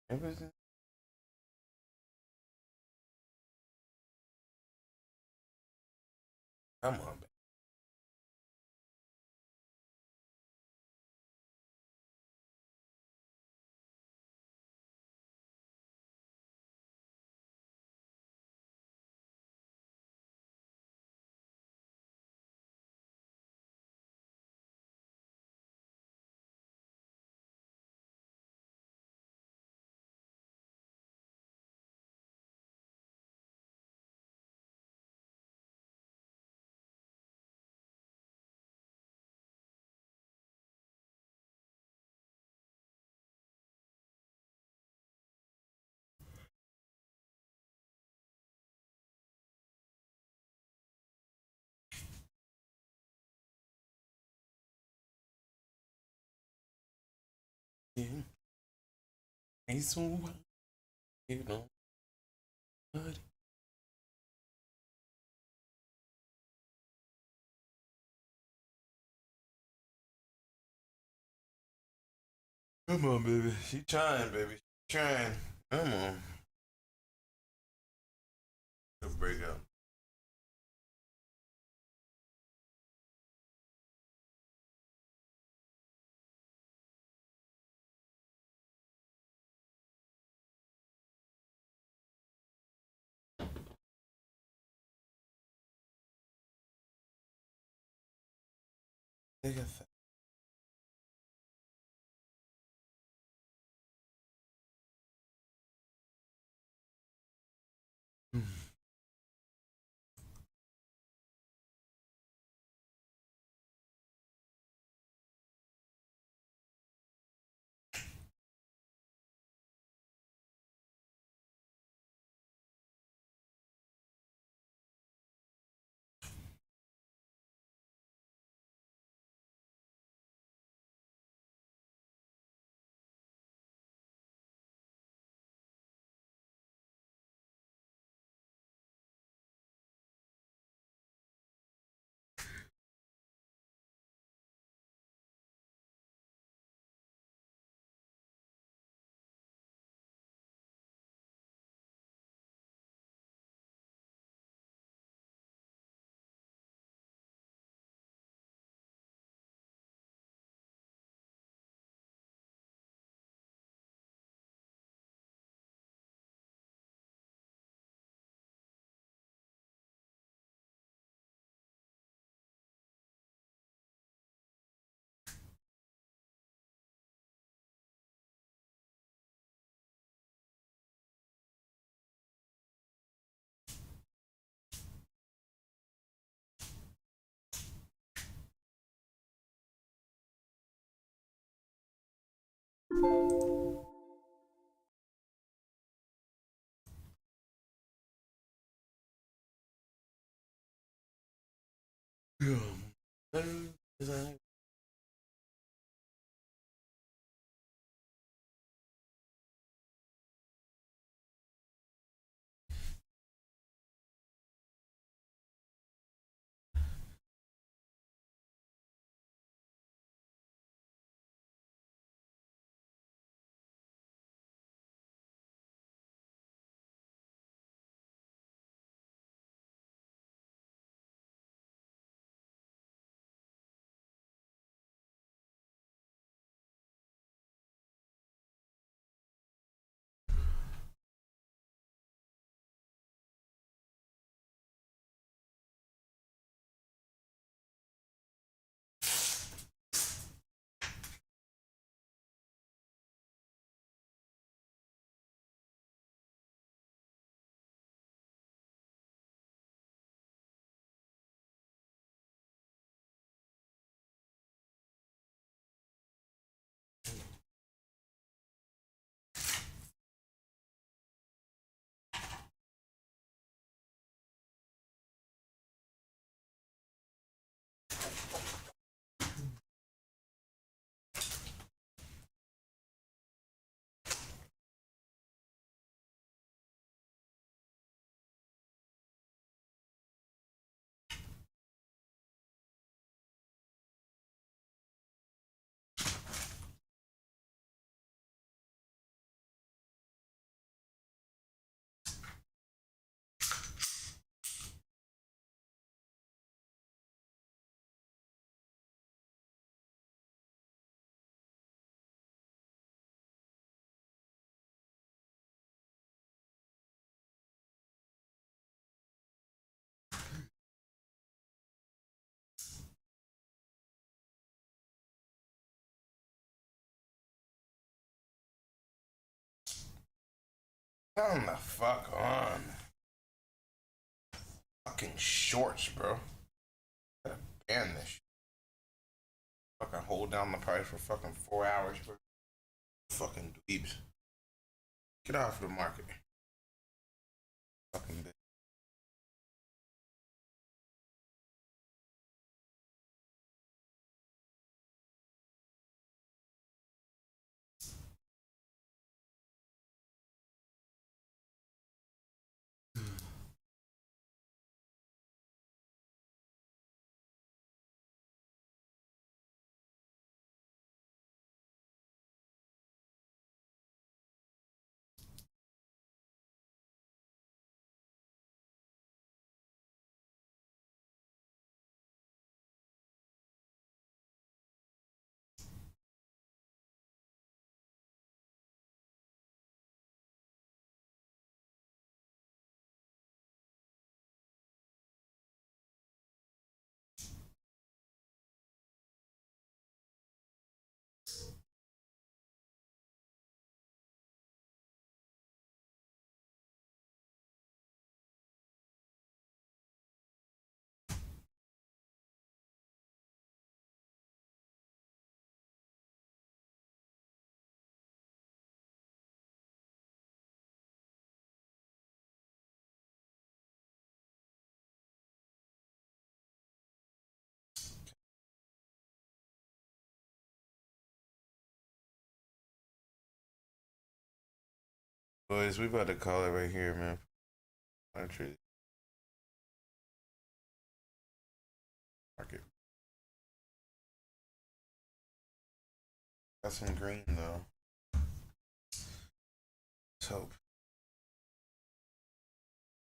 Everything. Come on, baby. Yeah. Ain't so you know. But come on, baby. She trying, baby. She trying. Come on. Let's break up. Take a Come the fuck on. Fucking shorts, bro. Gotta ban this shit. Fucking hold down the price for fucking 4 hours, bro. Fucking dweebs. Get off the market. Fucking bitch. Boys, we about to call it right here, man. Country. Market. Got some green though. Let's hope.